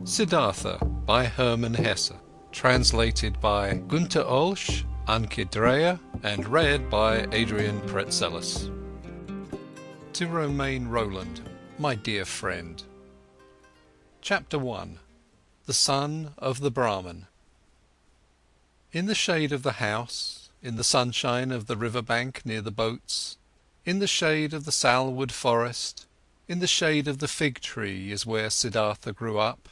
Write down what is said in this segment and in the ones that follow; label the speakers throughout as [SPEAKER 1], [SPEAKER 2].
[SPEAKER 1] Siddhartha by Hermann Hesse, translated by Günther Olesch, Anke Dreher, and read by Adrian Praetzellis. To Romain Roland, my dear friend. Chapter 1. The Son of the Brahman. In the shade of the house, in the sunshine of the river bank near the boats, in the shade of the salwood forest, in the shade of the fig tree is where Siddhartha grew up,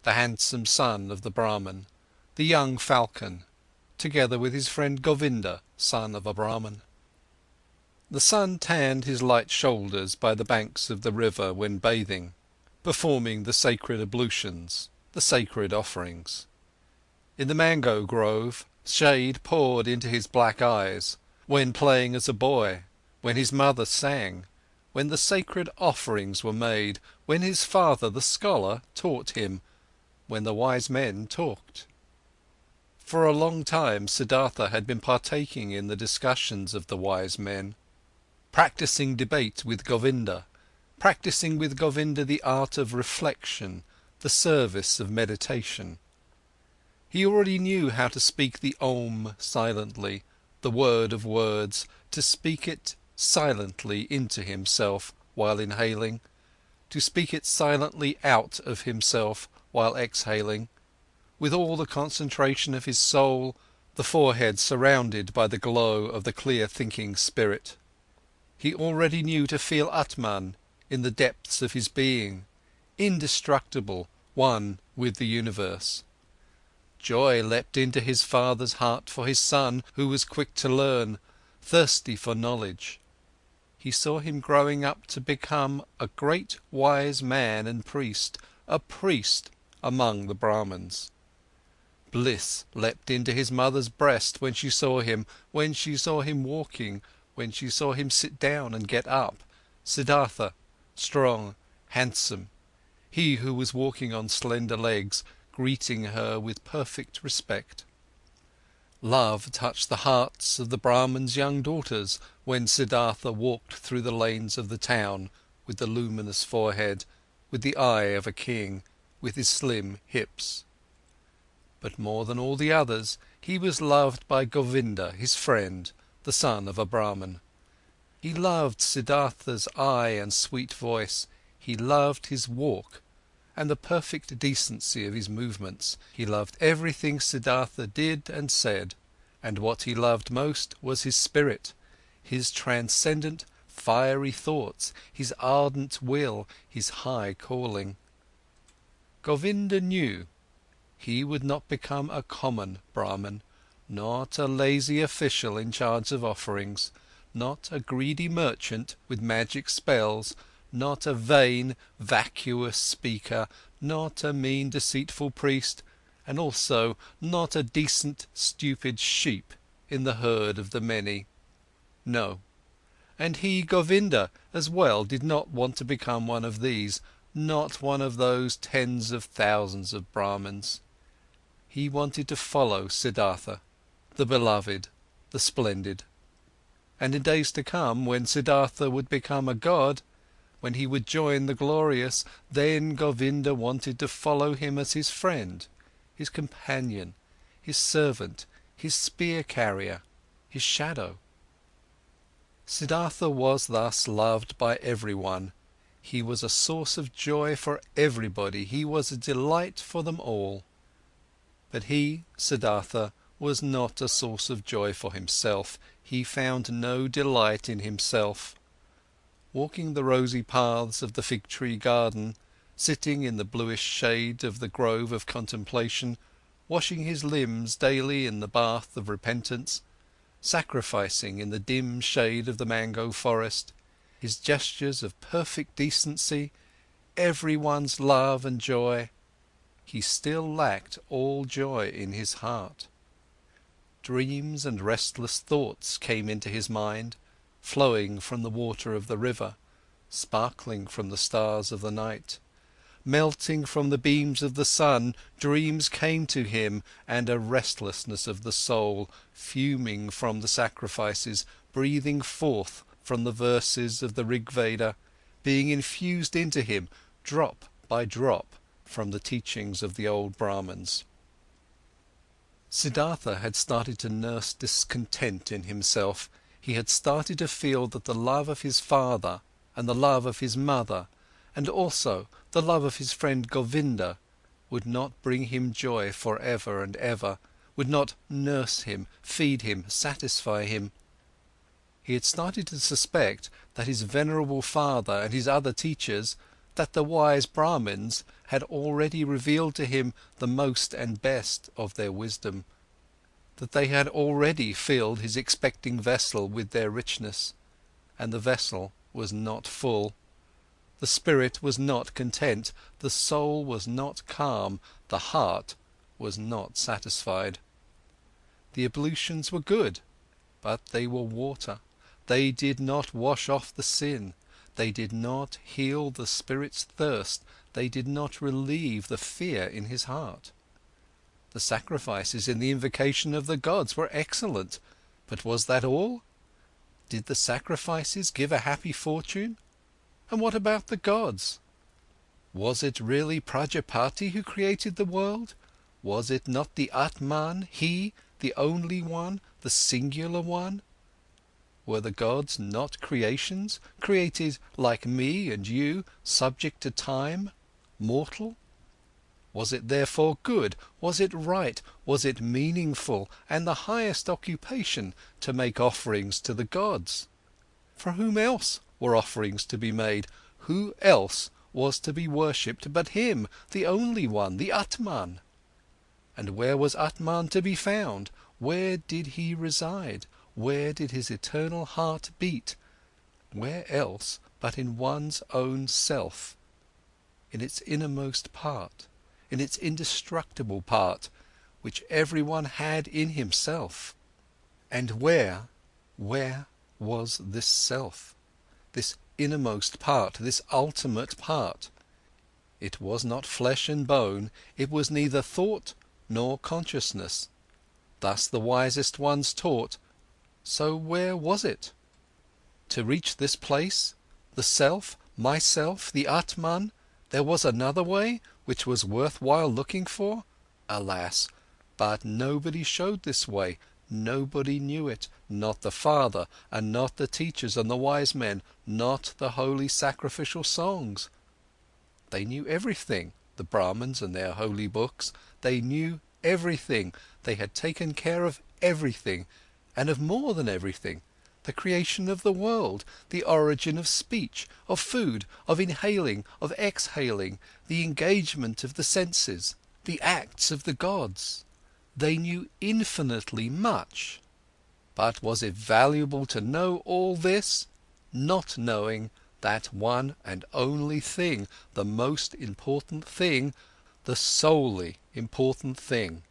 [SPEAKER 1] the handsome son of the Brahman, the young falcon, together with his friend Govinda, son of a Brahman. The sun tanned his light shoulders by the banks of the river when bathing, performing the sacred ablutions, the sacred offerings. In the mango grove, shade poured into his black eyes, when playing as a boy, when his mother sang, when the sacred offerings were made, when his father, the scholar, taught him, when the wise men talked. For a long time Siddhartha had been partaking in the discussions of the wise men, practicing debate with Govinda, practicing with Govinda the art of reflection, the service of meditation. He already knew how to speak the Om silently, the word of words, to speak it silently into himself while inhaling, to speak it silently out of himself while exhaling, with all the concentration of his soul, the forehead surrounded by the glow of the clear-thinking spirit. He already knew to feel Atman in the depths of his being, indestructible, one with the universe. Joy leapt into his father's heart for his son, who was quick to learn, thirsty for knowledge. He saw him growing up to become a great wise man and priest, a priest among the Brahmans. Bliss leapt into his mother's breast when she saw him walking, when she saw him sit down and get up, Siddhartha, strong, handsome, he who was walking on slender legs, greeting her with perfect respect. Love touched the hearts of the Brahmans' young daughters when Siddhartha walked through the lanes of the town with the luminous forehead, with the eye of a king, with his slim hips. But more than all the others, he was loved by Govinda, his friend, the son of a Brahman. He loved Siddhartha's eye and sweet voice, he loved his walk and the perfect decency of his movements, he loved everything Siddhartha did and said, and what he loved most was his spirit, his transcendent, fiery thoughts, his ardent will, his high calling. Govinda knew he would not become a common Brahman, not a lazy official in charge of offerings, not a greedy merchant with magic spells, not a vain, vacuous speaker, not a mean, deceitful priest, and also not a decent, stupid sheep in the herd of the many. No, and he, Govinda, as well did not want to become one of these, not one of those tens of thousands of Brahmins. He wanted to follow Siddhartha, the beloved, the splendid. And in days to come, when Siddhartha would become a god, when he would join the glorious, then Govinda wanted to follow him as his friend, his companion, his servant, his spear-carrier, his shadow. Siddhartha was thus loved by everyone. He was a source of joy for everybody, he was a delight for them all. But he, Siddhartha, was not a source of joy for himself, he found no delight in himself. Walking the rosy paths of the fig tree garden, sitting in the bluish shade of the grove of contemplation, washing his limbs daily in the bath of repentance, sacrificing in the dim shade of the mango forest, his gestures of perfect decency, everyone's love and joy, he still lacked all joy in his heart. Dreams and restless thoughts came into his mind, flowing from the water of the river, sparkling from the stars of the night. Melting from the beams of the sun, dreams came to him, and a restlessness of the soul, fuming from the sacrifices, breathing forth from the verses of the Rig Veda, being infused into him, drop by drop, from the teachings of the old Brahmans. Siddhartha had started to nurse discontent in himself. He had started to feel that the love of his father and the love of his mother and also the love of his friend Govinda would not bring him joy forever and ever, would not nurse him, feed him, satisfy him. He had started to suspect that his venerable father and his other teachers, that the wise Brahmins had already revealed to him the most and best of their wisdom, that they had already filled his expecting vessel with their richness, and the vessel was not full. The spirit was not content, the soul was not calm, the heart was not satisfied. The ablutions were good, but they were water. They did not wash off the sin, they did not heal the spirit's thirst, they did not relieve the fear in his heart. The sacrifices in the invocation of the gods were excellent, but was that all? Did the sacrifices give a happy fortune? And what about the gods? Was it really Prajapati who created the world? Was it not the Atman, he, the only one, the singular one? Were the gods not creations, created like me and you, subject to time, mortal? Was it therefore good, was it right, was it meaningful and the highest occupation to make offerings to the gods? For whom else were offerings to be made? Who else was to be worshipped but him, the only one, the Atman? And where was Atman to be found? Where did he reside? Where did his eternal heart beat? Where else but in one's own self, in its innermost part, in its indestructible part, which everyone had in himself? And where was this self, this innermost part, this ultimate part? It was not flesh and bone, it was neither thought nor consciousness. Thus the wisest ones taught. So where was it? To reach this place, the self, myself, the Atman, there was another way, which was worthwhile looking for? Alas, but nobody showed this way, nobody knew it, not the father, and not the teachers and the wise men, not the holy sacrificial songs. They knew everything, the Brahmins and their holy books, they knew everything, they had taken care of everything, and of more than everything, the creation of the world, the origin of speech, of food, of inhaling, of exhaling, the engagement of the senses, the acts of the gods. They knew infinitely much. But was it valuable to know all this, not knowing that one and only thing, the most important thing, the solely important thing?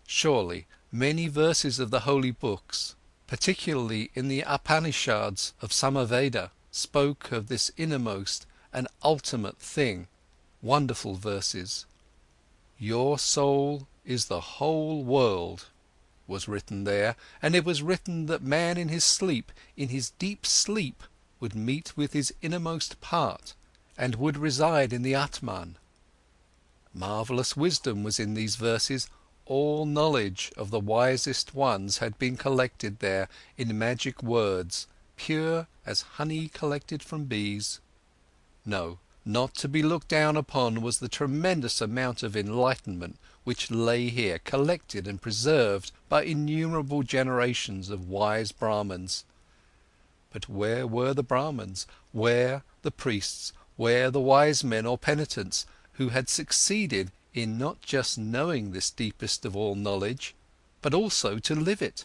[SPEAKER 1] Surely, many verses of the holy books, particularly in the Upanishads of Samaveda, spoke of this innermost and ultimate thing. Wonderful verses. Your soul is the whole world, was written there, and it was written that man in his sleep, in his deep sleep, would meet with his innermost part and would reside in the Atman. Marvellous wisdom was in these verses. All knowledge of the wisest ones had been collected there in magic words, pure as honey collected from bees. No, not to be looked down upon was the tremendous amount of enlightenment which lay here collected and preserved by innumerable generations of wise Brahmins. But where were the Brahmins, where the priests, where the wise men or penitents who had succeeded in not just knowing this deepest of all knowledge, but also to live it?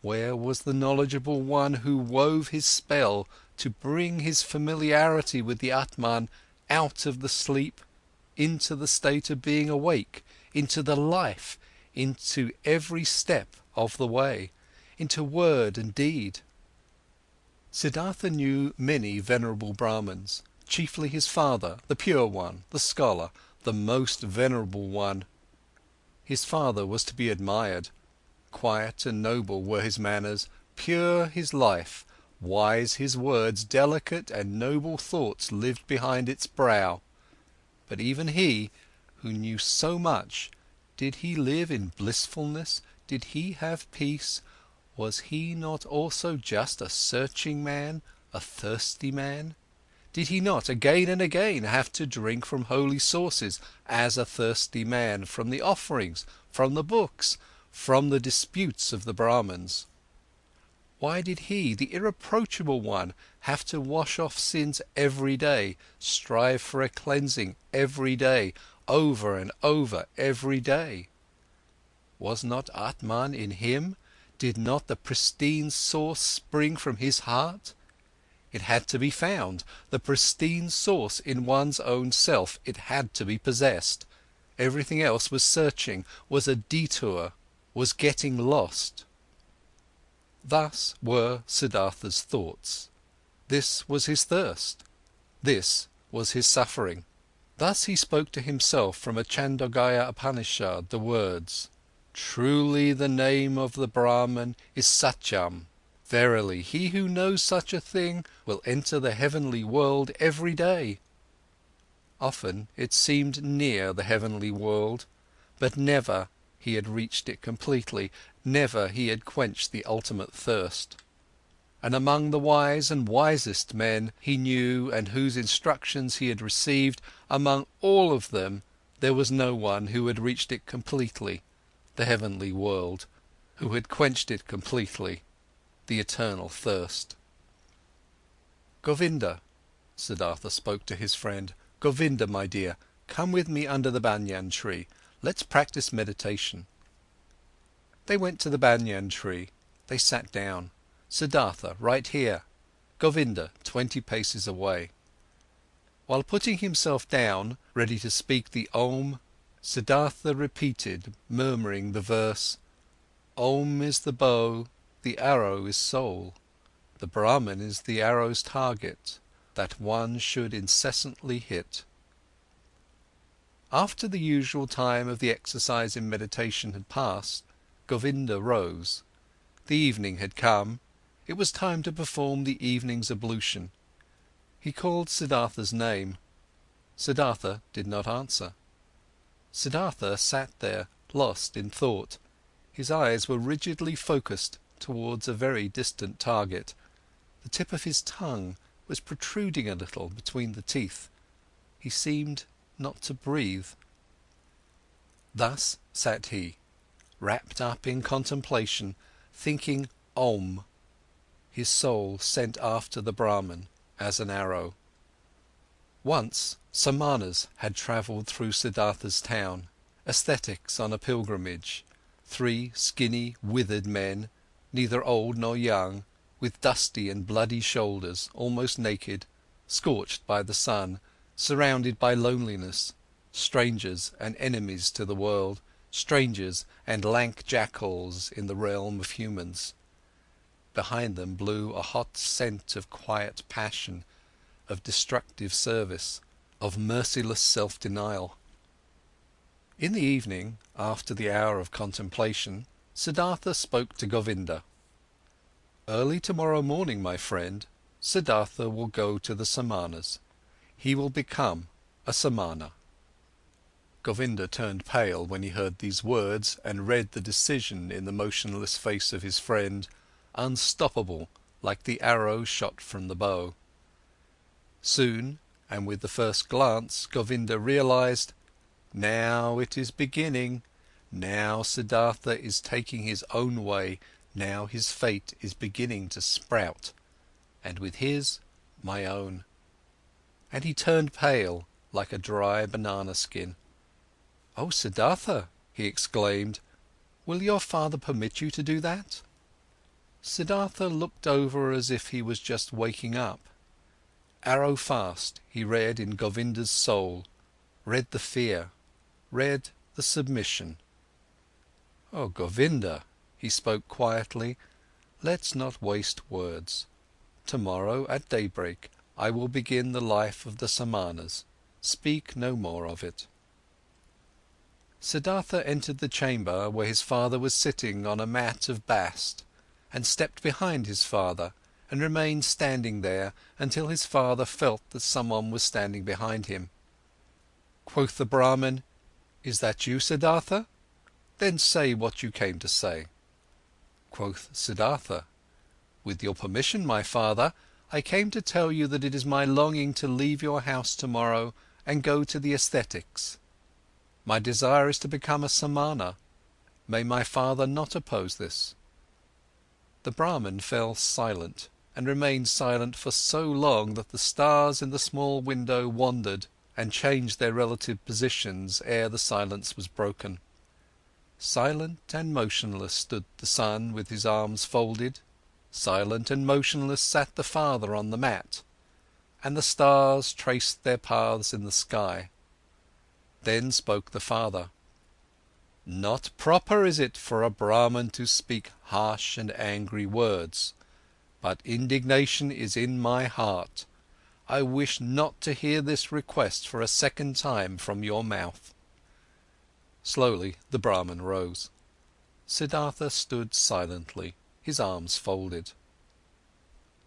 [SPEAKER 1] Where was the knowledgeable one who wove his spell to bring his familiarity with the Atman out of the sleep, into the state of being awake, into the life, into every step of the way, into word and deed? Siddhartha knew many venerable Brahmins, chiefly his father, the pure one, the scholar, the most venerable one. His father was to be admired. Quiet and noble were his manners, pure his life, wise his words, delicate and noble thoughts lived behind its brow. But even he, who knew so much, did he live in blissfulness? Did he have peace? Was he not also just a searching man, a thirsty man? Did he not again and again have to drink from holy sources as a thirsty man, from the offerings, from the books, from the disputes of the Brahmans? Why did he, the irreproachable one, have to wash off sins every day, strive for a cleansing every day, over and over every day? Was not Atman in him? Did not the pristine source spring from his heart? It had to be found, the pristine source in one's own self, it had to be possessed. Everything else was searching, was a detour, was getting lost. Thus were Siddhartha's thoughts. This was his thirst. This was his suffering. Thus he spoke to himself from a Chandogya Upanishad the words, "Truly the name of the Brahman is Satyam. Verily, he who knows such a thing will enter the heavenly world every day." Often it seemed near the heavenly world, but never he had reached it completely, never he had quenched the ultimate thirst. And among the wise and wisest men he knew and whose instructions he had received, among all of them, there was no one who had reached it completely, the heavenly world, who had quenched it completely, the eternal thirst. "Govinda," Siddhartha spoke to his friend, "Govinda, my dear, come with me under the banyan tree. Let's practice meditation." They went to the banyan tree. They sat down. Siddhartha right here, Govinda 20 paces away. While putting himself down, ready to speak the Om, Siddhartha repeated, murmuring the verse, "Om is the bow, the arrow is soul. The Brahman is the arrow's target, that one should incessantly hit." After the usual time of the exercise in meditation had passed, Govinda rose. The evening had come. It was time to perform the evening's ablution. He called Siddhartha's name. Siddhartha did not answer. Siddhartha sat there, lost in thought. His eyes were rigidly focused towards a very distant target. The tip of his tongue was protruding a little between the teeth. He seemed not to breathe. Thus sat he, wrapped up in contemplation, thinking Om, his soul sent after the Brahman as an arrow. Once SAMANAS had travelled through Siddhartha's town, ascetics on a pilgrimage, 3 skinny, withered men, neither old nor young, with dusty and bloody shoulders, almost naked, scorched by the sun, surrounded by loneliness, strangers and enemies to the world, strangers and lank jackals in the realm of humans. Behind them blew a hot scent of quiet passion, of destructive service, of merciless self-denial. In the evening, after the hour of contemplation, Siddhartha spoke to Govinda. "Early tomorrow morning, my friend, Siddhartha will go to the Samanas. He will become a Samana." Govinda turned pale when he heard these words and read the decision in the motionless face of his friend, unstoppable like the arrow shot from the bow. Soon, and with the first glance, Govinda realized, now it is beginning, now Siddhartha is taking his own way, now his fate is beginning to sprout, and with his, my own. And he turned pale like a dry banana skin. "Oh, Siddhartha," he exclaimed, "will your father permit you to do that?" Siddhartha looked over as if he was just waking up. Arrow fast, he read in Govinda's soul, read the fear, read the submission. "Oh, Govinda," he spoke quietly, "let's not waste words. Tomorrow at daybreak I will begin the life of the Samanas. Speak no more of it." Siddhartha entered the chamber where his father was sitting on a mat of bast, and stepped behind his father, and remained standing there until his father felt that someone was standing behind him. Quoth the Brahmin, "Is that you, Siddhartha? Then say what you came to say." Quoth Siddhartha, "With your permission, my father, I came to tell you that it is my longing to leave your house tomorrow and go to the ascetics. My desire is to become a samana. May my father not oppose this?" The Brahmin fell silent and remained silent for so long that the stars in the small window wandered and changed their relative positions ere the silence was broken. Silent and motionless stood the son with his arms folded, silent and motionless sat the father on the mat, and the stars traced their paths in the sky. Then spoke the father. "Not proper is it for a Brahman to speak harsh and angry words, but indignation is in my heart. I wish not to hear this request for a second time from your mouth." Slowly the Brahman rose. Siddhartha stood silently, his arms folded.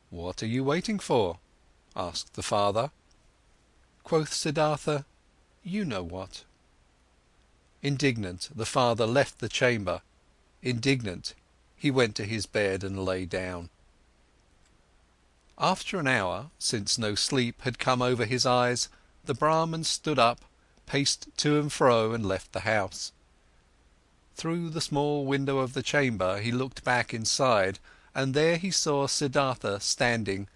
[SPEAKER 1] "What are you waiting for?" asked the father. Quoth Siddhartha, "You know what." Indignant, the father left the chamber. Indignant, he went to his bed and lay down. After an hour, since no sleep had come over his eyes, the Brahman stood up, paced to and fro and left the house. Through the small window of the chamber he looked back inside, and there he saw Siddhartha standing,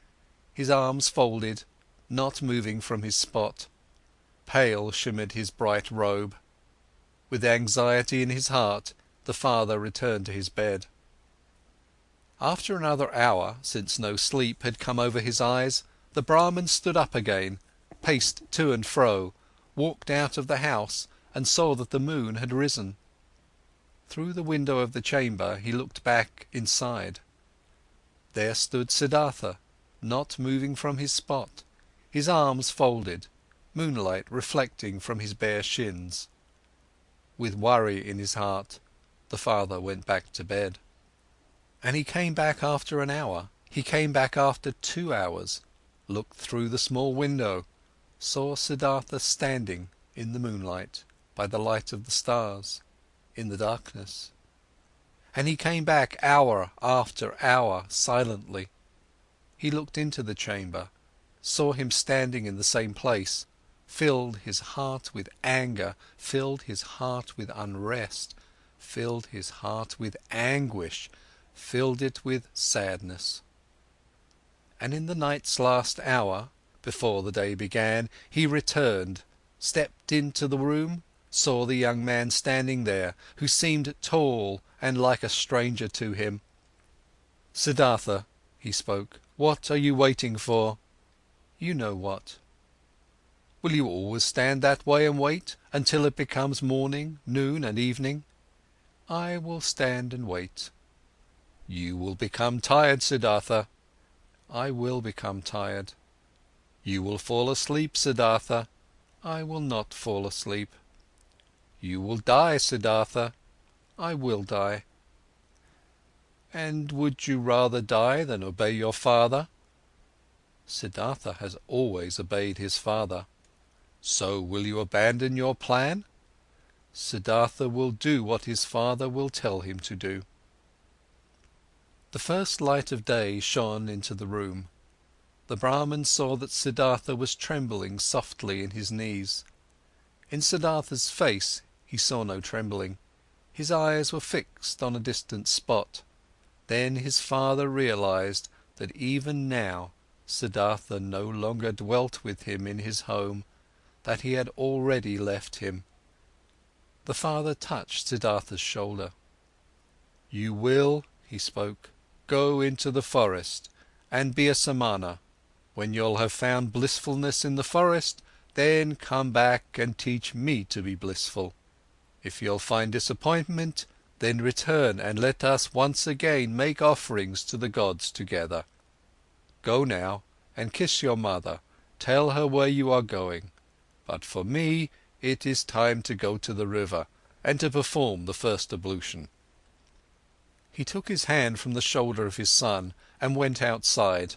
[SPEAKER 1] his arms folded, not moving from his spot. Pale shimmered his bright robe. With anxiety in his heart, the father returned to his bed. After another hour, since no sleep had come over his eyes, the Brahman stood up again, paced to and fro, walked out of the house and saw that the moon had risen. Through the window of the chamber he looked back inside. There stood Siddhartha, not moving from his spot, his arms folded, moonlight reflecting from his bare shins. With worry in his heart, the father went back to bed. And he came back after an hour, he came back after 2 hours, looked through the small window, saw Siddhartha standing in the moonlight, by the light of the stars, in the darkness. And he came back hour after hour, silently. He looked into the chamber, saw him standing in the same place, filled his heart with anger, filled his heart with unrest, filled his heart with anguish, filled it with sadness. And in the night's last hour, before the day began, he returned, stepped into the room, saw the young man standing there, who seemed tall and like a stranger to him. "Siddhartha," he spoke, "what are you waiting for?" "You know what." "Will you always stand that way and wait, until it becomes morning, noon and evening?" "I will stand and wait." "You will become tired, Siddhartha." "I will become tired." "You will fall asleep, Siddhartha." "I will not fall asleep." "You will die, Siddhartha." "I will die." "And would you rather die than obey your father?" Siddhartha has always obeyed his father. "So will you abandon your plan?" Siddhartha will do what his father will tell him to do. The first light of day shone into the room. The Brahman saw that Siddhartha was trembling softly in his knees. In Siddhartha's face he saw no trembling. His eyes were fixed on a distant spot. Then his father realized that even now Siddhartha no longer dwelt with him in his home, that he had already left him. The father touched Siddhartha's shoulder. "You will," he spoke, "go into the forest and be a samana. When you'll have found blissfulness in the forest, then come back and teach me to be blissful. If you'll find disappointment, then return and let us once again make offerings to the gods together. Go now and kiss your mother, tell her where you are going. But for me, it is time to go to the river and to perform the first ablution." He took his hand from the shoulder of his son and went outside.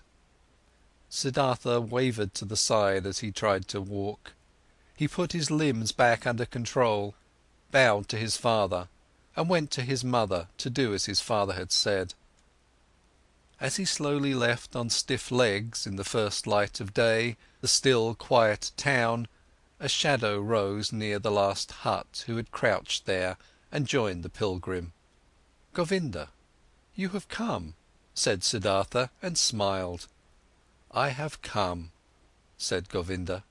[SPEAKER 1] Siddhartha wavered to the side as he tried to walk. He put his limbs back under control, bowed to his father, and went to his mother to do as his father had said. As he slowly left on stiff legs in the first light of day the still quiet town, a shadow rose near the last hut who had crouched there and joined the pilgrim. "Govinda, you have come," said Siddhartha, and smiled. "I have come," said Govinda.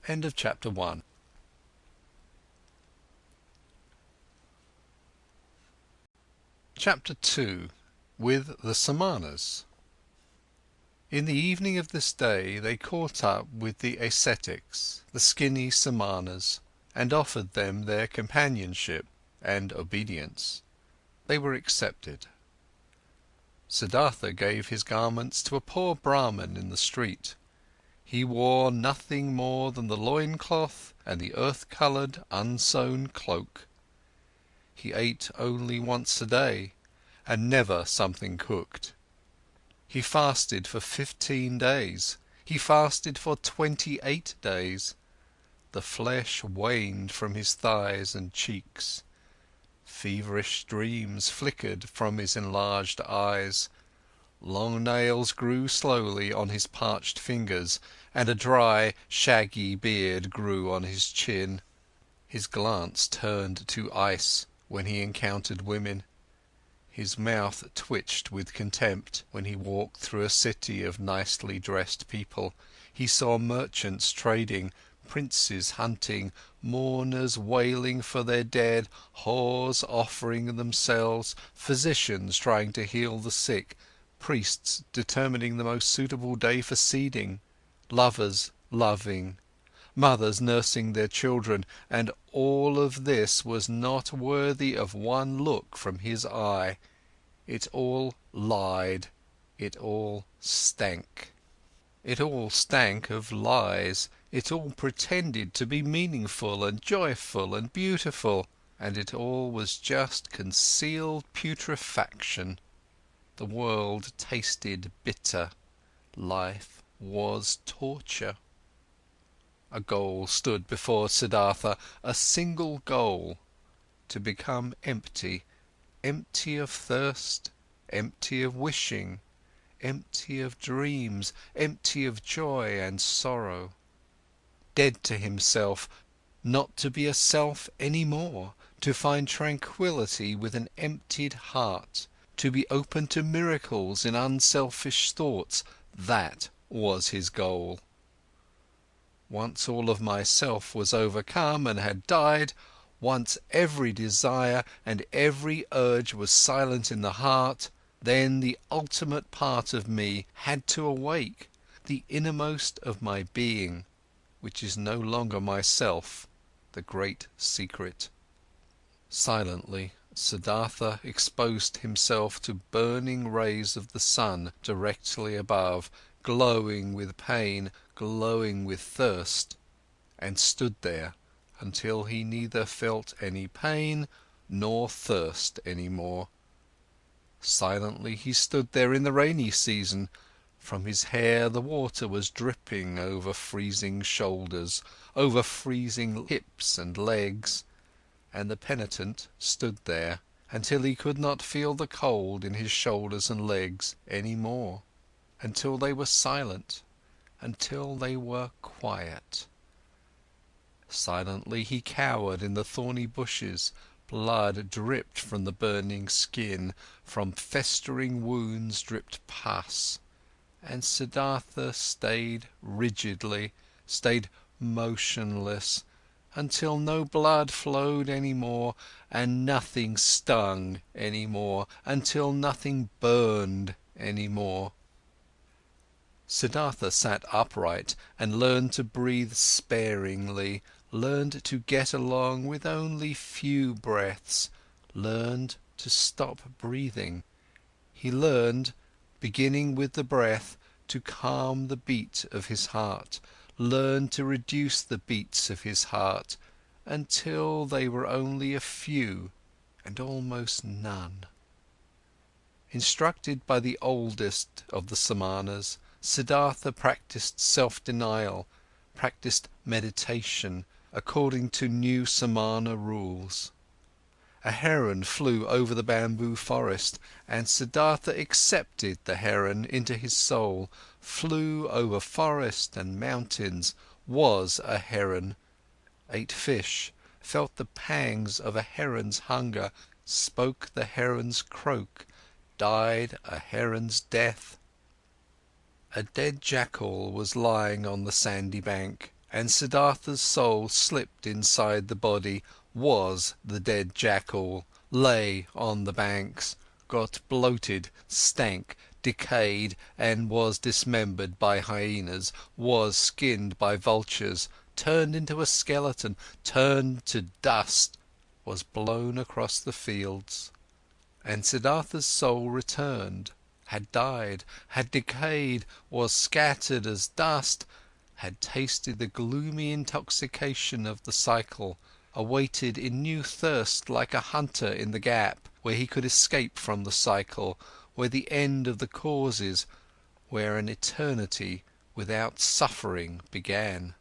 [SPEAKER 1] End of chapter 1. Chapter 2. With the Samanas. In the evening of this day they caught up with the ascetics, the skinny Samanas, and offered them their companionship and obedience. They were accepted. Siddhartha gave his garments to a poor Brahman in the street. He wore nothing more than the loincloth and the earth-coloured unsewn cloak. He ate only once a day, and never something cooked. He fasted for 15 days. He fasted for 28 days. The flesh waned from his thighs and cheeks. Feverish dreams flickered from his enlarged eyes. Long nails grew slowly on his parched fingers, and a dry, shaggy beard grew on his chin. His glance turned to ice when he encountered women. His mouth twitched with contempt when he walked through a city of nicely dressed people. He saw merchants trading, princes hunting, mourners wailing for their dead, whores offering themselves, physicians trying to heal the sick, priests determining the most suitable day for seeding, lovers loving, mothers nursing their children, and all of this was not worthy of one look from his eye. It all lied, it all stank. It all stank of lies, it all pretended to be meaningful and joyful and beautiful, and it all was just concealed putrefaction. The world tasted bitter, life was torture. A goal stood before Siddhartha, a single goal: to become empty, empty of thirst, empty of wishing, empty of dreams, empty of joy and sorrow. Dead to himself, not to be a self any more, to find tranquility with an emptied heart, to be open to miracles in unselfish thoughts, that was his goal. Once all of myself was overcome and had died, once every desire and every urge was silent in the heart, then the ultimate part of me had to awake, the innermost of my being, which is no longer myself, the great secret. Silently, Siddhartha exposed himself to burning rays of the sun directly above, glowing with pain, glowing with thirst, and stood there until he neither felt any pain nor thirst any more. Silently he stood there in the rainy season. From his hair the water was dripping over freezing shoulders, over freezing hips and legs, and the penitent stood there until he could not feel the cold in his shoulders and legs any more, until they were silent, until they were quiet. Silently he cowered in the thorny bushes, blood dripped from the burning skin, from festering wounds dripped pus, and Siddhartha stayed rigidly, stayed motionless, until no blood flowed any more, and nothing stung any more, until nothing burned any more. Siddhartha sat upright and learned to breathe sparingly, learned to get along with only few breaths, learned to stop breathing. He learned, beginning with the breath, to calm the beat of his heart, learned to reduce the beats of his heart, until they were only a few and almost none. Instructed by the oldest of the Samanas, Siddhartha practiced self-denial, practiced meditation according to new samana rules. A heron flew over the bamboo forest, and Siddhartha accepted the heron into his soul, flew over forest and mountains, was a heron, ate fish, felt the pangs of a heron's hunger, spoke the heron's croak, died a heron's death. A dead jackal was lying on the sandy bank, and Siddhartha's soul slipped inside the body, was the dead jackal, lay on the banks, got bloated, stank, decayed, and was dismembered by hyenas, was skinned by vultures, turned into a skeleton, turned to dust, was blown across the fields. And Siddhartha's soul returned, had died, had decayed, was scattered as dust, had tasted the gloomy intoxication of the cycle, awaited in new thirst like a hunter in the gap, where he could escape from the cycle, where the end of the causes, where an eternity without suffering began.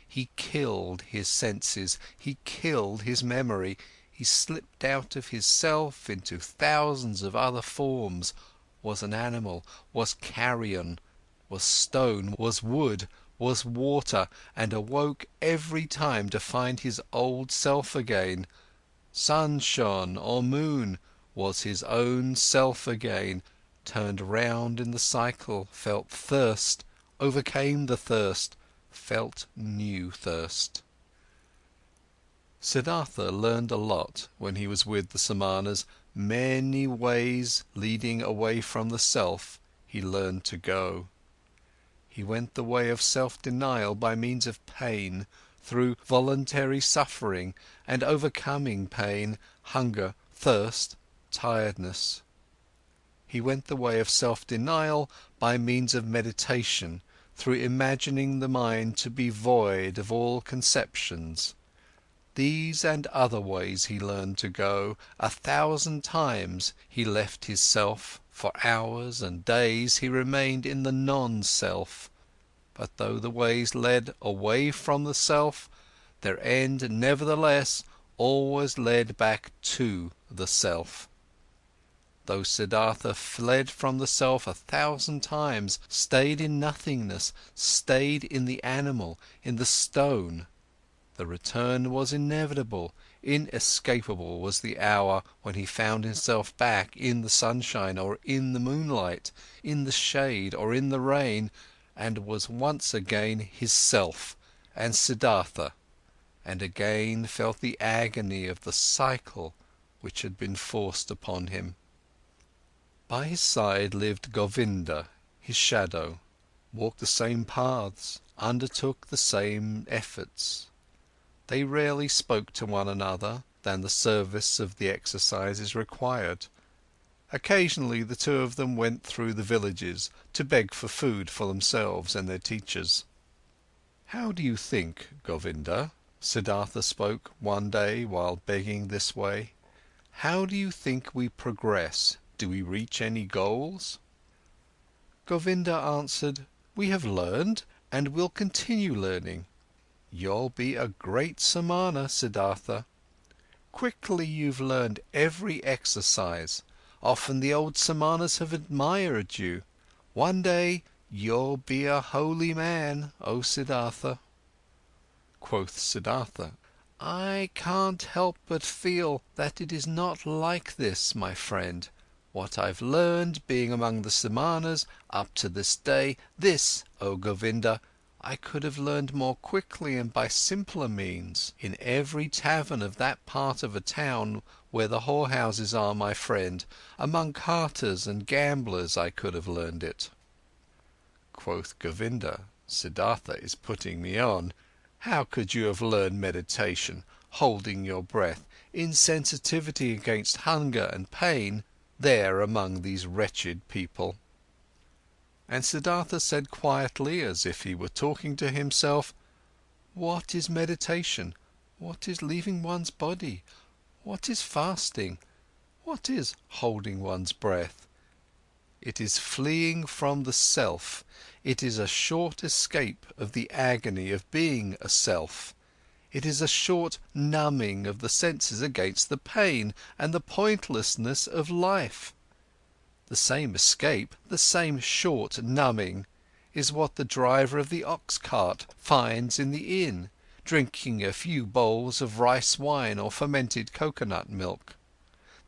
[SPEAKER 1] He killed his senses, he killed his memory, he slipped out of his self into thousands of other forms, was an animal, was carrion, was stone, was wood, was water, and awoke every time to find his old self again. Sun shone or moon, was his own self again, turned round in the cycle, felt thirst, overcame the thirst, felt new thirst. Siddhartha learned a lot when he was with the Samanas, many ways leading away from the self he learned to go. He went the way of self-denial by means of pain, through voluntary suffering and overcoming pain, hunger, thirst, tiredness. He went the way of self-denial by means of meditation, through imagining the mind to be void of all conceptions. These and other ways he learned to go, 1,000 times he left his self, for hours and days he remained in the non-self, but though the ways led away from the self, their end nevertheless always led back to the self. Though Siddhartha fled from the self 1,000 times, stayed in nothingness, stayed in the animal, in the stone, the return was inevitable, inescapable was the hour when he found himself back in the sunshine or in the moonlight, in the shade or in the rain, and was once again his self and Siddhartha, and again felt the agony of the cycle which had been forced upon him. By his side lived Govinda, his shadow, walked the same paths, undertook the same efforts. They rarely spoke to one another than the service of the exercises required. Occasionally the two of them went through the villages to beg for food for themselves and their teachers. "How do you think, Govinda," Siddhartha spoke one day while begging this way, "how do you think we progress? Do we reach any goals?" Govinda answered, "We have learned and will continue learning. You'll be a great samana, Siddhartha. Quickly you've learned every exercise. Often the old samanas have admired you. One day you'll be a holy man, O Siddhartha." Quoth Siddhartha, "I can't help but feel that it is not like this, my friend. What I've learned, being among the samanas, up to this day, this, O Govinda, I could have learned more quickly and by simpler means. In every tavern of that part of a town where the whorehouses are, my friend, among carters and gamblers I could have learned it." Quoth Govinda, "Siddhartha is putting me on. How could you have learned meditation, holding your breath, insensitivity against hunger and pain, there among these wretched people?" And Siddhartha said quietly, as if he were talking to himself, "What is meditation? What is leaving one's body? What is fasting? What is holding one's breath? it is fleeing from the self, it is a short escape of the agony of being a self, it is a short numbing of the senses against the pain and the pointlessness of life. The same escape, the same short numbing, is what the driver of the ox cart finds in the inn, drinking a few bowls of rice wine or fermented coconut milk.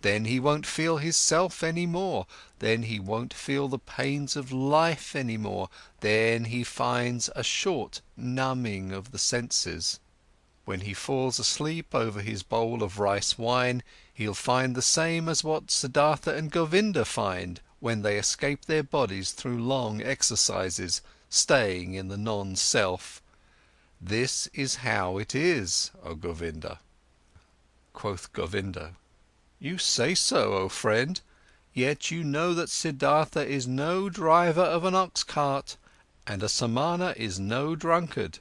[SPEAKER 1] Then he won't feel his self any more, then he won't feel the pains of life any more, then he finds a short numbing of the senses. When he falls asleep over his bowl of rice wine, he'll find the same as what Siddhartha and Govinda find when they escape their bodies through long exercises, staying in the non-self. This is how it is, O Govinda. Quoth Govinda: "You say so, O friend, yet you know that Siddhartha is no driver of an ox cart, and a samana is no drunkard.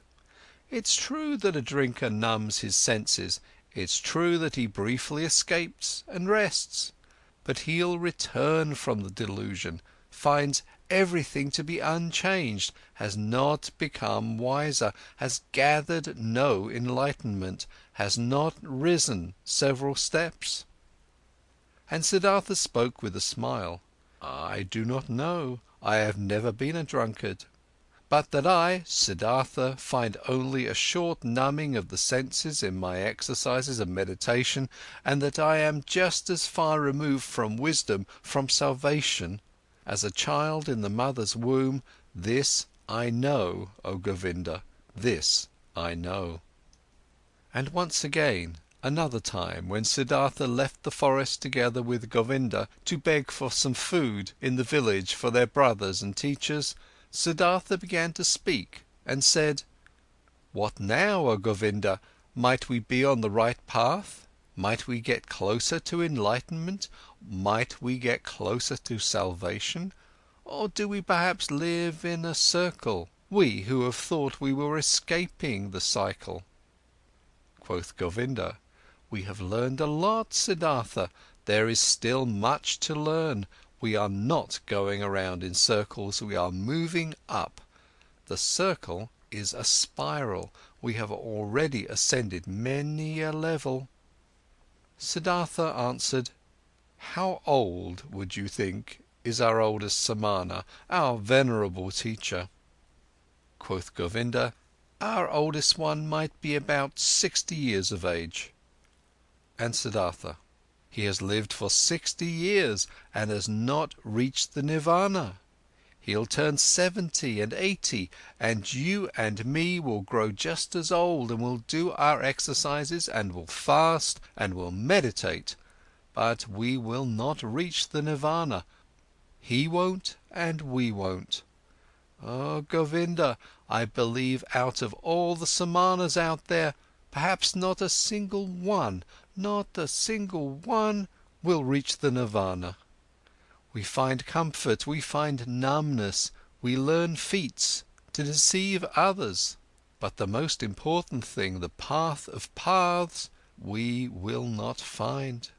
[SPEAKER 1] It's true that a drinker numbs his senses, it's true that he briefly escapes and rests, but he'll return from the delusion, finds everything to be unchanged, has not become wiser, has gathered no enlightenment, has not risen several steps." And Siddhartha spoke with a smile: "I do not know, I have never been a drunkard. But that I, Siddhartha, find only a short numbing of the senses in my exercises of meditation, and that I am just as far removed from wisdom, from salvation, as a child in the mother's womb, this I know, O Govinda, this I know." And once again, another time, when Siddhartha left the forest together with Govinda to beg for some food in the village for their brothers and teachers, Siddhartha began to speak and said: "What now, O Govinda? Might we be on the right path? Might we get closer to enlightenment? Might we get closer to salvation? Or do we perhaps live in a circle, we who have thought we were escaping the cycle?" Quoth Govinda: "We have learned a lot, Siddhartha, there is still much to learn. We are not going around in circles, we are moving up. The circle is a spiral, we have already ascended many a level." Siddhartha answered: "How old, would you think, is our oldest samana, our venerable teacher?" Quoth Govinda: "Our oldest one might be about 60 years of age." And Siddhartha: "He has lived for 60 years and has not reached the nirvana. He'll turn 70 and 80, and you and me will grow just as old and will do our exercises and will fast and will meditate, but we will not reach the nirvana. He won't and we won't. Oh Govinda, I believe out of all the samanas out there, perhaps not a single one, not a single one will reach the nirvana. We find comfort, we find numbness, we learn feats to deceive others, but the most important thing, the path of paths, we will not find."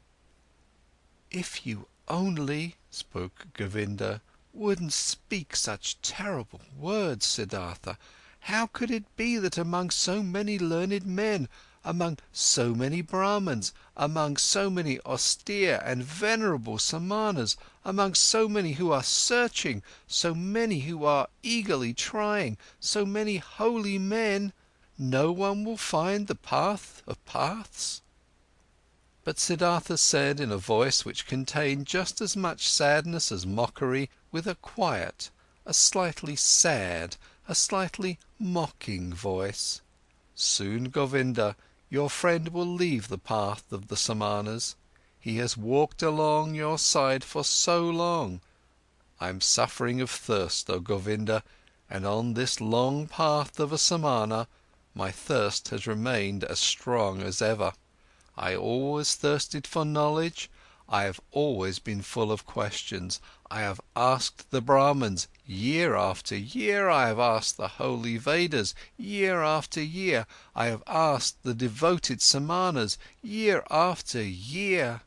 [SPEAKER 1] "If you only," spoke Govinda, "wouldn't speak such terrible words, Siddhartha, how could it be that among so many learned men, among so many Brahmans, among so many austere and venerable samanas, among so many who are searching, so many who are eagerly trying, so many holy men, no one will find the path of paths?" But Siddhartha said in a voice which contained just as much sadness as mockery, with a quiet, a slightly sad, a slightly mocking voice: "Soon, Govinda, your friend will leave the path of the samanas. He has walked along your side for so long. I'm suffering of thirst, O Govinda, and on this long path of a samana, my thirst has remained as strong as ever. I always thirsted for knowledge, I have always been full of questions, I have asked the Brahmans, year after year I have asked the holy Vedas, year after year I have asked the devoted samanas, year after year.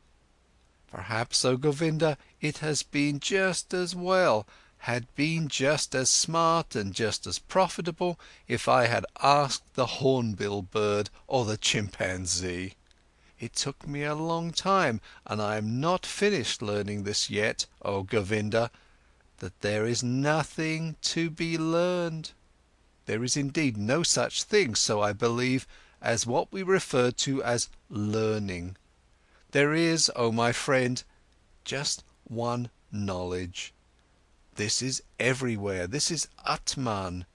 [SPEAKER 1] Perhaps, O Govinda, It has been just as well, had been just as smart and just as profitable if I had asked the hornbill bird or the chimpanzee. It took me a long time, and I am not finished learning this yet, O Govinda, that there is nothing to be learned. There is indeed no such thing, so I believe, as what we refer to as learning. There is, oh my friend, just one knowledge. This is everywhere, this is Atman,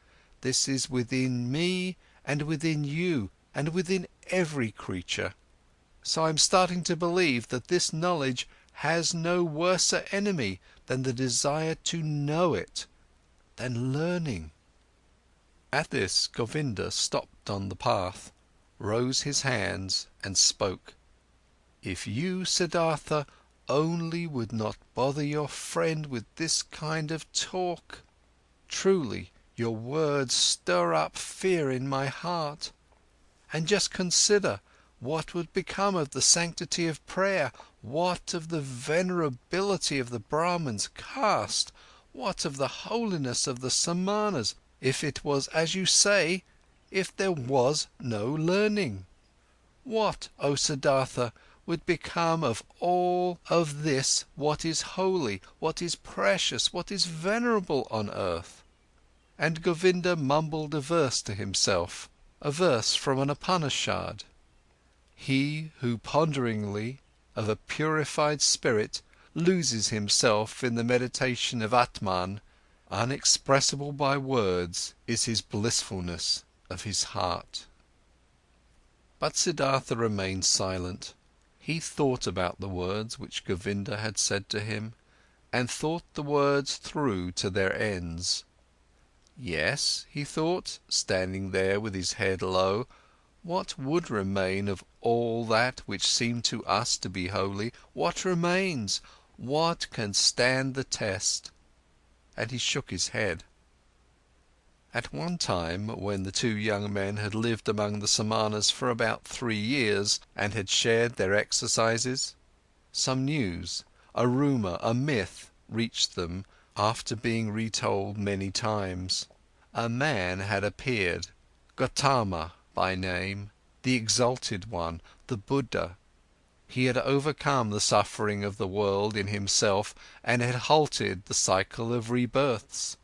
[SPEAKER 1] this is within me and within you and within every creature. So I'm starting to believe that this knowledge has no worser enemy than the desire to know it, than learning. At this, Govinda stopped on the path, rose his hands and spoke. If you, Siddhartha, only would not bother your friend with this kind of talk. Truly, your words stir up fear in my heart. And just consider, what would become of the sanctity of prayer? What of the venerability of the Brahman's caste? What of the holiness of the SAMANAS, if it was as you say, if there was no learning? What, O Siddhartha, would become of all of this what is holy, what is precious, what is venerable on earth? And Govinda mumbled a verse to himself, a verse from an Upanishad. He who ponderingly, of a purified spirit, loses himself in the meditation of Atman, unexpressible by words is his blissfulness of his heart. But Siddhartha remained silent. He thought about the words which Govinda had said to him, and thought the words through to their ends. Yes, he thought, standing there with his head low, what would remain of all that which seemed to us to be holy? What remains? What can stand the test? And he shook his head. At one time, when the two young men had lived among the Samanas for about 3 years and had shared their exercises, some news, a rumour, a myth reached them after being retold many times. A man had appeared, GOTAMA by name, the exalted one, the Buddha. He had overcome the suffering of the world in himself and had halted the cycle of rebirths.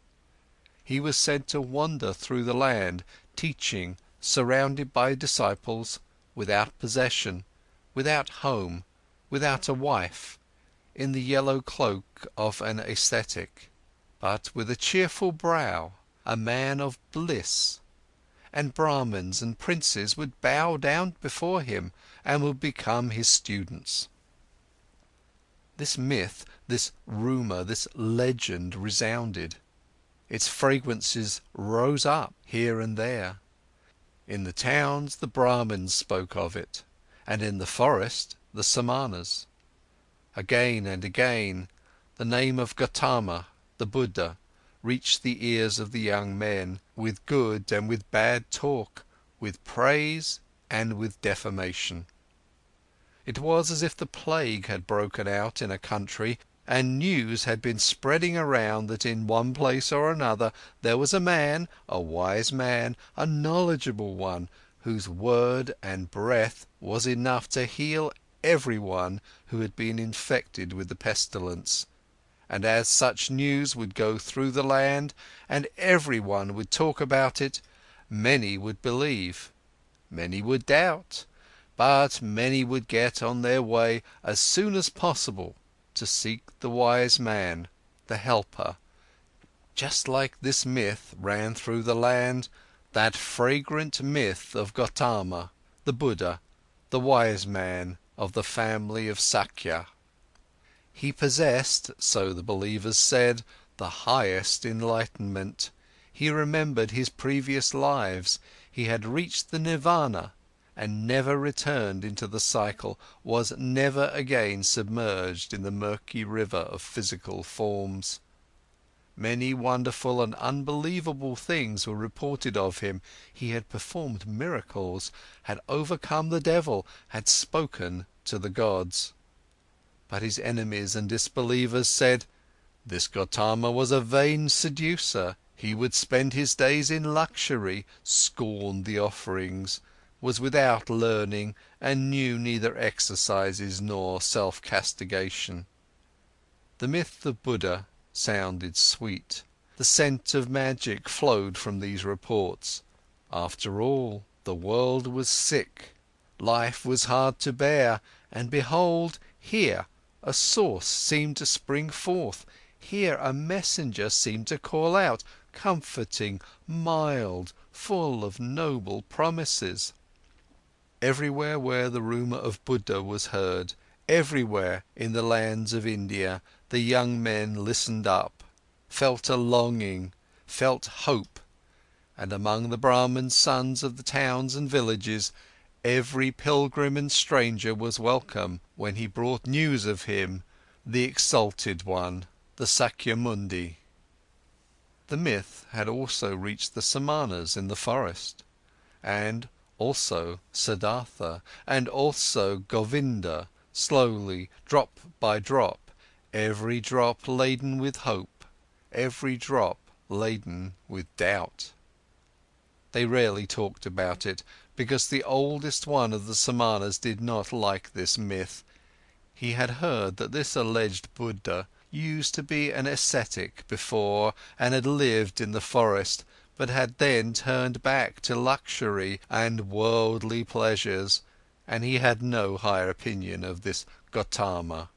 [SPEAKER 1] He was said to wander through the land, teaching, surrounded by disciples, without possession, without home, without a wife, in the yellow cloak of an ascetic, but with a cheerful brow, a man of bliss, and Brahmins and princes would bow down before him and would become his students. This myth, this rumour, this legend resounded. Its fragrances rose up here and there. In the towns the Brahmins spoke of it, and in the forest the Samanas. Again and again the name of GOTAMA, the Buddha, reached the ears of the young men, with good and with bad talk, with praise and with defamation. It was as if the plague had broken out in a country, and news had been spreading around that in one place or another there was a man, a wise man, a knowledgeable one, whose word and breath was enough to heal everyone who had been infected with the pestilence. And as such news would go through the land, and everyone would talk about it, many would believe, many would doubt, but many would get on their way as soon as possible to seek the wise man, the helper. Just like this myth ran through the land, that fragrant myth of GOTAMA, the Buddha, the wise man of the family of Sakya. He possessed, so the believers said, the highest enlightenment. He remembered his previous lives, he had reached the nirvana and never returned into the cycle, was never again submerged in the murky river of physical forms. Many wonderful and unbelievable things were reported of him. He had performed miracles, had overcome the devil, had spoken to the gods. But his enemies and disbelievers said, "This Gotama was a vain seducer, he would spend his days in luxury, scorned the offerings, was without learning, and knew neither exercises nor self-castigation." The myth of Buddha sounded sweet. The scent of magic flowed from these reports. After all, the world was sick, life was hard to bear, and behold, here a source seemed to spring forth, here a messenger seemed to call out, comforting, mild, full of noble promises. Everywhere where the rumour of Buddha was heard, everywhere in the lands of India, the young men listened up, felt a longing, felt hope, and among the Brahman sons of the towns and villages, every pilgrim and stranger was welcome when he brought news of him, the exalted one, the Sakyamundi. The myth had also reached the Samanas in the forest, and also Siddhartha, and also Govinda, slowly, drop by drop, every drop laden with hope, every drop laden with doubt. They rarely talked about it, because the oldest one of the Samanas did not like this myth. He had heard that this alleged Buddha used to be an ascetic before and had lived in the forest, but had then turned back to luxury and worldly pleasures, and he had no high opinion of this Gotama.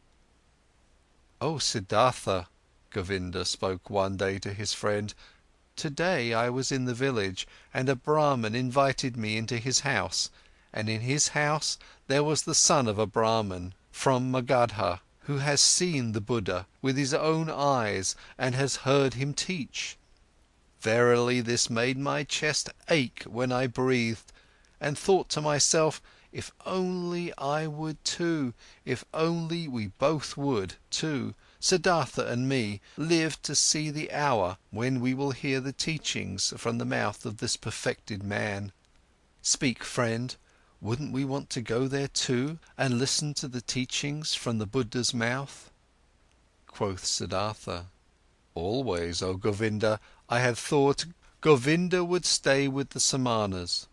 [SPEAKER 1] "Oh, Siddhartha," Govinda spoke one day to his friend, "today I was in the village and a Brahman invited me into his house, and in his house there was the son of a Brahman from Magadha, who has seen the Buddha with his own eyes and has heard him teach. Verily, this made my chest ache when I breathed, and thought to myself, if only I would too, if only we both would too, Siddhartha and me, live to see the hour when we will hear the teachings from the mouth of this perfected man. Speak, friend, wouldn't we want to go there too and listen to the teachings from the Buddha's mouth?" Quoth Siddhartha, "Always, O Govinda, I had thought Govinda would stay with the Samanas.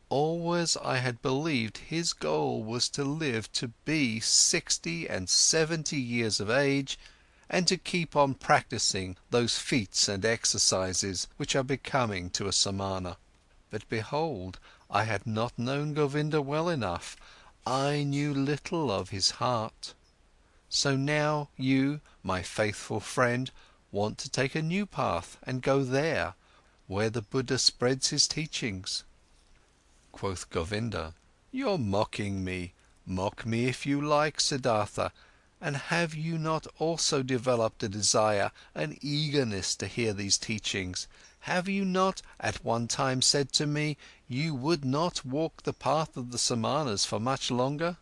[SPEAKER 1] Always I had believed his goal was to live to be 60 and 70 years of age and to keep on practicing those feats and exercises which are becoming to a Samana. But behold, I had not known Govinda well enough, I knew little of his heart. So now you, my faithful friend, want to take a new path and go there, where the Buddha spreads his teachings." Quoth Govinda, "You're mocking me. Mock me if you like, Siddhartha, and have you not also developed a desire, an eagerness to hear these teachings? Have you not at one time said to me, you would not walk the path of the Samanas for much longer?"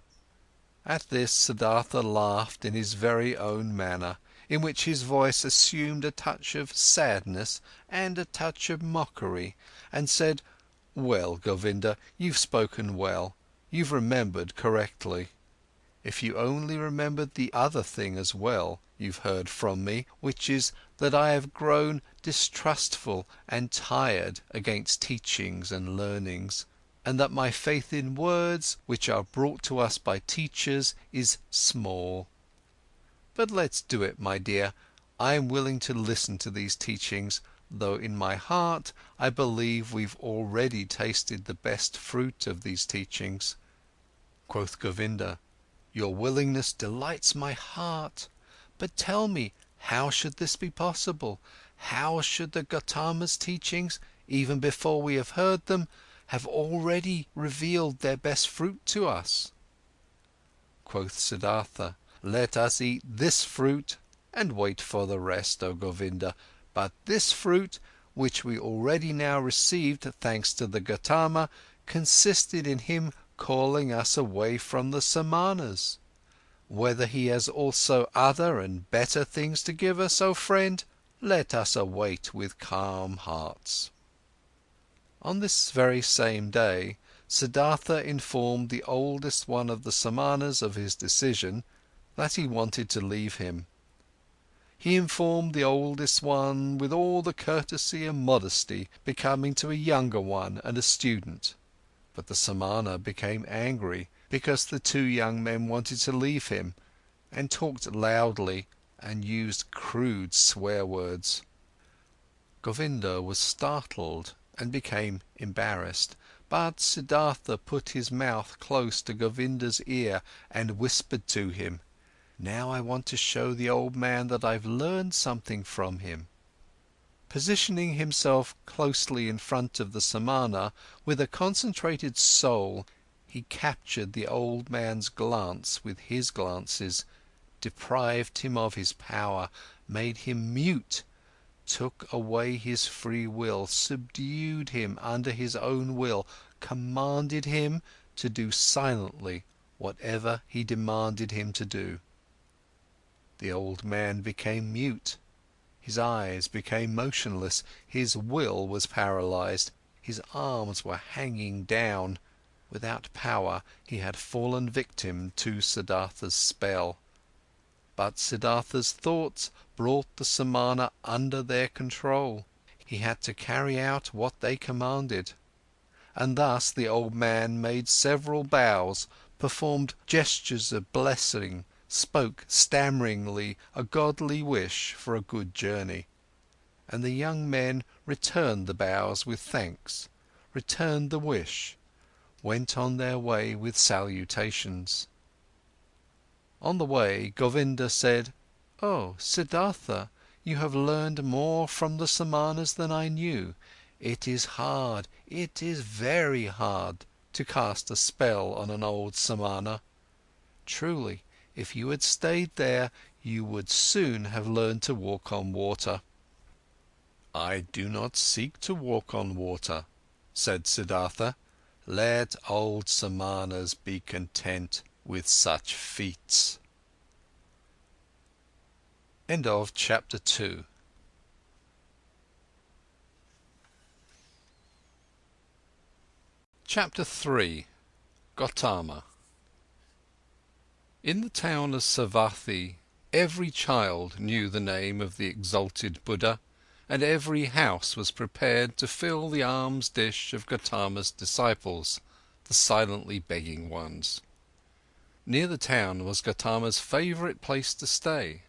[SPEAKER 1] At this, Siddhartha laughed in his very own manner, in which his voice assumed a touch of sadness and a touch of mockery, and said, "Well, Govinda, you've spoken well, you've remembered correctly. If you only remembered the other thing as well, you've heard from me, which is that I have grown distrustful and tired against teachings and learnings, and that my faith in words, which are brought to us by teachers, is small. But let's do it, my dear, I am willing to listen to these teachings, though in my heart I believe we've already tasted the best fruit of these teachings." Quoth Govinda, "Your willingness delights my heart, but tell me, how should this be possible? How should the Gotama's teachings, even before we have heard them, have already revealed their best fruit to us?" Quoth Siddhartha, "Let us eat this fruit and wait for the rest, O Govinda. But this fruit, which we already now received thanks to the Gotama, consisted in him calling us away from the Samanas. Whether he has also other and better things to give us, O friend, let us await with calm hearts." On this very same day, Siddhartha informed the oldest one of the Samanas of his decision, that he wanted to leave him. He informed the oldest one with all the courtesy and modesty becoming to a younger one and a student, but the Samana became angry because the two young men wanted to leave him, and talked loudly and used crude swear words. Govinda was startled and became embarrassed, but Siddhartha put his mouth close to Govinda's ear and whispered to him, "Now I want to show the old man that I've learned something from him." Positioning himself closely in front of the Samana, with a concentrated soul, he captured the old man's glance with his glances, deprived him of his power, made him mute, took away his free will, subdued him under his own will, commanded him to do silently whatever he demanded him to do. The old man became mute, his eyes became motionless, his will was paralyzed, his arms were hanging down. Without power, he had fallen victim to Siddhartha's spell. But Siddhartha's thoughts brought the Samana under their control. He had to carry out what they commanded. And thus the old man made several bows, performed gestures of blessing, spoke stammeringly a godly wish for a good journey. And the young men returned the bows with thanks, returned the wish, went on their way with salutations. On the way, Govinda said, "Oh, Siddhartha, you have learned more from the Samanas than I knew. It is hard, it is very hard to cast a spell on an old Samana. Truly, if you had stayed there, you would soon have learned to walk on water." "I do not seek to walk on water," said Siddhartha. "Let old Samanas be content with such feats." End of chapter 2. Chapter 3. Gotama. In the town of Savatthi, every child knew the name of the exalted Buddha, and every house was prepared to fill the alms dish of Gotama's disciples, the silently begging ones. Near the town was Gotama's favourite place to stay,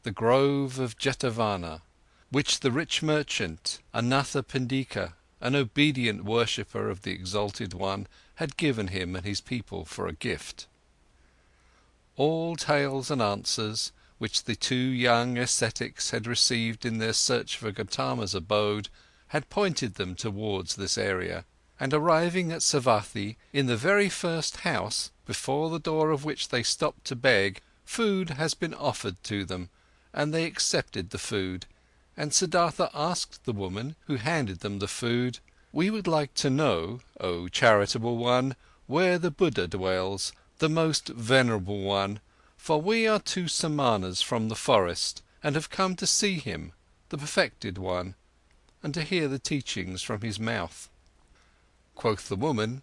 [SPEAKER 1] the grove of Jetavana, which the rich merchant Anathapindika, an obedient worshipper of the exalted one, had given him and his people for a gift. All tales and answers, which the two young ascetics had received in their search for Gotama's abode, had pointed them towards this area, and arriving at Savatthi, in the very first house, before the door of which they stopped to beg, food has been offered to them, and they accepted the food, and Siddhartha asked the woman, who handed them the food, "We would like to know, O charitable one, where the Buddha dwells, the most venerable one, for we are two Samanas from the forest, and have come to see him, the perfected one, and to hear the teachings from his mouth." Quoth the woman,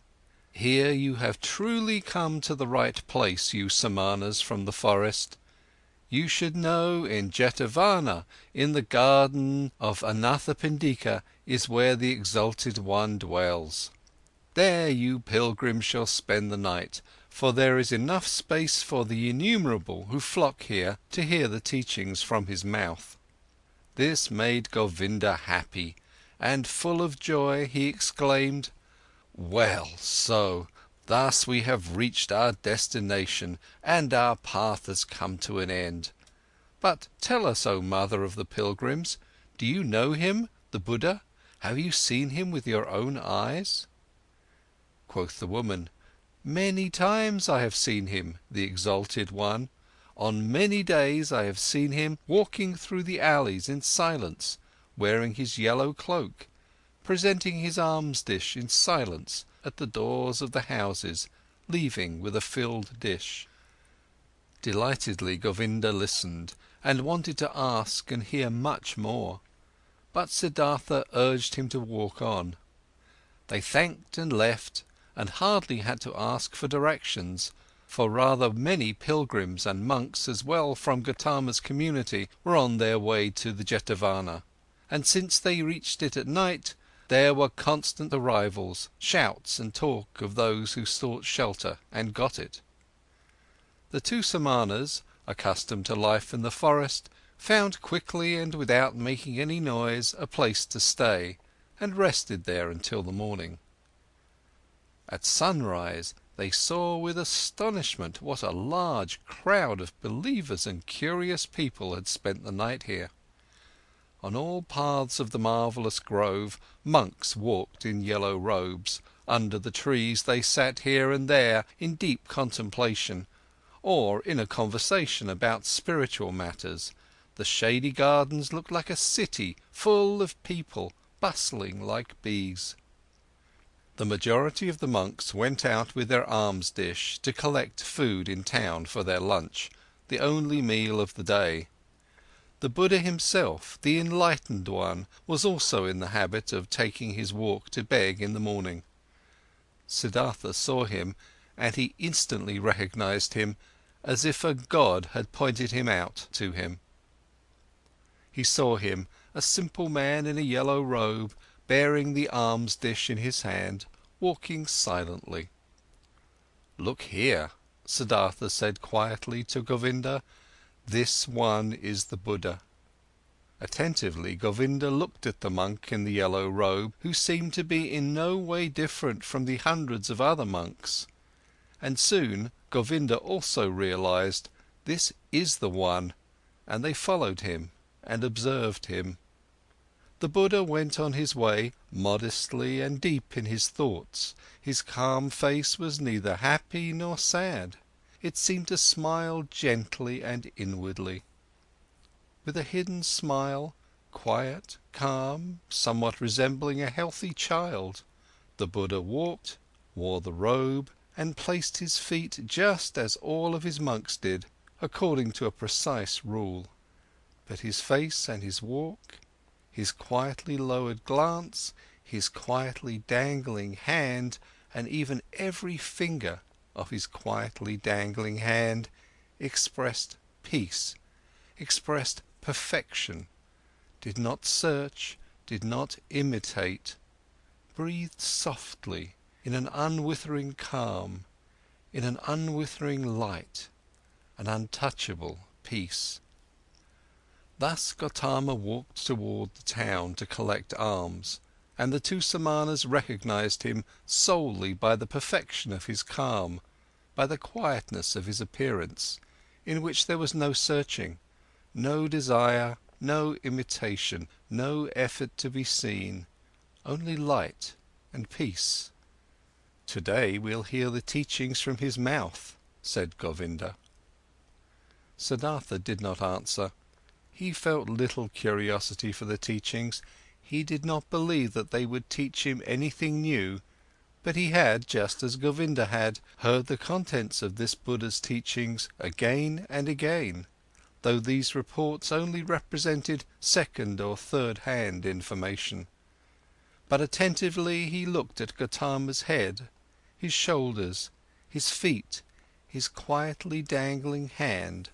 [SPEAKER 1] "Here you have truly come to the right place, you Samanas from the forest. You should know in Jetavana, in the garden of Anathapindika, is where the exalted one dwells. There you pilgrims shall spend the night, for there is enough space for the innumerable who flock here to hear the teachings from his mouth." This made Govinda happy, and full of joy he exclaimed, "Well, so, thus we have reached our destination, and our path has come to an end. But tell us, O mother of the pilgrims, do you know him, the Buddha? Have you seen him with your own eyes?" Quoth the woman, "Many times I have seen him, the exalted one. On many days I have seen him walking through the alleys in silence, wearing his yellow cloak, presenting his alms dish in silence at the doors of the houses, leaving with a filled dish." Delightedly Govinda listened, and wanted to ask and hear much more, but Siddhartha urged him to walk on. They thanked and left, and hardly had to ask for directions, for rather many pilgrims and monks as well from Gotama's community were on their way to the Jetavana, and since they reached it at night, there were constant arrivals, shouts and talk of those who sought shelter and got it. The two Samanas, accustomed to life in the forest, found quickly and without making any noise a place to stay, and rested there until the morning. At sunrise they saw with astonishment what a large crowd of believers and curious people had spent the night here. On all paths of the marvellous grove monks walked in yellow robes. Under the trees they sat here and there in deep contemplation, or in a conversation about spiritual matters. The shady gardens looked like a city full of people, bustling like bees. The majority of the monks went out with their alms dish to collect food in town for their lunch, the only meal of the day. The Buddha himself, the enlightened one, was also in the habit of taking his walk to beg in the morning. Siddhartha saw him, and he instantly recognized him, as if a god had pointed him out to him. He saw him, a simple man in a yellow robe, bearing the alms dish in his hand, walking silently. "Look here," Siddhartha said quietly to Govinda, "this one is the Buddha." Attentively Govinda looked at the monk in the yellow robe, who seemed to be in no way different from the hundreds of other monks. And soon Govinda also realized, this is the one, and they followed him and observed him. The Buddha went on his way, modestly and deep in his thoughts. His calm face was neither happy nor sad. It seemed to smile gently and inwardly. With a hidden smile, quiet, calm, somewhat resembling a healthy child, the Buddha walked, wore the robe, and placed his feet just as all of his monks did, according to a precise rule. But his face and his walk, his quietly lowered glance, his quietly dangling hand, and even every finger of his quietly dangling hand expressed peace, expressed perfection, did not search, did not imitate, breathed softly in an unwithering calm, in an unwithering light, an untouchable peace. Thus Gotama walked toward the town to collect alms, and the two Samanas recognized him solely by the perfection of his calm, by the quietness of his appearance, in which there was no searching, no desire, no imitation, no effort to be seen, only light and peace. "Today we'll hear the teachings from his mouth," said Govinda. Siddhartha did not answer. He felt little curiosity for the teachings. He did not believe that they would teach him anything new, but he had, just as Govinda had, heard the contents of this Buddha's teachings again and again, though these reports only represented second or third-hand information. But attentively he looked at Gotama's head, his shoulders, his feet, his quietly dangling hand,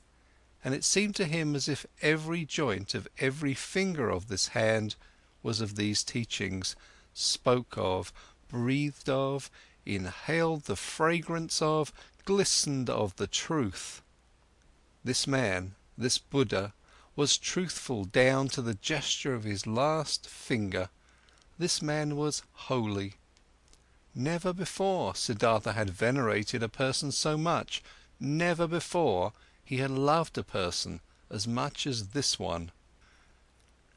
[SPEAKER 1] and it seemed to him as if every joint of every finger of this hand was of these teachings, spoke of, breathed of, inhaled the fragrance of, glistened of the truth. This man, this Buddha, was truthful down to the gesture of his last finger. This man was holy. Never before Siddhartha had venerated a person so much, never before he had loved a person as much as this one.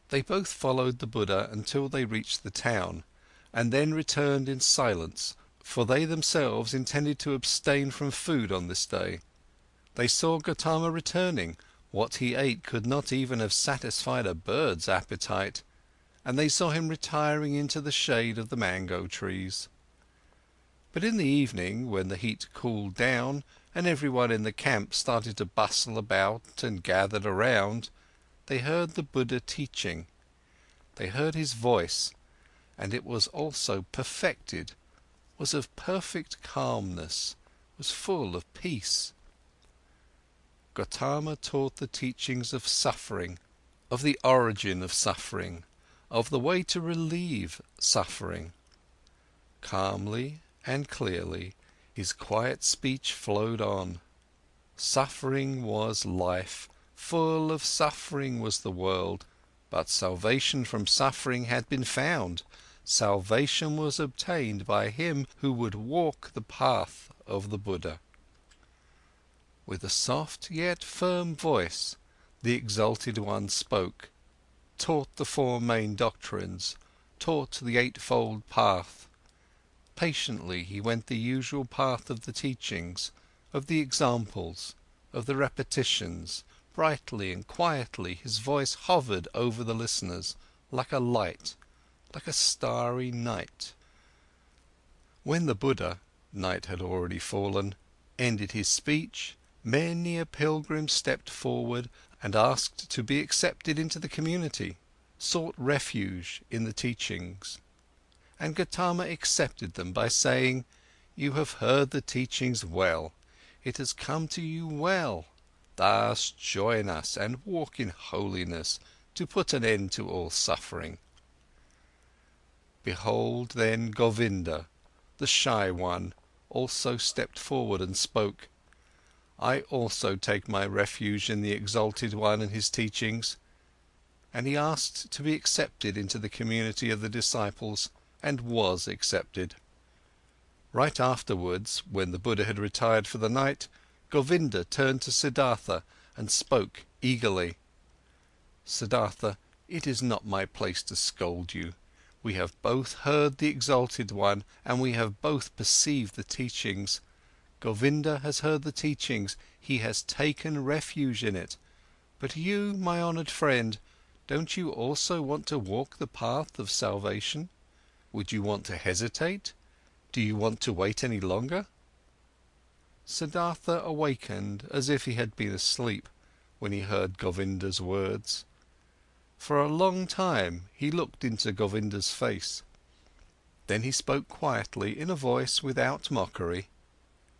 [SPEAKER 1] They both followed the Buddha until they reached the town, and then returned in silence, for they themselves intended to abstain from food on this day. They saw Gotama returning. What he ate could not even have satisfied a bird's appetite, and they saw him retiring into the shade of the mango trees. But in the evening, when the heat cooled down, and everyone in the camp started to bustle about and gathered around, they heard the Buddha teaching. They heard his voice, and it was also perfected, was of perfect calmness, was full of peace. Gotama taught the teachings of suffering, of the origin of suffering, of the way to relieve suffering. Calmly and clearly, his quiet speech flowed on. Suffering was life, full of suffering was the world, but salvation from suffering had been found. Salvation was obtained by him who would walk the path of the Buddha. With a soft yet firm voice, the Exalted One spoke, taught the four main doctrines, taught the eightfold path. Patiently he went the usual path of the teachings, of the examples, of the repetitions. Brightly and quietly his voice hovered over the listeners, like a light, like a starry night. When the Buddha, night had already fallen, ended his speech, many a pilgrim stepped forward and asked to be accepted into the community, sought refuge in the teachings. And Gotama accepted them by saying, "You have heard the teachings well, it has come to you well. Thus join us and walk in holiness to put an end to all suffering." Behold then Govinda, the shy one, also stepped forward and spoke. "I also take my refuge in the Exalted One and his teachings." And he asked to be accepted into the community of the disciples, and was accepted. Right afterwards, when the Buddha had retired for the night, Govinda turned to Siddhartha and spoke eagerly. "Siddhartha, it is not my place to scold you. We have both heard the Exalted One, and we have both perceived the teachings. Govinda has heard the teachings, he has taken refuge in it. But you, my honoured friend, don't you also want to walk the path of salvation? Would you want to hesitate? Do you want to wait any longer?" Siddhartha awakened as if he had been asleep when he heard Govinda's words. For a long time he looked into Govinda's face. Then he spoke quietly in a voice without mockery.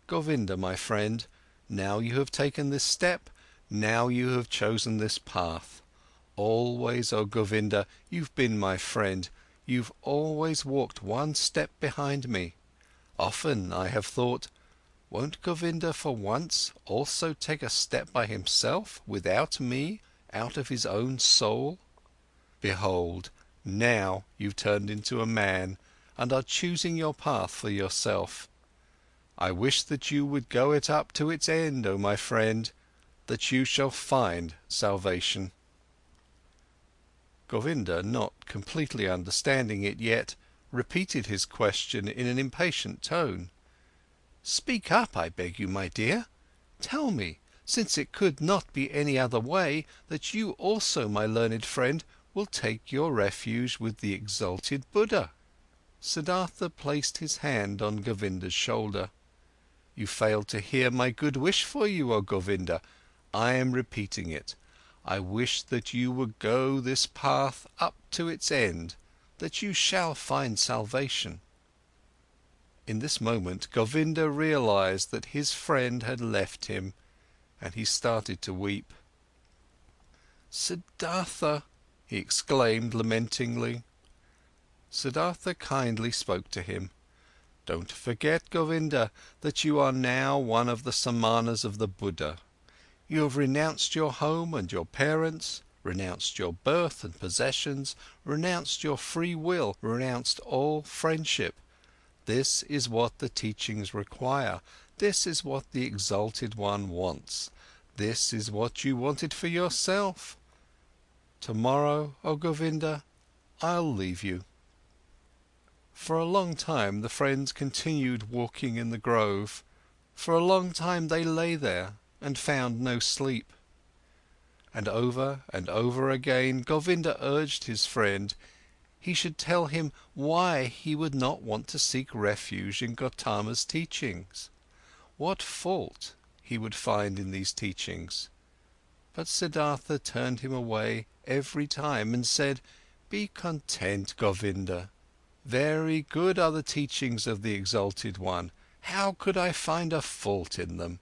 [SPEAKER 1] "Govinda, my friend, now you have taken this step, now you have chosen this path. Always, oh Govinda, you've been my friend, you've always walked one step behind me. Often I have thought, won't Govinda for once also take a step by himself, without me, out of his own soul? Behold, now you've turned into a man and are choosing your path for yourself. I wish that you would go it up to its end, oh my friend, that you shall find salvation." Govinda, not completely understanding it yet, repeated his question in an impatient tone. "Speak up, I beg you, my dear. Tell me, since it could not be any other way, that you also, my learned friend, will take your refuge with the exalted Buddha." Siddhartha placed his hand on Govinda's shoulder. "You failed to hear my good wish for you, O Govinda. I am repeating it. I wish that you would go this path up to its end, that you shall find salvation." In this moment, Govinda realized that his friend had left him, and he started to weep. "Siddhartha!" he exclaimed lamentingly. Siddhartha kindly spoke to him. "Don't forget, Govinda, that you are now one of the Samanas of the Buddha. You have renounced your home and your parents, renounced your birth and possessions, renounced your free will, renounced all friendship. This is what the teachings require. This is what the Exalted One wants. This is what you wanted for yourself. Tomorrow, oh Govinda, I'll leave you." For a long time the friends continued walking in the grove. For a long time they lay there and found no sleep. And over again Govinda urged his friend, he should tell him why he would not want to seek refuge in Gotama's teachings. What fault he would find in these teachings? But Siddhartha turned him away every time and said, "Be content, Govinda. Very good are the teachings of the Exalted One. How could I find a fault in them?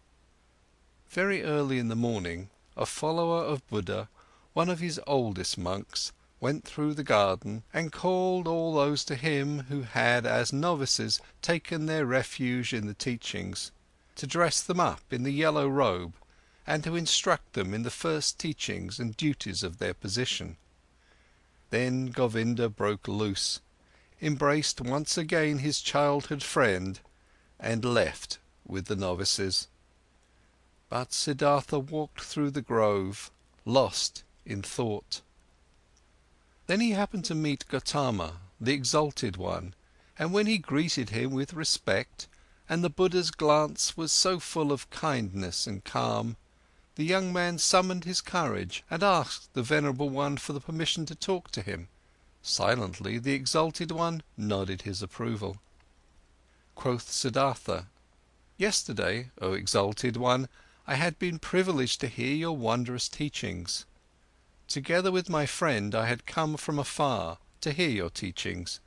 [SPEAKER 1] Very early in the morning, a follower of Buddha, one of his oldest monks, went through the garden and called all those to him who had as novices taken their refuge in the teachings, to dress them up in the yellow robe and to instruct them in the first teachings and duties of their position. Then Govinda broke loose, embraced once again his childhood friend, and left with the novices. But Siddhartha walked through the grove, lost in thought. Then he happened to meet GOTAMA, the exalted one, and when he greeted him with respect, and the Buddha's glance was so full of kindness and calm, the young man summoned his courage and asked the venerable one for the permission to talk to him. Silently, the exalted one nodded his approval. Quoth Siddhartha, "Yesterday, O exalted one, I had been privileged to hear your wondrous teachings. Together with my friend I had come from afar to hear your teachings,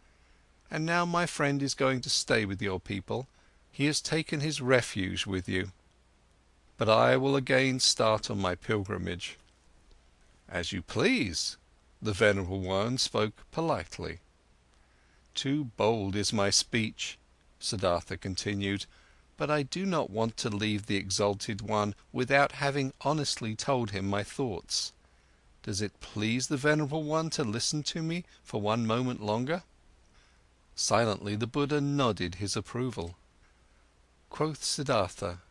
[SPEAKER 1] and now my friend is going to stay with your people. He has taken his refuge with you. But I will again start on my pilgrimage." "As you please." The venerable one spoke politely. "Too bold is my speech," Siddhartha continued, "but I do not want to leave the exalted one without having honestly told him my thoughts. Does it please the venerable one to listen to me for one moment longer?" Silently the Buddha nodded his approval. Quoth Siddhartha,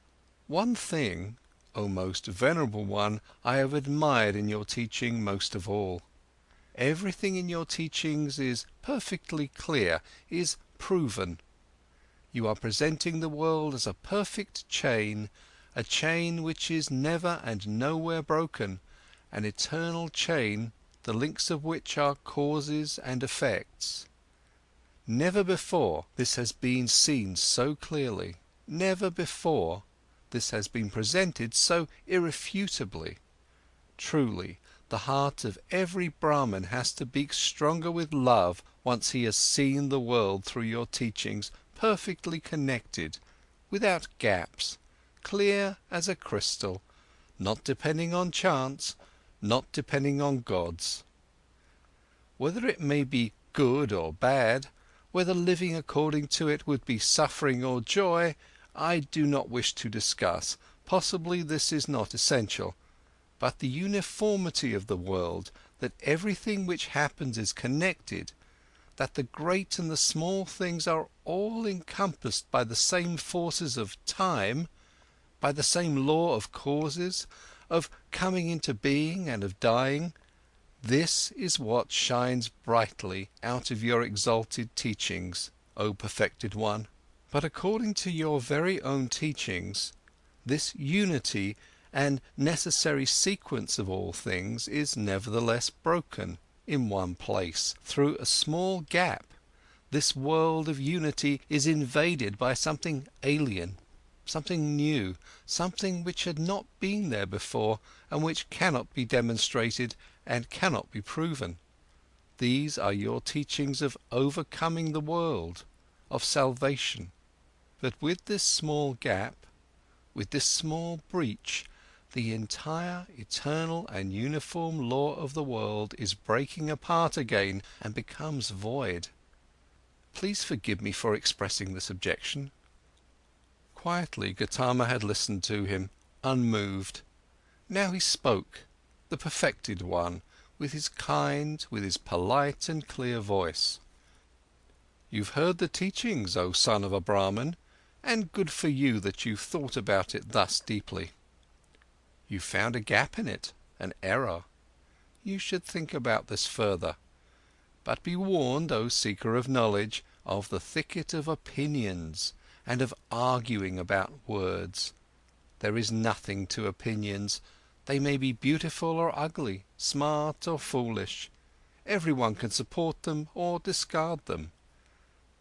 [SPEAKER 1] "One thing, O most venerable one, I have admired in your teaching most of all. Everything in your teachings is perfectly clear, is proven. You are presenting the world as a perfect chain, a chain which is never and nowhere broken, an eternal chain, the links of which are causes and effects. Never before this has been seen so clearly, never before this has been presented so irrefutably. Truly, the heart of every Brahman has to beat stronger with love once he has seen the world through your teachings perfectly connected, without gaps, clear as a crystal, not depending on chance, not depending on gods. Whether it may be good or bad, whether living according to it would be suffering or joy, I do not wish to discuss, possibly this is not essential, but the uniformity of the world, that everything which happens is connected, that the great and the small things are all encompassed by the same forces of time, by the same law of causes, of coming into being and of dying, this is what shines brightly out of your exalted teachings, O perfected one. But according to your very own teachings, this unity and necessary sequence of all things is nevertheless broken in one place, through a small gap. This world of unity is invaded by something alien, something new, something which had not been there before and which cannot be demonstrated and cannot be proven. These are your teachings of overcoming the world, of salvation. But with this small gap, with this small breach, the entire eternal and uniform law of the world is breaking apart again and becomes void. Please forgive me for expressing this objection." Quietly, GOTAMA had listened to him, unmoved. Now he spoke, the perfected one, with his kind, with his polite and clear voice. "You've heard the teachings, O son of a Brahman, and good for you that you've thought about it thus deeply. You found a gap in it, an error. You should think about this further. But be warned, O seeker of knowledge, of the thicket of opinions and of arguing about words. There is nothing to opinions. They may be beautiful or ugly, smart or foolish. Everyone can support them or discard them.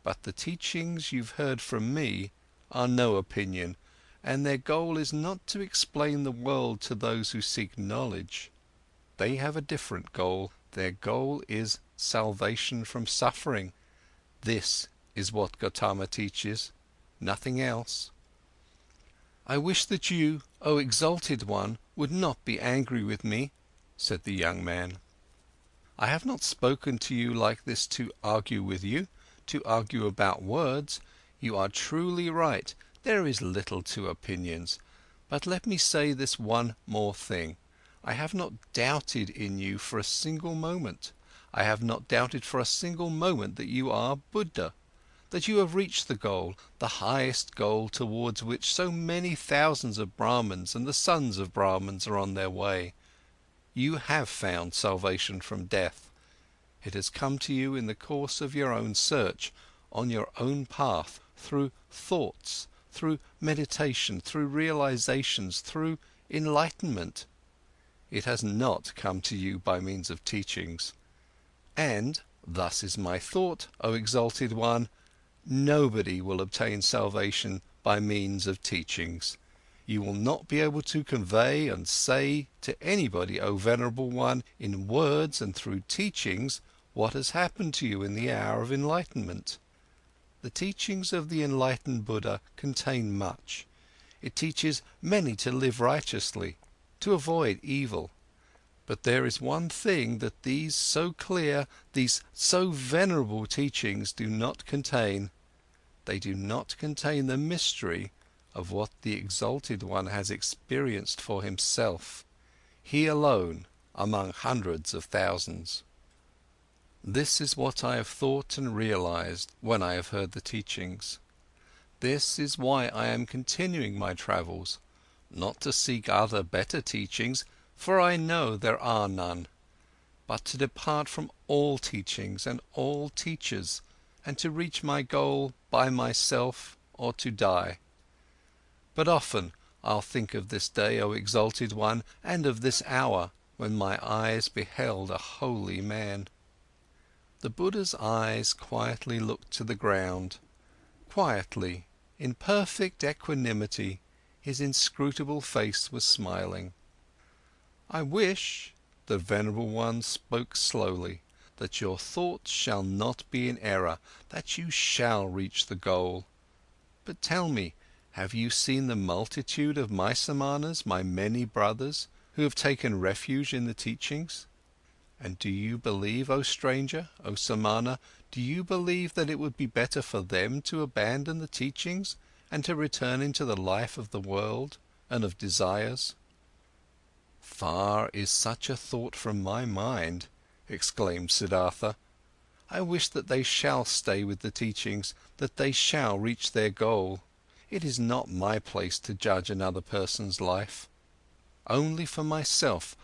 [SPEAKER 1] But the teachings you've heard from me are no opinion, and their goal is not to explain the world to those who seek knowledge. They have a different goal. Their goal is salvation from suffering. This is what GOTAMA teaches, nothing else." "I wish that you, O exalted one, would not be angry with me," said the young man. "I have not spoken to you like this to argue with you, to argue about words. You are truly right, there is little to opinions. But let me say this one more thing. I have not doubted in you for a single moment. I have not doubted for a single moment that you are Buddha, that you have reached the goal, the highest goal towards which so many thousands of Brahmans and the sons of Brahmans are on their way. You have found salvation from death. It has come to you in the course of your own search, on your own path, through thoughts, through meditation, through realizations, through enlightenment. It has not come to you by means of teachings. And, thus is my thought, O exalted one, nobody will obtain salvation by means of teachings. You will not be able to convey and say to anybody, O venerable one, in words and through teachings, what has happened to you in the hour of enlightenment. The teachings of the enlightened Buddha contain much. It teaches many to live righteously, to avoid evil. But there is one thing that these so clear, these so venerable teachings do not contain. They do not contain the mystery of what the exalted one has experienced for himself, he alone among hundreds of thousands. This is what I have thought and realized when I have heard the teachings. This is why I am continuing my travels, not to seek other better teachings, for I know there are none, but to depart from all teachings and all teachers, and to reach my goal by myself or to die. But often I'll think of this day, O exalted one, and of this hour when my eyes beheld a holy man. The Buddha's eyes quietly looked to the ground. Quietly, in perfect equanimity, his inscrutable face was smiling. "I wish," the venerable one spoke slowly, "that your thoughts shall not be in error, that you shall reach the goal. But tell me, have you seen the multitude of my Samanas, my many brothers, who have taken refuge in the teachings? And do you believe, O stranger, O Samana, do you believe that it would be better for them to abandon the teachings and to return into the life of the world and of desires?" "Far is such a thought from my mind," exclaimed Siddhartha. "I wish that they shall stay with the teachings, that they shall reach their goal. It is not my place to judge another person's life. Only for myself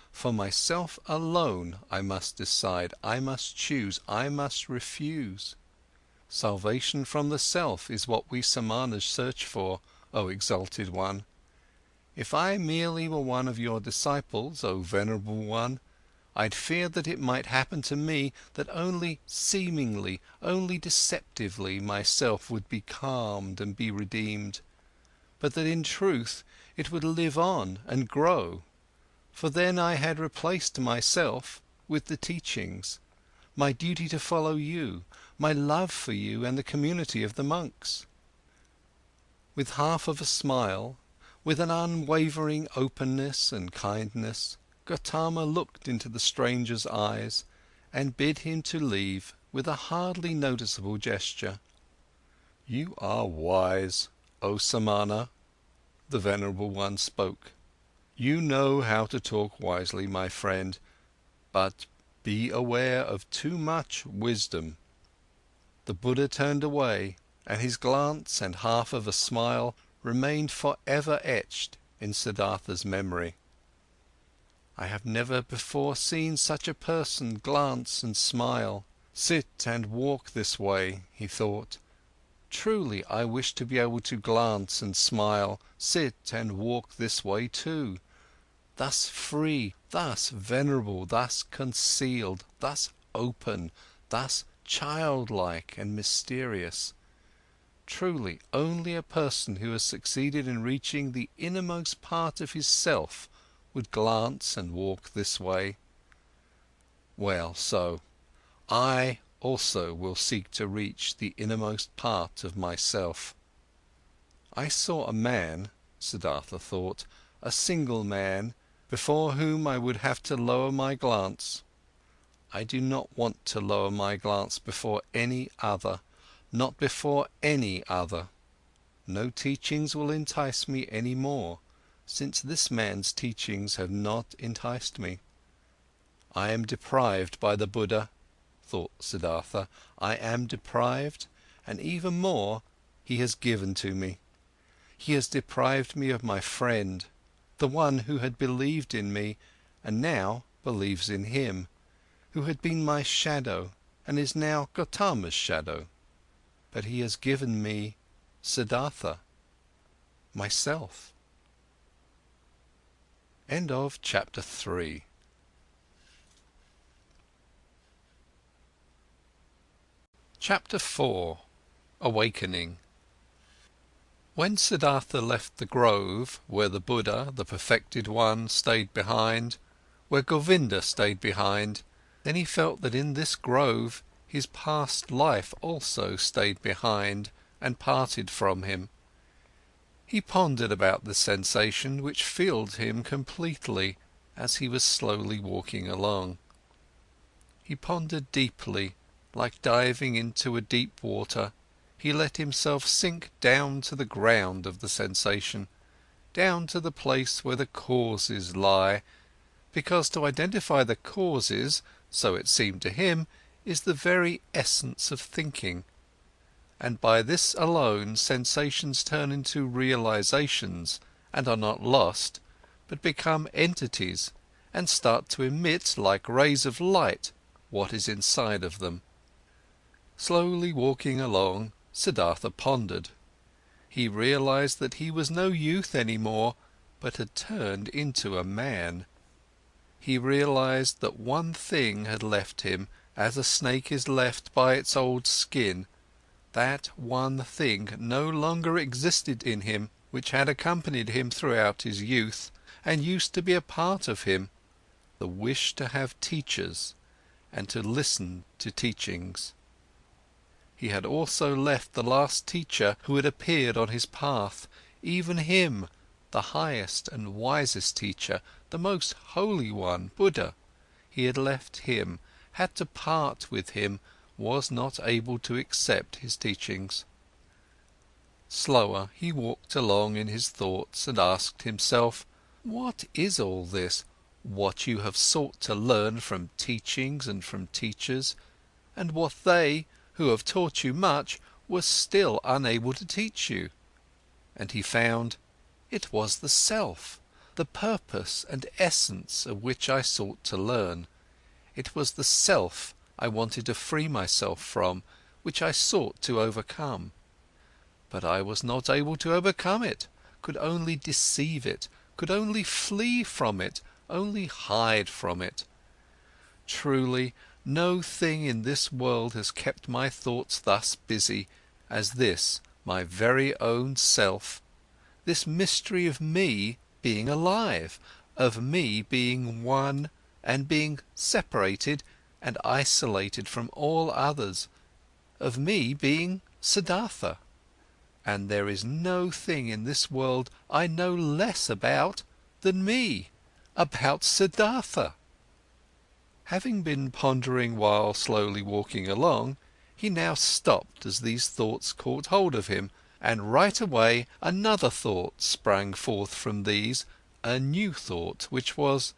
[SPEAKER 1] alone, I must decide, I must choose, I must refuse. Salvation from the self is what we Samanas search for, O exalted one. If I merely were one of your disciples, O venerable one, I'd fear that it might happen to me that only seemingly, only deceptively myself would be calmed and be redeemed, but that in truth it would live on and grow. For then I had replaced myself with the teachings, my duty to follow you, my love for you and the community of the monks." With half of a smile, with an unwavering openness and kindness, Gotama looked into the stranger's eyes and bid him to leave with a hardly noticeable gesture. "You are wise, O Samana," the venerable one spoke. "You know how to talk wisely, my friend, but be aware of too much wisdom." The Buddha turned away, and his glance and half of a smile remained forever etched in Siddhartha's memory. I have never before seen such a person glance and smile, sit and walk this way, he thought. Truly, I wish to be able to glance and smile, sit and walk this way too. Thus free, thus venerable, thus concealed, thus open, thus childlike and mysterious. Truly, only a person who has succeeded in reaching the innermost part of his self would glance and walk this way. Well, so, I also will seek to reach the innermost part of myself. I saw a man, Siddhartha thought, a single man, before whom I would have to lower my glance. I do not want to lower my glance before any other, not before any other. No teachings will entice me any more, since this man's teachings have not enticed me. I am deprived by the Buddha, thought Siddhartha, I am deprived, and even more, he has given to me. He has deprived me of my friend, the one who had believed in me and now believes in him, who had been my shadow and is now Gotama's shadow. But he has given me Siddhartha, myself. End of chapter 3. Chapter 4. Awakening. When Siddhartha left the grove, where the Buddha, the perfected one, stayed behind, where Govinda stayed behind, then he felt that in this grove his past life also stayed behind and parted from him. He pondered about the sensation which filled him completely as he was slowly walking along. He pondered deeply, like diving into a deep water. He let himself sink down to the ground of the sensation, down to the place where the causes lie, because to identify the causes, so it seemed to him, is the very essence of thinking. And by this alone sensations turn into realizations and are not lost, but become entities and start to emit like rays of light what is inside of them. Slowly walking along, Siddhartha pondered. He realized that he was no youth anymore, but had turned into a man. He realized that one thing had left him, as a snake is left by its old skin. That one thing no longer existed in him, which had accompanied him throughout his youth, and used to be a part of him, the wish to have teachers, and to listen to teachings. He had also left the last teacher who had appeared on his path, even him, the highest and wisest teacher, the most holy one, Buddha. He had left him, had to part with him, was not able to accept his teachings. Slower, he walked along in his thoughts and asked himself, what is all this, what you have sought to learn from teachings and from teachers, and what they, who have taught you much, were still unable to teach you? And he found, it was the self, the purpose and essence of which I sought to learn. It was the self I wanted to free myself from, which I sought to overcome. But I was not able to overcome it, could only deceive it, could only flee from it, only hide from it. Truly, no thing in this world has kept my thoughts thus busy as this, my very own self, this mystery of me being alive, of me being one and being separated and isolated from all others, of me being Siddhartha. And there is no thing in this world I know less about than me, about Siddhartha. Having been pondering while slowly walking along, he now stopped as these thoughts caught hold of him, and right away another thought sprang forth from these, a new thought, which was,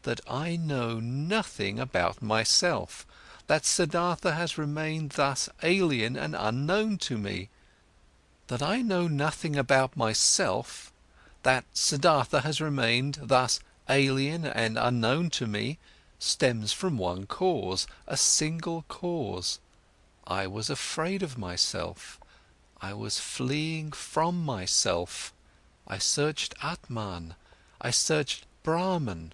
[SPEAKER 1] that I know nothing about myself, that Siddhartha has remained thus alien and unknown to me. That I know nothing about myself, that Siddhartha has remained thus alien and unknown to me, stems from one cause, a single cause. I was afraid of myself. I was fleeing from myself. I searched Atman. I searched Brahman.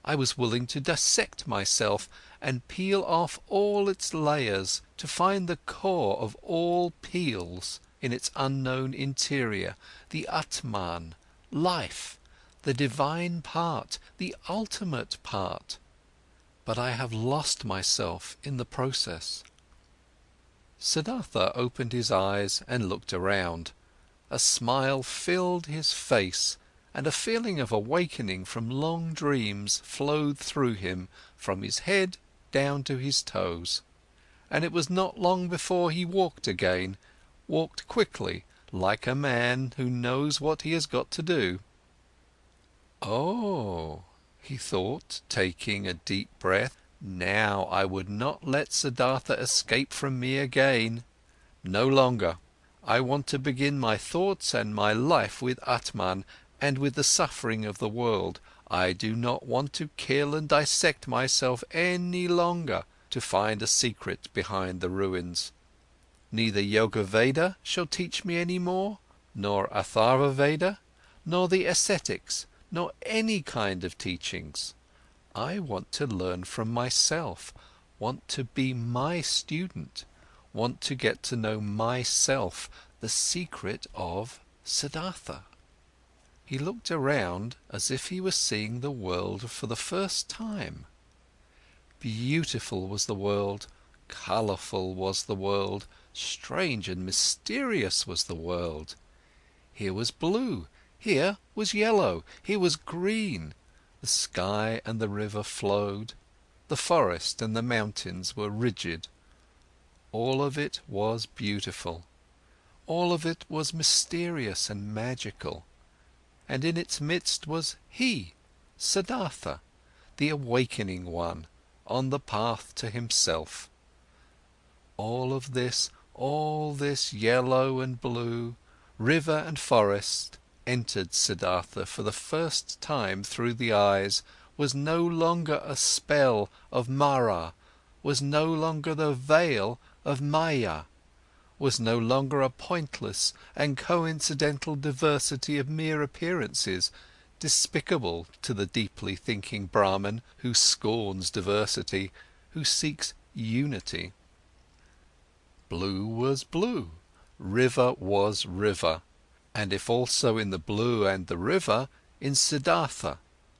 [SPEAKER 1] I was willing to dissect myself and peel off all its layers to find the core of all peels in its unknown interior, the Atman, life, the divine part, the ultimate part. But I have lost myself in the process. Siddhartha opened his eyes and looked around. A smile filled his face, and a feeling of awakening from long dreams flowed through him from his head down to his toes. And it was not long before he walked again, walked quickly, like a man who knows what he has got to do. Oh, he thought, taking a deep breath, now I would not let Siddhartha escape from me again. No longer. I want to begin my thoughts and my life with Atman and with the suffering of the world. I do not want to kill and dissect myself any longer to find a secret behind the ruins. Neither Yoga Veda shall teach me any more, nor Atharva Veda, nor the ascetics, nor any kind of teachings. I want to learn from myself, want to be my student, want to get to know myself, the secret of Siddhartha. He looked around as if he was seeing the world for the first time. Beautiful was the world, colourful was the world, strange and mysterious was the world. Here was blue, here was yellow, here was green. The sky and the river flowed, the forest and the mountains were rigid. All of it was beautiful, all of it was mysterious and magical, and in its midst was he, Siddhartha, the awakening one, on the path to himself. All this yellow and blue, river and forest, entered Siddhartha for the first time through the eyes, was no longer a spell of Mara, was no longer the veil of Maya, was no longer a pointless and coincidental diversity of mere appearances, despicable to the deeply thinking Brahman who scorns diversity, who seeks unity. Blue was blue, river was river, and if also in the blue and the river, in Siddhartha,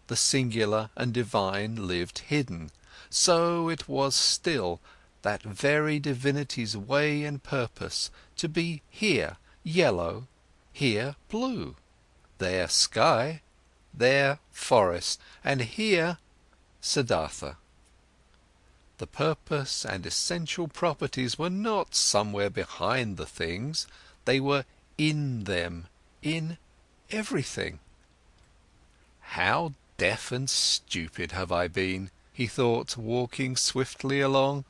[SPEAKER 1] the singular and divine lived hidden, so it was still that very divinity's way and purpose to be here yellow, here blue, there sky, there forest, and here Siddhartha. The purpose and essential properties were not somewhere behind the things, they were in them, in everything. How deaf and stupid have I been, he thought, walking swiftly along.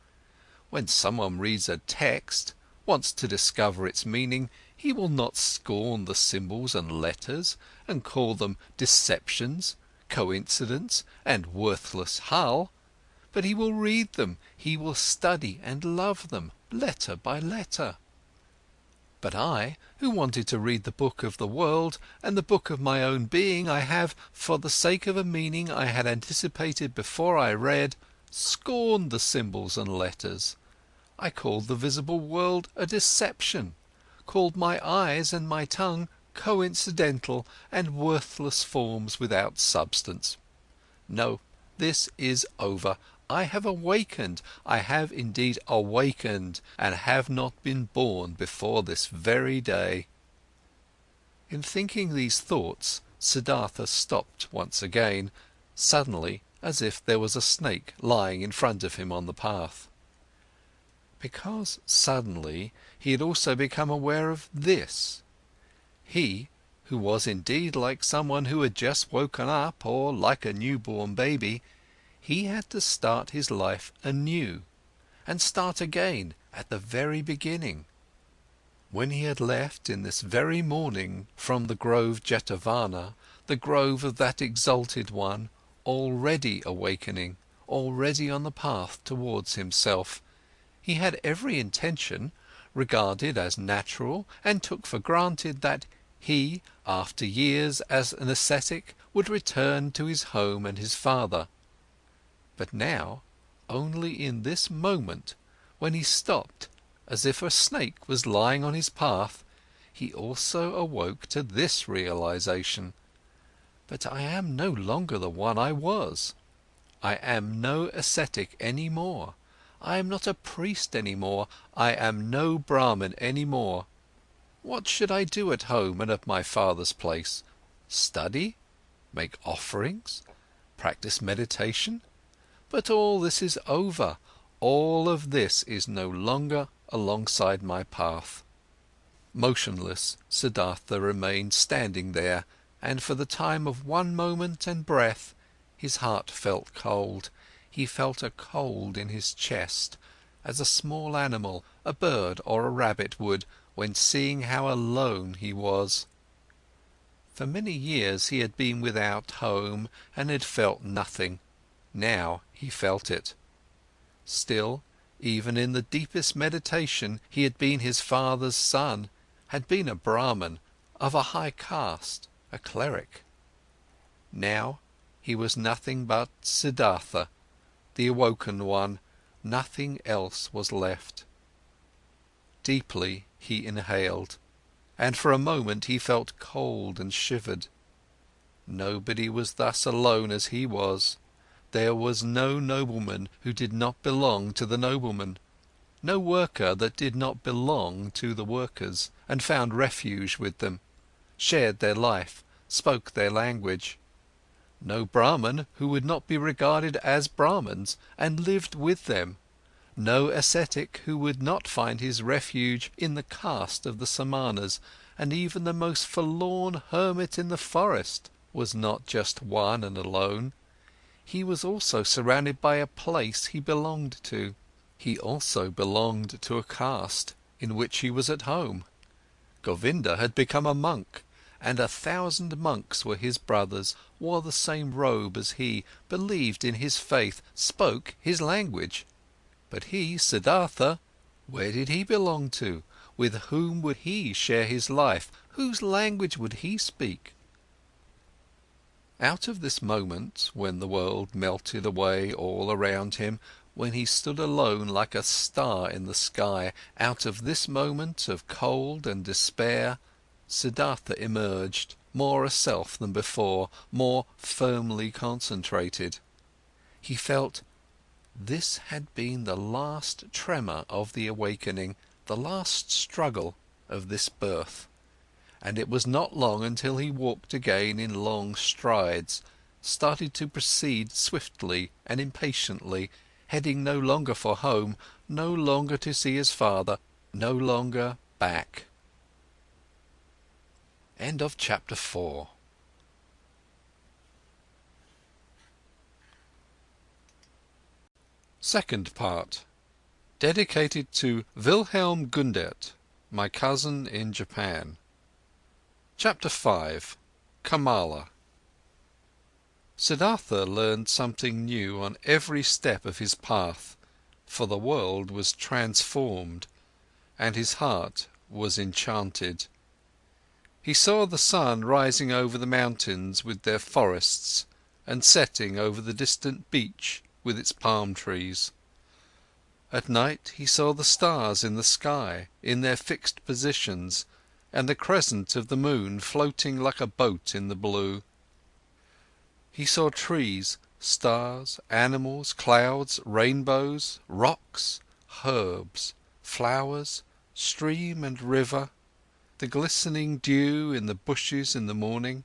[SPEAKER 1] When someone reads a text, wants to discover its meaning, he will not scorn the symbols and letters and call them deceptions, coincidence and worthless hull, but he will read them, he will study and love them, letter by letter. But I, who wanted to read the book of the world and the book of my own being, I have, for the sake of a meaning I had anticipated before I read, scorned the symbols and letters. I called the visible world a deception, called my eyes and my tongue coincidental and worthless forms without substance. No, this is over. I have awakened, I have indeed awakened, and have not been born before this very day. In thinking these thoughts, Siddhartha stopped once again, suddenly, as if there was a snake lying in front of him on the path. Because suddenly he had also become aware of this. He, who was indeed like someone who had just woken up, or like a newborn baby, he had to start his life anew, and start again at the very beginning. When he had left in this very morning from the grove Jetavana, the grove of that exalted one, already awakening, already on the path towards himself, he had every intention, regarded as natural and took for granted that he, after years as an ascetic, would return to his home and his father. But now, only in this moment, when he stopped, as if a snake was lying on his path, he also awoke to this realization: but I am no longer the one I was. I am no ascetic any more. I am not a priest any more. I am no Brahman any more. What should I do at home and at my father's place? Study? Make offerings? Practice meditation? But all this is over. All of this is no longer alongside my path. Motionless, Siddhartha remained standing there, and for the time of one moment and breath, his heart felt cold. He felt a cold in his chest, as a small animal, a bird or a rabbit would, when seeing how alone he was. For many years he had been without home and had felt nothing. Now he felt it. Still, even in the deepest meditation, he had been his father's son, had been a Brahman, of a high caste, a cleric. Now he was nothing but Siddhartha, the awoken one, nothing else was left. Deeply he inhaled, and for a moment he felt cold and shivered. Nobody was thus alone as he was. There was no nobleman who did not belong to the noblemen, no worker that did not belong to the workers, and found refuge with them, shared their life, spoke their language. No Brahman who would not be regarded as Brahmans and lived with them, no ascetic who would not find his refuge in the caste of the SAMANAS, and even the most forlorn hermit in the forest was not just one and alone. He was also surrounded by a place he belonged to. He also belonged to a caste in which he was at home. Govinda had become a monk, and 1,000 monks were his brothers, wore the same robe as he, believed in his faith, spoke his language. But he, Siddhartha, where did he belong to? With whom would he share his life? Whose language would he speak? Out of this moment, when the world melted away all around him, when he stood alone like a star in the sky, out of this moment of cold and despair, Siddhartha emerged, more a self than before, more firmly concentrated. He felt this had been the last tremor of the awakening, the last struggle of this birth. And it was not long until he walked again in long strides, started to proceed swiftly and impatiently, heading no longer for home, no longer to see his father, no longer back. End of chapter 4. Second part, dedicated to Wilhelm Gundert, my cousin in Japan. Chapter 5, KAMALA. Siddhartha learned something new on every step of his path, for the world was transformed, and his heart was enchanted. He saw the sun rising over the mountains with their forests, and setting over the distant beach with its palm trees. At night he saw the stars in the sky, in their fixed positions, and the crescent of the moon floating like a boat in the blue. He saw trees, stars, animals, clouds, rainbows, rocks, herbs, flowers, stream and river, the glistening dew in the bushes in the morning,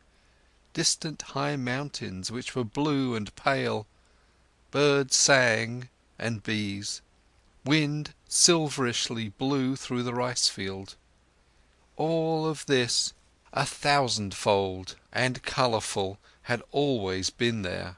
[SPEAKER 1] distant high mountains which were blue and pale, birds sang and bees, wind silverishly blew through the rice field. All of this, 1,000-fold and colourful, had always been there.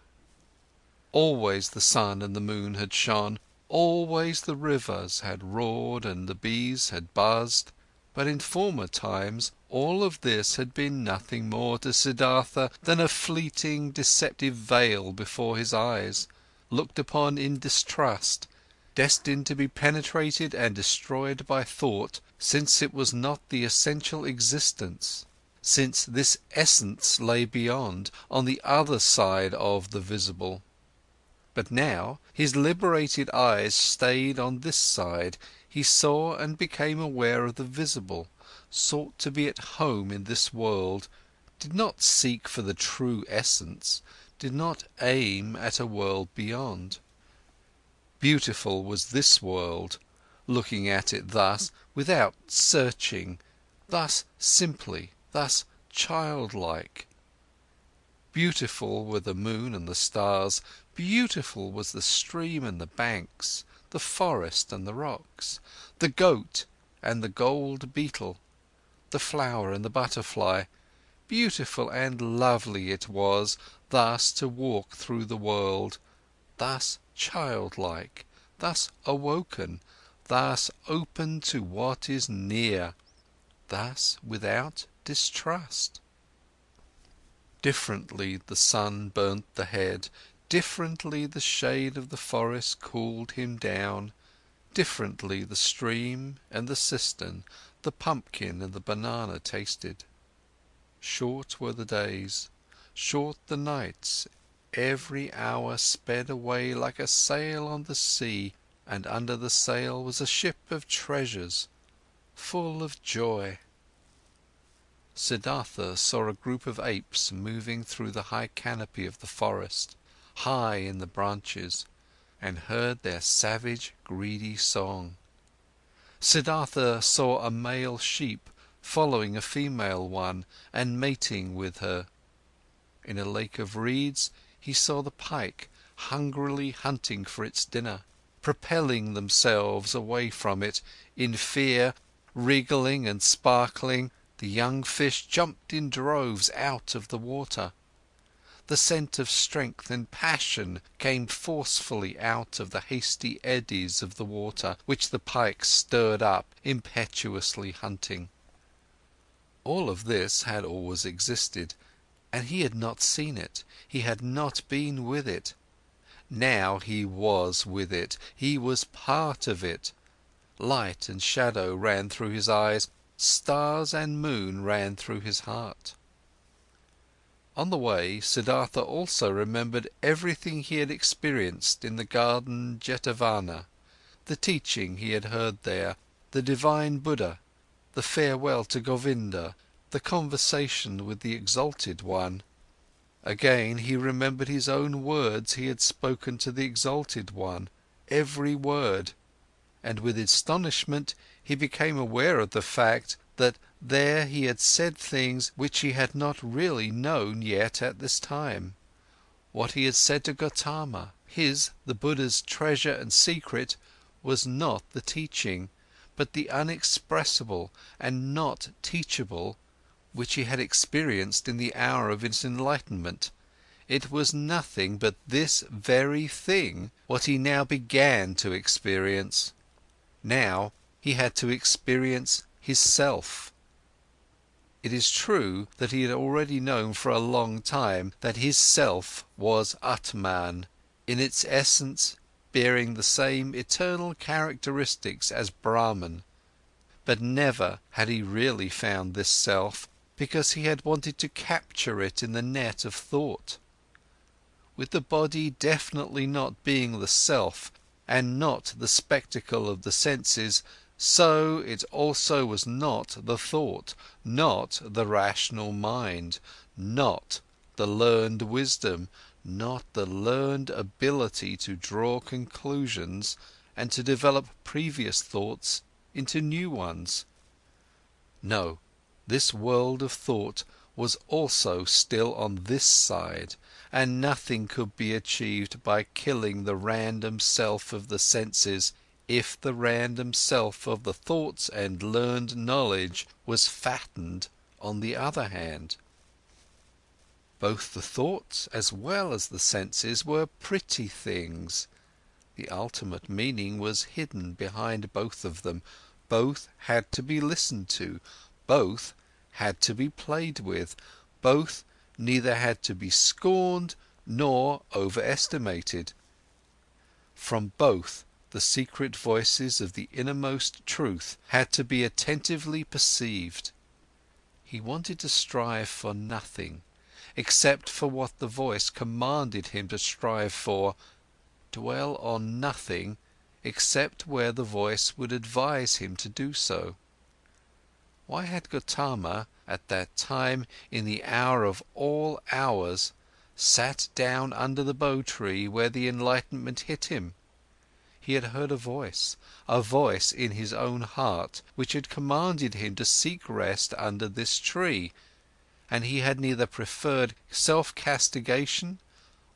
[SPEAKER 1] Always the sun and the moon had shone, always the rivers had roared and the bees had buzzed, but in former times all of this had been nothing more to Siddhartha than a fleeting, deceptive veil before his eyes, looked upon in distrust, destined to be penetrated and destroyed by thought, since it was not the essential existence, since this essence lay beyond, on the other side of the visible. But now his liberated eyes stayed on this side, he saw and became aware of the visible, sought to be at home in this world, did not seek for the true essence, did not aim at a world beyond. Beautiful was this world, looking at it thus, without searching, thus simply, thus childlike. Beautiful were the moon and the stars, beautiful was the stream and the banks, the forest and the rocks, the goat and the gold beetle, the flower and the butterfly. Beautiful and lovely it was thus to walk through the world, thus childlike, thus awoken, thus open to what is near, thus without distrust. Differently the sun burnt the head, differently the shade of the forest cooled him down, differently the stream and the cistern, the pumpkin and the banana tasted. Short were the days, short the nights, every hour sped away like a sail on the sea, and under the sail was a ship of treasures, full of joy. Siddhartha saw a group of apes moving through the high canopy of the forest, high in the branches, and heard their savage, greedy song. Siddhartha saw a male sheep following a female one and mating with her. In a lake of reeds he saw the pike hungrily hunting for its dinner, propelling themselves away from it, in fear, wriggling and sparkling. The young fish jumped in droves out of the water. The scent of strength and passion came forcefully out of the hasty eddies of the water, which the pike stirred up, impetuously hunting. All of this had always existed, and he had not seen it, he had not been with it. Now he was with it, he was part of it. Light and shadow ran through his eyes, stars and moon ran through his heart. On the way, Siddhartha also remembered everything he had experienced in the garden Jetavana, the teaching he had heard there, the divine Buddha, the farewell to Govinda, the conversation with the exalted one. Again, he remembered his own words he had spoken to the exalted one, every word, and with astonishment he became aware of the fact that there he had said things which he had not really known yet at this time. What he had said to GOTAMA, his, the Buddha's treasure and secret, was not the teaching, but the unexpressible and not teachable, which he had experienced in the hour of his enlightenment. It was nothing but this very thing, what he now began to experience. Now he had to experience his self. It is true that he had already known for a long time that his self was Atman, in its essence bearing the same eternal characteristics as Brahman, but never had he really found this self, because he had wanted to capture it in the net of thought. With the body definitely not being the self, and not the spectacle of the senses, so it also was not the thought, not the rational mind, not the learned wisdom, not the learned ability to draw conclusions and to develop previous thoughts into new ones. No, this world of thought was also still on this side, and nothing could be achieved by killing the random self of the senses, if the random self of the thoughts and learned knowledge was fattened on the other hand. Both the thoughts as well as the senses were pretty things. The ultimate meaning was hidden behind both of them. Both had to be listened to, both had to be played with, both neither had to be scorned nor overestimated. From both, the secret voices of the innermost truth had to be attentively perceived. He wanted to strive for nothing, except for what the voice commanded him to strive for, dwell on nothing, except where the voice would advise him to do so. Why had GOTAMA, at that time, in the hour of all hours, sat down under the bow tree where the enlightenment hit him? He had heard a voice in his own heart, which had commanded him to seek rest under this tree, and he had neither preferred self-castigation,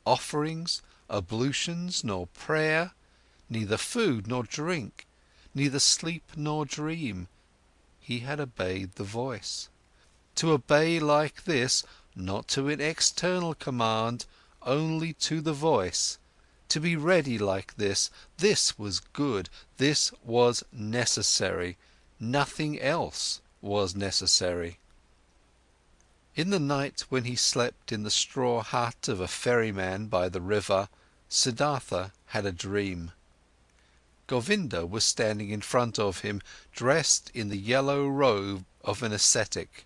[SPEAKER 1] offerings, ablutions, nor prayer, neither food nor drink, neither sleep nor dream. He had obeyed the voice. To obey like this, not to an external command, only to the voice, to be ready like this was good, this was necessary, nothing else was necessary. In the night when he slept in the straw hut of a ferryman by the river, Siddhartha had a dream. Govinda was standing in front of him, dressed in the yellow robe of an ascetic.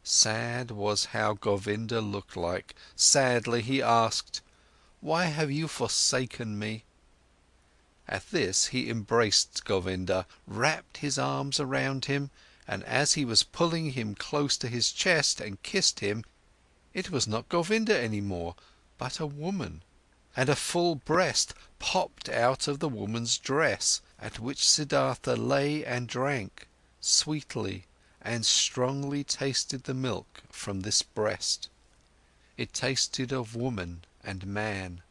[SPEAKER 1] Sad was how Govinda looked like. Sadly he asked, "Why have you forsaken me?" At this he embraced Govinda, wrapped his arms around him, and as he was pulling him close to his chest and kissed him, it was not Govinda any more, but a woman, and a full breast popped out of the woman's dress, at which Siddhartha lay and drank, sweetly and strongly tasted the milk from this breast. It tasted of woman and man,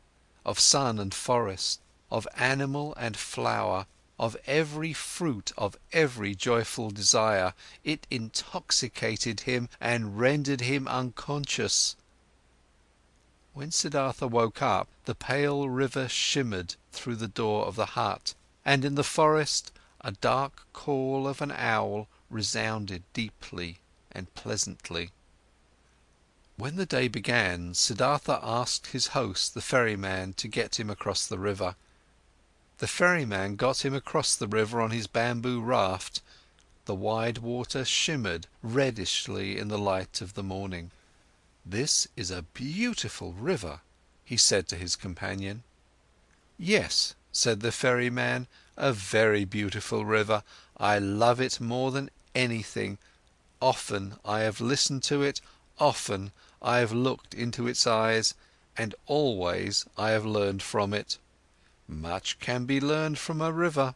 [SPEAKER 1] of sun and forest, of animal and flower, of every fruit, of every joyful desire. It intoxicated him and rendered him unconscious. When Siddhartha woke up, the pale river shimmered through the door of the hut, and in the forest a dark call of an owl resounded deeply and pleasantly. When the day began, Siddhartha asked his host, the ferryman, to get him across the river. The ferryman got him across the river on his bamboo raft. The wide water shimmered reddishly in the light of the morning. "This is a beautiful river," he said to his companion. "Yes," said the ferryman, "a very beautiful river. I love it more than anything. Often I have listened to it, often I have looked into its eyes, and always I have learned from it. Much can be learned from a river."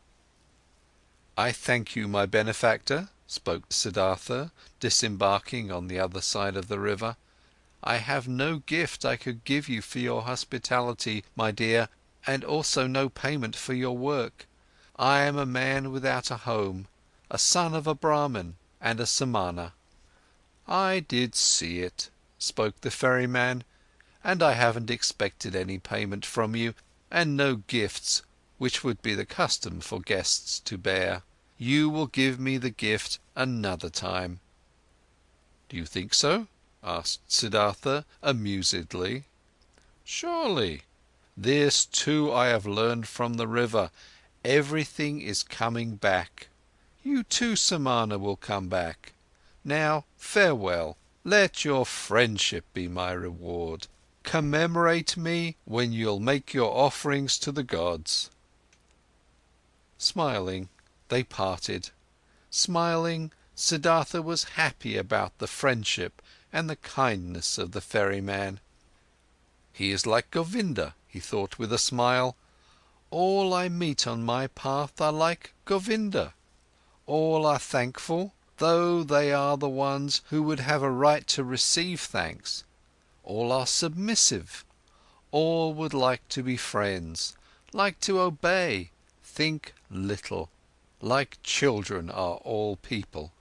[SPEAKER 1] "I thank you, my benefactor," spoke Siddhartha, disembarking on the other side of the river. "I have no gift I could give you for your hospitality, my dear, and also no payment for your work. I am a man without a home, a son of a Brahman and a Samana." "I did see it," spoke the ferryman, "and I haven't expected any payment from you, and no gifts, which would be the custom for guests to bear. You will give me the gift another time." "Do you think so?" asked Siddhartha amusedly. "Surely. This too I have learned from the river. Everything is coming back. You too, Samana, will come back. Now, farewell. Let your friendship be my reward. Commemorate me when you'll make your offerings to the gods." Smiling, they parted. Smiling, Siddhartha was happy about the friendship and the kindness of the ferryman. "He is like Govinda," he thought with a smile. "All I meet on my path are like Govinda. All are thankful, though they are the ones who would have a right to receive thanks. All are submissive. All would like to be friends, like to obey, think little. Like children are all people."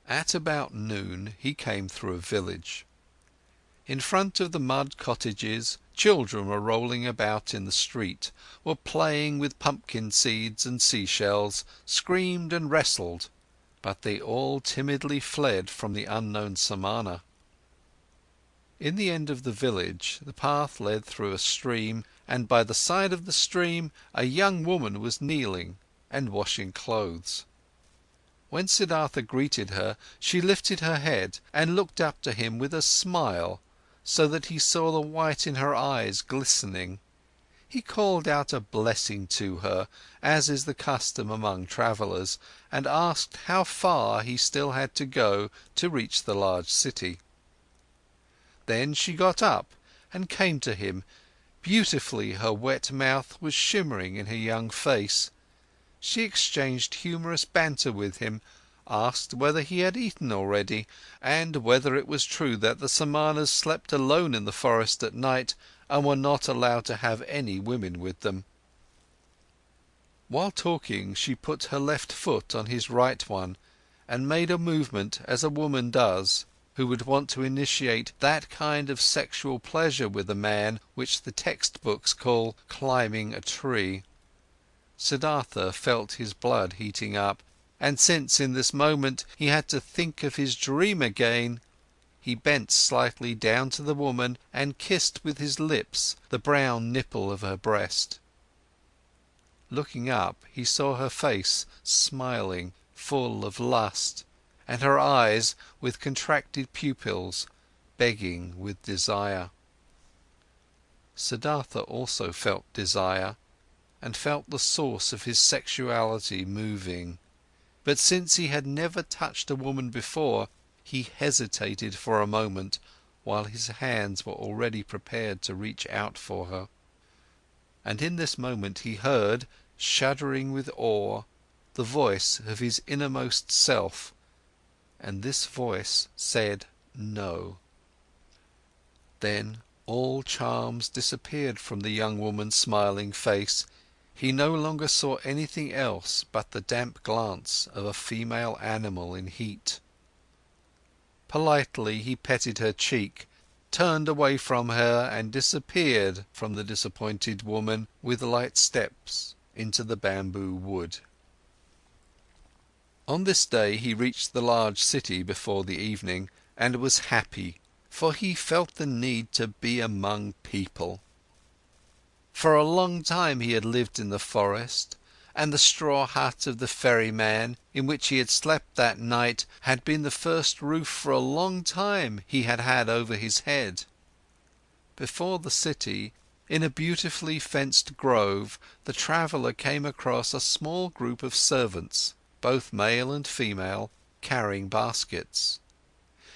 [SPEAKER 1] At about noon, he came through a village. In front of the mud cottages, children were rolling about in the street, were playing with pumpkin seeds and seashells, screamed and wrestled, but they all timidly fled from the unknown Samana. In the end of the village, the path led through a stream, and by the side of the stream, a young woman was kneeling and washing clothes. When Siddhartha greeted her, she lifted her head and looked up to him with a smile, so that he saw the white in her eyes glistening. He called out a blessing to her, as is the custom among travellers, and asked how far he still had to go to reach the large city. Then she got up and came to him, Beautifully her wet mouth was shimmering in her young face. She exchanged humorous banter with him, asked whether he had eaten already, and whether it was true that the Samanas slept alone in the forest at night and were not allowed to have any women with them. While talking, she put her left foot on his right one and made a movement as a woman does who would want to initiate that kind of sexual pleasure with a man which the textbooks call climbing a tree. Siddhartha felt his blood heating up, and since in this moment he had to think of his dream again, he bent slightly down to the woman and kissed with his lips the brown nipple of her breast. Looking up, he saw her face smiling, full of lust, and her eyes, with contracted pupils, begging with desire. Siddhartha also felt desire, and felt the source of his sexuality moving. But since he had never touched a woman before, he hesitated for a moment, while his hands were already prepared to reach out for her. And in this moment he heard, shuddering with awe, the voice of his innermost self, and this voice said no. Then all charms disappeared from the young woman's smiling face. He no longer saw anything else but the damp glance of a female animal in heat. Politely he petted her cheek, turned away from her and disappeared from the disappointed woman with light steps into the bamboo wood. On this day he reached the large city before the evening and was happy, for he felt the need to be among people. For a long time he had lived in the forest, and the straw hut of the ferryman in which he had slept that night had been the first roof for a long time he had had over his head. Before the city, in a beautifully fenced grove, the traveller came across a small group of servants, both male and female, carrying baskets.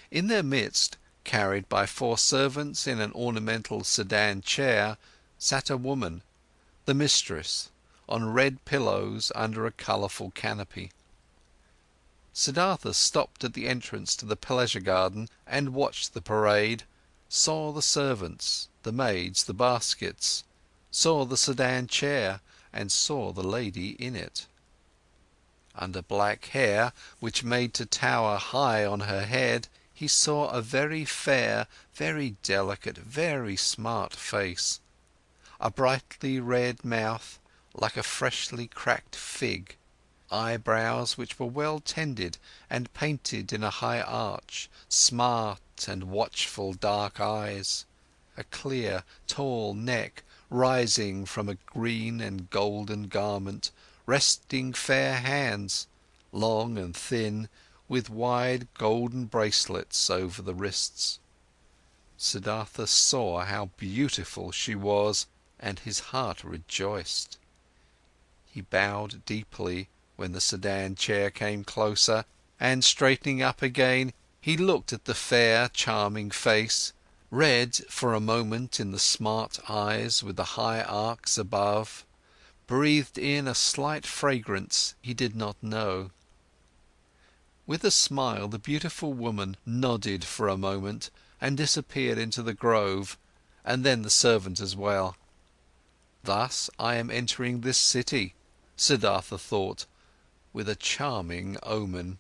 [SPEAKER 1] In their midst, carried by 4 servants in an ornamental sedan chair, sat a woman, the mistress, on red pillows under a colourful canopy. Siddhartha stopped at the entrance to the pleasure garden and watched the parade, saw the servants, the maids, the baskets, saw the sedan chair, and saw the lady in it. Under black hair, which made to tower high on her head, he saw a very fair, very delicate, very smart face, a brightly red mouth like a freshly cracked fig, eyebrows which were well tended and painted in a high arch, smart and watchful dark eyes, a clear, tall neck rising from a green and golden garment, resting fair hands, long and thin, with wide golden bracelets over the wrists. Siddhartha saw how beautiful she was, and his heart rejoiced. He bowed deeply when the sedan chair came closer, and straightening up again, he looked at the fair, charming face, read for a moment in the smart eyes with the high arcs above, breathed in a slight fragrance he did not know. With a smile the beautiful woman nodded for a moment and disappeared into the grove, and then the servant as well. Thus I am entering this city, Siddhartha thought, with a charming omen.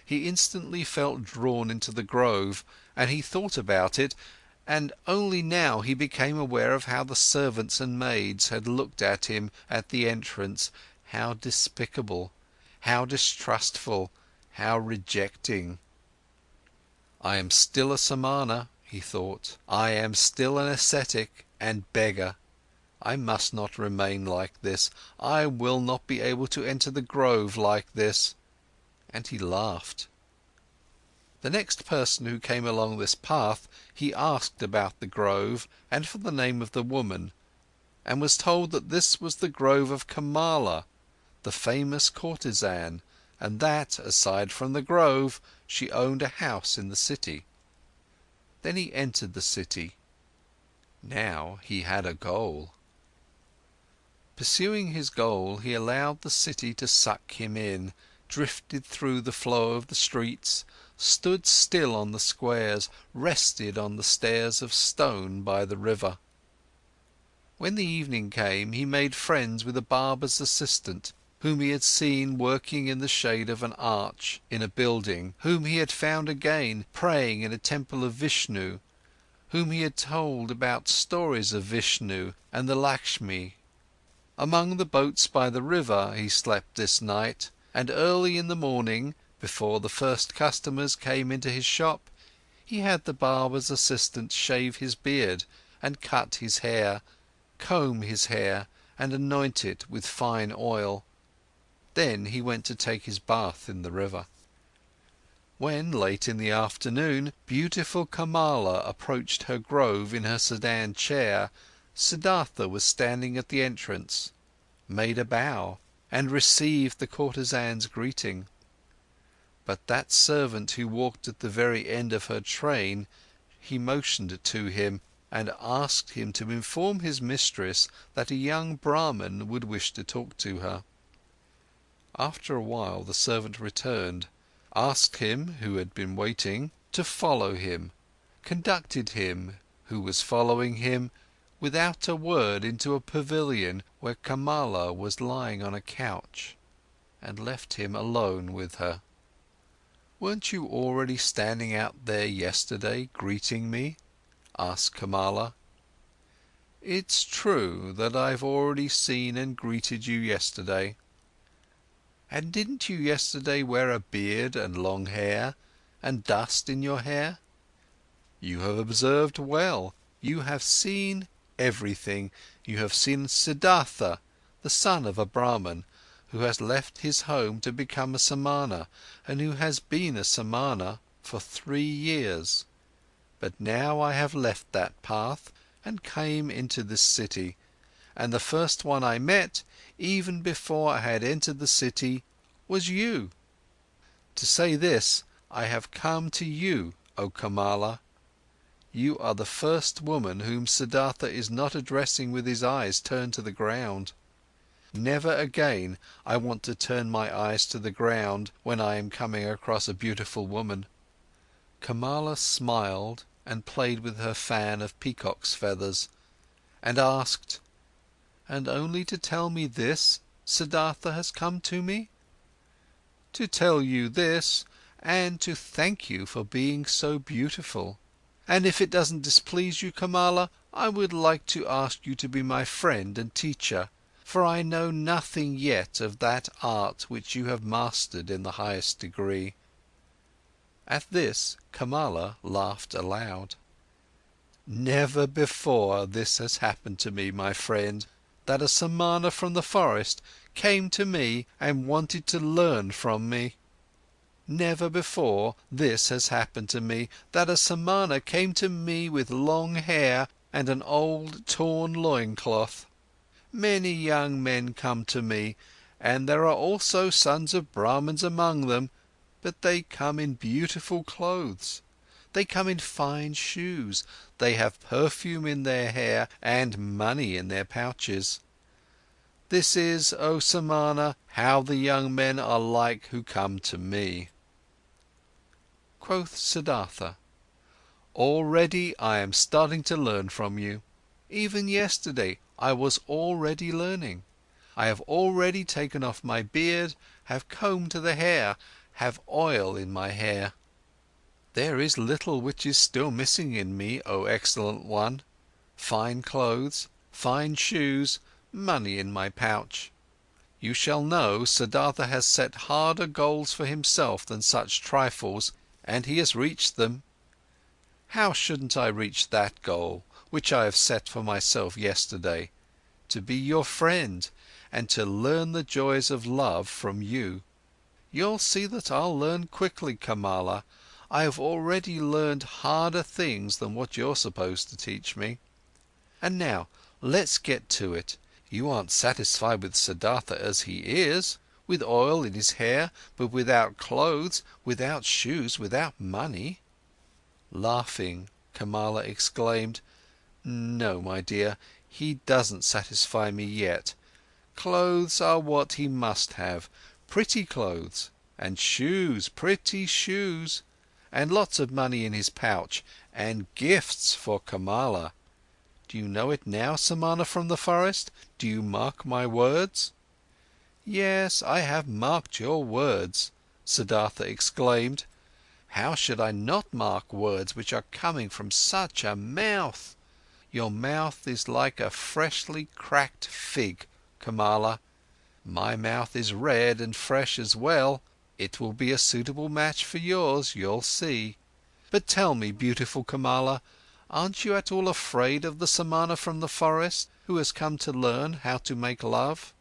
[SPEAKER 1] He instantly felt drawn into the grove, and he thought about it, and only now he became aware of how the servants and maids had looked at him at the entrance, how despicable, how distrustful, how rejecting. I am still a Samana, he thought. I am still an ascetic and beggar. I must not remain like this. I will not be able to enter the grove like this. And he laughed. The next person who came along this path, he asked about the grove and for the name of the woman, and was told that this was the grove of KAMALA, the famous courtesan, and that, aside from the grove, she owned a house in the city. Then he entered the city. Now he had a goal. Pursuing his goal, he allowed the city to suck him in, drifted through the flow of the streets, stood still on the squares, rested on the stairs of stone by the river. When the evening came, he made friends with a barber's assistant, whom he had seen working in the shade of an arch in a building, whom he had found again praying in a temple of Vishnu, whom he had told about stories of Vishnu and the Lakshmi. Among the boats by the river he slept this night, and early in the morning, before the first customers came into his shop, he had the barber's assistant shave his beard and cut his hair, comb his hair and anoint it with fine oil. Then he went to take his bath in the river. When, late in the afternoon, beautiful Kamala approached her grove in her sedan chair, Siddhartha was standing at the entrance, made a bow, and received the courtesan's greeting. But that servant who walked at the very end of her train, he motioned to him and asked him to inform his mistress that a young Brahman would wish to talk to her. After a while the servant returned, asked him, who had been waiting, to follow him, conducted him, who was following him, without a word into a pavilion where Kamala was lying on a couch, and left him alone with her. "Weren't you already standing out there yesterday, greeting me?" asked Kamala. "It's true that I've already seen and greeted you yesterday." "And didn't you yesterday wear a beard and long hair, and dust in your hair?" "You have observed well. You have seen everything. You have seen Siddhartha, the son of a Brahman, who has left his home to become a Samana, and who has been a Samana for 3 years. But now I have left that path and came into this city, and the first one I met, even before I had entered the city, was you. To say this, I have come to you, O Kamala. You are the first woman whom Siddhartha is not addressing with his eyes turned to the ground. Never again I want to turn my eyes to the ground when I am coming across a beautiful woman." Kamala smiled and played with her fan of peacock's feathers, and asked, "And only to tell me this, Siddhartha has come to me?" "To tell you this, and to thank you for being so beautiful. And if it doesn't displease you, Kamala, I would like to ask you to be my friend and teacher, for I know nothing yet of that art which you have mastered in the highest degree." At this, Kamala laughed aloud. "Never before this has happened to me, my friend, that a Samana from the forest came to me and wanted to learn from me. Never before this has happened to me, that a Samana came to me with long hair and an old torn loincloth. Many young men come to me, and there are also sons of Brahmans among them, but they come in beautiful clothes, they come in fine shoes, they have perfume in their hair and money in their pouches. This is, O Samana, how the young men are like who come to me." Quoth Siddhartha, "Already I am starting to learn from you. Even yesterday I was already learning. I have already taken off my beard, have combed the hair, have oil in my hair. There is little which is still missing in me, O excellent one: fine clothes, fine shoes, money in my pouch. You shall know, Siddhartha has set harder goals for himself than such trifles, and he has reached them. How shouldn't I reach that goal, which I have set for myself yesterday, to be your friend and to learn the joys of love from you? You'll see that I'll learn quickly, Kamala. I have already learned harder things than what you're supposed to teach me. And now, let's get to it. You aren't satisfied with Siddhartha as he is, with oil in his hair, but without clothes, without shoes, without money." Laughing, Kamala exclaimed, No, my dear, he doesn't satisfy me yet. Clothes are what he must have, pretty clothes, and shoes, pretty shoes, and lots of money in his pouch, and gifts for Kamala. Do you know it now, Samana from the forest? Do you mark my words?" "Yes, I have marked your words," Siddhartha exclaimed. "How should I not mark words which are coming from such a mouth? Your mouth is like a freshly cracked fig, Kamala. My mouth is red and fresh as well. It will be a suitable match for yours, you'll see. But tell me, beautiful Kamala, aren't you at all afraid of the Samana from the forest, who has come to learn how to make love?"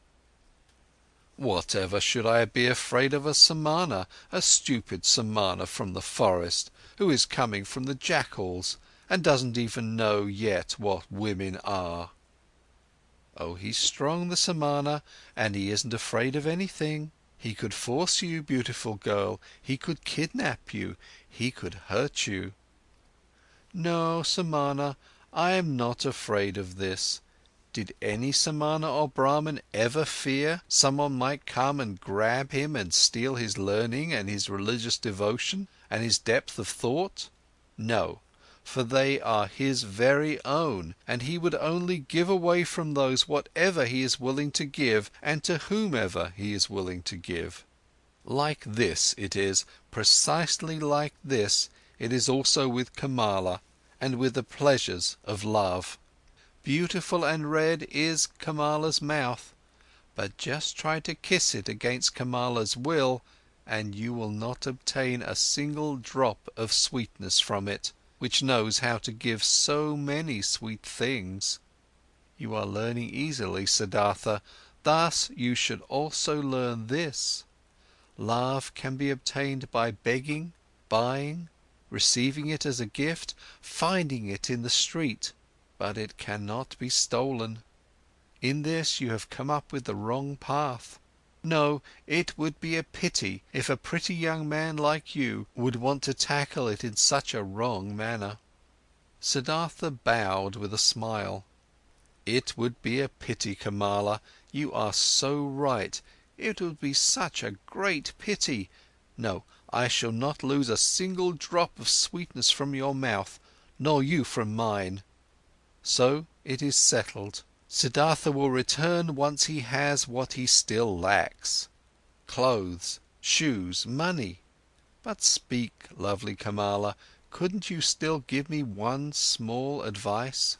[SPEAKER 1] "Whatever should I be afraid of a Samana, a stupid Samana from the forest, who is coming from the jackals and doesn't even know yet what women are?" "Oh, he's strong, the Samana, and he isn't afraid of anything. He could force you, beautiful girl, he could kidnap you, he could hurt you." "No, Samana, I am not afraid of this. Did any Samana or Brahman ever fear someone might come and grab him and steal his learning and his religious devotion and his depth of thought? No, for they are his very own, and he would only give away from those whatever he is willing to give and to whomever he is willing to give. Like this it is, precisely like this, it is also with Kamala and with the pleasures of love. Beautiful and red is Kamala's mouth, but just try to kiss it against Kamala's will and you will not obtain a single drop of sweetness from it, which knows how to give so many sweet things. You are learning easily, Siddhartha, thus you should also learn this. Love can be obtained by begging, buying, receiving it as a gift, finding it in the street, but it cannot be stolen. In this you have come up with the wrong path. No, it would be a pity if a pretty young man like you would want to tackle it in such a wrong manner." Siddhartha bowed with a smile. "It would be a pity, Kamala, you are so right, it would be such a great pity. No, I shall not lose a single drop of sweetness from your mouth, nor you from mine. So it is settled. Siddhartha will return once he has what he still lacks: clothes, shoes, money. But speak, lovely Kamala, couldn't you still give me one small advice?"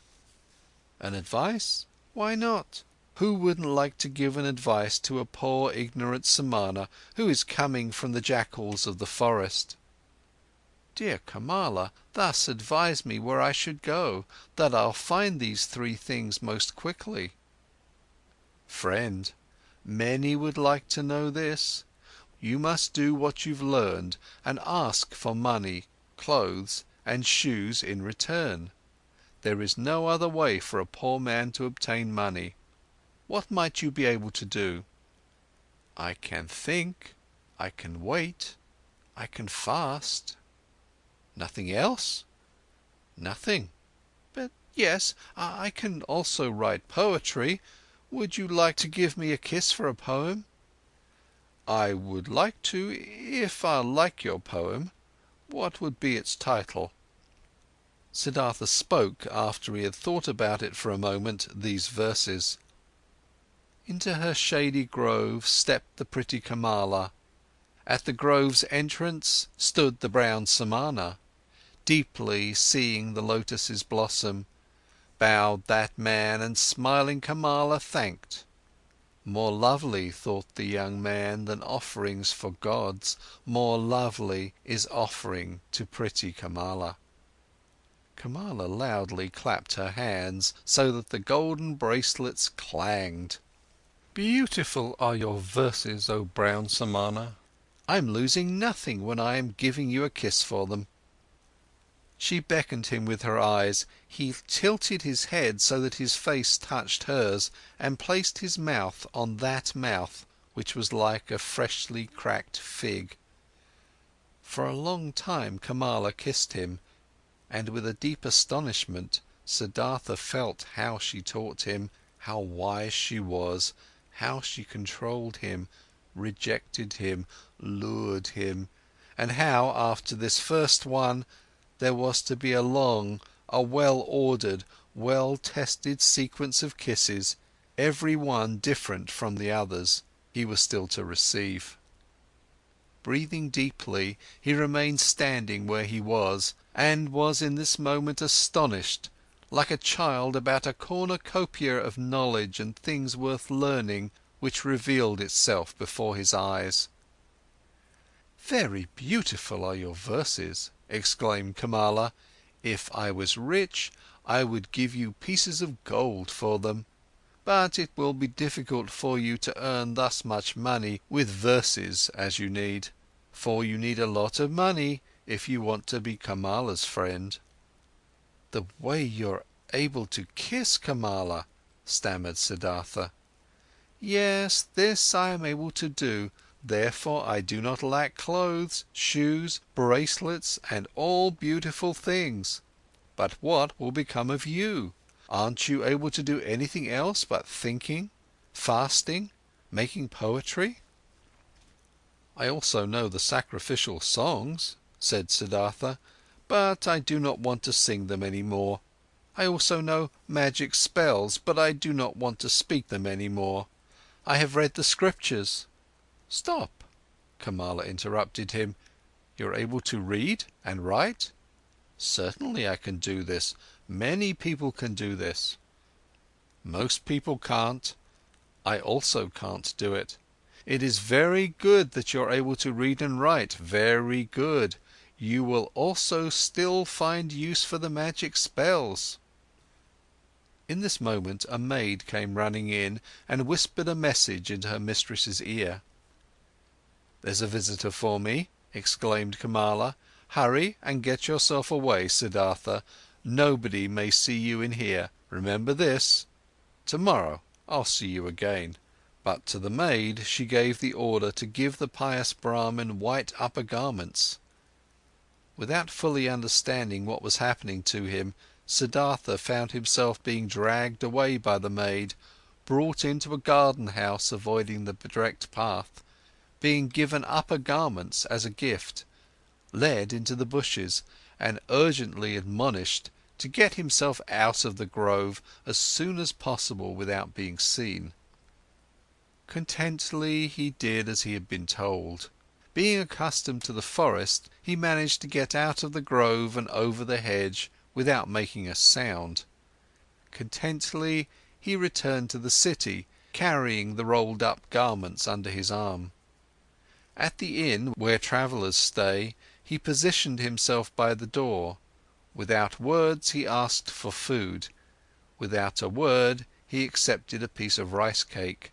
[SPEAKER 1] "An advice? Why not? Who wouldn't like to give an advice to a poor ignorant Samana who is coming from the jackals of the forest?" "Dear Kamala, thus advise me where I should go, that I'll find these three things most quickly." "Friend, many would like to know this. You must do what you've learned and ask for money, clothes and shoes in return. There is no other way for a poor man to obtain money. What might you be able to do?" "I can think, I can wait, I can fast." "Nothing else?" "Nothing. But yes, I can also write poetry. Would you like to give me a kiss for a poem?" "I would like to, if I like your poem. What would be its title?" Siddhartha spoke, after he had thought about it for a moment, these verses. Into her shady grove stepped the pretty Kamala. At the grove's entrance stood the brown Samana. Deeply seeing the lotus's blossom, bowed that man and smiling Kamala thanked. More lovely, thought the young man, than offerings for gods, more lovely is offering to pretty Kamala. Kamala loudly clapped her hands, so that the golden bracelets clanged. "Beautiful are your verses, O brown Samana. I'm losing nothing when I am giving you a kiss for them." She beckoned him with her eyes. He tilted his head so that his face touched hers and placed his mouth on that mouth which was like a freshly cracked fig. For a long time Kamala kissed him, and with a deep astonishment Siddhartha felt how she taught him, how wise she was, how she controlled him, rejected him, lured him, and how, after this first one, there was to be a long, a well-ordered, well-tested sequence of kisses, every one different from the others, he was still to receive. Breathing deeply, he remained standing where he was, and was in this moment astonished, like a child about a cornucopia of knowledge and things worth learning, which revealed itself before his eyes. "Very beautiful are your verses," exclaimed Kamala. "If I was rich, I would give you pieces of gold for them. But it will be difficult for you to earn thus much money with verses as you need, for you need a lot of money if you want to be Kamala's friend." "The way you're able to kiss, Kamala," stammered Siddhartha. "Yes, this I am able to do, therefore I do not lack clothes, shoes, bracelets and all beautiful things. But what will become of you? Aren't you able to do anything else but thinking, fasting, making poetry?" "I also know the sacrificial songs," said Siddhartha, "but I do not want to sing them any more. I also know magic spells, but I do not want to speak them any more. I have read the scriptures—" "Stop!" Kamala interrupted him. "You're able to read and write?" "Certainly I can do this. Many people can do this." "Most people can't. I also can't do it. It is very good that you're able to read and write, very good. You will also still find use for the magic spells." In this moment, a maid came running in and whispered a message into her mistress's ear. "There's a visitor for me," exclaimed Kamala. "Hurry and get yourself away, Siddhartha. Nobody may see you in here, remember this. Tomorrow I'll see you again." But to the maid she gave the order to give the pious Brahmin white upper garments. Without fully understanding what was happening to him, Siddhartha found himself being dragged away by the maid, brought into a garden house avoiding the direct path, being given upper garments as a gift, led into the bushes, and urgently admonished to get himself out of the grove as soon as possible without being seen. Contentedly he did as he had been told. Being accustomed to the forest, he managed to get out of the grove and over the hedge without making a sound. Contentedly he returned to the city, carrying the rolled up garments under his arm. At the inn where travellers stay, he positioned himself by the door. Without words he asked for food. Without a word he accepted a piece of rice cake.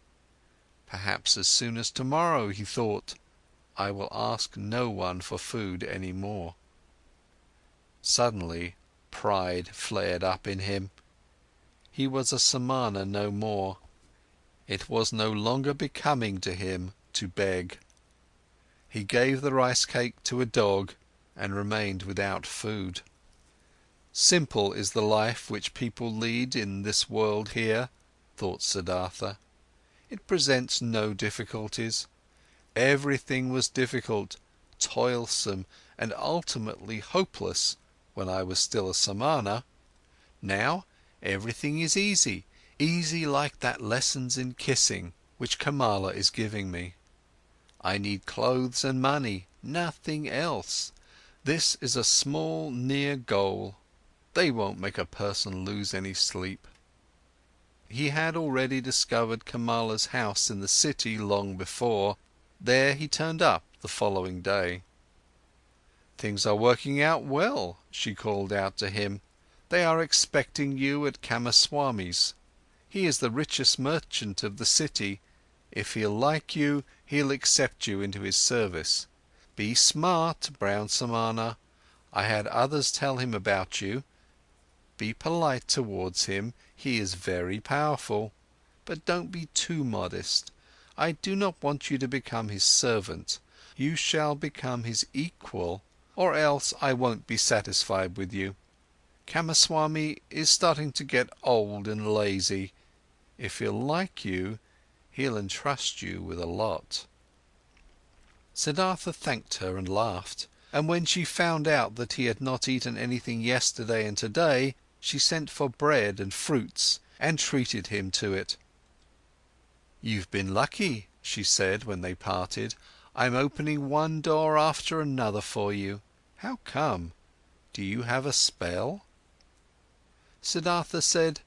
[SPEAKER 1] Perhaps as soon as tomorrow, he thought, I will ask no one for food any more. Suddenly pride flared up in him. He was a samana no more. It was no longer becoming to him to beg. He gave the rice cake to a dog and remained without food. Simple is the life which people lead in this world here, thought Siddhartha. It presents no difficulties. Everything was difficult, toilsome and ultimately hopeless when I was still a samana. Now everything is easy, easy like that lessons in kissing which Kamala is giving me. I need clothes and money, nothing else. This is a small near goal. They won't make a person lose any sleep. He had already discovered Kamala's house in the city long before. There he turned up the following day. "Things are working out well," she called out to him. "They are expecting you at Kamaswami's. He is the richest merchant of the city. If he'll like you, he'll accept you into his service. Be smart, brown samana. I had others tell him about you. Be polite towards him, he is very powerful. But don't be too modest. I do not want you to become his servant. You shall become his equal, or else I won't be satisfied with you. Kamaswami is starting to get old and lazy. If he'll like you, he'll entrust you with a lot." Siddhartha thanked her and laughed, and when she found out that he had not eaten anything yesterday and today, she sent for bread and fruits and treated him to it. "You've been lucky," she said when they parted. "I'm opening one door after another for you. How come? Do you have a spell?" Siddhartha said,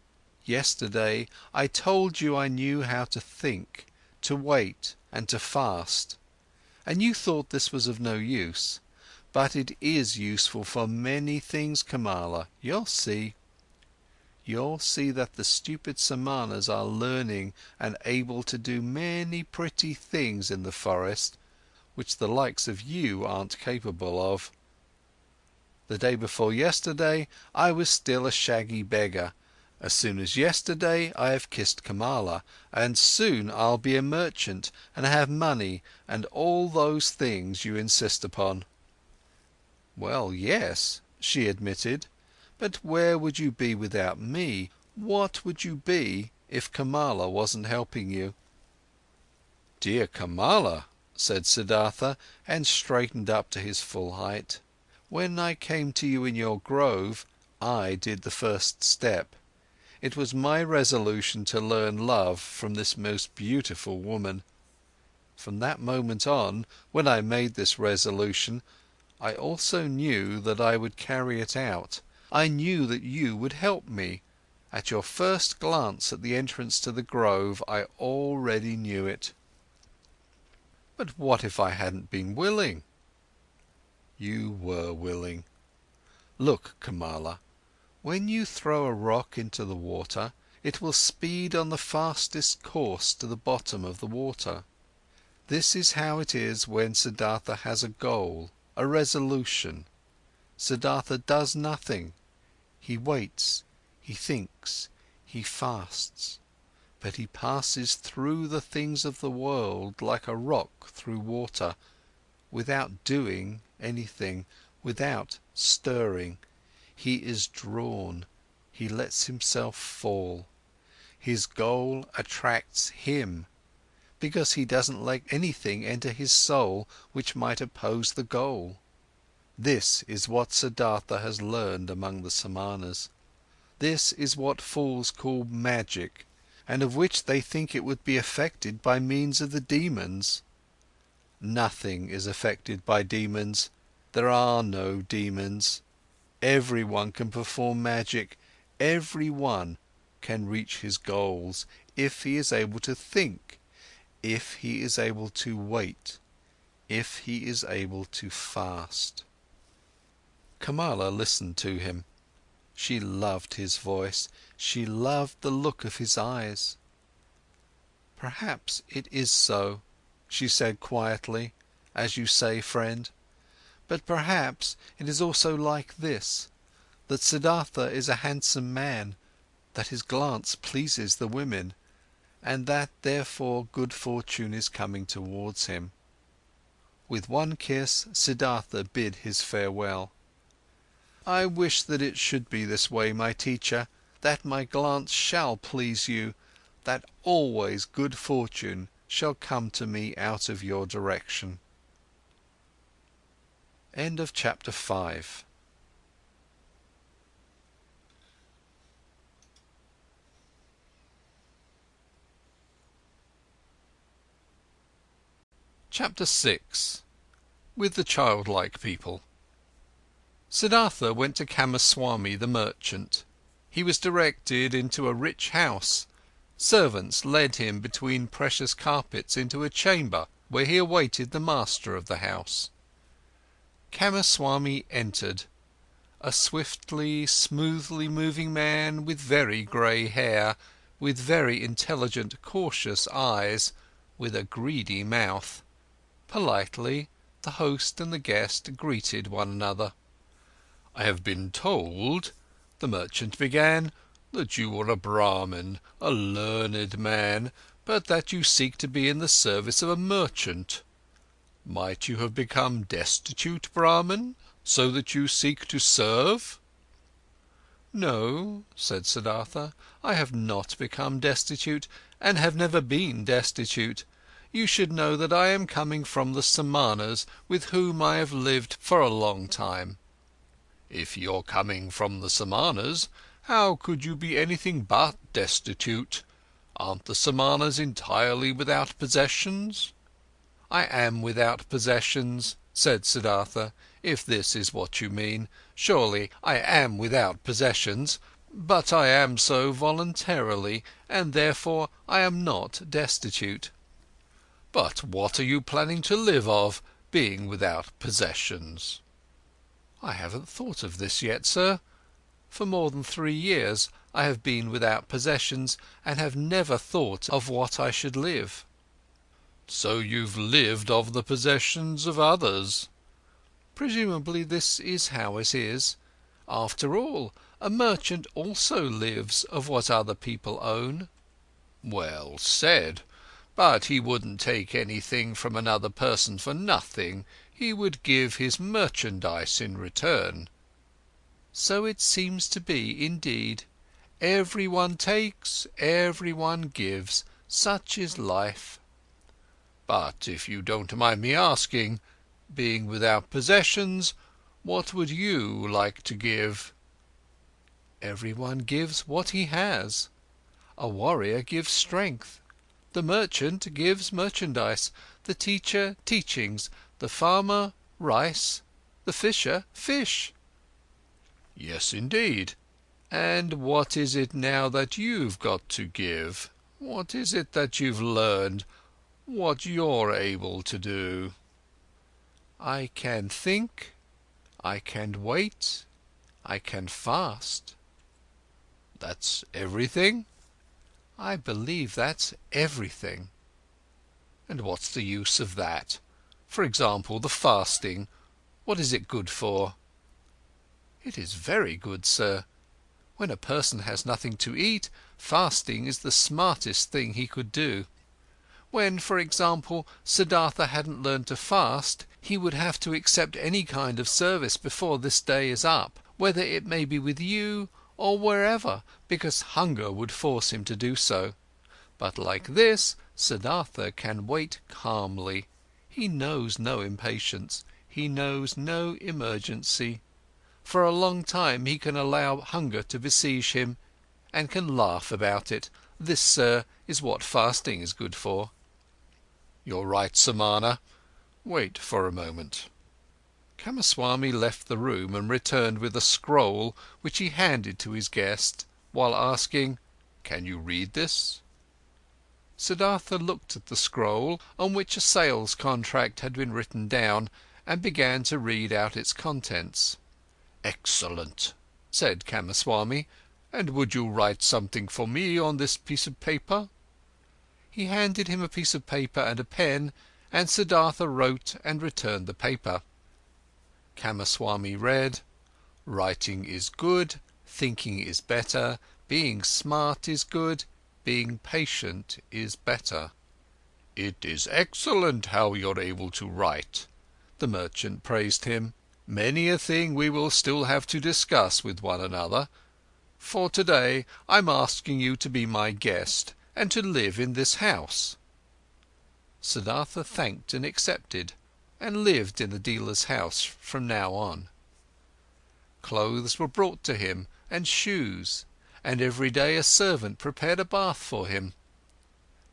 [SPEAKER 1] "Yesterday I told you I knew how to think, to wait and to fast, and you thought this was of no use. But it is useful for many things, Kamala, you'll see. You'll see that the stupid Samanas are learning and able to do many pretty things in the forest, which the likes of you aren't capable of. The day before yesterday, I was still a shaggy beggar. As soon as yesterday, I have kissed Kamala, and soon I'll be a merchant and have money and all those things you insist upon." "Well, yes," she admitted, "but where would you be without me? What would you be if Kamala wasn't helping you?" "Dear Kamala," said Siddhartha, and straightened up to his full height. "When I came to you in your grove, I did the first step. It was my resolution to learn love from this most beautiful woman. From that moment on, when I made this resolution, I also knew that I would carry it out. I knew that you would help me. At your first glance at the entrance to the grove, I already knew it." "But what if I hadn't been willing?" "You were willing. Look, Kamala, when you throw a rock into the water, it will speed on the fastest course to the bottom of the water. This is how it is when Siddhartha has a goal, a resolution. Siddhartha does nothing. He waits, he thinks, he fasts, but he passes through the things of the world like a rock through water, without doing anything, without stirring. He is drawn, he lets himself fall. His goal attracts him, because he doesn't let anything enter his soul which might oppose the goal. This is what Siddhartha has learned among the Samanas. This is what fools call magic, and of which they think it would be affected by means of the demons. Nothing is affected by demons. There are no demons. Everyone can perform magic. Everyone can reach his goals, if he is able to think, if he is able to wait, if he is able to fast." Kamala listened to him. She loved his voice, she loved the look of his eyes. "Perhaps it is so," she said quietly, "as you say, friend. But perhaps it is also like this, that Siddhartha is a handsome man, that his glance pleases the women, and that therefore good fortune is coming towards him." With one kiss, Siddhartha bid his farewell. "I wish that it should be this way, my teacher, that my glance shall please you, that always good fortune shall come to me out of your direction." End of chapter 5. Chapter 6. With the Childlike People. Siddhartha went to Kamaswami the merchant. He was directed into a rich house. Servants led him between precious carpets into a chamber where he awaited the master of the house. Kamaswami entered, a swiftly, smoothly moving man with very grey hair, with very intelligent, cautious eyes, with a greedy mouth. Politely, the host and the guest greeted one another. "I have been told," the merchant began, "that you are a Brahmin, a learned man, but that you seek to be in the service of a merchant. Might you have become destitute, Brahmin, so that you seek to serve?" "No," said Siddhartha, "I have not become destitute, and have never been destitute. You should know that I am coming from the Samanas, with whom I have lived for a long time." "If you're coming from the Samanas, how could you be anything but destitute? Aren't the Samanas entirely without possessions?" "I am without possessions," said Siddhartha, "if this is what you mean. Surely I am without possessions, but I am so voluntarily, and therefore I am not destitute." "But what are you planning to live of, being without possessions?" "I haven't thought of this yet, sir. For more than 3 years I have been without possessions, and have never thought of what I should live." "So you've lived of the possessions of others?" "Presumably this is how it is. After all, a merchant also lives of what other people own." "Well said. But he wouldn't take anything from another person for nothing. He would give his merchandise in return." "So it seems to be, indeed. Everyone takes, everyone gives. Such is life." "But if you don't mind me asking, being without possessions, what would you like to give?" "Everyone gives what he has. A warrior gives strength. The merchant gives merchandise, the teacher teachings, the farmer rice, the fisher fish." "Yes, indeed. And what is it now that you've got to give? What is it that you've learned, what you're able to do?" "I can think, I can wait, I can fast." "That's everything?" "I believe that's everything." "And what's the use of that? For example, the fasting, what is it good for?" "It is very good, sir. When a person has nothing to eat, fasting is the smartest thing he could do. When, for example, Siddhartha hadn't learned to fast, he would have to accept any kind of service before this day is up, whether it may be with you or wherever, because hunger would force him to do so. But like this, Siddhartha can wait calmly. He knows no impatience, he knows no emergency. For a long time he can allow hunger to besiege him, and can laugh about it. This, sir, is what fasting is good for." "You're right, Samana. Wait for a moment." Kamaswami left the room and returned with a scroll which he handed to his guest, while asking, "Can you read this?" Siddhartha looked at the scroll, on which a sales contract had been written down, and began to read out its contents. "Excellent," said Kamaswami. "And would you write something for me on this piece of paper?" He handed him a piece of paper and a pen, and Siddhartha wrote and returned the paper. Kamaswami read: "Writing is good, thinking is better, being smart is good, being patient is better." "It is excellent how you're able to write," the merchant praised him. "Many a thing we will still have to discuss with one another. For today I'm asking you to be my guest, and to live in this house." Siddhartha thanked and accepted, and lived in the dealer's house from now on. Clothes were brought to him, and shoes, and every day a servant prepared a bath for him.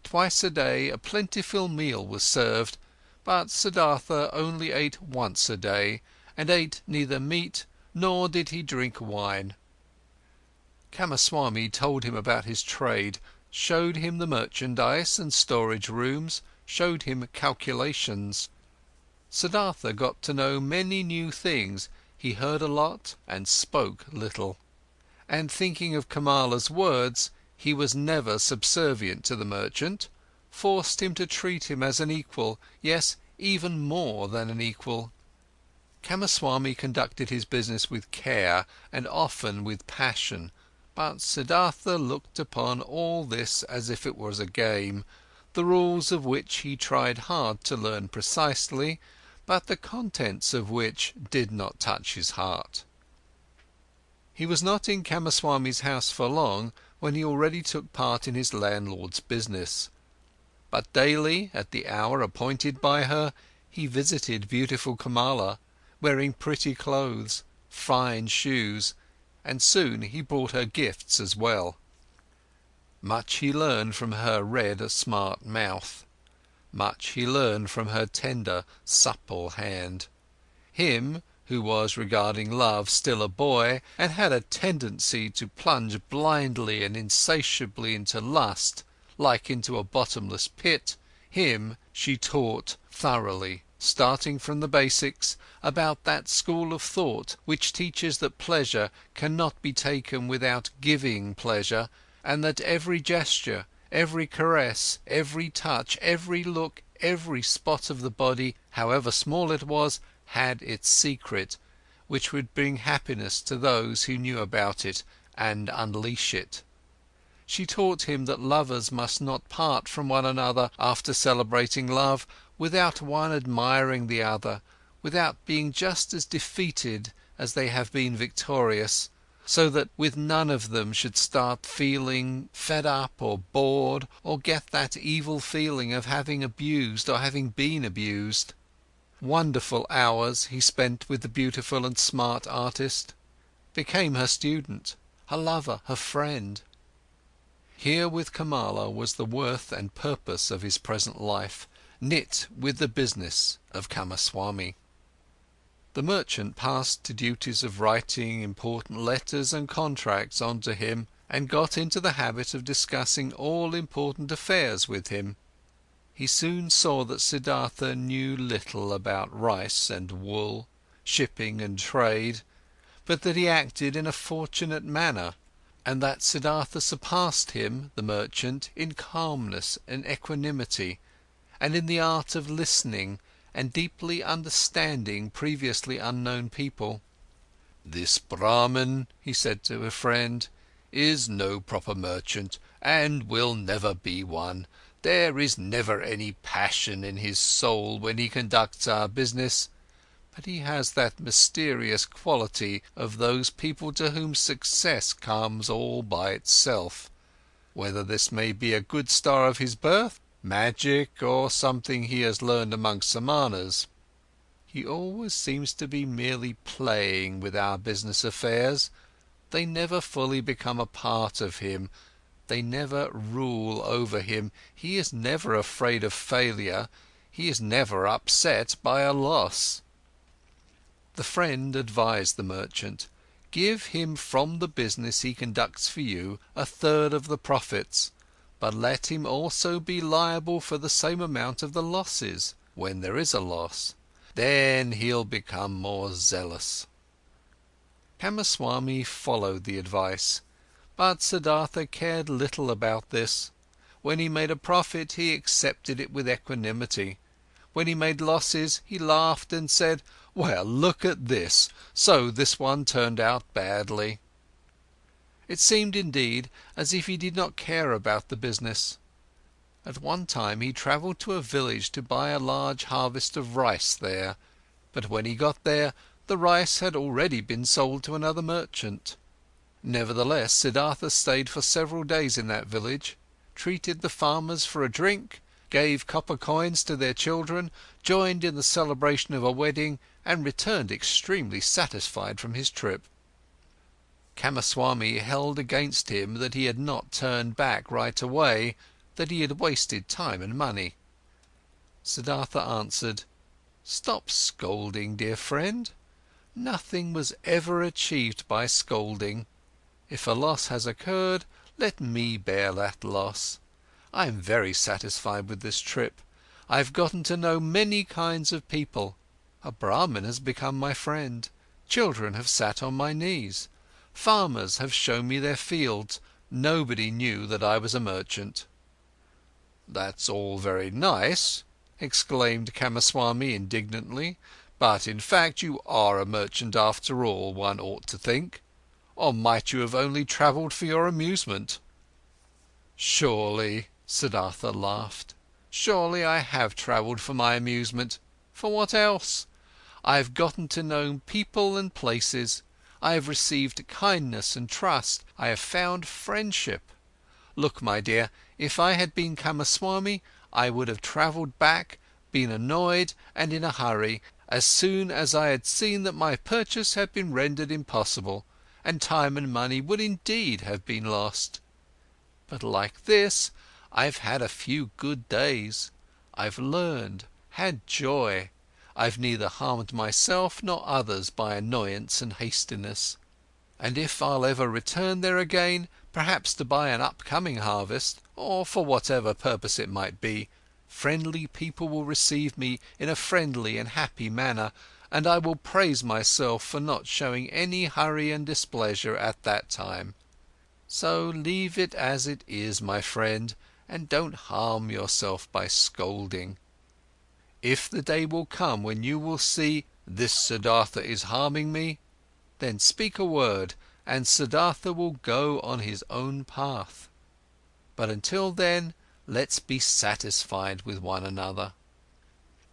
[SPEAKER 1] Twice a day a plentiful meal was served, but Siddhartha only ate once a day, and ate neither meat nor did he drink wine. Kamaswami told him about his trade, showed him the merchandise and storage rooms, showed him calculations. Siddhartha got to know many new things, he heard a lot and spoke little. And thinking of Kamala's words, he was never subservient to the merchant, forced him to treat him as an equal, yes, even more than an equal. Kamaswami conducted his business with care and often with passion, but Siddhartha looked upon all this as if it was a game, the rules of which he tried hard to learn precisely, but the contents of which did not touch his heart. He was not in Kamaswami's house for long when he already took part in his landlord's business. But daily, at the hour appointed by her, he visited beautiful Kamala, wearing pretty clothes, fine shoes, and soon he brought her gifts as well. Much he learned from her red, smart mouth. Much he learned from her tender, supple hand. Him, who was regarding love still a boy, and had a tendency to plunge blindly and insatiably into lust, like into a bottomless pit, him she taught thoroughly, starting from the basics, about that school of thought which teaches that pleasure cannot be taken without giving pleasure, and that every gesture, every caress, every touch, every look, every spot of the body, however small it was, had its secret, which would bring happiness to those who knew about it and unleash it. She taught him that lovers must not part from one another after celebrating love without one admiring the other, without being just as defeated as they have been victorious, so that with none of them should start feeling fed up or bored, or get that evil feeling of having abused or having been abused. Wonderful hours he spent with the beautiful and smart artist, became her student, her lover, her friend. Here with Kamala was the worth and purpose of his present life, knit with the business of Kamaswami. The merchant passed to duties of writing important letters and contracts on to him, and got into the habit of discussing all important affairs with him. He soon saw that Siddhartha knew little about rice and wool, shipping and trade, but that he acted in a fortunate manner, and that Siddhartha surpassed him, the merchant, in calmness and equanimity, and in the art of listening and deeply understanding previously unknown people. "This Brahman," he said to a friend, "is no proper merchant, and will never be one. There is never any passion in his soul when he conducts our business, but he has that mysterious quality of those people to whom success comes all by itself. Whether this may be a good star of his birth, magic, or something he has learned among SAMANAS. He always seems to be merely playing with our business affairs. They never fully become a part of him, they never rule over him, he is never afraid of failure, he is never upset by a loss." The friend advised the merchant: "Give him from the business he conducts for you 1/3 of the profits, but let him also be liable for the same amount of the losses, when there is a loss. Then he'll become more zealous." Kamaswami followed the advice, but Siddhartha cared little about this. When he made a profit, he accepted it with equanimity. When he made losses, he laughed and said, "Well, look at this, so this one turned out badly." It seemed indeed as if he did not care about the business. At one time he travelled to a village to buy a large harvest of rice there, but when he got there, the rice had already been sold to another merchant. Nevertheless, Siddhartha stayed for several days in that village, treated the farmers for a drink, gave copper coins to their children, joined in the celebration of a wedding, and returned extremely satisfied from his trip. Kamaswami held against him that he had not turned back right away, that he had wasted time and money. Siddhartha answered: "Stop scolding, dear friend. Nothing was ever achieved by scolding. If a loss has occurred, let me bear that loss. I am very satisfied with this trip. I have gotten to know many kinds of people. A Brahmin has become my friend, children have sat on my knees, farmers have shown me their fields, nobody knew that I was a merchant." "That's all very nice," exclaimed Kamaswami indignantly, "but in fact you are a merchant after all, one ought to think. Or might you have only travelled for your amusement?" "Surely," Siddhartha laughed, "surely I have travelled for my amusement. For what else? I have gotten to know people and places. I have received kindness and trust, I have found friendship. Look, my dear, if I had been Kamaswami, I would have travelled back, been annoyed and in a hurry, as soon as I had seen that my purchase had been rendered impossible, and time and money would indeed have been lost. But like this, I've had a few good days, I've learned, had joy, I've neither harmed myself nor others by annoyance and hastiness. And if I'll ever return there again, perhaps to buy an upcoming harvest, or for whatever purpose it might be, friendly people will receive me in a friendly and happy manner, and I will praise myself for not showing any hurry and displeasure at that time. So leave it as it is, my friend, and don't harm yourself by scolding. If the day will come when you will see, this Siddhartha is harming me, then speak a word, and Siddhartha will go on his own path. But until then, let's be satisfied with one another.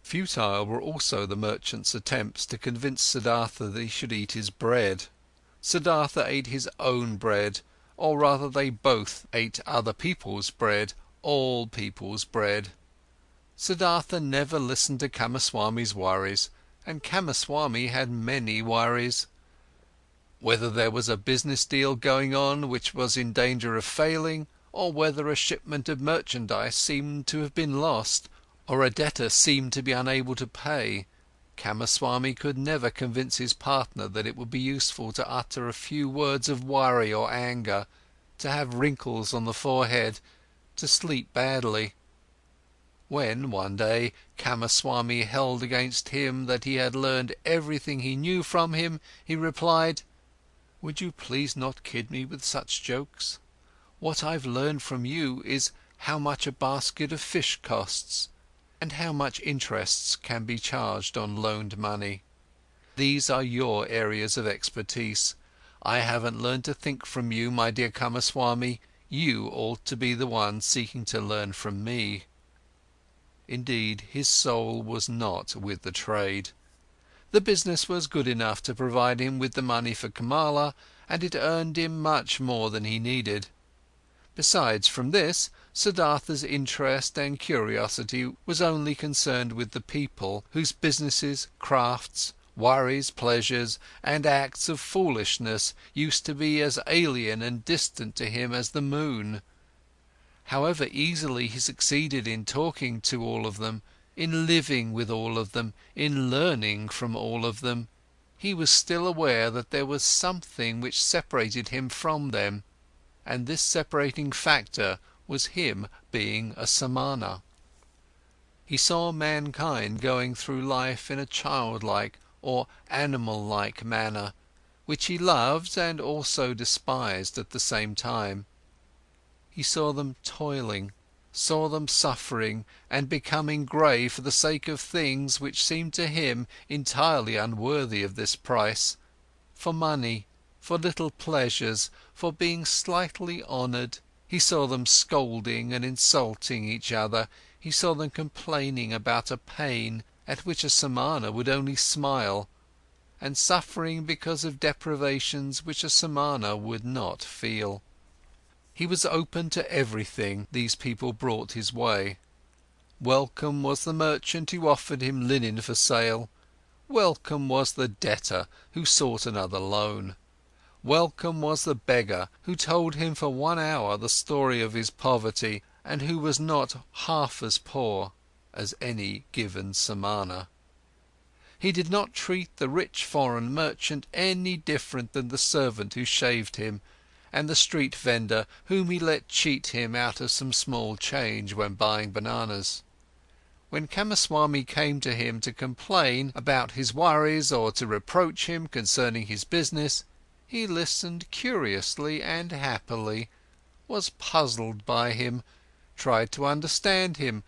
[SPEAKER 1] Futile were also the merchant's attempts to convince Siddhartha that he should eat his bread. Siddhartha ate his own bread, or rather they both ate other people's bread, all people's bread. Siddhartha never listened to Kamaswami's worries, and Kamaswami had many worries. Whether there was a business deal going on which was in danger of failing, or whether a shipment of merchandise seemed to have been lost, or a debtor seemed to be unable to pay, Kamaswami could never convince his partner that it would be useful to utter a few words of worry or anger, to have wrinkles on the forehead, to sleep badly. When, one day, Kamaswami held against him that he had learned everything he knew from him, he replied, "Would you please not kid me with such jokes? What I've learned from you is how much a basket of fish costs, and how much interests can be charged on loaned money. These are your areas of expertise. I haven't learned to think from you, my dear Kamaswami. You ought to be the one seeking to learn from me." Indeed, his soul was not with the trade. The business was good enough to provide him with the money for KAMALA, and it earned him much more than he needed. Besides from this, Siddhartha's interest and curiosity was only concerned with the people, whose businesses, crafts, worries, pleasures, and acts of foolishness used to be as alien and distant to him as the moon. However easily he succeeded in talking to all of them, in living with all of them, in learning from all of them, he was still aware that there was something which separated him from them, and this separating factor was him being a samana. He saw mankind going through life in a childlike or animal-like manner, which he loved and also despised at the same time. He saw them toiling, saw them suffering and becoming grey for the sake of things which seemed to him entirely unworthy of this price, for money, for little pleasures, for being slightly honoured. He saw them scolding and insulting each other, he saw them complaining about a pain at which a samana would only smile, and suffering because of deprivations which a samana would not feel. He was open to everything these people brought his way. Welcome was the merchant who offered him linen for sale, welcome was the debtor who sought another loan, welcome was the beggar who told him for 1 hour the story of his poverty, and who was not half as poor as any given samana. He did not treat the rich foreign merchant any different than the servant who shaved him, and the street vendor whom he let cheat him out of some small change when buying bananas. When Kamaswami came to him to complain about his worries or to reproach him concerning his business, he listened curiously and happily, was puzzled by him, tried to understand him,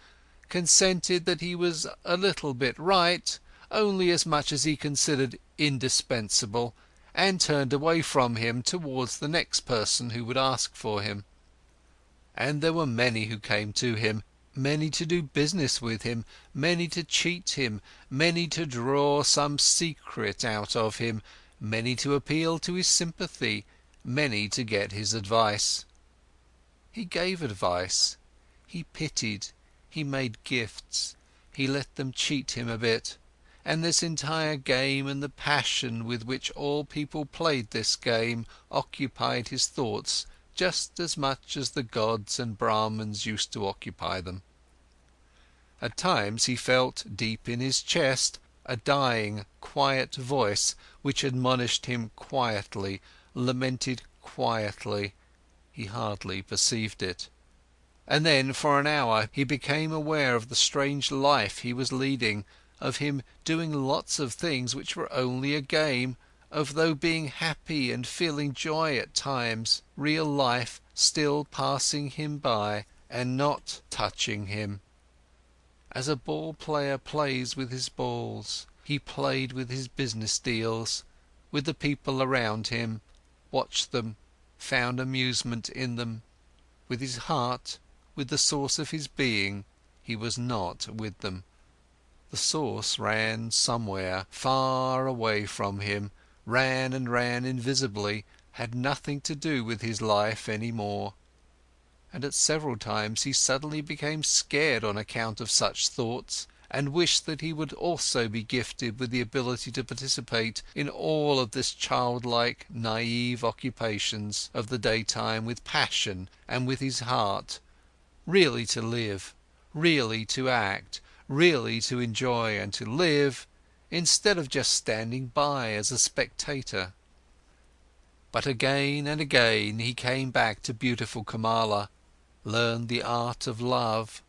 [SPEAKER 1] consented that he was a little bit right, only as much as he considered indispensable, and turned away from him towards the next person who would ask for him. And there were many who came to him, many to do business with him, many to cheat him, many to draw some secret out of him, many to appeal to his sympathy, many to get his advice. He gave advice, he pitied, he made gifts, he let them cheat him a bit, and this entire game and the passion with which all people played this game occupied his thoughts just as much as the gods and Brahmans used to occupy them. At times he felt deep in his chest a dying, quiet voice which admonished him quietly, lamented quietly. He hardly perceived it. And then for an hour he became aware of the strange life he was leading, of him doing lots of things which were only a game, of though being happy and feeling joy at times, real life still passing him by and not touching him. As a ball player plays with his balls, he played with his business deals, with the people around him, watched them, found amusement in them. With his heart, with the source of his being, he was not with them. The source ran somewhere, far away from him, ran and ran invisibly, had nothing to do with his life any more. And at several times he suddenly became scared on account of such thoughts, and wished that he would also be gifted with the ability to participate in all of this childlike, naive occupations of the daytime with passion and with his heart, really to live, really to act, really to enjoy and to live, instead of just standing by as a spectator. But again and again he came back to beautiful Kamala, learned the art of love,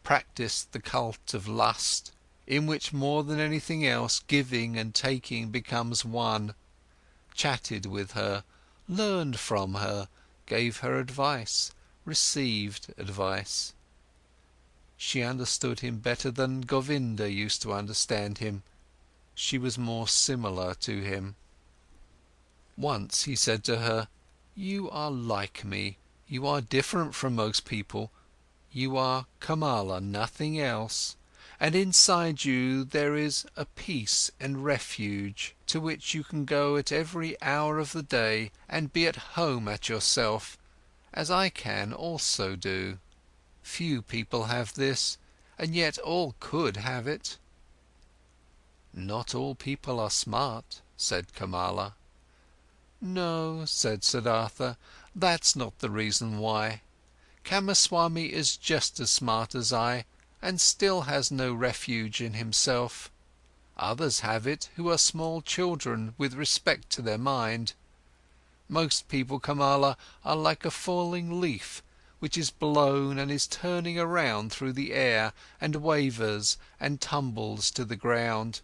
[SPEAKER 1] practiced the cult of lust, in which more than anything else giving and taking becomes one, chatted with her, learned from her, gave her advice, received advice. She understood him better than Govinda used to understand him. She was more similar to him. Once he said to her, "You are like me, you are different from most people, you are Kamala, nothing else, and inside you there is a peace and refuge to which you can go at every hour of the day and be at home at yourself, as I can also do. Few people have this, and yet all could have it." "Not all people are smart," said Kamala. "No," said Siddhartha, "that's not the reason why. Kamaswami is just as smart as I, and still has no refuge in himself. Others have it who are small children with respect to their mind. Most people, Kamala, are like a falling leaf, which is blown and is turning around through the air and wavers and tumbles to the ground.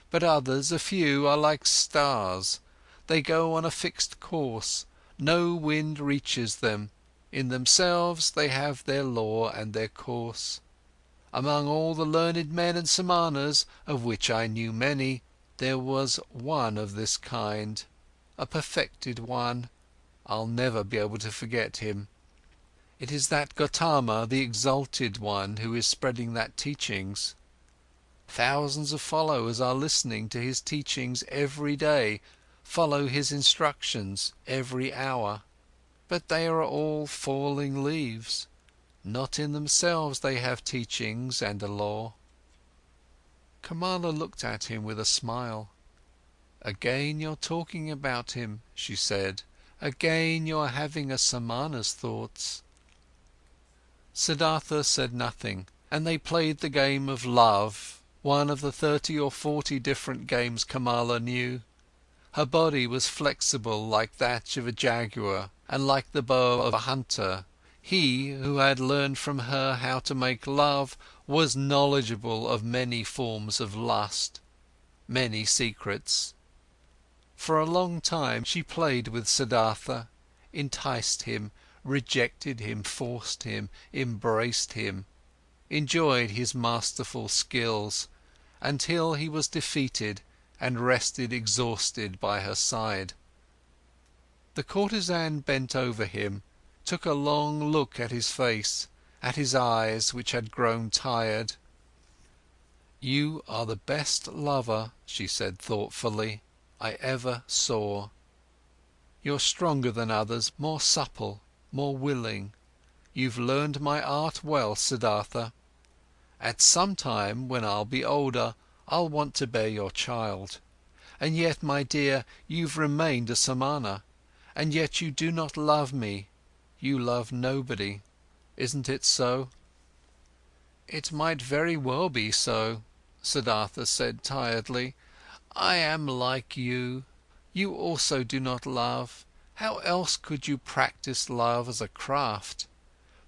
[SPEAKER 1] But others, a few, are like stars. They go on a fixed course, no wind reaches them, in themselves they have their law and their course. Among all the learned men and SAMANAS, of which I knew many, there was one of this kind, a perfected one. I'll never be able to forget him. It is that GOTAMA, the exalted one, who is spreading that teachings. Thousands of followers are listening to his teachings every day, follow his instructions every hour. But they are all falling leaves. Not in themselves they have teachings and a law." Kamala looked at him with a smile. "Again you're talking about him," she said. "Again you're having a Samana's thoughts." Siddhartha said nothing, and they played the game of love, one of the 30 or 40 different games Kamala knew. Her body was flexible like that of a jaguar, and like the bow of a hunter. He, who had learned from her how to make love, was knowledgeable of many forms of lust, many secrets. For a long time she played with Siddhartha, enticed him, rejected him, forced him, embraced him, enjoyed his masterful skills, until he was defeated and rested exhausted by her side. The courtesan bent over him, took a long look at his face, at his eyes which had grown tired. "You are the best lover," she said thoughtfully, I ever saw. You're stronger than others, more supple, more willing. You've learned my art well, Siddhartha. At some time, when I'll be older, I'll want to bear your child. And yet, my dear, you've remained a samana. And yet you do not love me. You love nobody. Isn't it so?" "It might very well be so," Siddhartha said tiredly. "I am like you. You also do not love. How else could you practice love as a craft?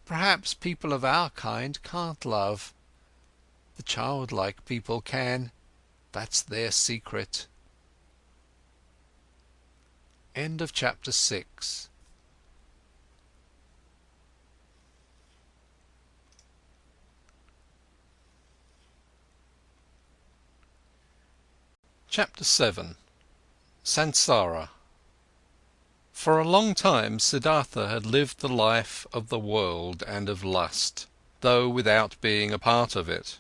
[SPEAKER 1] Perhaps people of our kind can't love. The childlike people can. That's their secret." End of chapter 6. Chapter 7. Sansara. For a long time Siddhartha had lived the life of the world and of lust, though without being a part of it.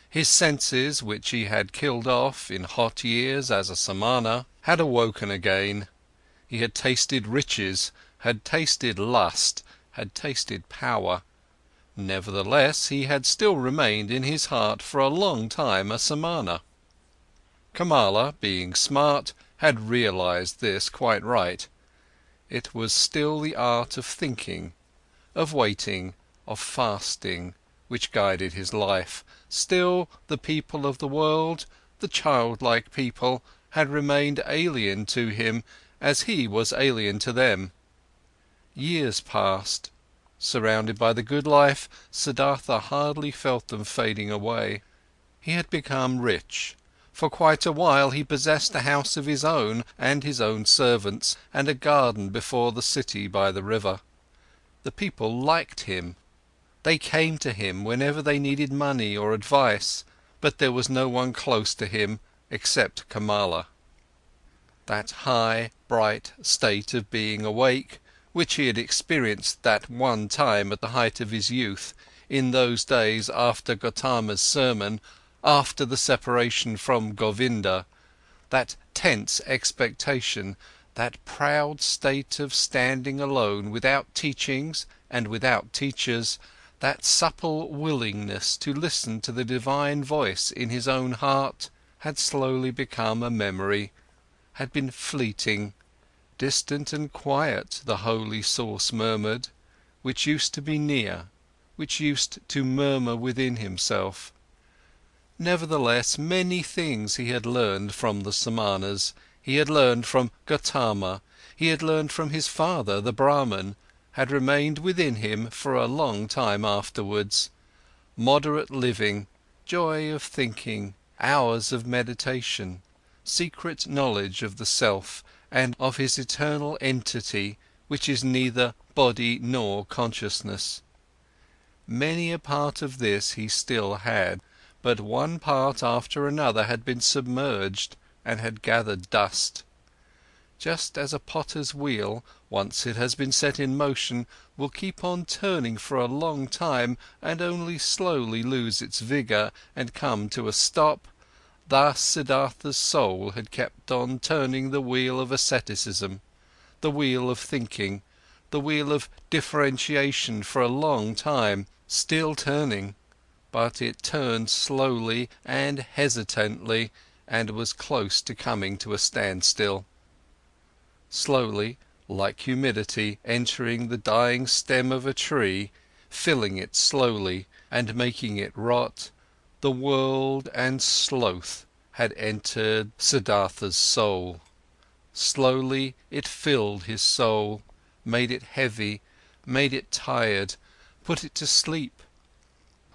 [SPEAKER 1] His senses, which he had killed off in hot years as a samana, had awoken again. He had tasted riches, had tasted lust, had tasted power. Nevertheless, he had still remained in his heart for a long time a samana. KAMALA, being smart, had realized this quite right. It was still the art of thinking, of waiting, of fasting, which guided his life. Still, the people of the world, the childlike people, had remained alien to him as he was alien to them. Years passed. Surrounded by the good life, Siddhartha hardly felt them fading away. He had become rich. For quite a while he possessed a house of his own and his own servants, and a garden before the city by the river. The people liked him. They came to him whenever they needed money or advice, but there was no one close to him except KAMALA. That high, bright state of being awake, which he had experienced that one time at the height of his youth, in those days after GOTAMA's sermon, after the separation from GOVINDA, that tense expectation, that proud state of standing alone without teachings and without teachers, that supple willingness to listen to the divine voice in his own heart, had slowly become a memory, had been fleeting. Distant and quiet the holy source murmured, which used to be near, which used to murmur within himself. Nevertheless, many things he had learned from the Samanas, he had learned from GOTAMA, he had learned from his father, the BRAHMAN, had remained within him for a long time afterwards. Moderate living, joy of thinking, hours of meditation, secret knowledge of the self and of his eternal entity, which is neither body nor consciousness. Many a part of this he still had, but one part after another had been submerged and had gathered dust. Just as a potter's wheel, once it has been set in motion, will keep on turning for a long time and only slowly lose its vigour and come to a stop, thus Siddhartha's soul had kept on turning the wheel of asceticism, the wheel of thinking, the wheel of differentiation for a long time, still turning. But it turned slowly and hesitantly and was close to coming to a standstill. Slowly, like humidity entering the dying stem of a tree, filling it slowly and making it rot, the world and sloth had entered Siddhartha's soul. Slowly it filled his soul, made it heavy, made it tired, put it to sleep.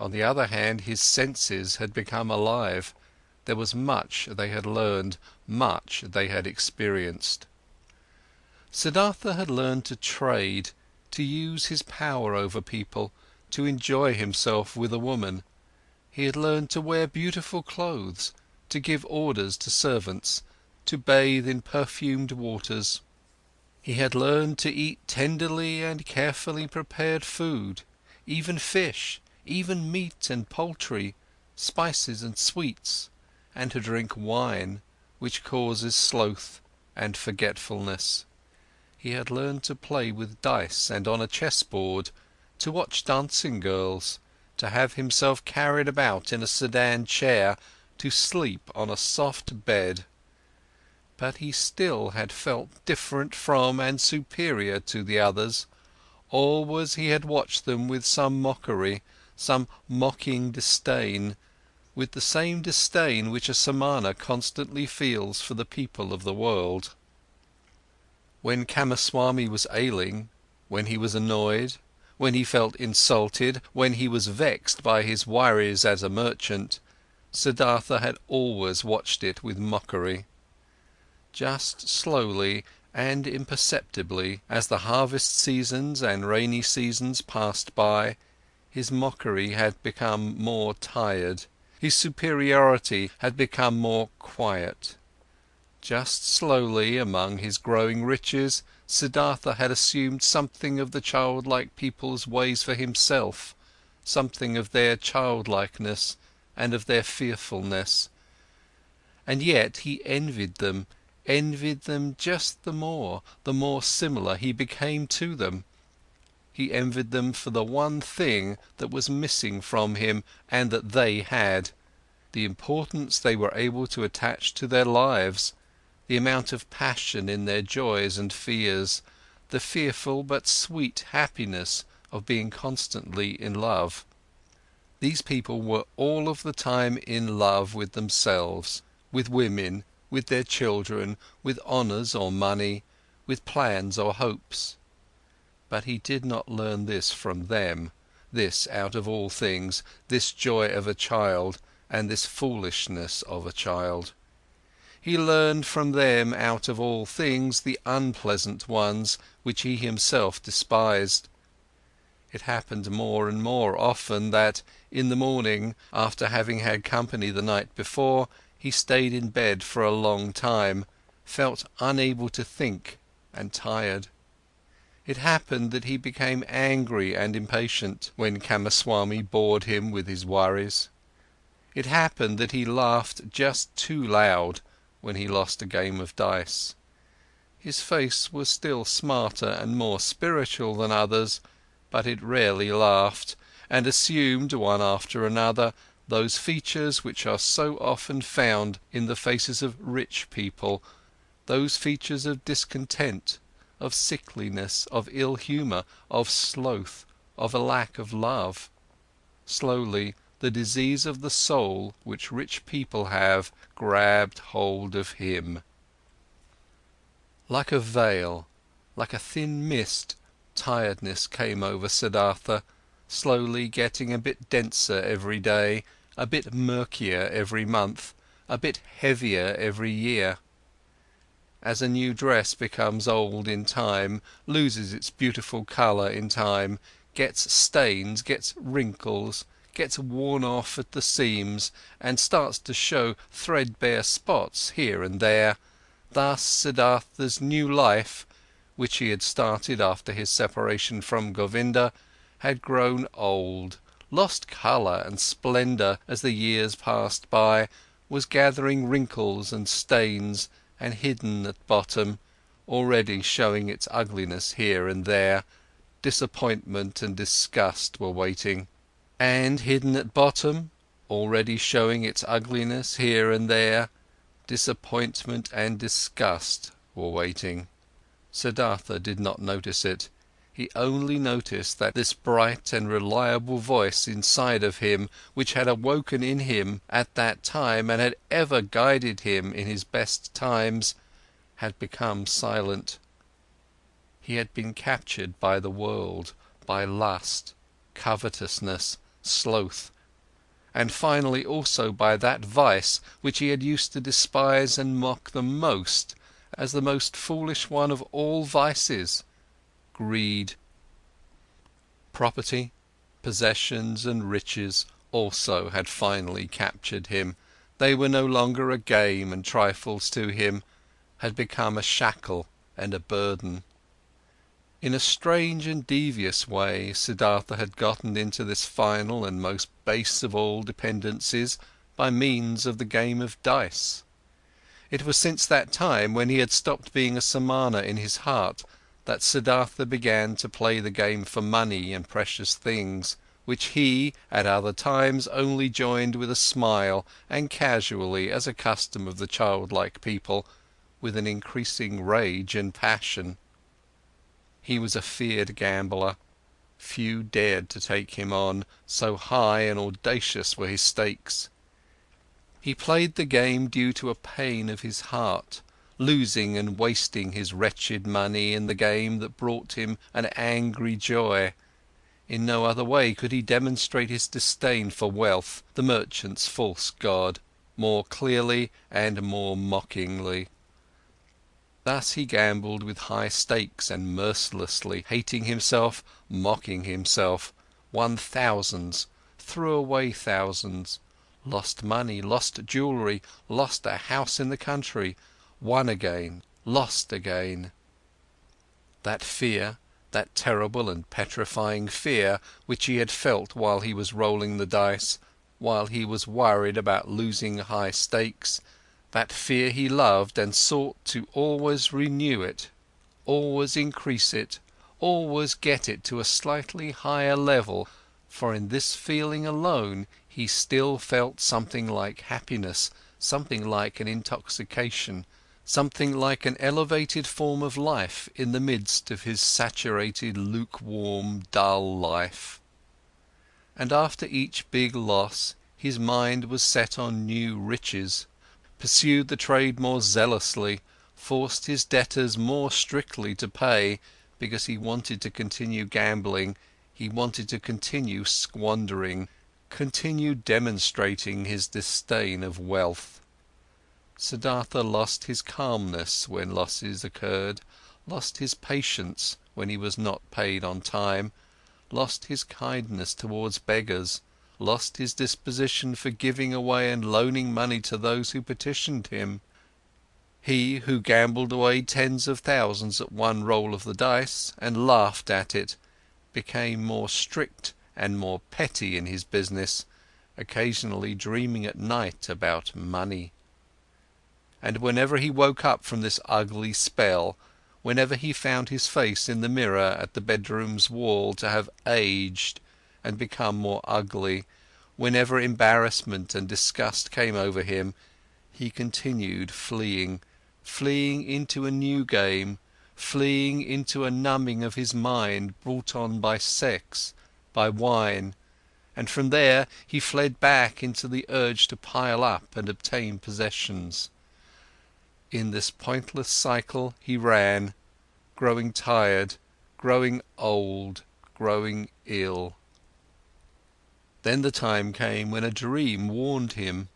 [SPEAKER 1] On the other hand, his senses had become alive. There was much they had learned, much they had experienced. Siddhartha had learned to trade, to use his power over people, to enjoy himself with a woman. He had learned to wear beautiful clothes, to give orders to servants, to bathe in perfumed waters. He had learned to eat tenderly and carefully prepared food, even fish, even meat and poultry, spices and sweets, and to drink wine, which causes sloth and forgetfulness. He had learned to play with dice and on a chessboard, to watch dancing girls, to have himself carried about in a sedan chair, to sleep on a soft bed. But he still had felt different from and superior to the others. Always he had watched them with some mockery, some mocking disdain, with the same disdain which a samana constantly feels for the people of the world. When Kamaswami was ailing, when he was annoyed, when he felt insulted, when he was vexed by his worries as a merchant, Siddhartha had always watched it with mockery. Just slowly and imperceptibly, as the harvest seasons and rainy seasons passed by, his mockery had become more tired, his superiority had become more quiet. Just slowly, among his growing riches, Siddhartha had assumed something of the childlike people's ways for himself, something of their childlikeness and of their fearfulness. And yet he envied them just the more similar he became to them. He envied them for the one thing that was missing from him and that they had, the importance they were able to attach to their lives, the amount of passion in their joys and fears, the fearful but sweet happiness of being constantly in love. These people were all of the time in love with themselves, with women, with their children, with honours or money, with plans or hopes. But he did not learn this from them, this out of all things, this joy of a child and this foolishness of a child. He learned from them out of all things the unpleasant ones which he himself despised. It happened more and more often that, in the morning, after having had company the night before, he stayed in bed for a long time, felt unable to think and tired. It happened that he became angry and impatient when Kamaswami bored him with his worries. It happened that he laughed just too loud when he lost a game of dice. His face was still smarter and more spiritual than others, but it rarely laughed, and assumed, one after another, those features which are so often found in the faces of rich people, those features of discontent, of sickliness, of ill humour, of sloth, of a lack of love. Slowly, the disease of the soul which rich people have grabbed hold of him. Like a veil, like a thin mist, tiredness came over Siddhartha, slowly getting a bit denser every day, a bit murkier every month, a bit heavier every year. As a new dress becomes old in time, loses its beautiful colour in time, gets stains, gets wrinkles, gets worn off at the seams and starts to show threadbare spots here and there, thus Siddhartha's new life, which he had started after his separation from Govinda, had grown old, lost colour and splendour as the years passed by, was gathering wrinkles and stains, and hidden at bottom, already showing its ugliness here and there, disappointment and disgust were waiting. And hidden at bottom, already showing its ugliness here and there, disappointment and disgust were waiting. Siddhartha did not notice it. He only noticed that this bright and reliable voice inside of him, which had awoken in him at that time and had ever guided him in his best times, had become silent. He had been captured by the world, by lust, covetousness, sloth, and finally also by that vice which he had used to despise and mock the most as the most foolish one of all vices: greed. Property, possessions and riches also had finally captured him. They were no longer a game and trifles to him, had become a shackle and a burden. In a strange and devious way, Siddhartha had gotten into this final and most base of all dependencies by means of the game of dice. It was since that time, when he had stopped being a samana in his heart, that Siddhartha began to play the game for money and precious things, which he, at other times, only joined with a smile and casually as a custom of the childlike people, with an increasing rage and passion. He was a feared gambler. Few dared to take him on, so high and audacious were his stakes. He played the game due to a pain of his heart, losing and wasting his wretched money in the game that brought him an angry joy. In no other way could he demonstrate his disdain for wealth, the merchant's false god, more clearly and more mockingly. Thus he gambled with high stakes and mercilessly, hating himself, mocking himself, won thousands, threw away thousands, lost money, lost jewelry, lost a house in the country, won again, lost again. That fear, that terrible and petrifying fear which he had felt while he was rolling the dice, while he was worried about losing high stakes, that fear he loved and sought to always renew it, always increase it, always get it to a slightly higher level, for in this feeling alone he still felt something like happiness, something like an intoxication, something like an elevated form of life in the midst of his saturated, lukewarm, dull life. And after each big loss, his mind was set on new riches, pursued the trade more zealously, forced his debtors more strictly to pay, because he wanted to continue gambling, he wanted to continue squandering, continue demonstrating his disdain of wealth. Siddhartha lost his calmness when losses occurred, lost his patience when he was not paid on time, lost his kindness towards beggars, lost his disposition for giving away and loaning money to those who petitioned him. He, who gambled away tens of thousands at one roll of the dice, and laughed at it, became more strict and more petty in his business, occasionally dreaming at night about money. And whenever he woke up from this ugly spell, whenever he found his face in the mirror at the bedroom's wall to have aged and become more ugly, whenever embarrassment and disgust came over him, he continued fleeing, fleeing into a new game, fleeing into a numbing of his mind brought on by sex, by wine, and from there he fled back into the urge to pile up and obtain possessions. In this pointless cycle he ran, growing tired, growing old, growing ill. Then the time came when a dream warned him.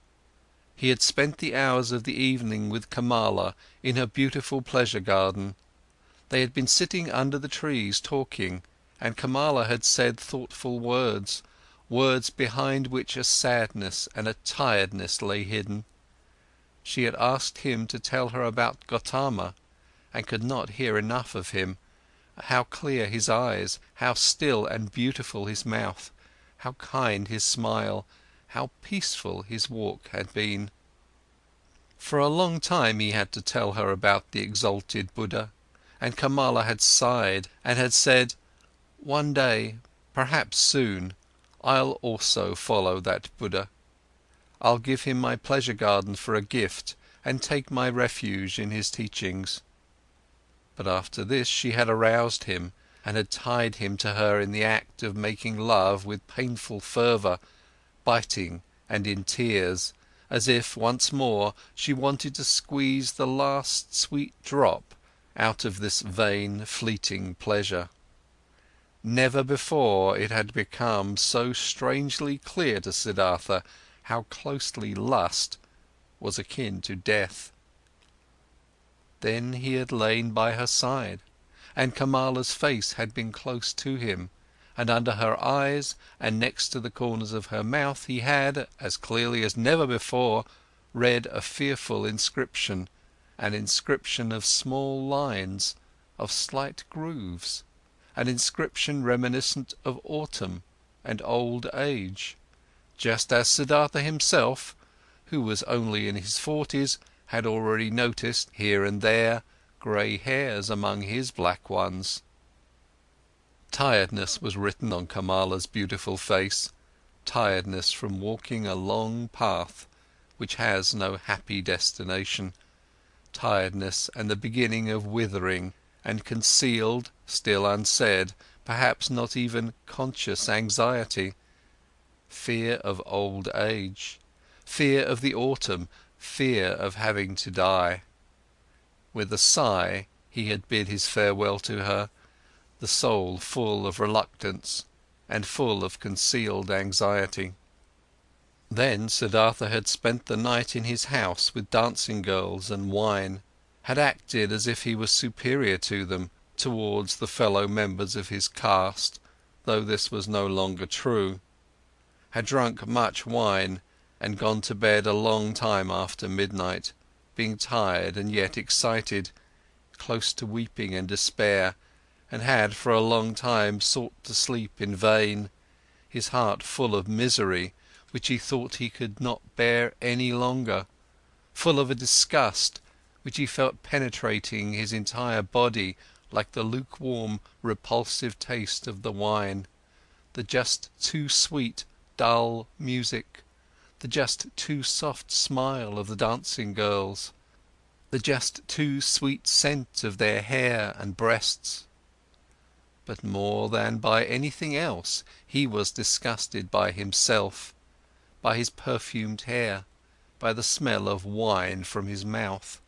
[SPEAKER 1] He had spent the hours of the evening with KAMALA in her beautiful pleasure garden. They had been sitting under the trees talking, and KAMALA had said thoughtful words, words behind which a sadness and a tiredness lay hidden. She had asked him to tell her about GOTAMA, and could not hear enough of him, how clear his eyes, how still and beautiful his mouth, how kind his smile, how peaceful his walk had been. For a long time he had to tell her about the exalted Buddha, and KAMALA had sighed and had said, "One day, perhaps soon, I'll also follow that Buddha. I'll give him my pleasure garden for a gift and take my refuge in his teachings." But after this she had aroused him and had tied him to her in the act of making love with painful fervour, biting and in tears, as if, once more, she wanted to squeeze the last sweet drop out of this vain, fleeting pleasure. Never before it had become so strangely clear to Siddhartha how closely lust was akin to death. Then he had lain by her side, and KAMALA's face had been close to him, and under her eyes and next to the corners of her mouth he had, as clearly as never before, read a fearful inscription, an inscription of small lines, of slight grooves, an inscription reminiscent of autumn and old age, just as Siddhartha himself, who was only in his 40s, had already noticed here and there grey hairs among his black ones. Tiredness was written on Kamala's beautiful face, tiredness from walking a long path which has no happy destination, tiredness and the beginning of withering and concealed, still unsaid, perhaps not even conscious anxiety, fear of old age, fear of the autumn, fear of having to die. With a sigh he had bid his farewell to her, the soul full of reluctance and full of concealed anxiety. Then Siddhartha had spent the night in his house with dancing girls and wine, had acted as if he was superior to them, towards the fellow members of his caste, though this was no longer true, had drunk much wine and gone to bed a long time after midnight, being tired and yet excited, close to weeping and despair, and had for a long time sought to sleep in vain, his heart full of misery which he thought he could not bear any longer, full of a disgust which he felt penetrating his entire body like the lukewarm, repulsive taste of the wine, the just too sweet, dull music, the just too soft smile of the dancing girls, the just too sweet scent of their hair and breasts. But more than by anything else, he was disgusted by himself, by his perfumed hair, by the smell of wine from his mouth,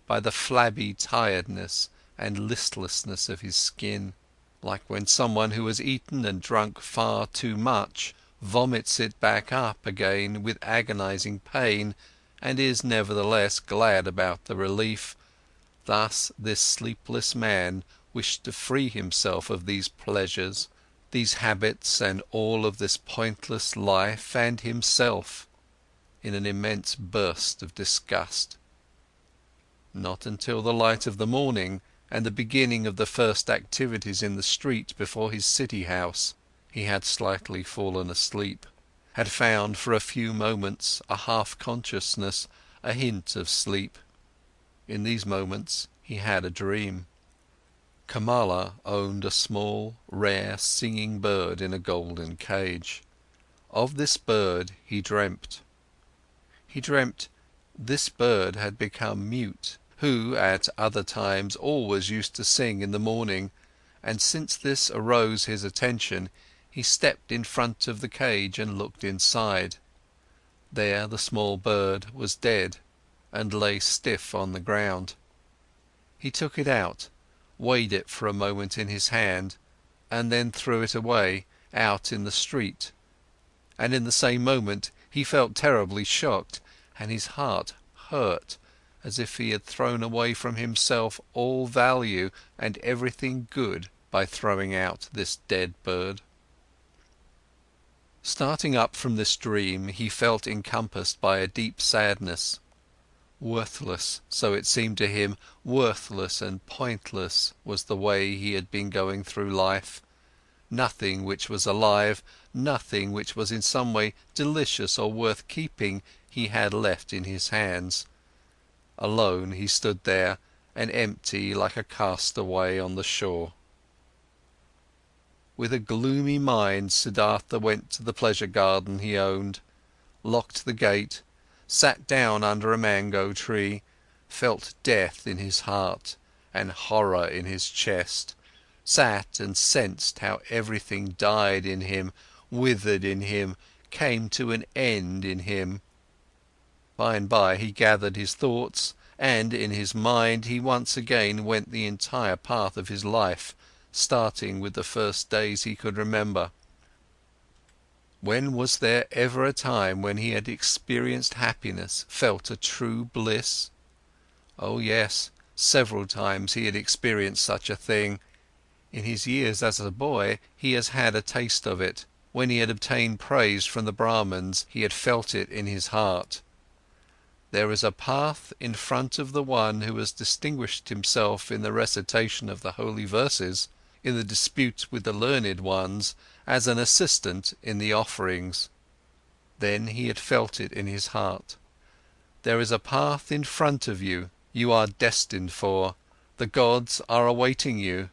[SPEAKER 1] by the flabby tiredness and listlessness of his skin, like when someone who has eaten and drunk far too much vomits it back up again with agonizing pain and is nevertheless glad about the relief. Thus this sleepless man wished to free himself of these pleasures, these habits and all of this pointless life and himself, in an immense burst of disgust. Not until the light of the morning and the beginning of the first activities in the street before his city house, he had slightly fallen asleep, had found for a few moments a half-consciousness, a hint of sleep. In these moments he had a dream. Kamala owned a small, rare, singing bird in a golden cage. Of this bird he dreamt. He dreamt this bird had become mute, who at other times always used to sing in the morning, and since this arose his attention, he stepped in front of the cage and looked inside. There the small bird was dead and lay stiff on the ground. He took it out, weighed it for a moment in his hand, and then threw it away, out in the street. And in the same moment he felt terribly shocked, and his heart hurt, as if he had thrown away from himself all value and everything good by throwing out this dead bird. Starting up from this dream, he felt encompassed by a deep sadness. Worthless, so it seemed to him, worthless and pointless was the way he had been going through life. Nothing which was alive, nothing which was in some way delicious or worth keeping, he had left in his hands. Alone he stood there, and empty like a castaway on the shore. With a gloomy mind, Siddhartha went to the pleasure garden he owned, locked the gate, sat down under a mango tree, felt death in his heart and horror in his chest, sat and sensed how everything died in him, withered in him, came to an end in him. By and by he gathered his thoughts, and in his mind he once again went the entire path of his life, starting with the first days he could remember. When was there ever a time when he had experienced happiness, felt a true bliss? Oh yes, several times he had experienced such a thing. In his years as a boy he has had a taste of it. When he had obtained praise from the Brahmans, he had felt it in his heart. There is a path in front of the one who has distinguished himself in the recitation of the holy verses, in the dispute with the learned ones, as an assistant in the offerings. Then he had felt it in his heart. There is a path in front of you, you are destined for, the gods are awaiting you.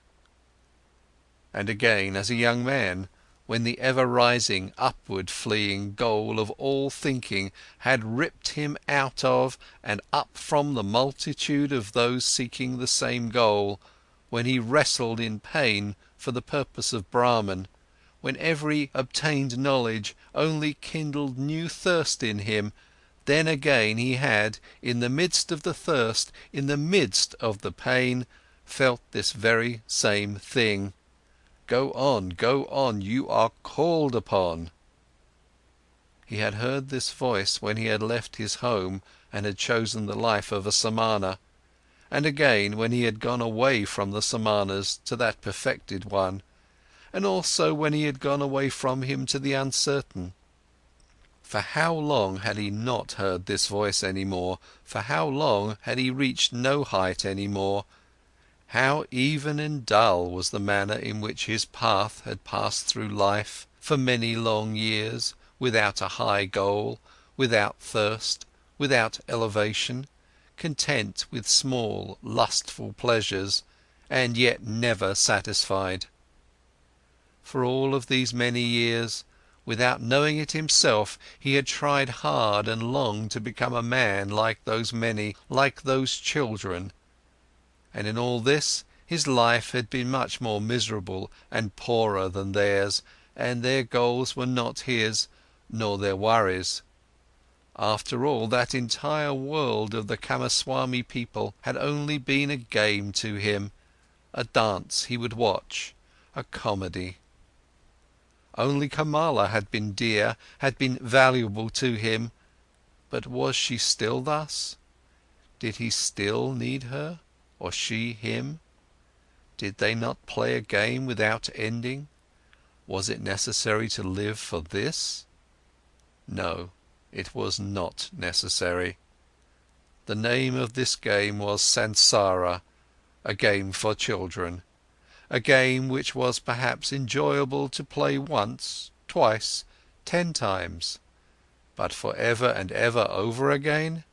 [SPEAKER 1] And again, as a young man, when the ever-rising, upward-fleeing goal of all thinking had ripped him out of and up from the multitude of those seeking the same goal, when he wrestled in pain for the purpose of Brahman, when every obtained knowledge only kindled new thirst in him, then again he had, in the midst of the thirst, in the midst of the pain, felt this very same thing. Go on, you are called upon. He had heard this voice when he had left his home and had chosen the life of a samana, and again when he had gone away from the samanas to that perfected one, and also when he had gone away from him to the uncertain. For how long had he not heard this voice any more? For how long had he reached no height any more? How even and dull was the manner in which his path had passed through life for many long years, without a high goal, without thirst, without elevation, content with small, lustful pleasures, and yet never satisfied. For all of these many years, without knowing it himself, he had tried hard and long to become a man like those many, like those children. And in all this, his life had been much more miserable and poorer than theirs, and their goals were not his, nor their worries. After all, that entire world of the Kamaswami people had only been a game to him, a dance he would watch, a comedy. Only Kamala had been dear, had been valuable to him, but was she still thus? Did he still need her? Or she him? Did they not play a game without ending? Was it necessary to live for this? No, it was not necessary. The name of this game was Sansara, a game for children, a game which was perhaps enjoyable to play once, twice, 10 times, but for ever and ever over again?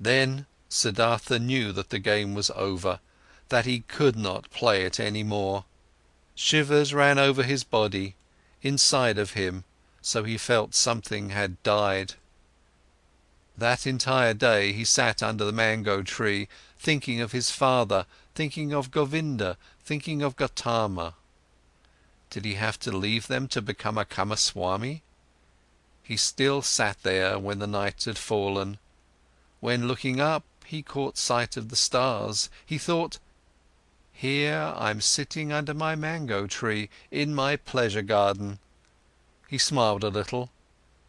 [SPEAKER 1] Then Siddhartha knew that the game was over, that he could not play it any more. Shivers ran over his body, inside of him, so he felt something had died. That entire day he sat under the mango tree, thinking of his father, thinking of Govinda, thinking of GOTAMA. Did he have to leave them to become a Kamaswami? He still sat there when the night had fallen. When looking up, he caught sight of the stars. He thought, here I'm sitting under my mango tree, in my pleasure garden. He smiled a little.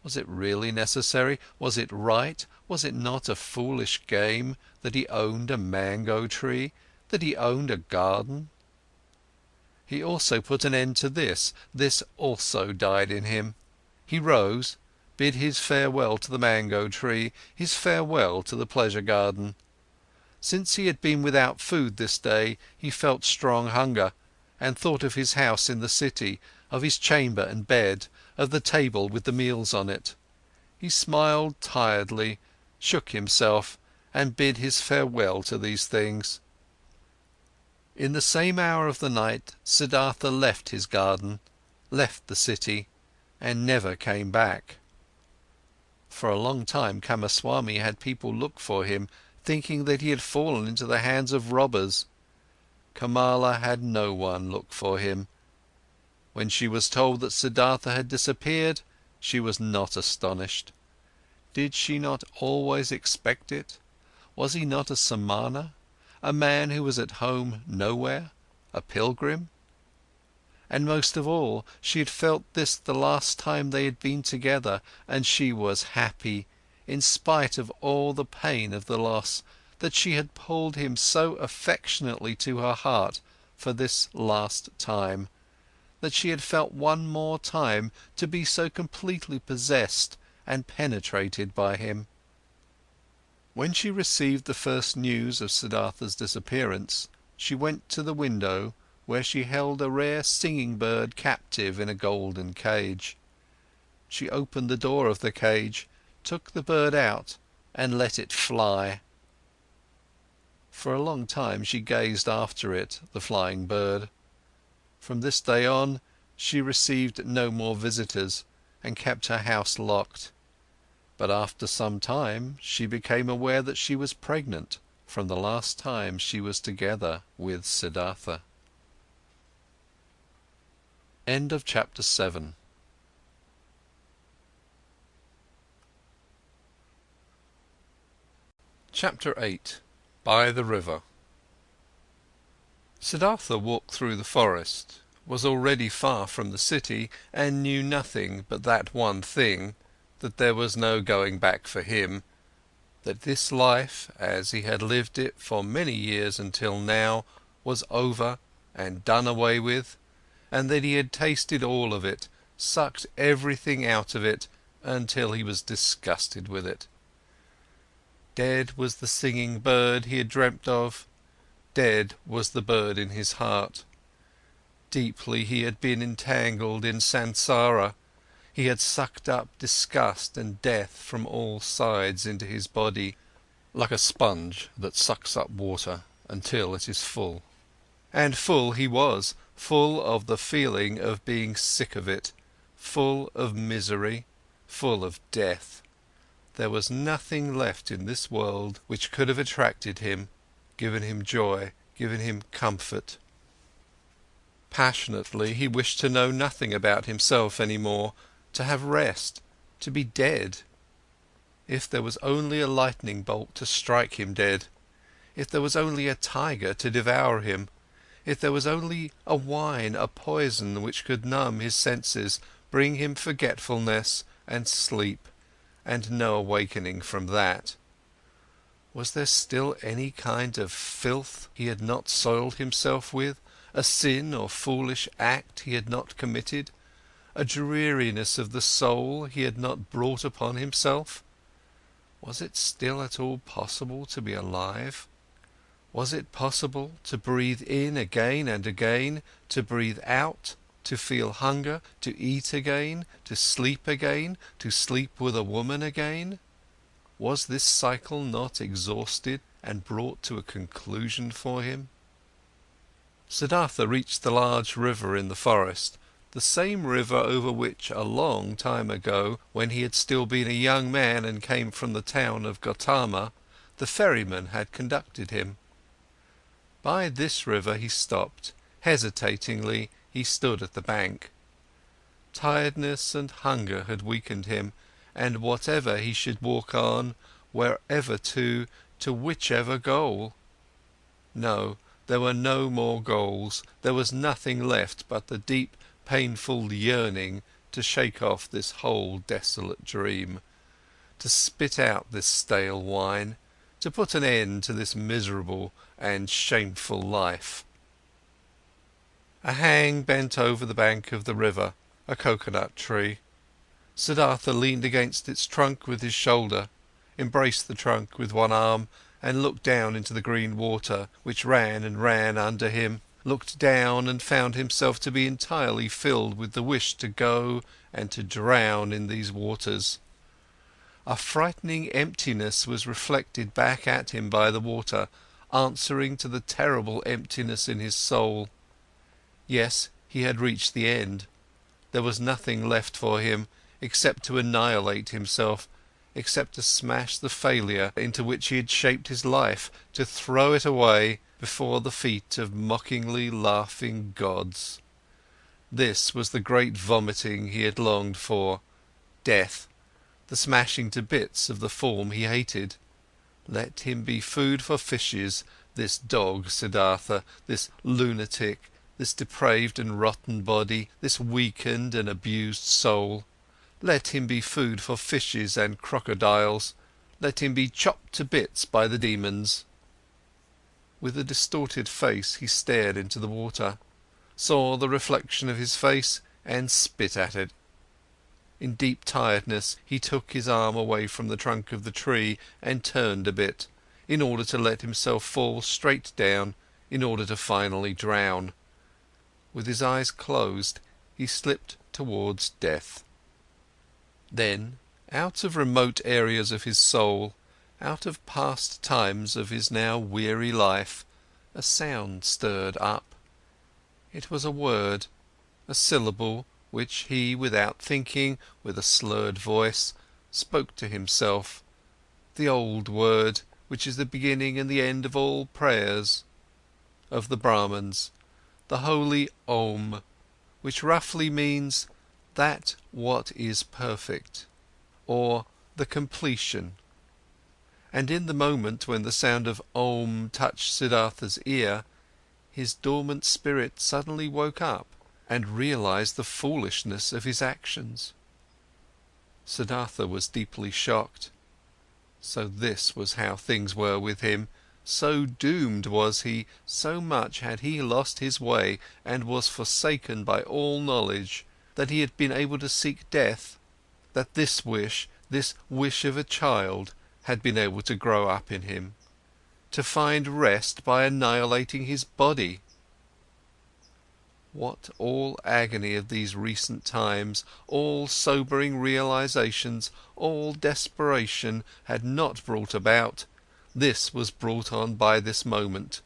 [SPEAKER 1] Was it really necessary? Was it right? Was it not a foolish game that he owned a mango tree, that he owned a garden? He also put an end to this. This also died in him. He rose, bid his farewell to the mango tree, his farewell to the pleasure garden. Since he had been without food this day, he felt strong hunger, and thought of his house in the city, of his chamber and bed, of the table with the meals on it. He smiled tiredly, shook himself, and bid his farewell to these things. In the same hour of the night, Siddhartha left his garden, left the city, and never came back. For a long time Kamaswami had people look for him, thinking that he had fallen into the hands of robbers. Kamala had no one look for him. When she was told that Siddhartha had disappeared, she was not astonished. Did she not always expect it? Was he not a samana, a man who was at home nowhere, a pilgrim? And most of all, she had felt this the last time they had been together, and she was happy, in spite of all the pain of the loss, that she had pulled him so affectionately to her heart for this last time, that she had felt one more time to be so completely possessed and penetrated by him. When she received the first news of Siddhartha's disappearance, she went to the window where she held a rare singing bird captive in a golden cage. She opened the door of the cage, took the bird out and let it fly. For a long time she gazed after it, the flying bird. From this day on, she received no more visitors and kept her house locked. But after some time she became aware that she was pregnant from the last time she was together with Siddhartha. End of chapter 7. Chapter 8. By the River. Siddhartha walked through the forest, was already far from the city, and knew nothing but that one thing, that there was no going back for him, that this life, as he had lived it for many years until now, was over and done away with, and that he had tasted all of it, sucked everything out of it, until he was disgusted with it. Dead was the singing bird he had dreamt of, dead was the bird in his heart. Deeply he had been entangled in SANSARA, he had sucked up disgust and death from all sides into his body, like a sponge that sucks up water until it is full. And full he was, full of the feeling of being sick of it, full of misery, full of death. There was nothing left in this world which could have attracted him, given him joy, given him comfort. Passionately he wished to know nothing about himself any more, to have rest, to be dead. If there was only a lightning bolt to strike him dead, if there was only a tiger to devour him, if there was only a wine, a poison which could numb his senses, bring him forgetfulness and sleep, and no awakening from that. Was there still any kind of filth he had not soiled himself with, a sin or foolish act he had not committed, a dreariness of the soul he had not brought upon himself? Was it still at all possible to be alive? Was it possible to breathe in again and again, to breathe out, to feel hunger, to eat again, to sleep again, to sleep with a woman again? Was this cycle not exhausted and brought to a conclusion for him? Siddhartha reached the large river in the forest, the same river over which a long time ago, when he had still been a young man and came from the town of GOTAMA, the ferryman had conducted him. By this river he stopped. Hesitatingly he stood at the bank. Tiredness and hunger had weakened him, and whatever he should walk on, wherever to whichever goal. No, there were no more goals, there was nothing left but the deep, painful yearning to shake off this whole desolate dream, to spit out this stale wine, to put an end to this miserable and shameful life. A hang bent over the bank of the river, a coconut tree. Siddhartha leaned against its trunk with his shoulder, embraced the trunk with one arm, and looked down into the green water, which ran and ran under him, looked down and found himself to be entirely filled with the wish to go and to drown in these waters. A frightening emptiness was reflected back at him by the water, answering to the terrible emptiness in his soul. Yes, he had reached the end. There was nothing left for him, except to annihilate himself, except to smash the failure into which he had shaped his life, to throw it away before the feet of mockingly laughing gods. This was the great vomiting he had longed for, death, the smashing to bits of the form he hated. Let him be food for fishes, this dog Siddhartha, this lunatic, this depraved and rotten body, this weakened and abused soul. Let him be food for fishes and crocodiles, let him be chopped to bits by the demons. With a distorted face he stared into the water, saw the reflection of his face and spit at it. In deep tiredness he took his arm away from the trunk of the tree and turned a bit, in order to let himself fall straight down, in order to finally drown. With his eyes closed he slipped towards death. Then, Out of remote areas of his soul, out of past times of his now weary life, a sound stirred up. It was a word, a syllable, which he, without thinking, with a slurred voice, spoke to himself, the old word, which is the beginning and the end of all prayers of the Brahmans, the holy Om, which roughly means that what is perfect, or the completion. And in the moment when the sound of Om touched Siddhartha's ear, his dormant spirit suddenly woke up and realized the foolishness of his actions. Siddhartha was deeply shocked. So this was how things were with him, so doomed was he, so much had he lost his way and was forsaken by all knowledge, that he had been able to seek death, that this wish of a child, had been able to grow up in him, to find rest by annihilating his body. What all agony of these recent times, all sobering realizations, all desperation had not brought about, this was brought on by this moment,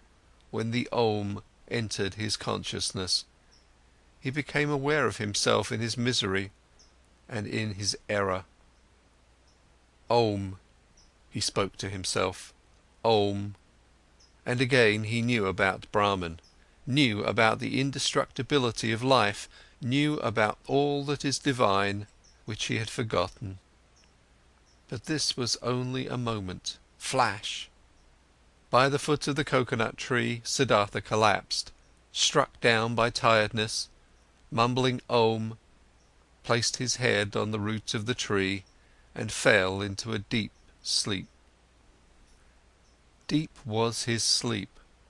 [SPEAKER 1] when the Om entered his consciousness. He became aware of himself in his misery and in his error. Om, he spoke to himself, Om. And again he knew about Brahman, knew about the indestructibility of life, knew about all that is divine, which he had forgotten. But this was only a moment, flash. By the foot of the coconut tree, Siddhartha collapsed, struck down by tiredness, mumbling Om, placed his head on the root of the tree and fell into a deep sleep. Deep was his sleep,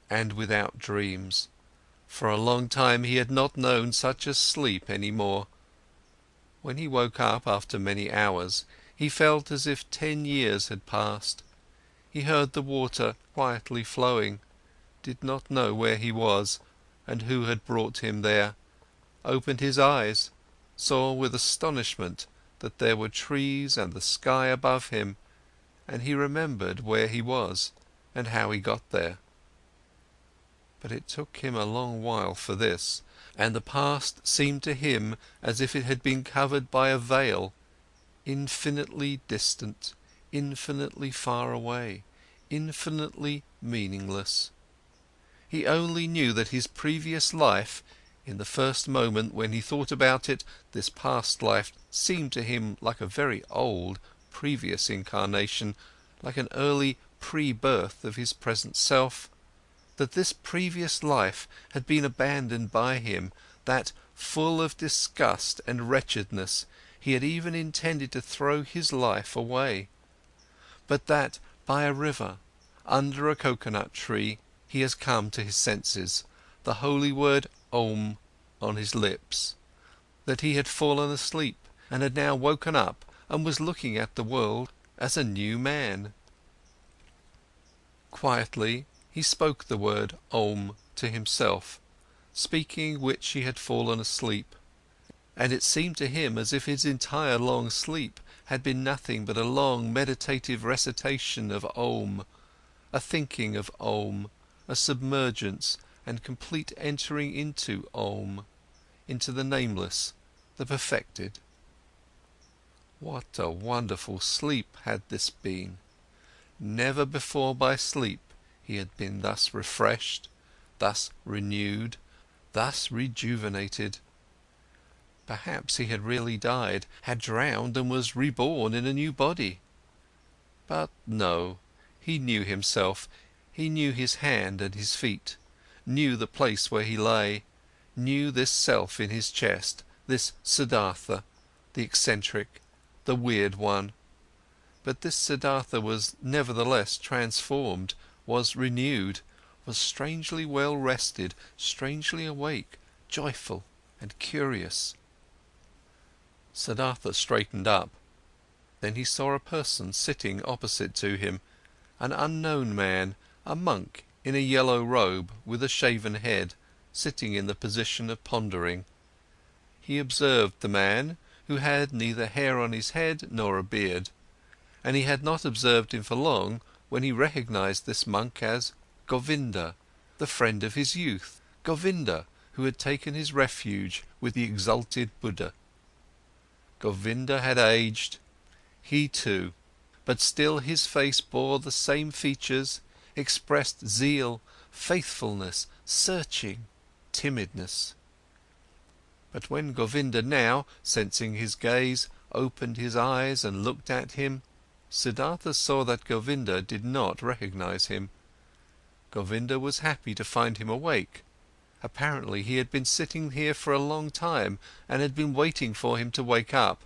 [SPEAKER 1] and without dreams. For a long time he had not known such a sleep any more. When he woke up after many hours, he felt as if 10 years had passed. He heard the water quietly flowing, did not know where he was and who had brought him there, opened his eyes, saw with astonishment that there were trees and the sky above him, and he remembered where he was and how he got there. But it took him a long while for this, and the past seemed to him as if it had been covered by a veil, infinitely distant, infinitely far away, infinitely meaningless. He only knew that his previous life, in the first moment when he thought about it, this past life seemed to him like a very old, previous incarnation, like an early pre-birth of his present self, that this previous life had been abandoned by him, that, full of disgust and wretchedness, he had even intended to throw his life away, but that, by a river, under a coconut tree, he has come to his senses, the holy word Om on his lips, that he had fallen asleep and had now woken up and was looking at the world as a new man. Quietly, he spoke the word Om to himself, speaking which he had fallen asleep, and it seemed to him as if his entire long sleep had been nothing but a long meditative recitation of Om, a thinking of Om, a submergence and complete entering into Om, into the nameless, the perfected. What a wonderful sleep had this been! Never before by sleep he had been thus refreshed, thus renewed, thus rejuvenated. Perhaps he had really died, had drowned and was reborn in a new body. But no, he knew himself, he knew his hand and his feet, knew the place where he lay, knew this self in his chest, this Siddhartha, the eccentric, the weird one. But this Siddhartha was nevertheless transformed, was renewed, was strangely well rested, strangely awake, joyful and curious. Siddhartha straightened up. Then he saw a person sitting opposite to him, an unknown man, a monk in a yellow robe with a shaven head, sitting in the position of pondering. He observed the man, who had neither hair on his head nor a beard, and he had not observed him for long when he recognized this monk as Govinda, the friend of his youth, Govinda, who had taken his refuge with the exalted Buddha. Govinda had aged, he too, but still his face bore the same features, expressed zeal, faithfulness, searching, timidness. But when Govinda now, sensing his gaze, opened his eyes and looked at him, Siddhartha saw that Govinda did not recognize him. Govinda was happy to find him awake. Apparently he had been sitting here for a long time and had been waiting for him to wake up,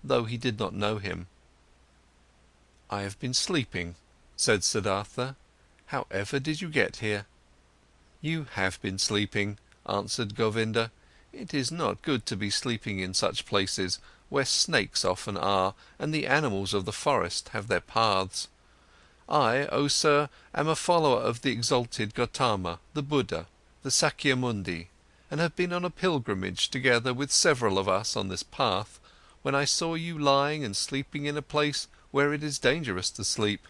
[SPEAKER 1] though he did not know him. "I have been sleeping," said Siddhartha. "However did you get here?" "You have been sleeping," answered Govinda. "It is not good to be sleeping in such places, where snakes often are, and the animals of the forest have their paths. I, O sir, am a follower of the exalted GOTAMA, the Buddha, the Sakyamundi, and have been on a pilgrimage together with several of us on this path, when I saw you lying and sleeping in a place where it is dangerous to sleep.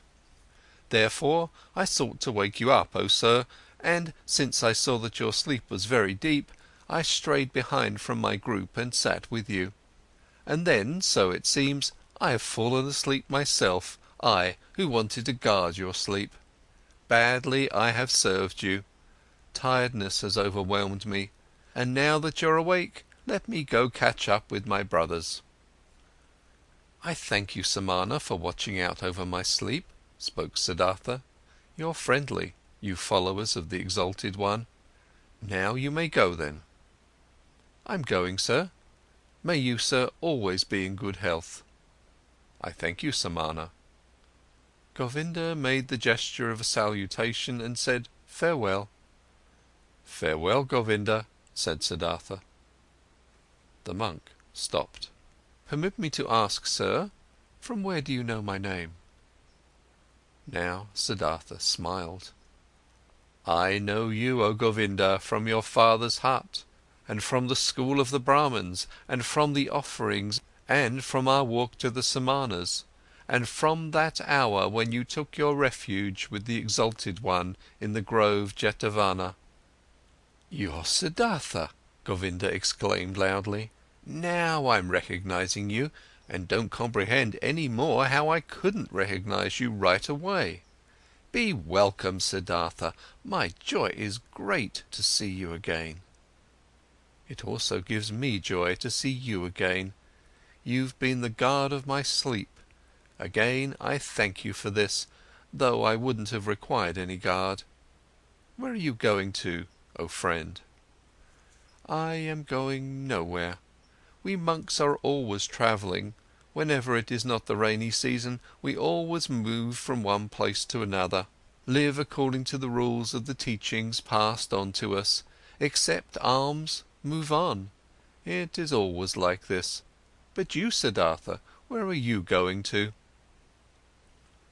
[SPEAKER 1] Therefore I sought to wake you up, O sir, and since I saw that your sleep was very deep, I strayed behind from my group and sat with you. And then, so it seems, I have fallen asleep myself, I, who wanted to guard your sleep. Badly I have served you. Tiredness has overwhelmed me, and now that you're awake, let me go catch up with my brothers." "I thank you, Samana, for watching out over my sleep," spoke Siddhartha. "You're friendly, you followers of the exalted one. Now you may go then." "I'm going, sir. May you, sir, always be in good health." "I thank you, Samana." Govinda made the gesture of a salutation and said, "Farewell." "Farewell, Govinda," said Siddhartha. The monk stopped. "Permit me to ask, sir, from where do you know my name?" Now Siddhartha smiled. "I know you, O Govinda, from your father's hut, and from the school of the Brahmans, and from the offerings, and from our walk to the Samanas, and from that hour when you took your refuge with the exalted one in the grove Jetavana." "You're Siddhartha!" Govinda exclaimed loudly. "Now I'm recognizing you, and don't comprehend any more how I couldn't recognize you right away. Be welcome, Siddhartha, my joy is great to see you again." "It also gives me joy to see you again. You've been the guard of my sleep. Again I thank you for this, though I wouldn't have required any guard. Where are you going to, O friend?" "I am going nowhere. We monks are always travelling. Whenever it is not the rainy season, we always move from one place to another, live according to the rules of the teachings passed on to us, accept alms, move on. It is always like this. But you, Siddhartha, where are you going to?"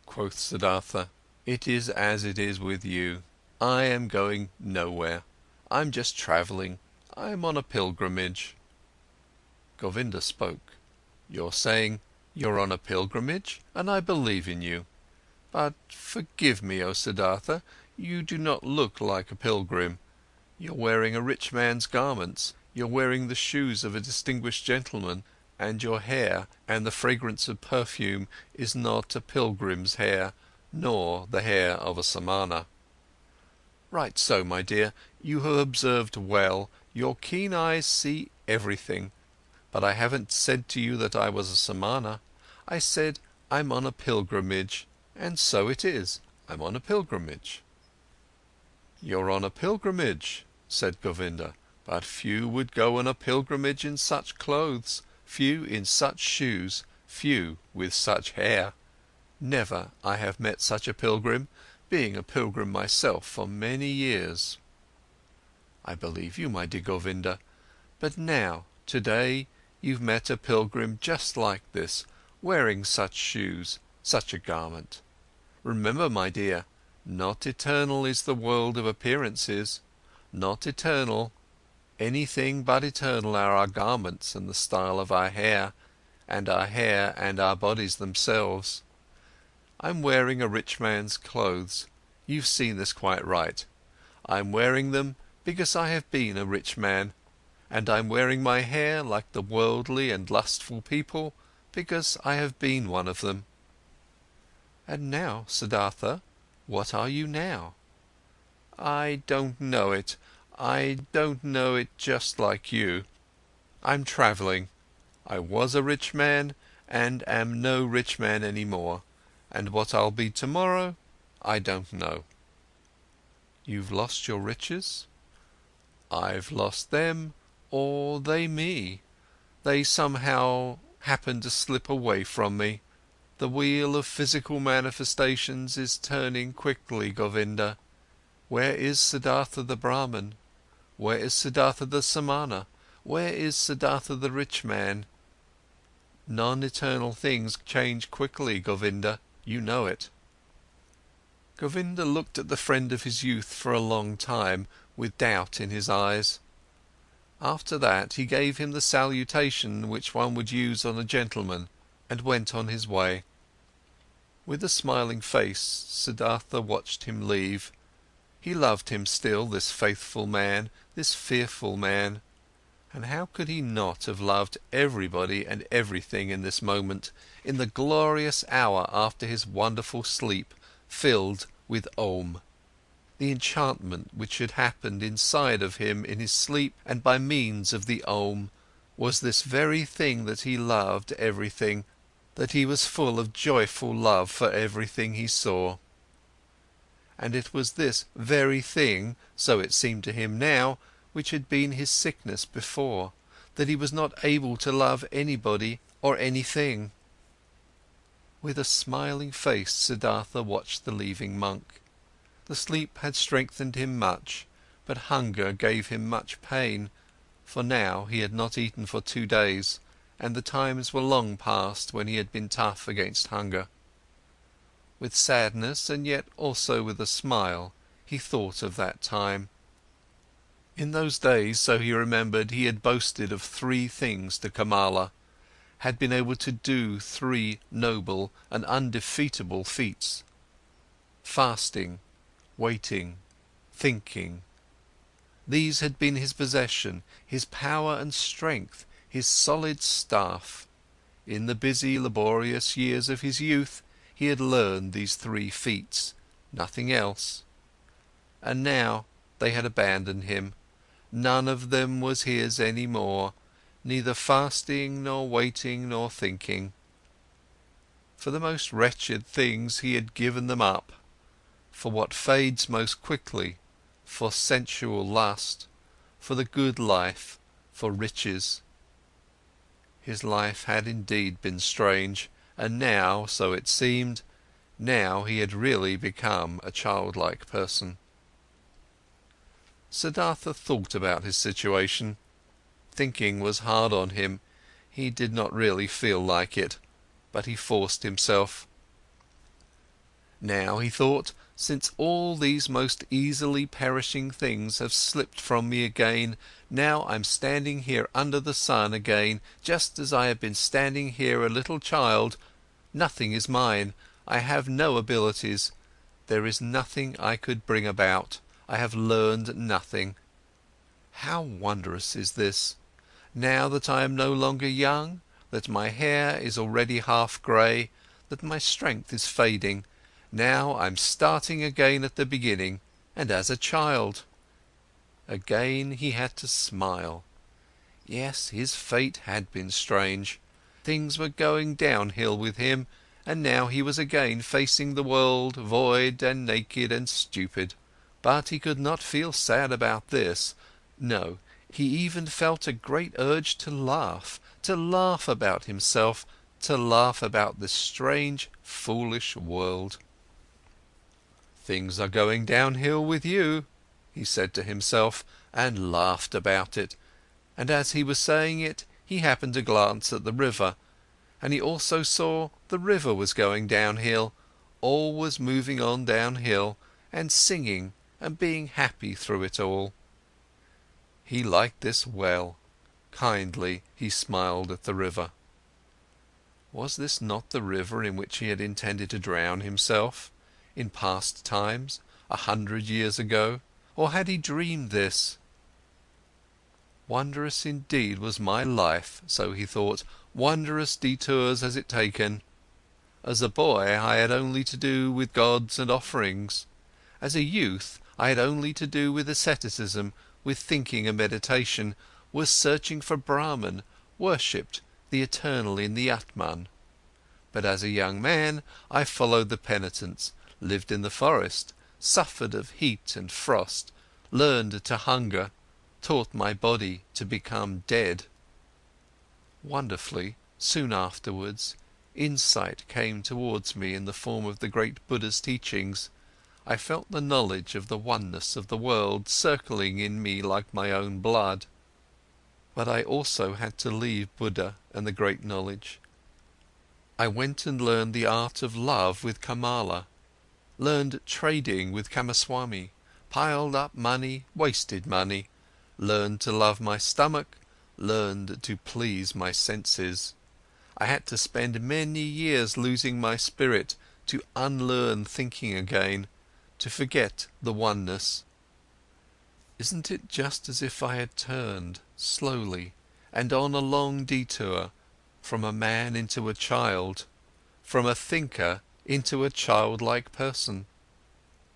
[SPEAKER 1] Quoth Siddhartha, "It is as it is with you. I am going nowhere. I'm just travelling. I'm on a pilgrimage." Govinda spoke. "You're saying you're on a pilgrimage, and I believe in you. But forgive me, O Siddhartha, you do not look like a pilgrim. You're wearing a rich man's garments, you're wearing the shoes of a distinguished gentleman, and your hair and the fragrance of perfume is not a pilgrim's hair, nor the hair of a samana." "Right so, my dear, you have observed well, your keen eyes see everything. But I haven't said to you that I was a samana. I said, I'm on a pilgrimage, and so it is, I'm on a pilgrimage." "You're on a pilgrimage," said Govinda, "but few would go on a pilgrimage in such clothes, few in such shoes, few with such hair. Never I have met such a pilgrim, being a pilgrim myself for many years." "I believe you, my dear Govinda, but now, today, you've met a pilgrim just like this, wearing such shoes, such a garment. Remember, my dear, not eternal is the world of appearances, not eternal. Anything but eternal are our garments and the style of our hair, and our hair and our bodies themselves. I'm wearing a rich man's clothes. You've seen this quite right. I'm wearing them because I have been a rich man, and I'm wearing my hair like the worldly and lustful people because I have been one of them. And now, Siddhartha, what are you now? I don't know it. I don't know it just like you. I'm travelling. I was a rich man and am no rich man anymore, and what I'll be tomorrow, I don't know. You've lost your riches? I've lost them, or they me. They somehow happened to slip away from me. The wheel of physical manifestations is turning quickly, Govinda. Where is Siddhartha the Brahman? Where is Siddhartha the Samana? Where is Siddhartha the rich man? Non-eternal things change quickly, Govinda, you know it. Govinda looked at the friend of his youth for a long time, with doubt in his eyes. After that he gave him the salutation which one would use on a gentleman, and went on his way. With a smiling face, Siddhartha watched him leave. He loved him still, this faithful man, this fearful man. And how could he not have loved everybody and everything in this moment, in the glorious hour after his wonderful sleep, filled with Om? The enchantment which had happened inside of him in his sleep and by means of the Om, was this very thing that he loved everything, that he was full of joyful love for everything he saw. And it was this very thing, so it seemed to him now, which had been his sickness before, that he was not able to love anybody or anything. With a smiling face, Siddhartha watched the leaving monk. The sleep had strengthened him much, but hunger gave him much pain, for now he had not eaten for 2 days, and the times were long past when he had been tough against hunger. With sadness, and yet also with a smile, he thought of that time. In those days, so he remembered, he had boasted of 3 things to KAMALA, had been able to do 3 noble and undefeatable feats. Fasting, waiting, thinking. These had been his possession, his power and strength, his solid staff. In the busy, laborious years of his youth, he had learned these 3 feats, nothing else. And now they had abandoned him. None of them was his any more, neither fasting, nor waiting, nor thinking. For the most wretched things he had given them up, for what fades most quickly, for sensual lust, for the good life, for riches. His life had indeed been strange, and now, so it seemed, now he had really become a childlike person. Siddhartha thought about his situation. Thinking was hard on him, he did not really feel like it, but he forced himself. Now, he thought, since all these most easily perishing things have slipped from me again, now I'm standing here under the sun again, just as I have been standing here a little child. Nothing is mine, I have no abilities, there is nothing I could bring about, I have learned nothing. How wondrous is this! Now that I am no longer young, that my hair is already half grey, that my strength is fading, now I'm starting again at the beginning, and as a child. Again he had to smile. Yes, his fate had been strange. Things were going downhill with him, and now he was again facing the world, void and naked and stupid. But he could not feel sad about this. No, he even felt a great urge to laugh about himself, to laugh about this strange, foolish world. Things are going downhill with you, he said to himself, and laughed about it. And as he was saying it, he happened to glance at the river, and he also saw the river was going downhill, all was moving on downhill, and singing and being happy through it all. He liked this well. Kindly he smiled at the river. Was this not the river in which he had intended to drown himself, in past times, 100 years ago? Or had he dreamed this? Wondrous indeed was my life, so he thought, wondrous detours has it taken. As a boy I had only to do with gods and offerings. As a youth I had only to do with asceticism, with thinking and meditation, was searching for Brahman, worshipped the eternal in the Atman. But as a young man I followed the penitents, lived in the forest, suffered of heat and frost, learned to hunger, taught my body to become dead. Wonderfully, soon afterwards, insight came towards me in the form of the great Buddha's teachings. I felt the knowledge of the oneness of the world circling in me like my own blood. But I also had to leave Buddha and the great knowledge. I went and learned the art of love with KAMALA, learned trading with Kamaswami, piled up money, wasted money, learned to love my stomach, learned to please my senses. I had to spend many years losing my spirit, to unlearn thinking again, to forget the oneness. Isn't it just as if I had turned, slowly, and on a long detour, from a man into a child, from a thinker into a childlike person?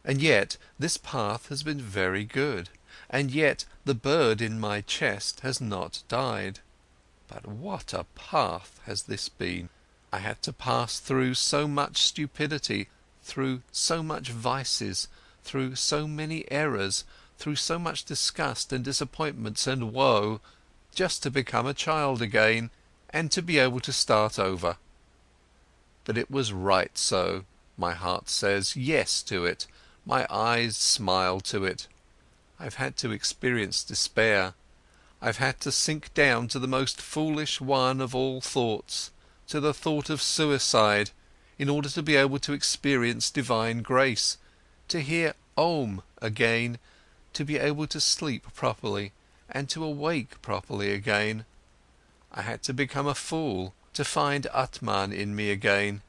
[SPEAKER 1] And yet this path has been very good, and yet the bird in my chest has not died. But what a path has this been! I had to pass through so much stupidity, through so much vices, through so many errors, through so much disgust and disappointments and woe, just to become a child again, and to be able to start over. But it was right so, my heart says yes to it, my eyes smile to it. I've had to experience despair, I've had to sink down to the most foolish one of all thoughts, to the thought of suicide, in order to be able to experience divine grace, to hear Om again, to be able to sleep properly, and to awake properly again. I had to become a fool, to find Atman in me again.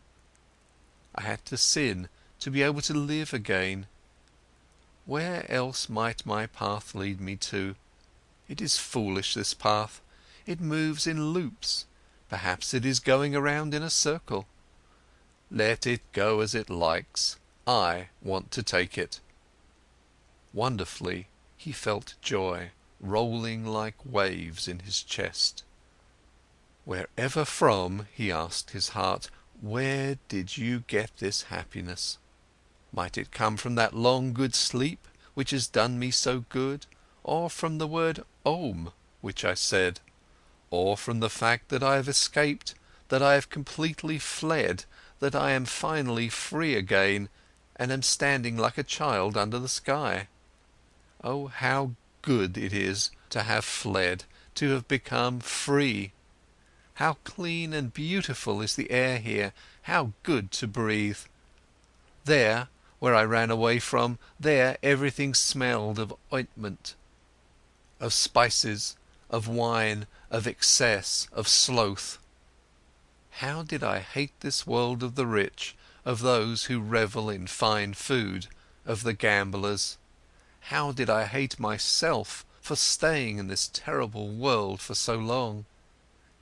[SPEAKER 1] I had to sin, to be able to live again. Where else might my path lead me to? It is foolish, this path. It moves in loops. Perhaps it is going around in a circle. Let it go as it likes. I want to take it. Wonderfully, he felt joy rolling like waves in his chest. Wherever from, he asked his heart, where did you get this happiness? Might it come from that long good sleep, which has done me so good, or from the word Om, which I said, or from the fact that I have escaped, that I have completely fled, that I am finally free again, and am standing like a child under the sky? Oh, how good it is to have fled, to have become free! How clean and beautiful is the air here, how good to breathe! There, where I ran away from, there everything smelled of ointment, of spices, of wine, of excess, of sloth. How did I hate this world of the rich, of those who revel in fine food, of the gamblers! How did I hate myself for staying in this terrible world for so long!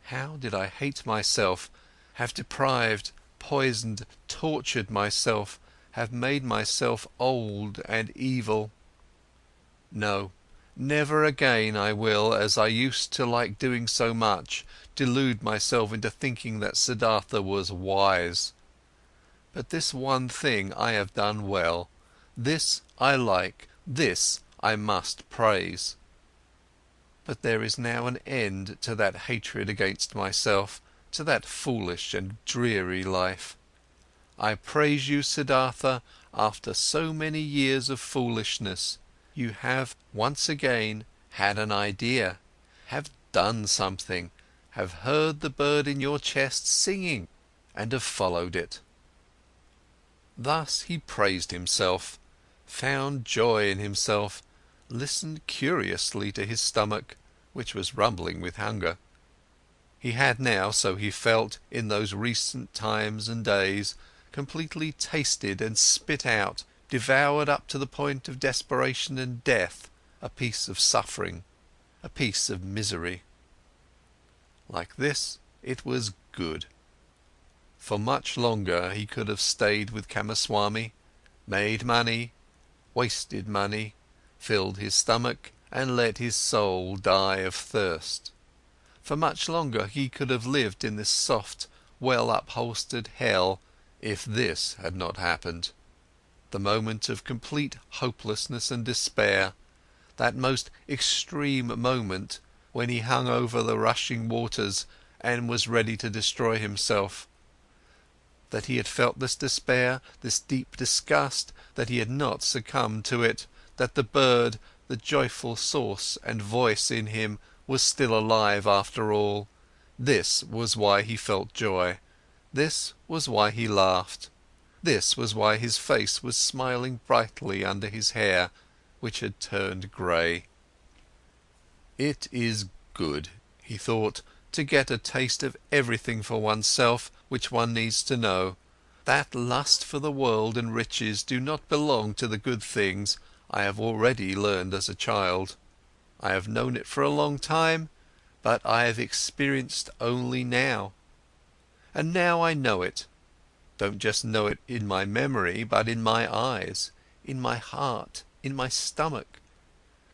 [SPEAKER 1] How did I hate myself, have deprived, poisoned, tortured myself, have made myself old and evil! No, never again I will, as I used to like doing so much, delude myself into thinking that Siddhartha was wise. But this one thing I have done well, this I like, this I must praise. But there is now an end to that hatred against myself, to that foolish and dreary life. I praise you, Siddhartha, after so many years of foolishness, you have once again had an idea, have done something, have heard the bird in your chest singing, and have followed it. Thus he praised himself, found joy in himself, listened curiously to his stomach, which was rumbling with hunger. He had now, so he felt in those recent times and days, completely tasted and spit out, devoured up to the point of desperation and death, a piece of suffering, a piece of misery. Like this, it was good. For much longer he could have stayed with Kamaswami, made money, wasted money, filled his stomach and let his soul die of thirst. For much longer he could have lived in this soft, well-upholstered hell, if this had not happened. The moment of complete hopelessness and despair, that most extreme moment when he hung over the rushing waters and was ready to destroy himself. That he had felt this despair, this deep disgust, that he had not succumbed to it, that the bird, the joyful source and voice in him was still alive after all. This was why he felt joy. This was why he laughed. This was why his face was smiling brightly under his hair, which had turned grey. It is good, he thought, to get a taste of everything for oneself which one needs to know. That lust for the world and riches do not belong to the good things I have already learned as a child. I have known it for a long time, but I have experienced only now. And now I know it. Don't just know it in my memory, but in my eyes, in my heart, in my stomach.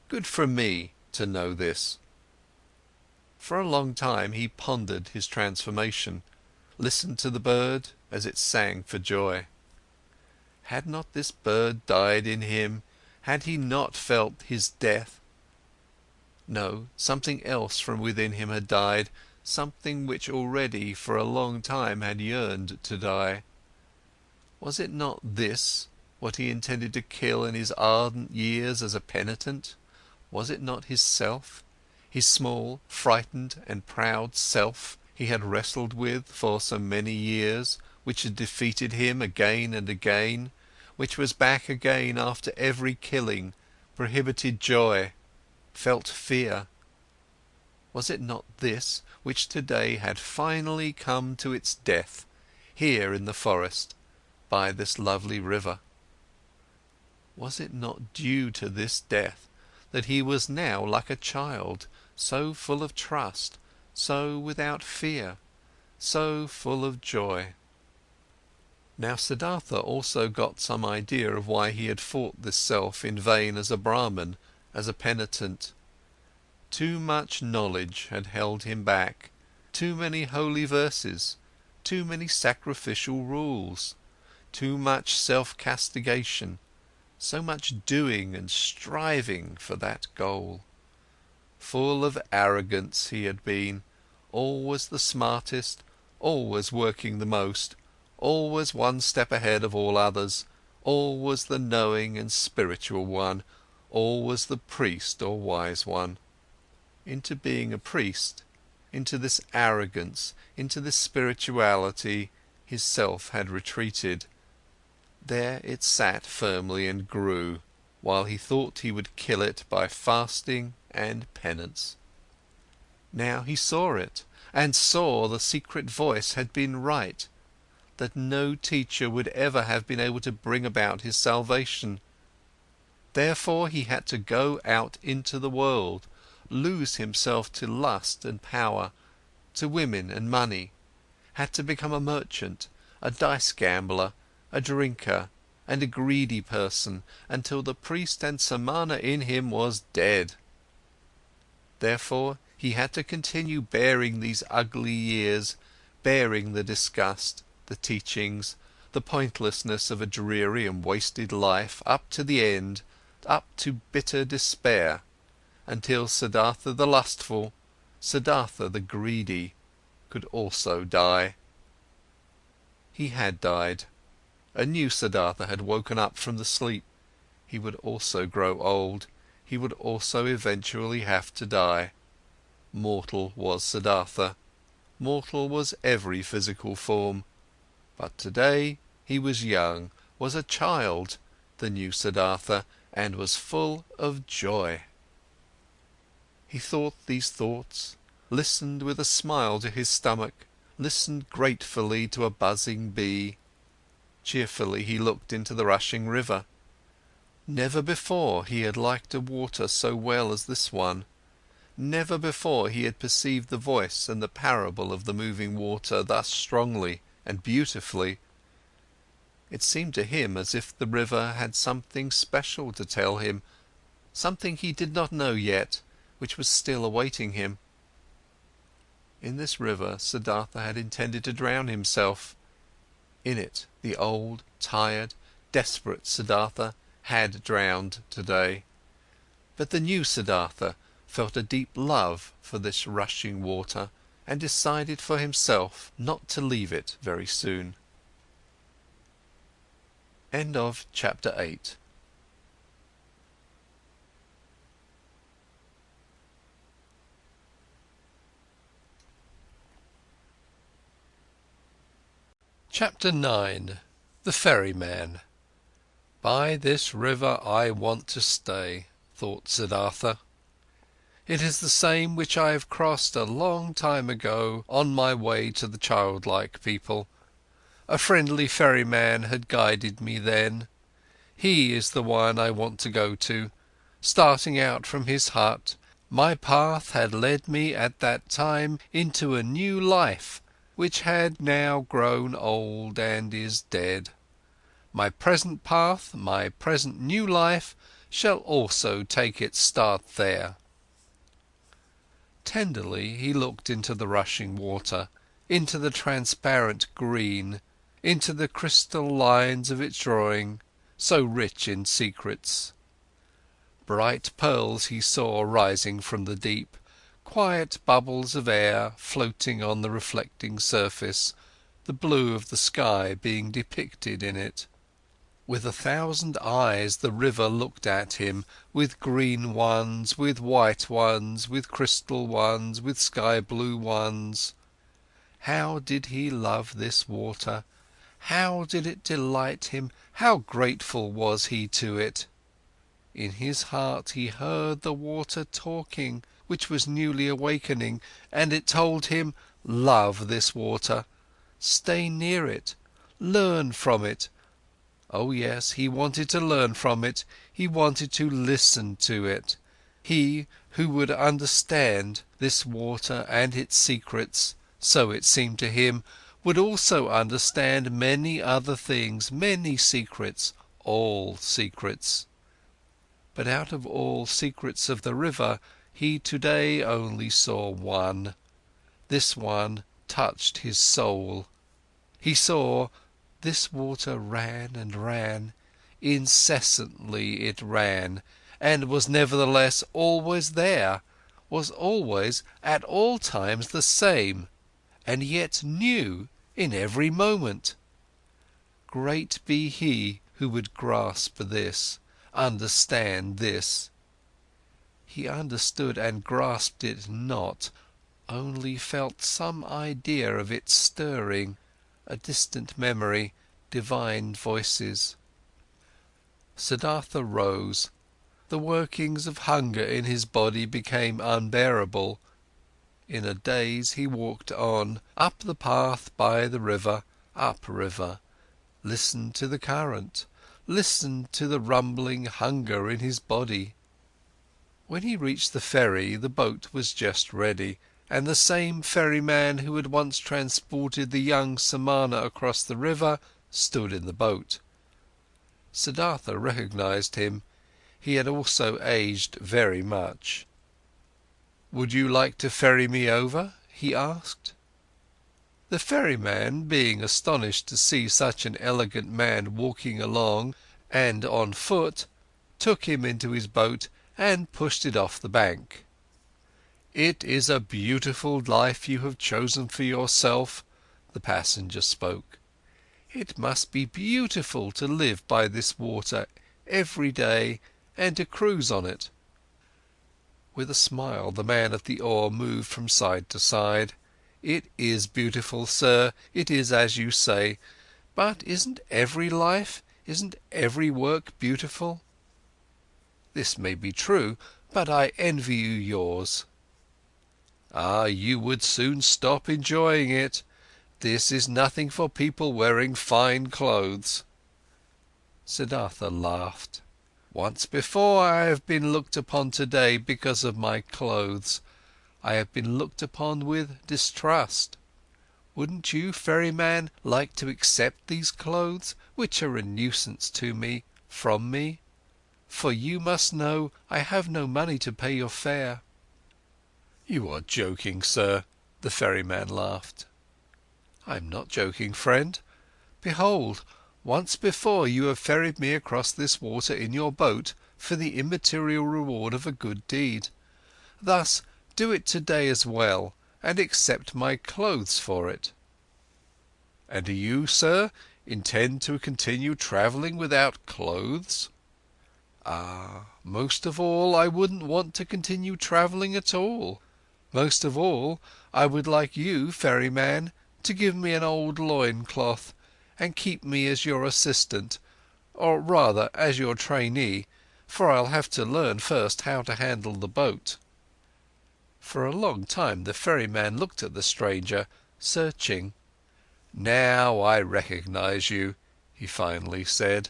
[SPEAKER 1] Good for me to know this. For a long time he pondered his transformation, listened to the bird as it sang for joy. Had not this bird died in him? Had he not felt his death? No, something else from within him had died, something which already for a long time had yearned to die. Was it not this, what he intended to kill in his ardent years as a penitent? Was it not his self, his small, frightened and proud self he had wrestled with for so many years, which had defeated him again and again, which was back again after every killing, prohibited joy, felt fear? Was it not this which today had finally come to its death, here in the forest, by this lovely river? Was it not due to this death that he was now like a child, so full of trust, so without fear, so full of joy? Now Siddhartha also got some idea of why he had fought this self in vain as a Brahman, as a penitent. Too much knowledge had held him back, too many holy verses, too many sacrificial rules, too much self-castigation, so much doing and striving for that goal. Full of arrogance he had been, always the smartest, always working the most, always one step ahead of all others, always the knowing and spiritual one, always the priest or wise one. Into being a priest, into this arrogance, into this spirituality, his self had retreated. There it sat firmly and grew, while he thought he would kill it by fasting and penance. Now he saw it, and saw the secret voice had been right, that no teacher would ever have been able to bring about his salvation. Therefore he had to go out into the world, lose himself to lust and power, to women and money, had to become a merchant, a dice gambler, a drinker and a greedy person, until the priest and samana in him was dead. Therefore he had to continue bearing these ugly years, bearing the disgust, the teachings, the pointlessness of a dreary and wasted life up to the end, up to bitter despair, until Siddhartha the lustful, Siddhartha the greedy, could also die. He had died. A new Siddhartha had woken up from the sleep. He would also grow old. He would also eventually have to die. Mortal was Siddhartha. Mortal was every physical form. But today he was young, was a child, the new Siddhartha, and was full of joy. He thought these thoughts, listened with a smile to his stomach, listened gratefully to a buzzing bee. Cheerfully he looked into the rushing river. Never before he had liked a water so well as this one. Never before he had perceived the voice and the parable of the moving water thus strongly and beautifully. It seemed to him as if the river had something special to tell him, something he did not know yet, which was still awaiting him. In this river, Siddhartha had intended to drown himself. In it, the old, tired, desperate Siddhartha had drowned today. But the new Siddhartha felt a deep love for this rushing water and decided for himself not to leave it very soon. End of chapter 8. Chapter 9. The Ferryman. By this river I want to stay, thought Siddhartha. It is the same which I have crossed a long time ago on my way to the childlike people. A friendly ferryman had guided me then. He is the one I want to go to. Starting out from his hut, my path had led me at that time into a new life, which had now grown old and is dead. My present path, my present new life, shall also take its start there. Tenderly he looked into the rushing water, into the transparent green, into the crystal lines of its drawing, so rich in secrets. Bright pearls he saw rising from the deep, quiet bubbles of air floating on the reflecting surface, the blue of the sky being depicted in it. With 1,000 eyes the river looked at him, with green ones, with white ones, with crystal ones, with sky-blue ones. How did he love this water? How did it delight him? How grateful was he to it? In his heart he heard the water talking, which was newly awakening, and it told him, love this water, stay near it, learn from it. Oh yes, he wanted to learn from it, he wanted to listen to it. He, who would understand this water and its secrets, so it seemed to him, would also understand many other things, many secrets, all secrets. But out of all secrets of the river, he today only saw one. This one touched his soul. He saw, this water ran and ran, incessantly it ran, and was nevertheless always there, was always at all times the same, and yet new in every moment. Great be he who would grasp this, understand this. He understood and grasped it not, only felt some idea of it stirring, a distant memory, divine voices. Siddhartha rose. The workings of hunger in his body became unbearable. In a daze he walked on, up the path by the river, upriver, listened to the current, listened to the rumbling hunger in his body. When he reached the ferry, the boat was just ready, and the same ferryman who had once transported the young Samana across the river stood in the boat. Siddhartha recognized him. He had also aged very much. "Would you like to ferry me over?" he asked. The ferryman, being astonished to see such an elegant man walking along and on foot, took him into his boat and pushed it off the bank. "It is a beautiful life you have chosen for yourself," the passenger spoke. "It must be beautiful to live by this water every day and to cruise on it." With a smile, the man at the oar moved from side to side. "It is beautiful, sir, it is as you say, but isn't every life, isn't every work beautiful?" "This may be true, but I envy you yours." Ah, you would soon stop enjoying it. This is nothing for people wearing fine clothes." Siddhartha laughed. "Once before I have been looked upon today because of my clothes. I have been looked upon with distrust. Wouldn't you, ferryman, like to accept these clothes, which are a nuisance to me, from me? For you must know, I have no money to pay your fare." "You are joking, sir," the ferryman laughed. "I'm not joking, friend. Behold, once before you have ferried me across this water in your boat for the immaterial reward of a good deed. Thus, do it today as well, and accept my clothes for it." "And do you, sir, intend to continue travelling without clothes?" "Ah, most of all, I wouldn't want to continue travelling at all. Most of all, I would like you, ferryman, to give me an old loincloth and keep me as your assistant, or rather as your trainee, for I'll have to learn first how to handle the boat." For a long time the ferryman looked at the stranger, searching. "Now I recognize you," he finally said.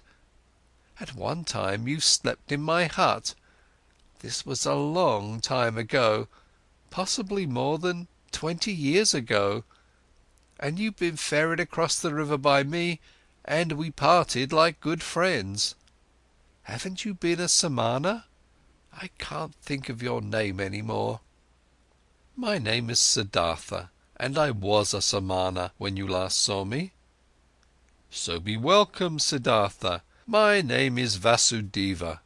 [SPEAKER 1] "At one time you slept in my hut. This was a long time ago, possibly more than 20 years ago. And you've been ferried across the river by me, and we parted like good friends. Haven't you been a samana? I can't think of your name anymore." "My name is Siddhartha, and I was a samana when you last saw me." "So be welcome, Siddhartha. My name is Vasudeva.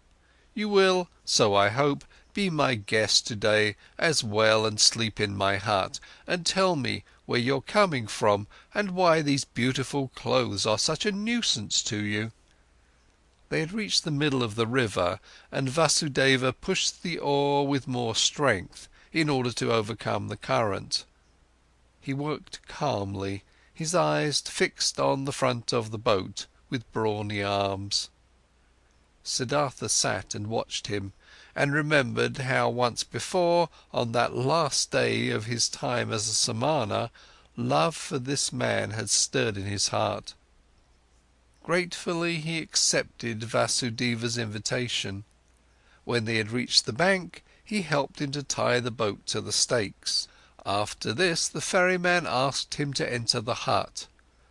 [SPEAKER 1] You will, so I hope, be my guest today as well and sleep in my hut, and tell me where you're coming from and why these beautiful clothes are such a nuisance to you." They had reached the middle of the river, and Vasudeva pushed the oar with more strength in order to overcome the current. He worked calmly, his eyes fixed on the front of the boat with brawny arms. Siddhartha sat and watched him, and remembered how once before, on that last day of his time as a samana, love for this man had stirred in his heart. Gratefully he accepted Vasudeva's invitation. When they had reached the bank, he helped him to tie the boat to the stakes. After this, the ferryman asked him to enter the hut,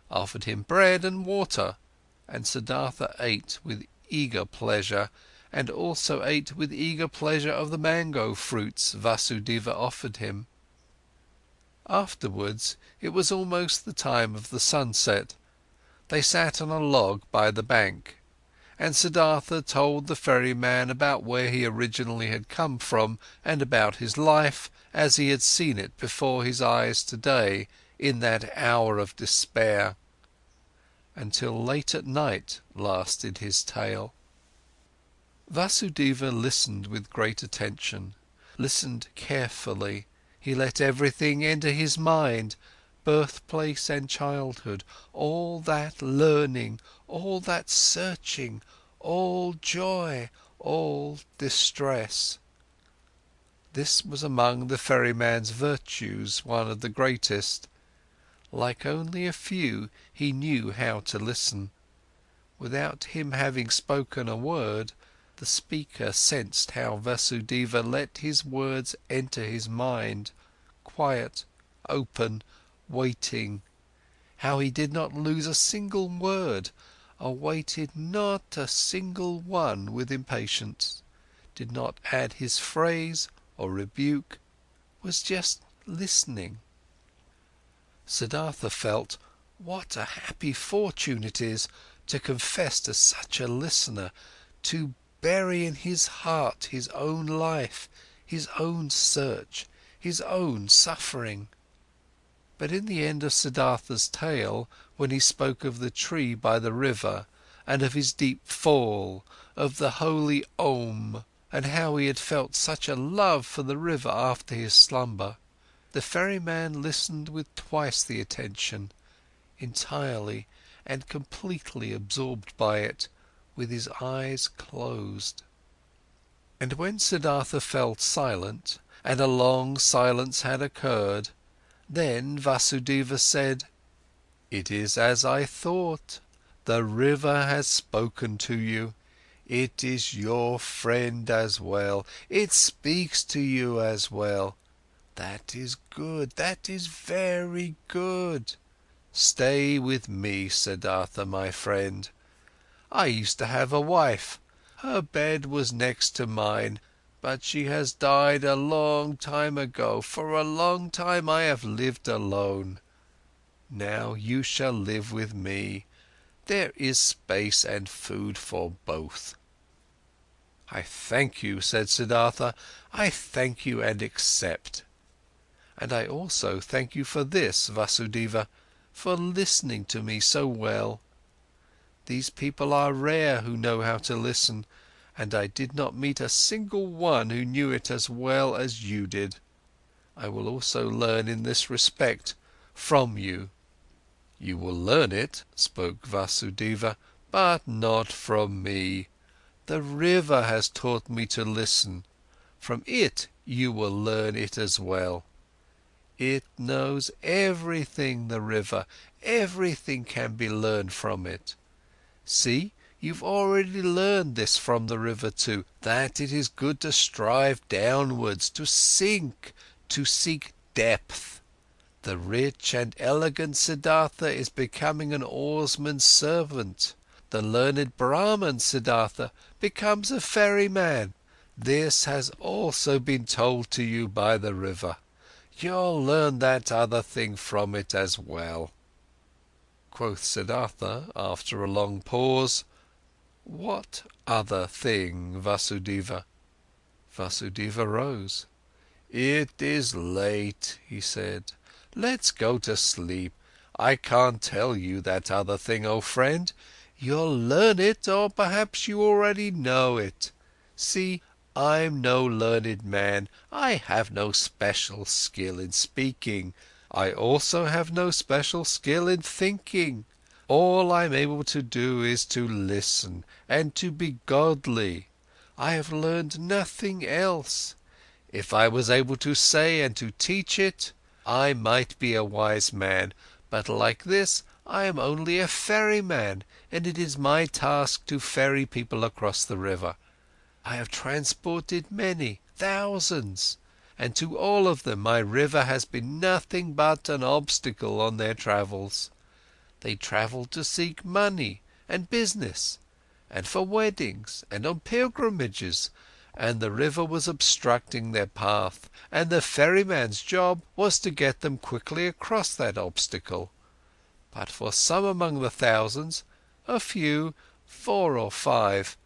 [SPEAKER 1] offered him bread and water, and Siddhartha ate with eager pleasure, and also ate with eager pleasure of the mango fruits Vasudeva offered him. Afterwards, it was almost the time of the sunset. They sat on a log by the bank, and Siddhartha told the ferryman about where he originally had come from and about his life as he had seen it before his eyes today in that hour of despair. Until late at night lasted his tale. Vasudeva listened with great attention, listened carefully. He let everything enter his mind, birthplace and childhood, all that learning, all that searching, all joy, all distress. This was among the ferryman's virtues one of the greatest. Like only a few, he knew how to listen. Without him having spoken a word, the speaker sensed how Vasudeva let his words enter his mind, quiet, open, waiting, how he did not lose a single word, awaited not a single one with impatience, did not add his phrase or rebuke, was just listening. Siddhartha felt, what a happy fortune it is to confess to such a listener, to bury in his heart his own life, his own search, his own suffering. But in the end of Siddhartha's tale, when he spoke of the tree by the river, and of his deep fall, of the holy Om, and how he had felt such a love for the river after his slumber, the ferryman listened with twice the attention, entirely and completely absorbed by it, with his eyes closed. And when Siddhartha fell silent, and a long silence had occurred. Then Vasudeva said, "It is as I thought. The river has spoken to you. It is your friend as well. It speaks to you as well. That is good, that is very good. Stay with me, Siddhartha, my friend. I used to have a wife. Her bed was next to mine, but she has died a long time ago. For a long time I have lived alone. Now you shall live with me. There is space and food for both." "I thank you," said Siddhartha. "I thank you and accept. And I also thank you for this, Vasudeva, for listening to me so well. These people are rare who know how to listen, and I did not meet a single one who knew it as well as you did. I will also learn in this respect from you." "You will learn it," spoke Vasudeva, "but not from me. The river has taught me to listen. From it you will learn it as well. It knows everything, the river, everything can be learned from it. See, you've already learned this from the river too, that it is good to strive downwards, to sink, to seek depth. The rich and elegant Siddhartha is becoming an oarsman's servant. The learned Brahman Siddhartha becomes a ferryman. This has also been told to you by the river. You'll learn that other thing from it as well." Quoth Siddhartha, after a long pause, "What other thing, Vasudeva?" Vasudeva rose. "It is late," he said. "Let's go to sleep. I can't tell you that other thing, oh friend. You'll learn it, or perhaps you already know it. See, I'm no learned man. I have no special skill in speaking. I also have no special skill in thinking. All I'm able to do is to listen and to be godly. I have learned nothing else. If I was able to say and to teach it, I might be a wise man, but like this, I am only a ferryman, and it is my task to ferry people across the river. I have transported many, thousands, and to all of them my river has been nothing but an obstacle on their travels. They travelled to seek money and business, and for weddings and on pilgrimages, and the river was obstructing their path, and the ferryman's job was to get them quickly across that obstacle. But for some among the thousands, a few, 4 or 5,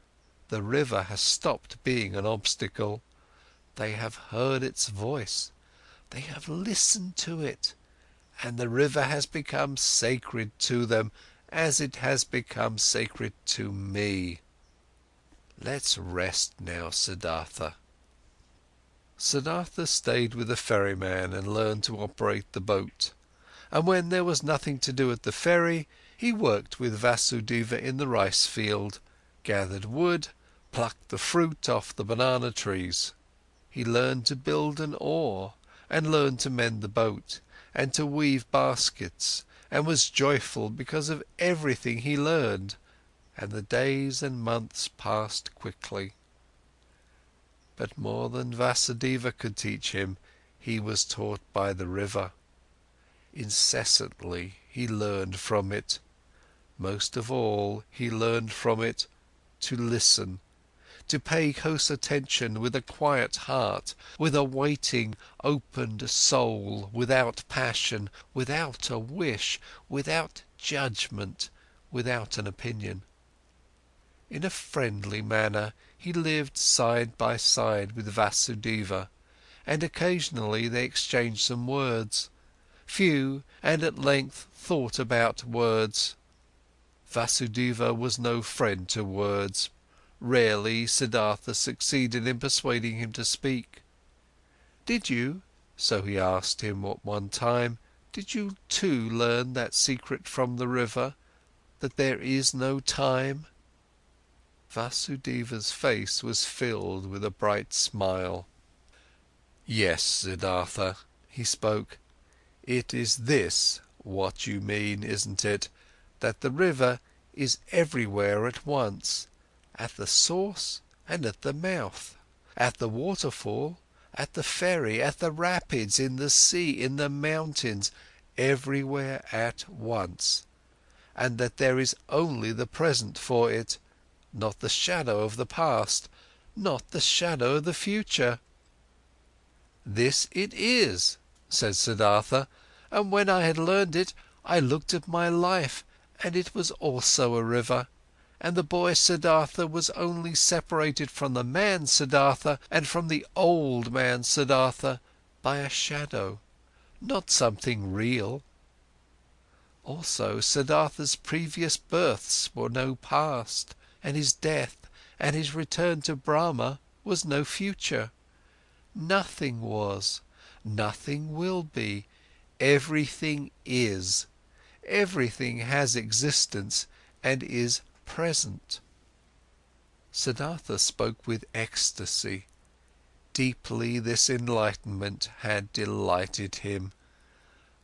[SPEAKER 1] the river has stopped being an obstacle. They have heard its voice, they have listened to it, and the river has become sacred to them as it has become sacred to me. Let's rest now, Siddhartha." Siddhartha stayed with the ferryman and learned to operate the boat, and when there was nothing to do at the ferry, he worked with Vasudeva in the rice field, gathered wood, plucked the fruit off the banana trees. He learned to build an oar, and learned to mend the boat, and to weave baskets, and was joyful because of everything he learned, and the days and months passed quickly. But more than Vasudeva could teach him, he was taught by the river. Incessantly he learned from it. Most of all, he learned from it to listen, to pay close attention with a quiet heart, with a waiting, opened soul, without passion, without a wish, without judgment, without an opinion. In a friendly manner, he lived side by side with Vasudeva, and occasionally they exchanged some words, few and at length thought about words. Vasudeva was no friend to words. Rarely Siddhartha succeeded in persuading him to speak. "Did you," so he asked him at one time, "did you too learn that secret from the river, that there is no time?" Vasudeva's face was filled with a bright smile. Yes, Siddhartha, he spoke. It is this what you mean, isn't it? That the river is everywhere at once, at the source and at the mouth, at the waterfall, at the ferry, at the rapids, in the sea, in the mountains, everywhere at once, and that there is only the present for it, not the shadow of the past, not the shadow of the future. This it is, said Siddhartha, and when I had learned it, I looked at my life, and it was also a river, and the boy Siddhartha was only separated from the man Siddhartha and from the old man Siddhartha by a shadow, not something real. Also, Siddhartha's previous births were no past, and his death and his return to Brahma was no future. Nothing was, nothing will be, everything is, everything has existence and is present. Siddhartha spoke with ecstasy. Deeply this enlightenment had delighted him.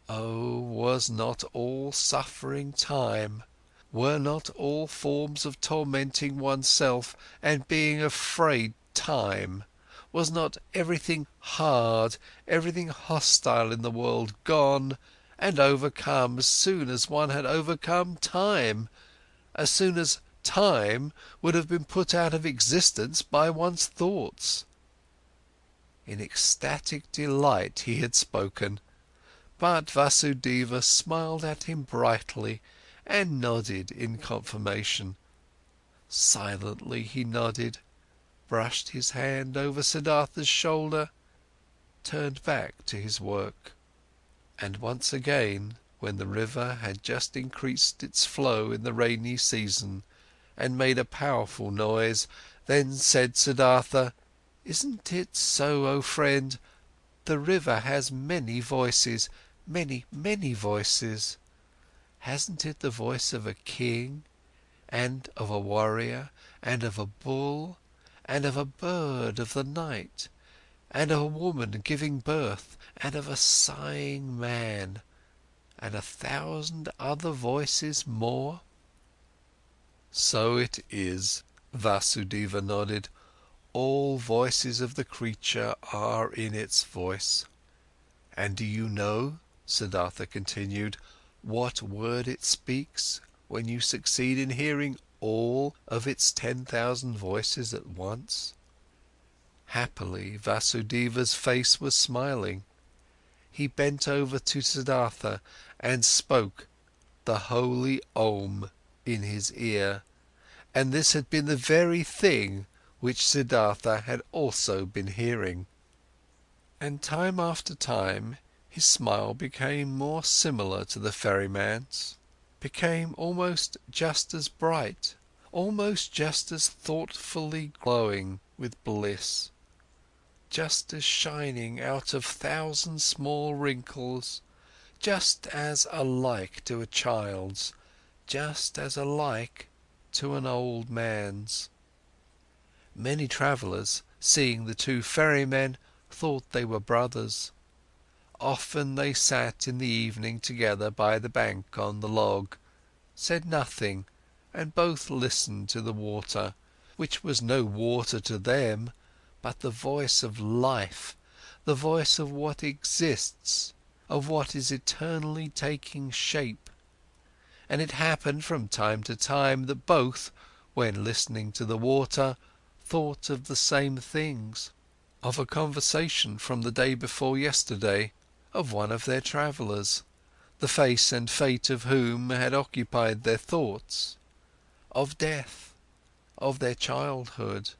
[SPEAKER 1] Oh, was not all suffering time? Were not all forms of tormenting oneself and being afraid time? Was not everything hard, everything hostile in the world gone and overcome as soon as one had overcome time, as soon as time would have been put out of existence by one's thoughts? In ecstatic delight he had spoken, but Vasudeva smiled at him brightly and nodded in confirmation. Silently he nodded, brushed his hand over Siddhartha's shoulder, turned back to his work. And once again, when the river had just increased its flow in the rainy season and made a powerful noise, then said Siddhartha, "Isn't it so, O friend? The river has many voices, many, many voices. Hasn't it the voice of a king, and of a warrior, and of a bull, and of a bird of the night, and of a woman giving birth, and of a sighing man, and 1,000 other voices more?" "So it is," Vasudeva nodded. "All voices of the creature are in its voice. And do you know," Siddhartha continued, "what word it speaks when you succeed in hearing all of its 10,000 voices at once?" Happily, Vasudeva's face was smiling. He bent over to Siddhartha and spoke the holy Om in his ear, and this had been the very thing which Siddhartha had also been hearing. And time after time, his smile became more similar to the ferryman's, became almost just as bright, almost just as thoughtfully glowing with bliss, just as shining out of 1,000 small wrinkles, just as alike to a child's, just as alike to an old man's. Many travellers, seeing the two ferrymen, thought they were brothers. Often they sat in the evening together by the bank on the log, said nothing, and both listened to the water, which was no water to them, but the voice of life, the voice of what exists, of what is eternally taking shape. And it happened from time to time that both, when listening to the water, thought of the same things, of a conversation from the day before yesterday, of one of their travellers, the face and fate of whom had occupied their thoughts, of death, of their childhood,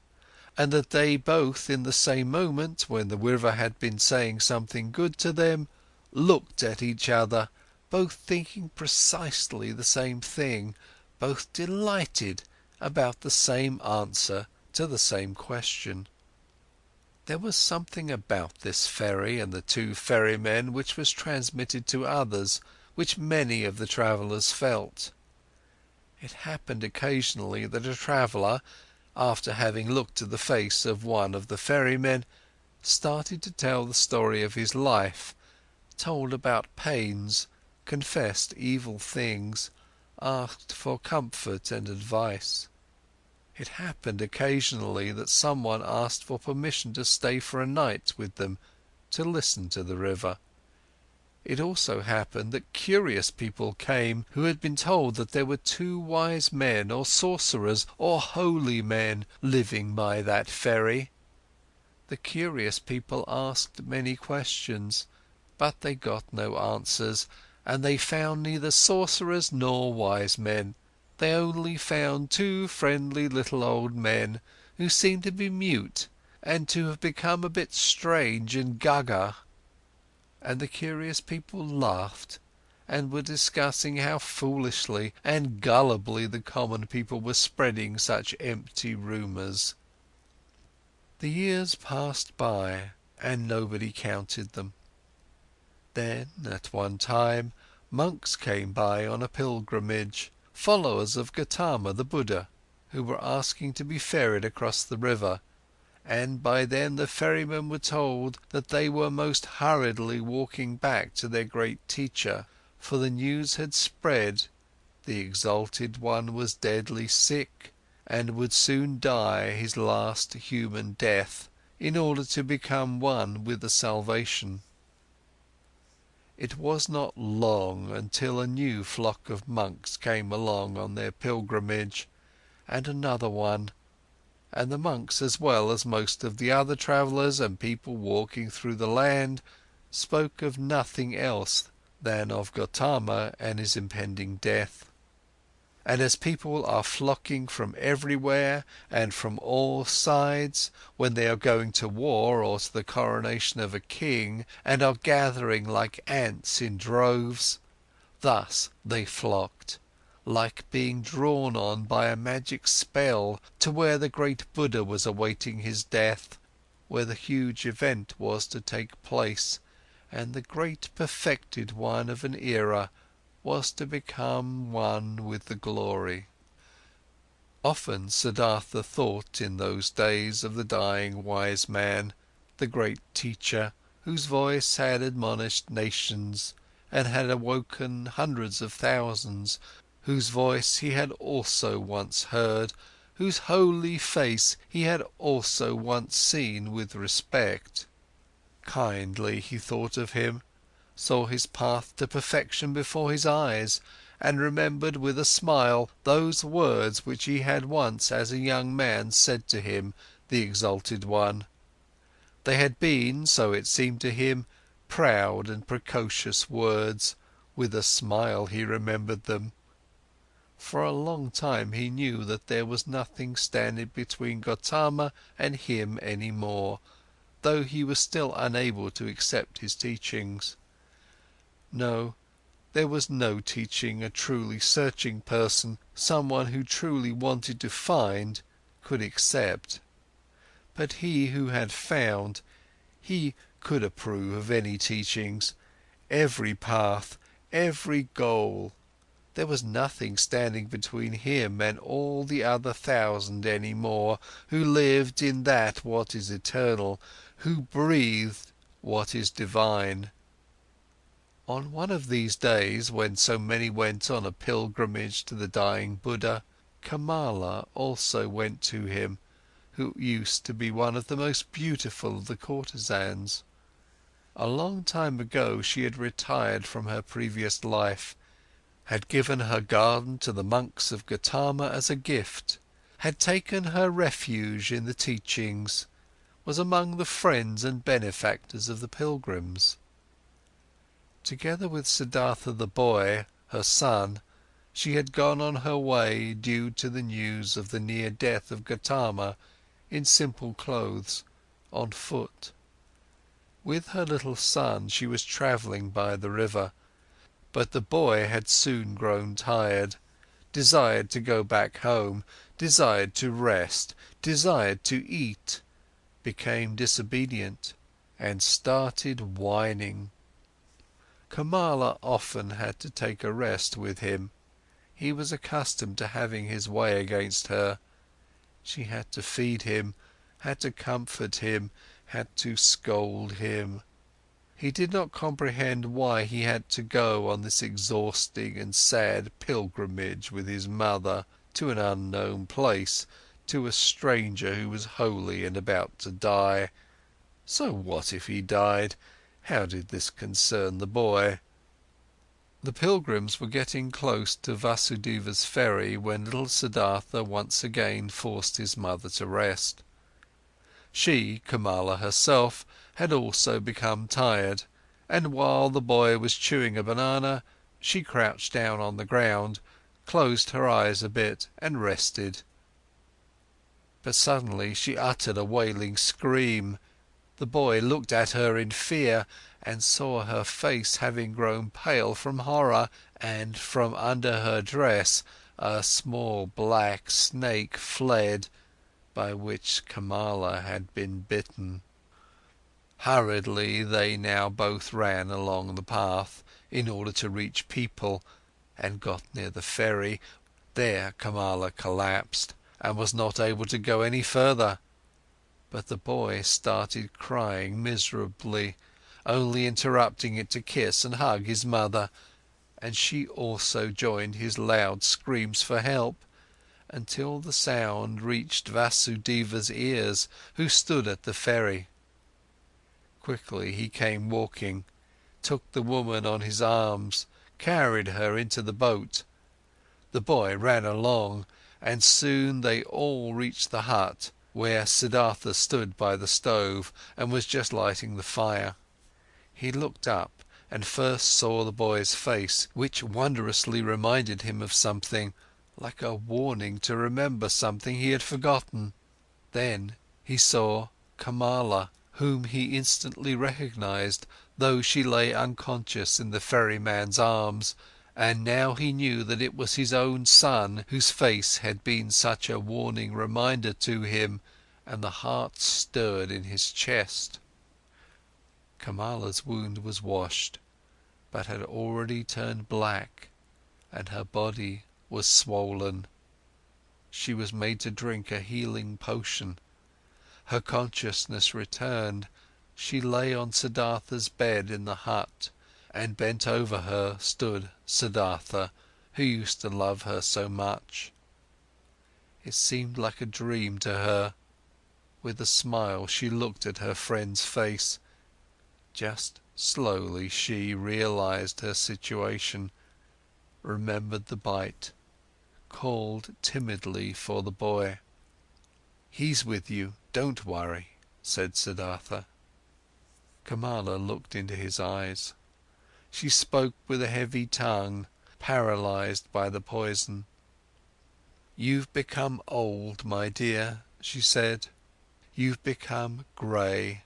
[SPEAKER 1] and that they both in the same moment, when the river had been saying something good to them, looked at each other, both thinking precisely the same thing, both delighted about the same answer to the same question. There was something about this ferry and the two ferrymen which was transmitted to others, which many of the travellers felt. It happened occasionally that a traveller, after having looked at the face of one of the ferrymen, started to tell the story of his life, told about pains, confessed evil things, asked for comfort and advice. It happened occasionally that someone asked for permission to stay for a night with them, to listen to the river. It also happened that curious people came who had been told that there were two wise men or sorcerers or holy men living by that ferry. The curious people asked many questions, but they got no answers, and they found neither sorcerers nor wise men. They only found two friendly little old men who seemed to be mute and to have become a bit strange and gaga. And the curious people laughed and were discussing how foolishly and gullibly the common people were spreading such empty rumours. The years passed by and nobody counted them. Then, at one time, monks came by on a pilgrimage, followers of GOTAMA the Buddha, who were asking to be ferried across the river, and by them the ferrymen were told that they were most hurriedly walking back to their great teacher, for the news had spread, the exalted one was deadly sick, and would soon die his last human death, in order to become one with the salvation. It was not long until a new flock of monks came along on their pilgrimage, and another one, and the monks as well as most of the other travellers and people walking through the land spoke of nothing else than of GOTAMA and his impending death. And as people are flocking from everywhere and from all sides, when they are going to war or to the coronation of a king, and are gathering like ants in droves, thus they flocked, like being drawn on by a magic spell to where the great Buddha was awaiting his death, where the huge event was to take place, and the great perfected one of an era was to become one with the glory. Often Siddhartha thought in those days of the dying wise man, the great teacher, whose voice had admonished nations and had awoken hundreds of thousands, whose voice he had also once heard, whose holy face he had also once seen with respect. Kindly he thought of him, saw his path to perfection before his eyes, and remembered with a smile those words which he had once as a young man said to him, the exalted one. They had been, so it seemed to him, proud and precocious words, with a smile he remembered them. For a long time he knew that there was nothing standing between GOTAMA and him any more, though he was still unable to accept his teachings. No, there was no teaching a truly searching person, someone who truly wanted to find, could accept. But he who had found, he could approve of any teachings, every path, every goal. There was nothing standing between him and all the other 1,000 any more, who lived in that what is eternal, who breathed what is divine. On one of these days, when so many went on a pilgrimage to the dying Buddha, KAMALA also went to him, who used to be one of the most beautiful of the courtesans. A long time ago she had retired from her previous life, had given her garden to the monks of GOTAMA as a gift, had taken her refuge in the teachings, was among the friends and benefactors of the pilgrims. Together with Siddhartha the boy, her son, she had gone on her way due to the news of the near death of GOTAMA, in simple clothes, on foot. With her little son she was travelling by the river, but the boy had soon grown tired, desired to go back home, desired to rest, desired to eat, became disobedient, and started whining. KAMALA often had to take a rest with him. He was accustomed to having his way against her. She had to feed him, had to comfort him, had to scold him. He did not comprehend why he had to go on this exhausting and sad pilgrimage with his mother to an unknown place, to a stranger who was holy and about to die. So what if he died? How did this concern the boy? The pilgrims were getting close to Vasudeva's ferry when little Siddhartha once again forced his mother to rest. She, Kamala herself, had also become tired, and while the boy was chewing a banana, she crouched down on the ground, closed her eyes a bit and rested. But suddenly she uttered a wailing scream. The boy looked at her in fear and saw her face having grown pale from horror, and from under her dress a small black snake fled, by which Kamala had been bitten. Hurriedly they now both ran along the path in order to reach people, and got near the ferry. There Kamala collapsed and was not able to go any further. But the boy started crying miserably, only interrupting it to kiss and hug his mother, and she also joined his loud screams for help, until the sound reached Vasudeva's ears, who stood at the ferry. Quickly he came walking, took the woman on his arms, carried her into the boat. The boy ran along, and soon they all reached the hut, where Siddhartha stood by the stove and was just lighting the fire. He looked up and first saw the boy's face, which wondrously reminded him of something, like a warning to remember something he had forgotten. Then he saw Kamala, whom he instantly recognized, though she lay unconscious in the ferryman's arms, and now he knew that it was his own son whose face had been such a warning reminder to him, and the heart stirred in his chest. Kamala's wound was washed, but had already turned black, and her body was swollen. She was made to drink a healing potion. Her consciousness returned. She lay on Siddhartha's bed in the hut, and bent over her stood Siddhartha, who used to love her so much. It seemed like a dream to her. With a smile she looked at her friend's face. Just slowly she realized her situation, remembered the bite, called timidly for the boy. "He's with you, don't worry," said Siddhartha. Kamala looked into his eyes. She spoke with a heavy tongue, paralyzed by the poison. "You've become old, my dear," she said. "You've become grey,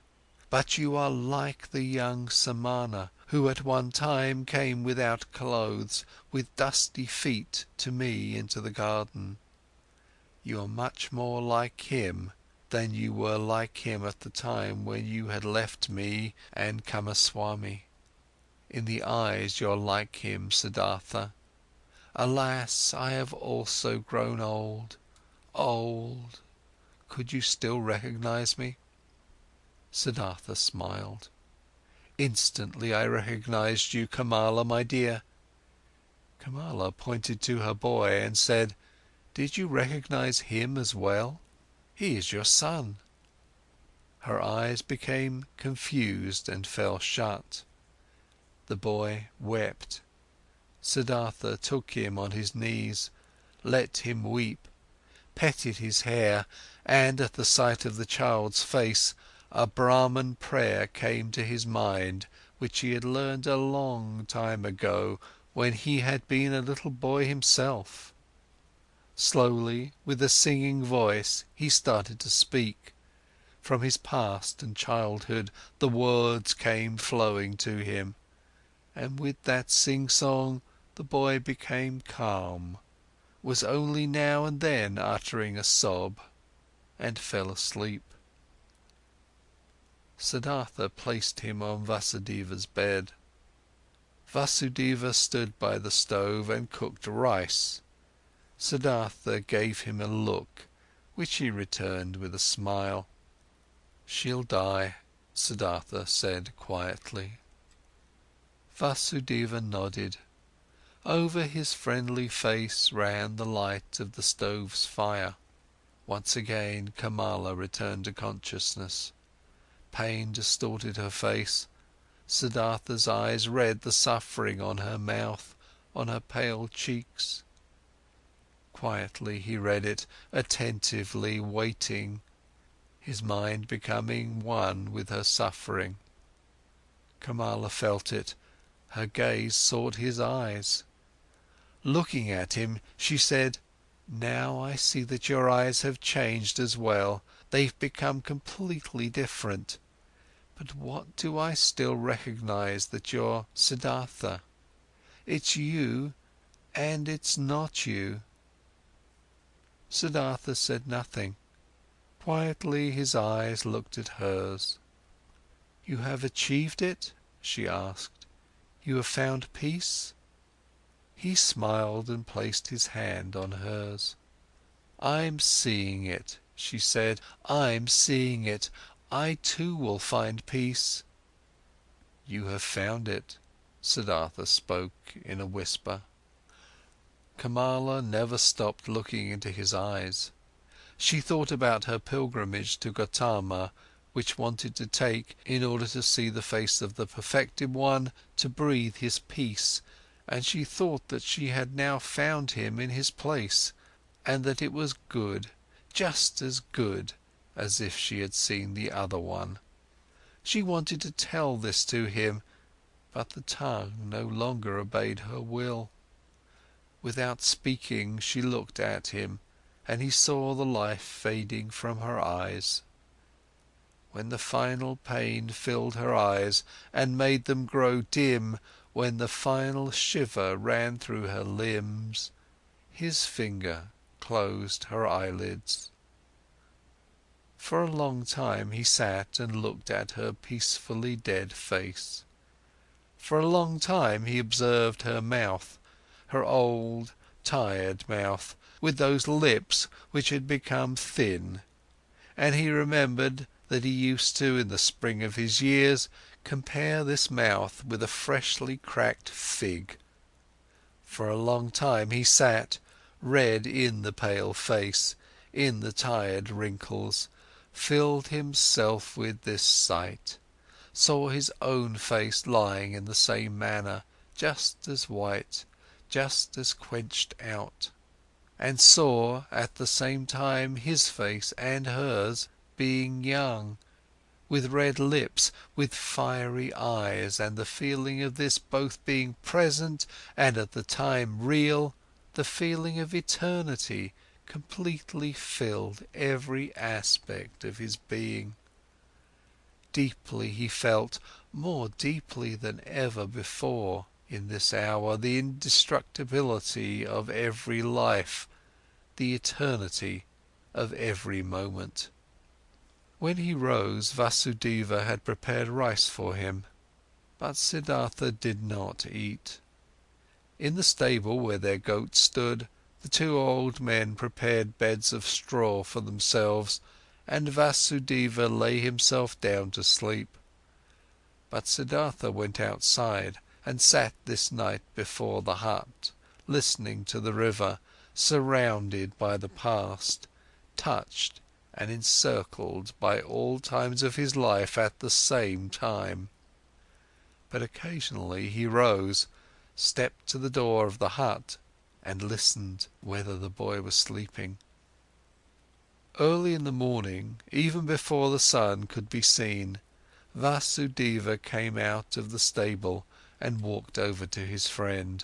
[SPEAKER 1] but you are like the young Samana, who at one time came without clothes, with dusty feet to me into the garden. You are much more like him than you were like him at the time when you had left me and Kamaswami. In the eyes you're like him, Siddhartha. Alas, I have also grown old, old. Could you still recognize me?" Siddhartha smiled. "Instantly I recognized you, Kamala, my dear." Kamala pointed to her boy and said, "Did you recognize him as well? He is your son." Her eyes became confused and fell shut. The boy wept. Siddhartha took him on his knees, let him weep, petted his hair, and at the sight of the child's face, a Brahman prayer came to his mind, which he had learned a long time ago, when he had been a little boy himself. Slowly, with a singing voice, he started to speak. From his past and childhood, the words came flowing to him. And with that sing-song, the boy became calm, was only now and then uttering a sob, and fell asleep. Siddhartha placed him on Vasudeva's bed. Vasudeva stood by the stove and cooked rice. Siddhartha gave him a look, which he returned with a smile. She'll die, Siddhartha said quietly. Vasudeva nodded. Over his friendly face ran the light of the stove's fire. Once again Kamala returned to consciousness. Pain distorted her face. Siddhartha's eyes read the suffering on her mouth, on her pale cheeks. Quietly he read it, attentively waiting, his mind becoming one with her suffering. Kamala felt it, her gaze sought his eyes. Looking at him, she said, "Now I see that your eyes have changed as well, they've become completely different. But what do I still recognize that you're Siddhartha? It's you, and it's not you." Siddhartha said nothing. Quietly his eyes looked at hers. "You have achieved it?" she asked. "You have found peace?" He smiled and placed his hand on hers. "I'm seeing it," she said. "I'm seeing it. I too will find peace." "You have found it," Siddhartha spoke in a whisper. Kamala never stopped looking into his eyes. She thought about her pilgrimage to GOTAMA, which wanted to take, in order to see the face of the perfected one, to breathe his peace, and she thought that she had now found him in his place, and that it was good, just as good as if she had seen the other one. She wanted to tell this to him, but the tongue no longer obeyed her will. Without speaking, she looked at him, and he saw the life fading from her eyes. When the final pain filled her eyes and made them grow dim, when the final shiver ran through her limbs, his finger closed her eyelids. For a long time he sat and looked at her peacefully dead face. For a long time he observed her mouth, her old, tired mouth, with those lips which had become thin, and he remembered that he used to, in the spring of his years, compare this mouth with a freshly cracked fig. For a long time he sat, read in the pale face, in the tired wrinkles, filled himself with this sight, saw his own face lying in the same manner, just as white, just as quenched out, and saw at the same time his face and hers being young, with red lips, with fiery eyes, and the feeling of this both being present and at the time real, the feeling of eternity completely filled every aspect of his being. Deeply he felt, more deeply than ever before, in this hour, the indestructibility of every life, the eternity of every moment. When he rose, Vasudeva had prepared rice for him, but Siddhartha did not eat. In the stable where their goats stood, the two old men prepared beds of straw for themselves, and Vasudeva lay himself down to sleep. But Siddhartha went outside and sat this night before the hut, listening to the river, surrounded by the past, touched and encircled by all times of his life at the same time. But occasionally he rose, stepped to the door of the hut and listened whether the boy was sleeping. Early in the morning, even before the sun could be seen, Vasudeva came out of the stable and walked over to his friend.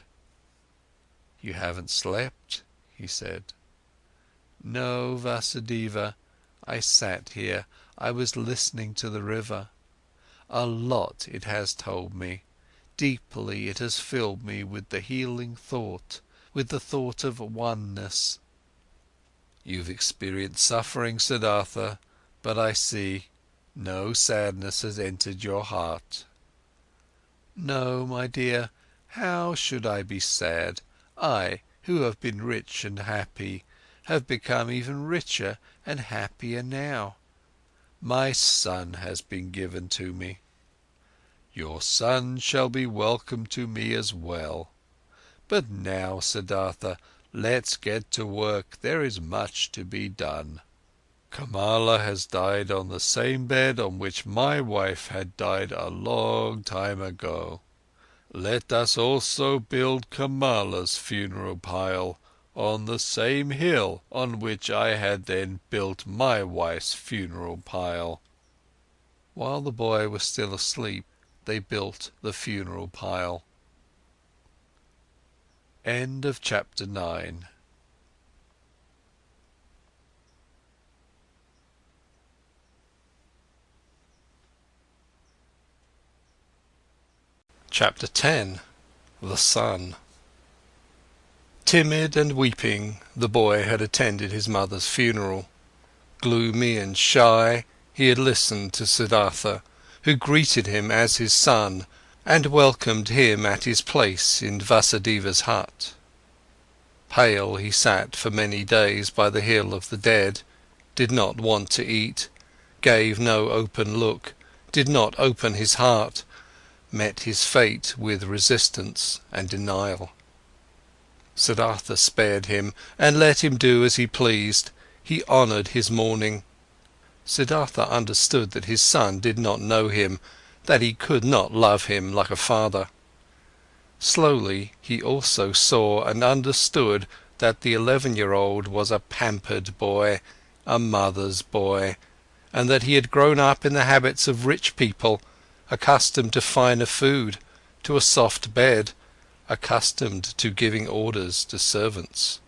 [SPEAKER 1] "You haven't slept?" he said. "No, Vasudeva, I sat here, I was listening to the river. A lot it has told me, deeply it has filled me with the healing thought, with the thought of oneness." "You've experienced suffering, Siddhartha, but I see, no sadness has entered your heart." "No, my dear, how should I be sad? I, who have been rich and happy, have become even richer and happier now. My son has been given to me. Your son shall be welcome to me as well. But now, Siddhartha, let's get to work, there is much to be done. Kamala has died on the same bed on which my wife had died a long time ago. Let us also build Kamala's funeral pile on the same hill on which I had then built my wife's funeral pile. While the boy was still asleep, they built the funeral pile. End of chapter 9. Chapter 10. The Son. Timid and weeping, the boy had attended his mother's funeral. Gloomy and shy, he had listened to Siddhartha, who greeted him as his son and welcomed him at his place in Vasudeva's hut. Pale he sat for many days by the hill of the dead, did not want to eat, gave no open look, did not open his heart, met his fate with resistance and denial. Siddhartha spared him and let him do as he pleased. He honoured his mourning. Siddhartha understood that his son did not know him, that he could not love him like a father. Slowly he also saw and understood that the 11-year-old was a pampered boy, a mother's boy, and that he had grown up in the habits of rich people, accustomed to finer food, to a soft bed, accustomed to giving orders to servants.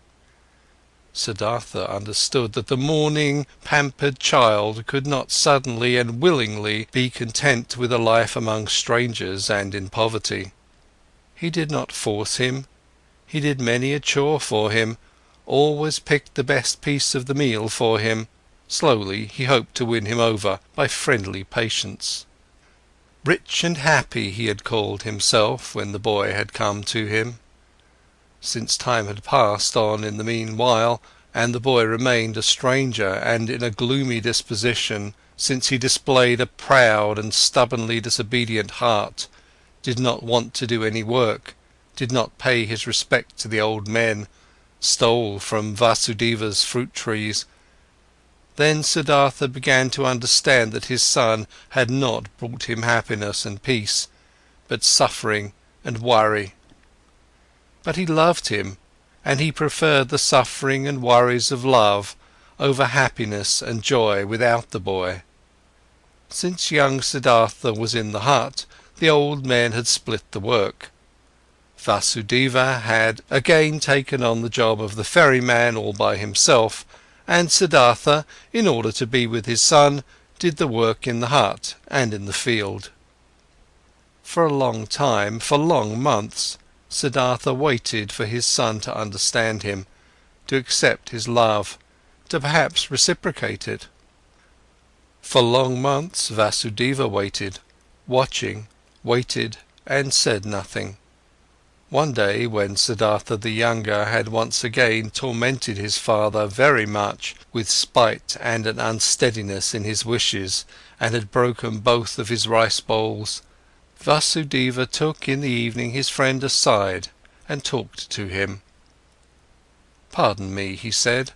[SPEAKER 1] Siddhartha understood that the mourning, pampered child could not suddenly and willingly be content with a life among strangers and in poverty. He did not force him, he did many a chore for him, always picked the best piece of the meal for him. Slowly he hoped to win him over by friendly patience. Rich and happy he had called himself when the boy had come to him. Since time had passed on in the meanwhile, and the boy remained a stranger and in a gloomy disposition, since he displayed a proud and stubbornly disobedient heart, did not want to do any work, did not pay his respect to the old men, stole from Vasudeva's fruit trees, then Siddhartha began to understand that his son had not brought him happiness and peace, but suffering and worry. But he loved him, and he preferred the suffering and worries of love over happiness and joy without the boy. Since young Siddhartha was in the hut, the old men had split the work. Vasudeva had again taken on the job of the ferryman all by himself, and Siddhartha, in order to be with his son, did the work in the hut and in the field. For a long time, for long months, Siddhartha waited for his son to understand him, to accept his love, to perhaps reciprocate it. For long months Vasudeva waited, watching, waited and said nothing. One day, when Siddhartha the younger had once again tormented his father very much with spite and an unsteadiness in his wishes, and had broken both of his rice bowls, Vasudeva took in the evening his friend aside and talked to him. "Pardon me," he said,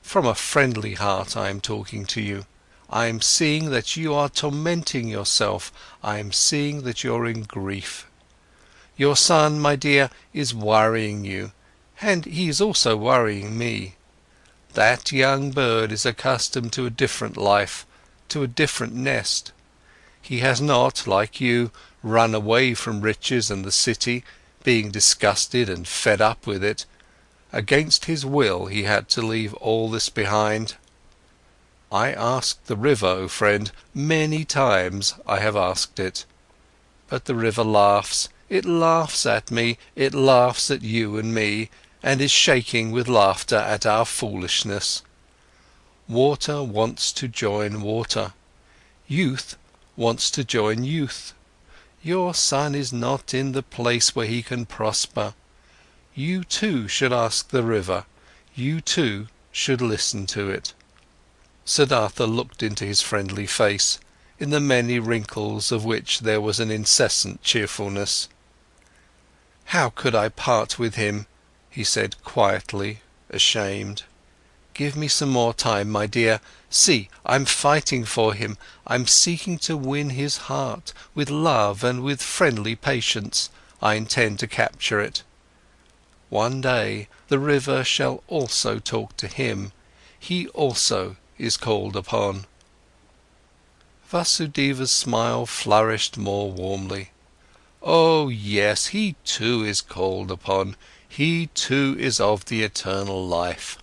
[SPEAKER 1] "from a friendly heart I am talking to you. I am seeing that you are tormenting yourself, I am seeing that you're in grief. Your son, my dear, is worrying you, and he is also worrying me. That young bird is accustomed to a different life, to a different nest. He has not, like you, run away from riches and the city, being disgusted and fed up with it. Against his will he had to leave all this behind. I asked the river, O friend, many times I have asked it. But the river laughs, it laughs at me, it laughs at you and me, and is shaking with laughter at our foolishness. Water wants to join water. Youth wants to join youth. Your son is not in the place where he can prosper. You too should ask the river, you too should listen to it." Siddhartha looked into his friendly face, in the many wrinkles of which there was an incessant cheerfulness. "How could I part with him?" he said quietly, ashamed. "Give me some more time, my dear. See, I'm fighting for him, I'm seeking to win his heart, with love and with friendly patience, I intend to capture it. One day, the river shall also talk to him, he also is called upon." Vasudeva's smile flourished more warmly. "Oh yes, he too is called upon, he too is of the eternal life.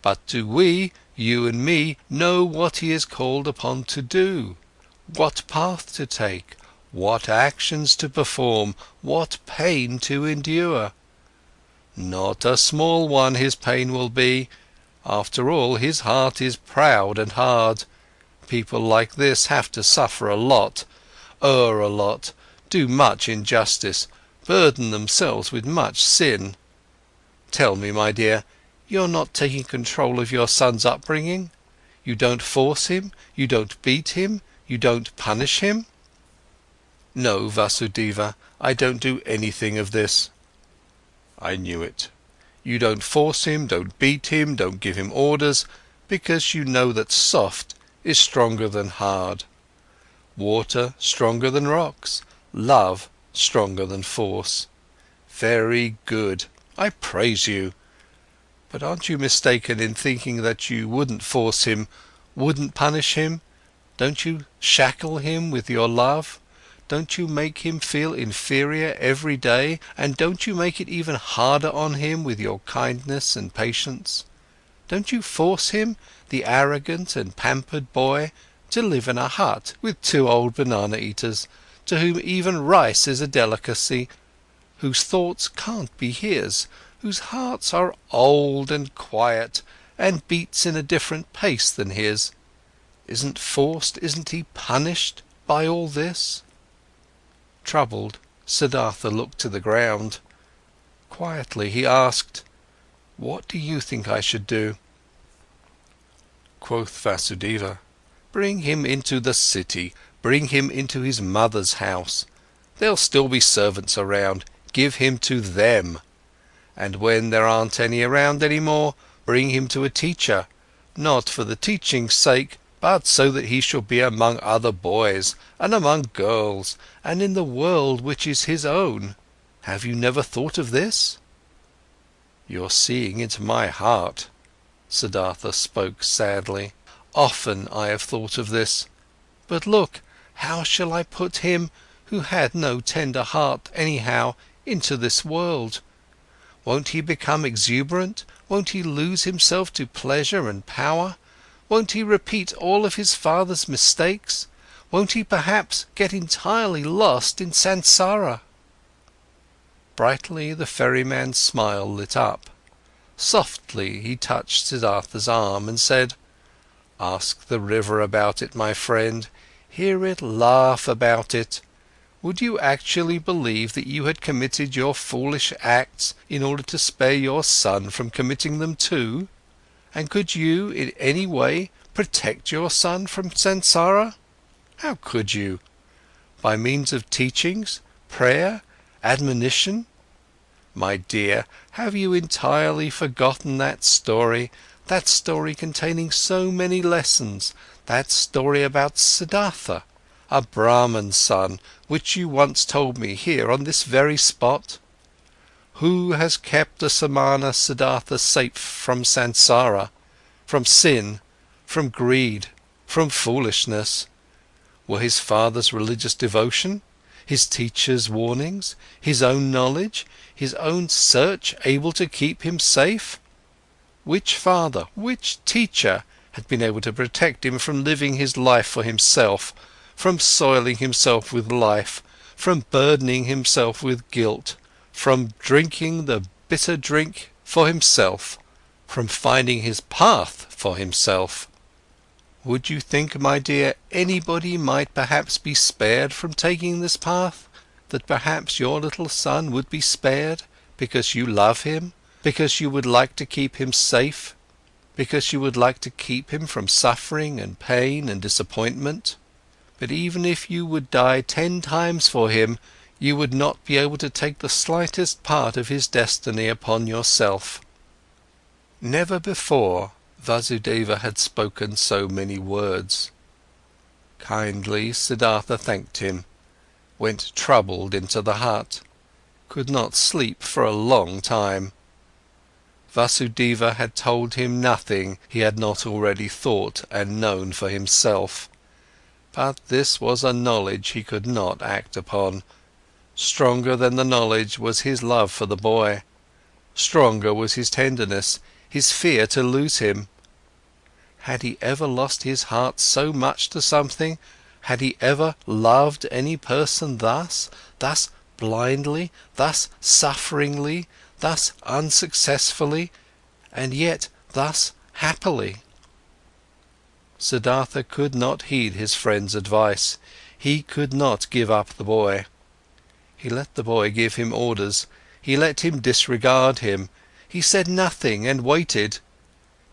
[SPEAKER 1] But do we, you and me, know what he is called upon to do? What path to take? What actions to perform? What pain to endure? Not a small one his pain will be. After all, his heart is proud and hard. People like this have to suffer a lot, err a lot, do much injustice, burden themselves with much sin. Tell me, my dear, you're not taking control of your son's upbringing? You don't force him, you don't beat him, you don't punish him?" "No, Vasudeva, I don't do anything of this." "I knew it. You don't force him, don't beat him, don't give him orders, because you know that soft is stronger than hard. Water stronger than rocks, love stronger than force. Very good, I praise you. But aren't you mistaken in thinking that you wouldn't force him, wouldn't punish him? Don't you shackle him with your love? Don't you make him feel inferior every day, and don't you make it even harder on him with your kindness and patience? Don't you force him, the arrogant and pampered boy, to live in a hut with 2 old banana-eaters, to whom even rice is a delicacy, whose thoughts can't be his, whose hearts are old and quiet, and beats in a different pace than his? Isn't forced, isn't he punished by all this?" Troubled, Siddhartha looked to the ground. Quietly he asked, "What do you think I should do?" Quoth Vasudeva, "Bring him into the city, bring him into his mother's house. There'll still be servants around, give him to them. And when there aren't any around anymore, bring him to a teacher, not for the teaching's sake, but so that he shall be among other boys and among girls and in the world which is his own. Have you never thought of this?" "You're seeing into my heart." Siddhartha spoke sadly. "Often I have thought of this. But look, how shall I put him, who had no tender heart anyhow, into this world? Won't he become exuberant? Won't he lose himself to pleasure and power? Won't he repeat all of his father's mistakes? Won't he perhaps get entirely lost in SANSARA?" Brightly the ferryman's smile lit up. Softly he touched Siddhartha's arm and said, "Ask the river about it, my friend, hear it laugh about it. Would you actually believe that you had committed your foolish acts in order to spare your son from committing them too? And could you, in any way, protect your son from SANSARA? How could you? By means of teachings, prayer, admonition? My dear, have you entirely forgotten that story containing so many lessons, that story about Siddhartha, a BRAHMAN's son, which you once told me here on this very spot? Who has kept the Samana Siddhartha safe from SANSARA, from sin, from greed, from foolishness? Were his father's religious devotion, his teacher's warnings, his own knowledge, his own search able to keep him safe? Which father, which teacher had been able to protect him from living his life for himself, from soiling himself with life, from burdening himself with guilt, from drinking the bitter drink for himself, from finding his path for himself? Would you think, my dear, anybody might perhaps be spared from taking this path? That perhaps your little son would be spared, because you love him, because you would like to keep him safe? because you would like to keep him from suffering and pain and disappointment. But even if you would die 10 times for him, you would not be able to take the slightest part of his destiny upon yourself." Never before Vasudeva had spoken so many words. Kindly Siddhartha thanked him, went troubled into the hut, could not sleep for a long time. Vasudeva had told him nothing he had not already thought and known for himself. But this was a knowledge he could not act upon. Stronger than the knowledge was his love for the boy. Stronger was his tenderness, his fear to lose him. Had he ever lost his heart so much to something? Had he ever loved any person thus blindly, thus sufferingly, thus unsuccessfully, and yet thus happily? Siddhartha could not heed his friend's advice. He could not give up the boy. He let the boy give him orders, he let him disregard him, he said nothing and waited.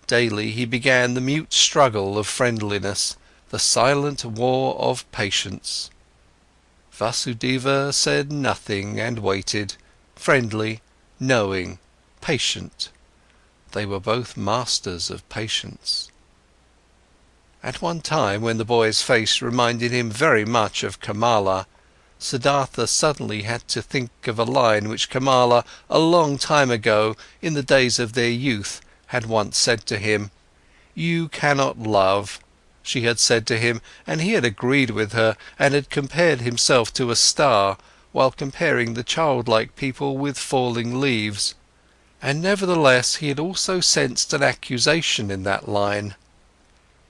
[SPEAKER 1] Daily he began the mute struggle of friendliness, the silent war of patience. Vasudeva said nothing and waited, friendly, knowing, patient. They were both masters of patience. At one time, when the boy's face reminded him very much of KAMALA, Siddhartha suddenly had to think of a line which KAMALA, a long time ago, in the days of their youth, had once said to him. "You cannot love," she had said to him, and he had agreed with her and had compared himself to a star, while comparing the childlike people with falling leaves. And nevertheless he had also sensed an accusation in that line.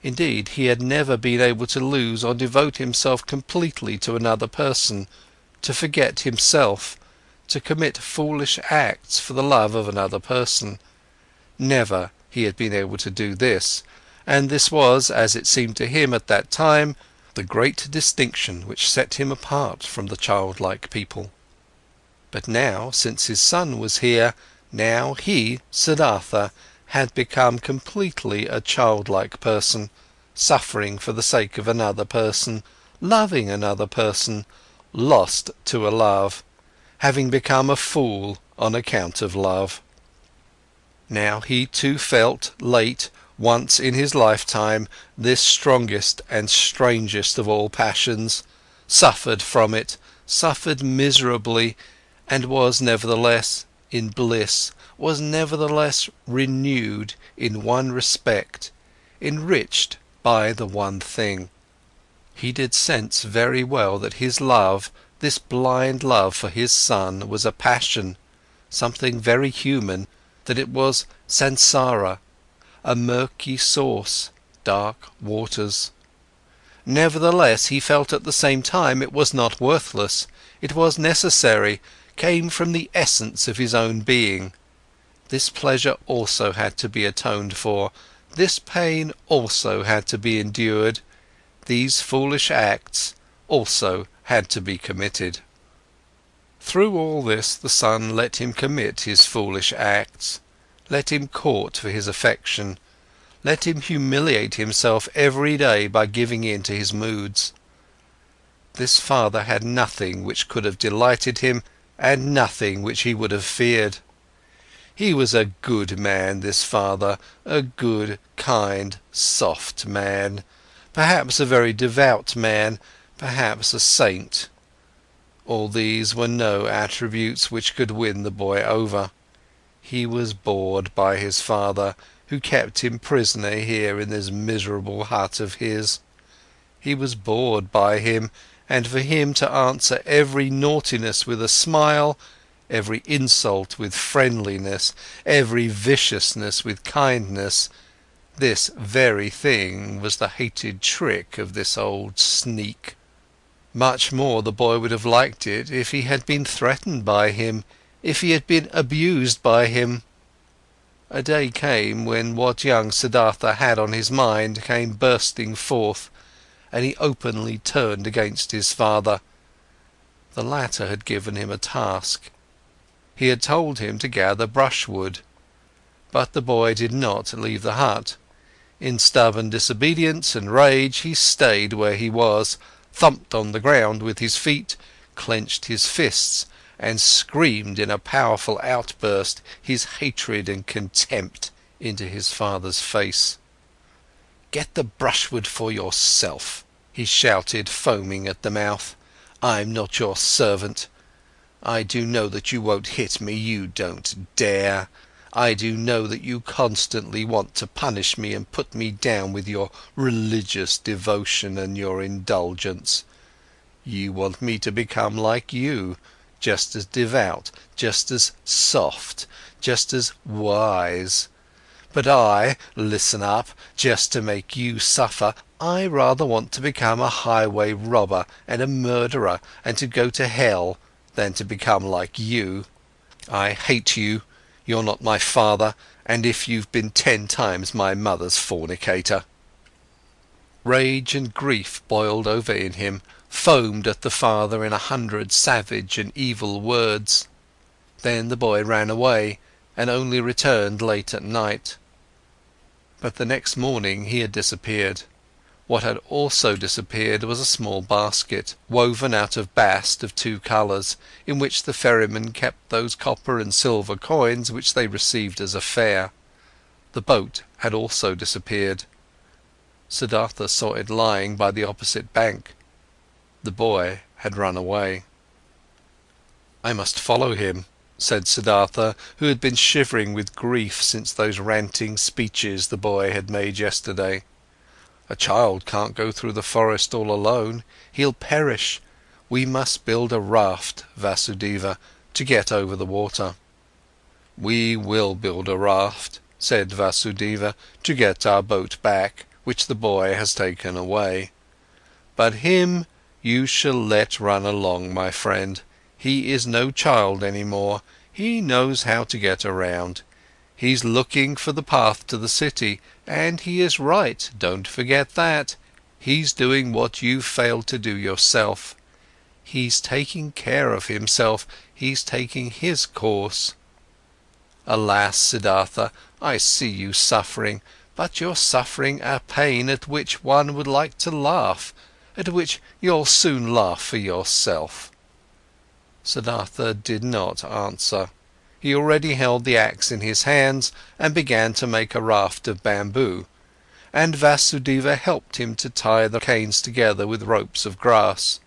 [SPEAKER 1] Indeed, he had never been able to lose or devote himself completely to another person, to forget himself, to commit foolish acts for the love of another person. Never he had been able to do this, and this was, as it seemed to him at that time, the great distinction which set him apart from the childlike people. But now, since his son was here, now he, Siddhartha, had become completely a childlike person, suffering for the sake of another person, loving another person, lost to a love, having become a fool on account of love. Now he too felt, late, once in his lifetime, this strongest and strangest of all passions, suffered from it, suffered miserably, and was nevertheless in bliss, was nevertheless renewed in one respect, enriched by the one thing. He did sense very well that his love, this blind love for his son, was a passion, something very human, that it was SANSARA, a murky source, dark waters. Nevertheless, he felt at the same time it was not worthless, it was necessary, came from the essence of his own being. This pleasure also had to be atoned for, this pain also had to be endured, these foolish acts also had to be committed. Through all this the son let him commit his foolish acts, let him court for his affection, let him humiliate himself every day by giving in to his moods. This father had nothing which could have delighted him and nothing which he would have feared. He was a good man, this father, a good, kind, soft man, perhaps a very devout man, perhaps a saint. All these were no attributes which could win the boy over. He was bored by his father, who kept him prisoner here in this miserable hut of his. He was bored by him, and for him to answer every naughtiness with a smile, every insult with friendliness, every viciousness with kindness, this very thing was the hated trick of this old sneak. Much more the boy would have liked it if he had been threatened by him, if he had been abused by him. A day came when what young Siddhartha had on his mind came bursting forth, and he openly turned against his father. The latter had given him a task. He had told him to gather brushwood. But the boy did not leave the hut. In stubborn disobedience and rage he stayed where he was, thumped on the ground with his feet, clenched his fists, and screamed in a powerful outburst his hatred and contempt into his father's face. "Get the brushwood for yourself," he shouted, foaming at the mouth. "I'm not your servant. I do know that you won't hit me, you don't dare. I do know that you constantly want to punish me and put me down with your religious devotion and your indulgence. You want me to become like you, just as devout, just as soft, just as wise. But listen up, just to make you suffer, I rather want to become a highway robber and a murderer and to go to hell than to become like you. I hate you, you're not my father, and if you've been 10 times my mother's fornicator." Rage and grief boiled over in him, foamed at the father in 100 savage and evil words. Then the boy ran away and only returned late at night. But the next morning he had disappeared. What had also disappeared was a small basket, woven out of bast of 2 colours, in which the ferrymen kept those copper and silver coins which they received as a fare. The boat had also disappeared. Siddhartha saw it lying by the opposite bank. The boy had run away. "I must follow him," said Siddhartha, who had been shivering with grief since those ranting speeches the boy had made yesterday. "A child can't go through the forest all alone, he'll perish. We must build a raft, Vasudeva, to get over the water." "We will build a raft," said Vasudeva, "to get our boat back, which the boy has taken away. But him you shall let run along, my friend. He is no child any more, he knows how to get around. He's looking for the path to the city, and he is right, don't forget that. He's doing what you've failed to do yourself. He's taking care of himself, he's taking his course. Alas, Siddhartha, I see you suffering, but you're suffering a pain at which one would like to laugh, at which you'll soon laugh for yourself." Siddhartha did not answer. He already held the axe in his hands and began to make a raft of bamboo, and Vasudeva helped him to tie the canes together with ropes of grass.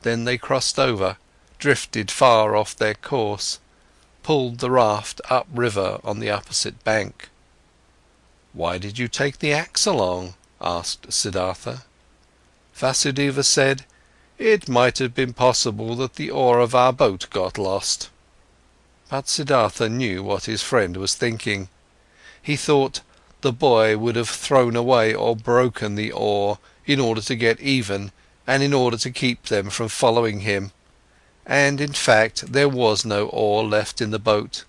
[SPEAKER 1] Then they crossed over, drifted far off their course, pulled the raft upriver on the opposite bank. "Why did you take the axe along?" asked Siddhartha. Vasudeva said, "It might have been possible that the oar of our boat got lost." But Siddhartha knew what his friend was thinking. He thought the boy would have thrown away or broken the oar in order to get even and in order to keep them from following him. And in fact there was no oar left in the boat.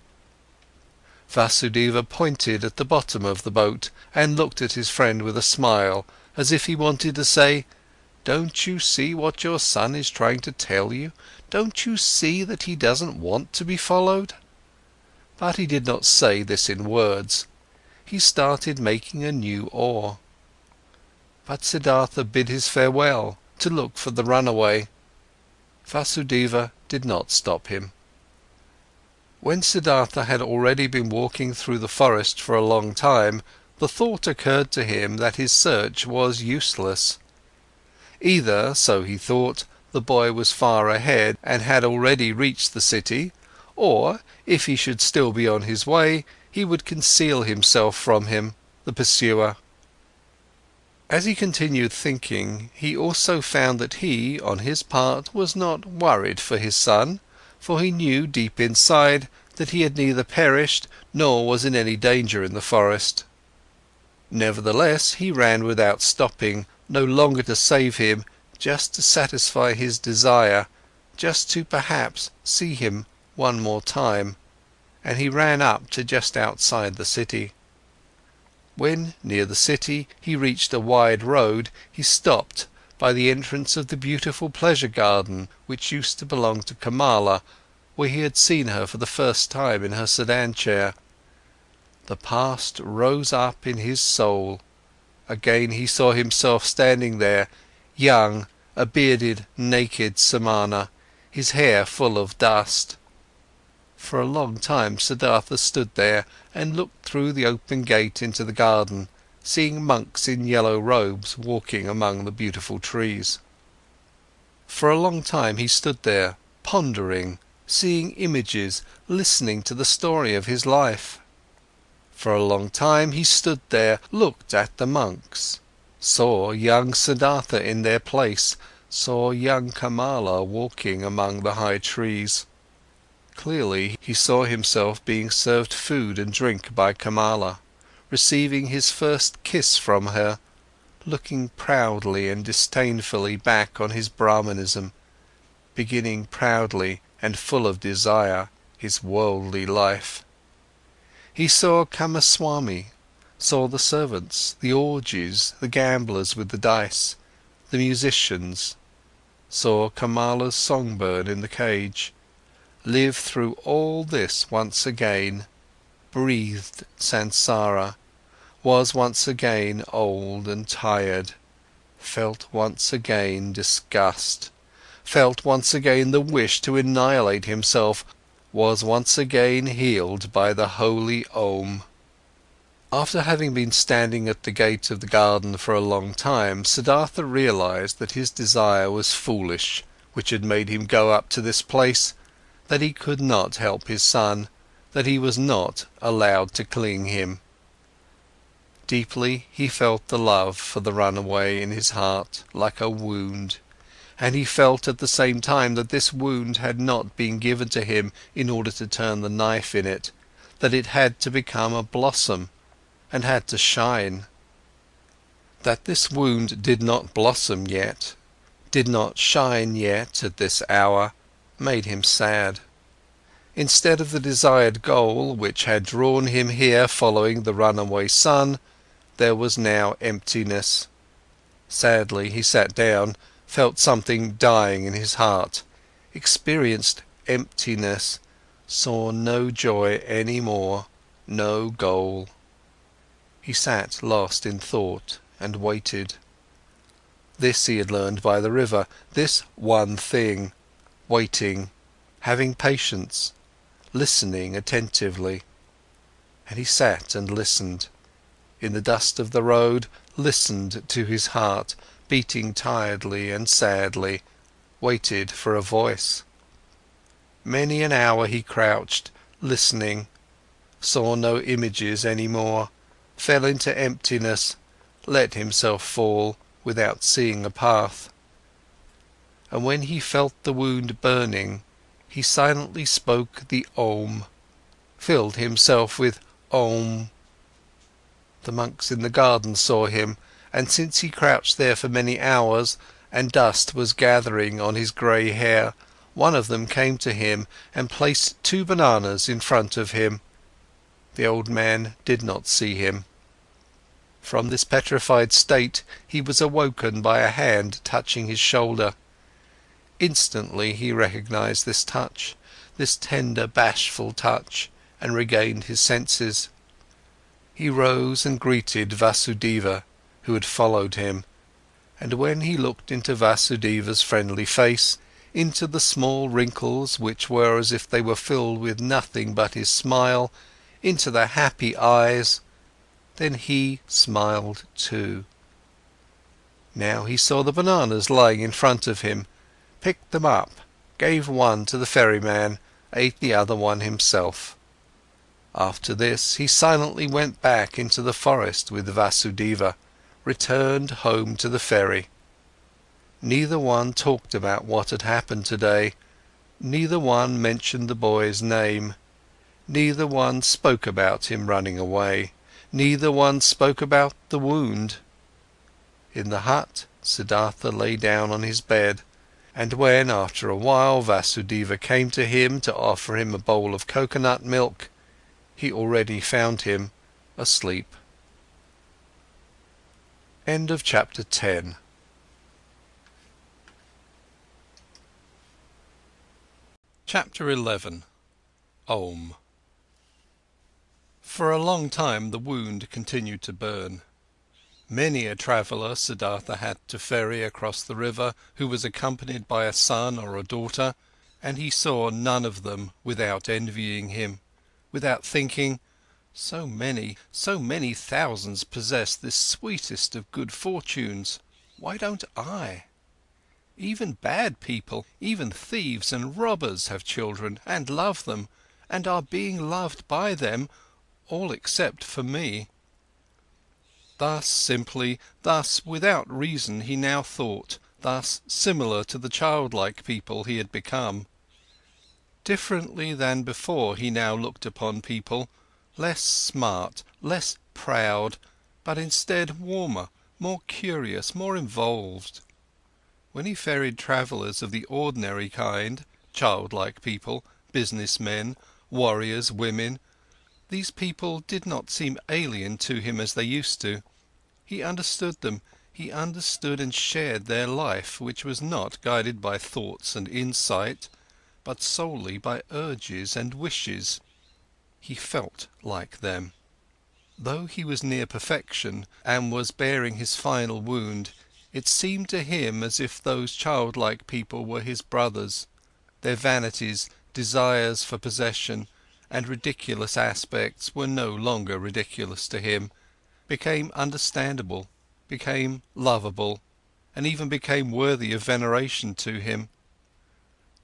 [SPEAKER 1] Vasudeva pointed at the bottom of the boat and looked at his friend with a smile, as if he wanted to say, "Don't you see what your son is trying to tell you? Don't you see that he doesn't want to be followed?" But he did not say this in words. He started making a new oar. But Siddhartha bid his farewell to look for the runaway. Vasudeva did not stop him. When Siddhartha had already been walking through the forest for a long time, the thought occurred to him that his search was useless. Either, so he thought, the boy was far ahead and had already reached the city, or, if he should still be on his way, he would conceal himself from him, the pursuer. As he continued thinking, he also found that he, on his part, was not worried for his son, for he knew deep inside that he had neither perished nor was in any danger in the forest. Nevertheless, he ran without stopping, no longer to save him, just to satisfy his desire, just to perhaps see him one more time, and he ran up to just outside the city. When near the city he reached a wide road, he stopped by the entrance of the beautiful pleasure garden which used to belong to KAMALA, where he had seen her for the first time in her sedan chair. The past rose up in his soul. Again he saw himself standing there, young, a bearded, naked Samana, his hair full of dust. For a long time Siddhartha stood there and looked through the open gate into the garden, seeing monks in yellow robes walking among the beautiful trees. For a long time he stood there, pondering, seeing images, listening to the story of his life. For a long time he stood there, looked at the monks, saw young Siddhartha in their place, saw young KAMALA walking among the high trees. Clearly he saw himself being served food and drink by KAMALA, receiving his first kiss from her, looking proudly and disdainfully back on his Brahmanism, beginning proudly and full of desire his worldly life. He saw Kamaswami, saw the servants, the orgies, the gamblers with the dice, the musicians, saw Kamala's songbird in the cage, lived through all this once again, breathed Sansara, was once again old and tired, felt once again disgust, felt once again the wish to annihilate himself, was once again healed by the holy Om. After having been standing at the gate of the garden for a long time, Siddhartha realized that his desire was foolish, which had made him go up to this place, that he could not help his son, that he was not allowed to cling him. Deeply he felt the love for the runaway in his heart, like a wound, and he felt at the same time that this wound had not been given to him in order to turn the knife in it, that it had to become a blossom and had to shine. That this wound did not blossom yet, did not shine yet at this hour, made him sad. Instead of the desired goal, which had drawn him here following the runaway son, there was now emptiness. Sadly he sat down, felt something dying in his heart, experienced emptiness, saw no joy any more, no goal. He sat lost in thought and waited. This he had learned by the river, this one thing, waiting, having patience, listening attentively. And he sat and listened, in the dust of the road, listened to his heart, beating tiredly and sadly, waited for a voice. Many an hour he crouched, listening, saw no images any more, fell into emptiness, let himself fall without seeing a path. And when he felt the wound burning, he silently spoke the Om, filled himself with Om. The monks in the garden saw him, and since he crouched there for many hours, and dust was gathering on his grey hair, one of them came to him and placed 2 bananas in front of him. The old man did not see him. From this petrified state, he was awoken by a hand touching his shoulder. Instantly he recognized this touch, this tender, bashful touch, and regained his senses. He rose and greeted Vasudeva, who had followed him, and when he looked into Vasudeva's friendly face, into the small wrinkles which were as if they were filled with nothing but his smile, into the happy eyes, then he smiled too. Now he saw the bananas lying in front of him, picked them up, gave one to the ferryman, ate the other one himself. After this, he silently went back into the forest with Vasudeva, returned home to the ferry. Neither one talked about what had happened today, neither one mentioned the boy's name, neither one spoke about him running away, neither one spoke about the wound. In the hut, Siddhartha lay down on his bed, and when after a while Vasudeva came to him to offer him a bowl of coconut milk, he already found him asleep. End of chapter 10. Chapter 11. Om. For a long time the wound continued to burn. Many a traveller Siddhartha had to ferry across the river who was accompanied by a son or a daughter, and he saw none of them without envying him, without thinking, so many thousands possess this sweetest of good fortunes, why don't I? Even bad people, even thieves and robbers have children and love them, and are being loved by them, all except for me. Thus simply, thus without reason he now thought, thus similar to the childlike people he had become. Differently than before he now looked upon people, less smart, less proud, but instead warmer, more curious, more involved. When he ferried travellers of the ordinary kind, childlike people, businessmen, warriors, women, these people did not seem alien to him as they used to. He understood them, he understood and shared their life, which was not guided by thoughts and insight, but solely by urges and wishes. He felt like them. Though he was near perfection and was bearing his final wound, it seemed to him as if those childlike people were his brothers. Their vanities, desires for possession, and ridiculous aspects were no longer ridiculous to him, became understandable, became lovable, and even became worthy of veneration to him.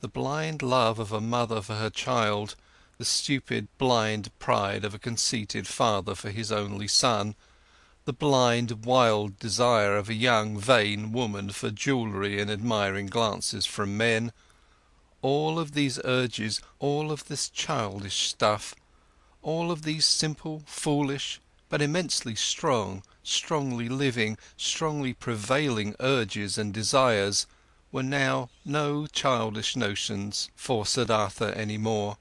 [SPEAKER 1] The blind love of a mother for her child, the stupid, blind pride of a conceited father for his only son, the blind, wild desire of a young, vain woman for jewellery and admiring glances from men, all of these urges, all of this childish stuff, all of these simple, foolish, but immensely strong, strongly living, strongly prevailing urges and desires were now no childish notions for Siddhartha any more.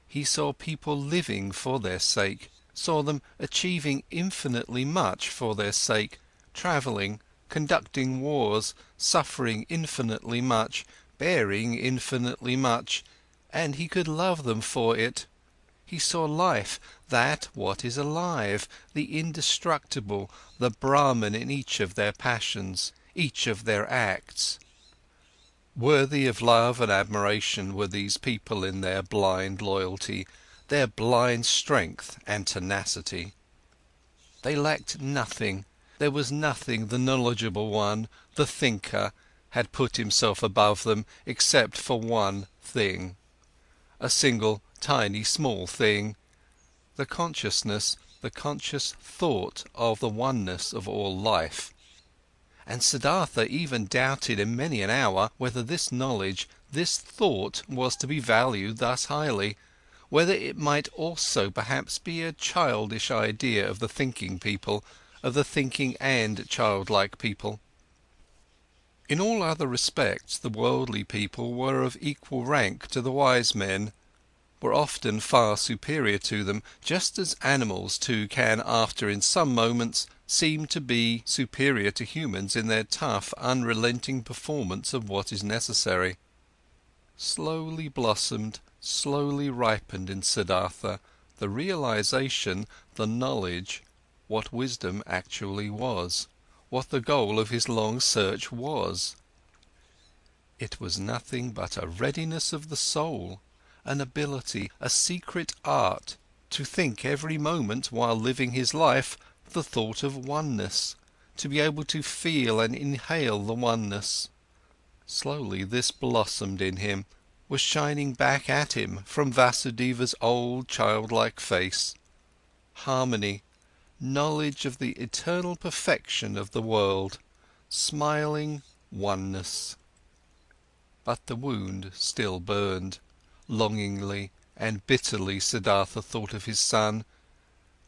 [SPEAKER 1] He saw people living for their sake, saw them achieving infinitely much for their sake, travelling, conducting wars, suffering infinitely much, bearing infinitely much, and he could love them for it. He saw life, that what is alive, the indestructible, the BRAHMAN in each of their passions, each of their acts. Worthy of love and admiration were these people in their blind loyalty, their blind strength and tenacity. They lacked nothing, there was nothing the knowledgeable one, the thinker, had put himself above them except for one thing. A single, tiny, small thing, the consciousness, the conscious thought of the oneness of all life. And Siddhartha even doubted in many an hour whether this knowledge, this thought was to be valued thus highly, whether it might also perhaps be a childish idea of the thinking people, of the thinking and childlike people. In all other respects the worldly people were of equal rank to the wise men, were often far superior to them, just as animals too can after in some moments seem to be superior to humans in their tough, unrelenting performance of what is necessary. Slowly blossomed, slowly ripened in Siddhartha the realization, the knowledge, what wisdom actually was, what the goal of his long search was. It was nothing but a readiness of the soul, an ability, a secret art, to think every moment while living his life the thought of oneness, to be able to feel and inhale the oneness. Slowly this blossomed in him, was shining back at him from Vasudeva's old childlike face. Harmony, knowledge of the eternal perfection of the world, smiling oneness. But the wound still burned. Longingly and bitterly Siddhartha thought of his son,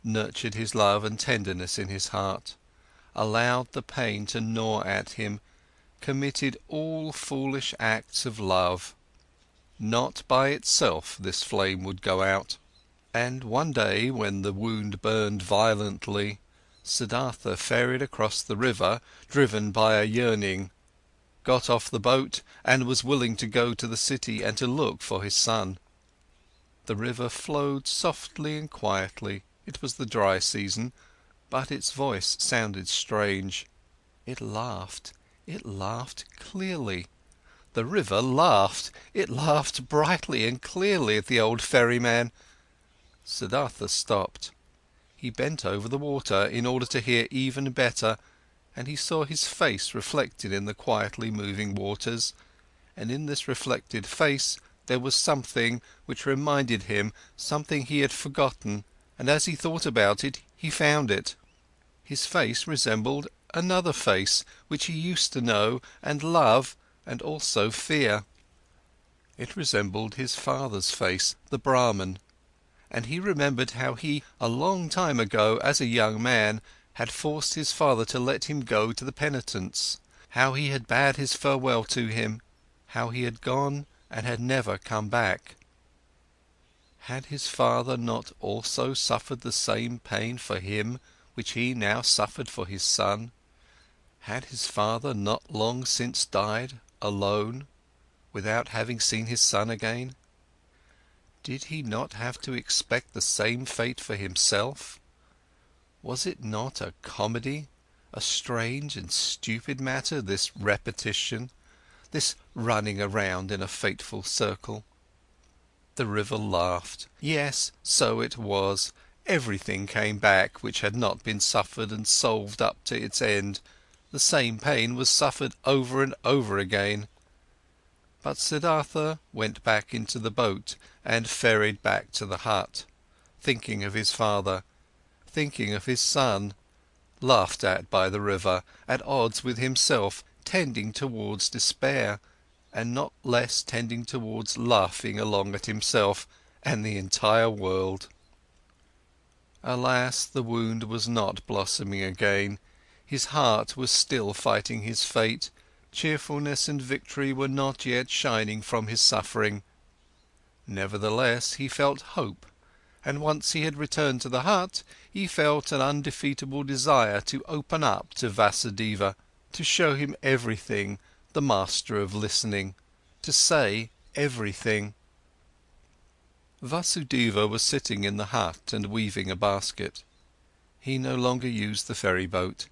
[SPEAKER 1] nurtured his love and tenderness in his heart, allowed the pain to gnaw at him, committed all foolish acts of love. Not by itself this flame would go out. And one day, when the wound burned violently, Siddhartha ferried across the river, driven by a yearning, got off the boat and was willing to go to the city and to look for his son. The river flowed softly and quietly, It was the dry season, but its voice sounded strange. It laughed clearly. The river laughed, it laughed brightly and clearly at the old ferryman. Siddhartha stopped. He bent over the water in order to hear even better, and he saw his face reflected in the quietly moving waters, and in this reflected face there was something which reminded him something he had forgotten, and as he thought about it, he found it. His face resembled another face, which he used to know and love and also fear. It resembled his father's face, the Brahman, and he remembered how he, a long time ago, as a young man, had forced his father to let him go to the penitents, how he had bade his farewell to him, how he had gone and had never come back. Had his father not also suffered the same pain for him, which he now suffered for his son? Had his father not long since died, alone, without having seen his son again? Did he not have to expect the same fate for himself? Was it not a comedy, a strange and stupid matter, this repetition, this running around in a fateful circle? The river laughed. Yes, so it was. Everything came back which had not been suffered and solved up to its end. The same pain was suffered over and over again. But Siddhartha went back into the boat and ferried back to the hut, thinking of his father, thinking of his son, laughed at by the river, at odds with himself, tending towards despair, and not less tending towards laughing along at himself and the entire world. Alas, the wound was not blossoming again, his heart was still fighting his fate, cheerfulness and victory were not yet shining from his suffering. Nevertheless, he felt hope, and once he had returned to the hut, he felt an undefeatable desire to open up to Vasudeva, to show him everything, the master of listening, to say everything. Vasudeva was sitting in the hut and weaving a basket. He no longer used the ferry boat.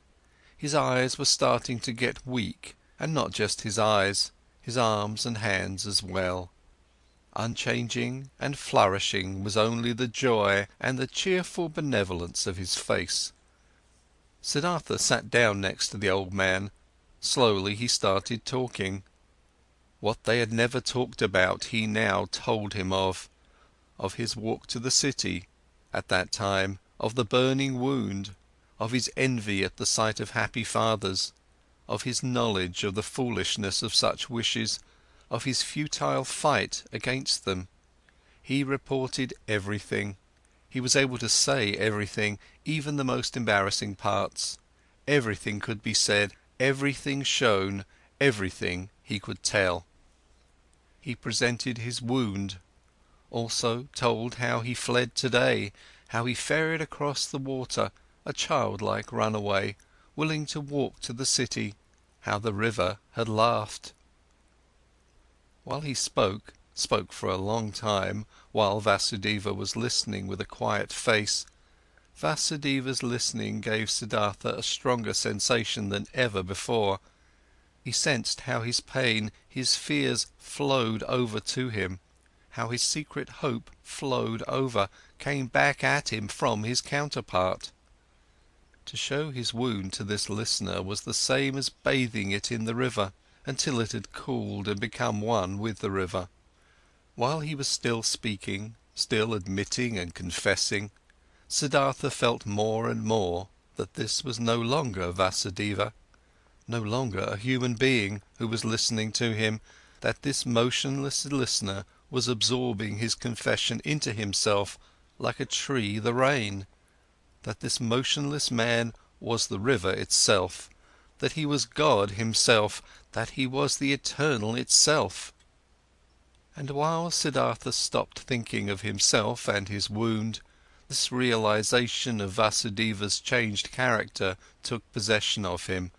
[SPEAKER 1] His eyes were starting to get weak, and not just his eyes, his arms and hands as well. Unchanging and flourishing was only the joy and the cheerful benevolence of his face. Siddhartha sat down next to the old man. Slowly he started talking. What they had never talked about he now told him of his walk to the city at that time, of the burning wound, of his envy at the sight of happy fathers, of his knowledge of the foolishness of such wishes, of his futile fight against them. He reported everything. He was able to say everything, even the most embarrassing parts. Everything could be said, everything shown, everything he could tell. He presented his wound, also told how he fled today, how he ferried across the water, a childlike runaway, willing to walk to the city, how the river had laughed. While he spoke for a long time, while Vasudeva was listening with a quiet face, Vasudeva's listening gave Siddhartha a stronger sensation than ever before. He sensed how his pain, his fears flowed over to him, how his secret hope flowed over, came back at him from his counterpart. To show his wound to this listener was the same as bathing it in the river, until it had cooled and become one with the river. While he was still speaking, still admitting and confessing, Siddhartha felt more and more that this was no longer Vasudeva, no longer a human being who was listening to him, that this motionless listener was absorbing his confession into himself like a tree the rain, that this motionless man was the river itself, that he was God himself, that he was the eternal itself. And while Siddhartha stopped thinking of himself and his wound, this realization of Vasudeva's changed character took possession of him,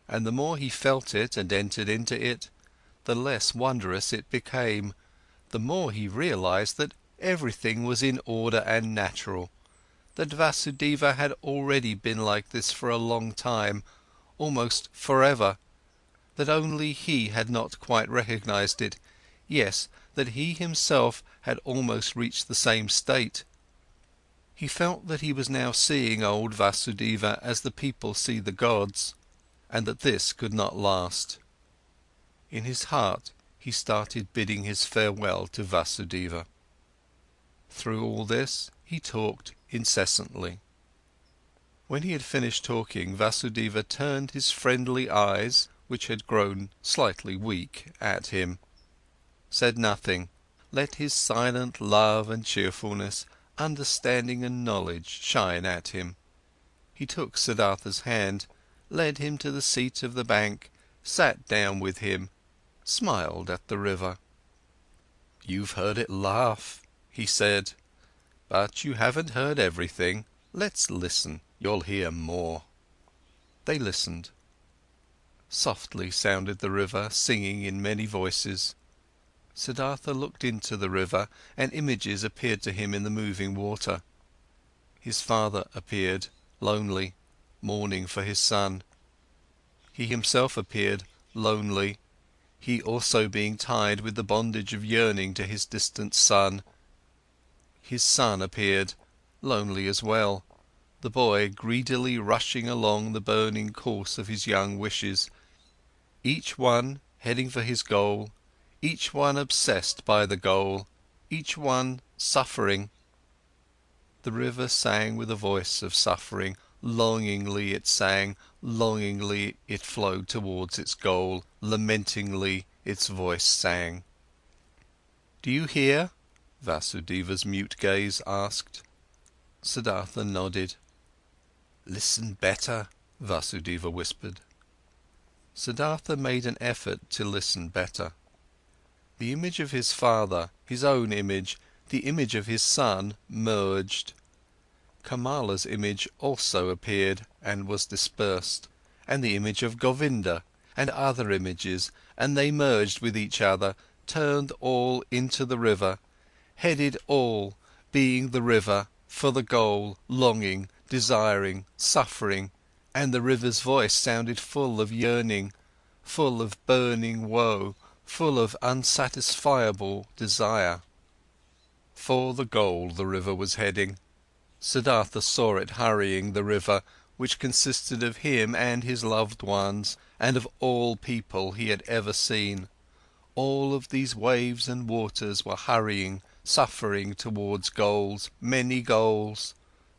[SPEAKER 1] and the more he felt it and entered into it, the less wondrous it became, the more he realized that everything was in order and natural, that Vasudeva had already been like this for a long time, almost forever, that only he had not quite recognized it, yes, that he himself had almost reached the same state. He felt that he was now seeing old Vasudeva as the people see the gods, and that this could not last. In his heart, he started bidding his farewell to Vasudeva. Through all this, he talked incessantly. When he had finished talking, Vasudeva turned his friendly eyes, which had grown slightly weak, at him, said nothing, let his silent love and cheerfulness, understanding and knowledge shine at him. He took Siddhartha's hand, led him to the seat of the bank, sat down with him, smiled at the river. "You've heard it laugh," he said, "but you haven't heard everything. Let's listen, you'll hear more." They listened. Softly sounded the river, singing in many voices. Siddhartha looked into the river, and images appeared to him in the moving water. His father appeared, lonely, mourning for his son. He himself appeared, lonely, he also being tied with the bondage of yearning to his distant son. His son appeared, lonely as well, the boy greedily rushing along the burning course of his young wishes, each one heading for his goal, each one obsessed by the goal, each one suffering. The river sang with a voice of suffering, longingly it sang, longingly it flowed towards its goal, lamentingly its voice sang. "Do you hear?" Vasudeva's mute gaze asked. Siddhartha nodded. "Listen better," Vasudeva whispered. Siddhartha made an effort to listen better. The image of his father, his own image, the image of his son merged. KAMALA's image also appeared and was dispersed, and the image of Govinda, and other images, and they merged with each other, turned all into the river, headed all, being the river, for the goal, longing, desiring, suffering, and the river's voice sounded full of yearning, full of burning woe, full of unsatisfiable desire. For the goal the river was heading. Siddhartha saw it hurrying, the river, which consisted of him and his loved ones, and of all people he had ever seen. All of these waves and waters were hurrying, suffering towards goals, many goals,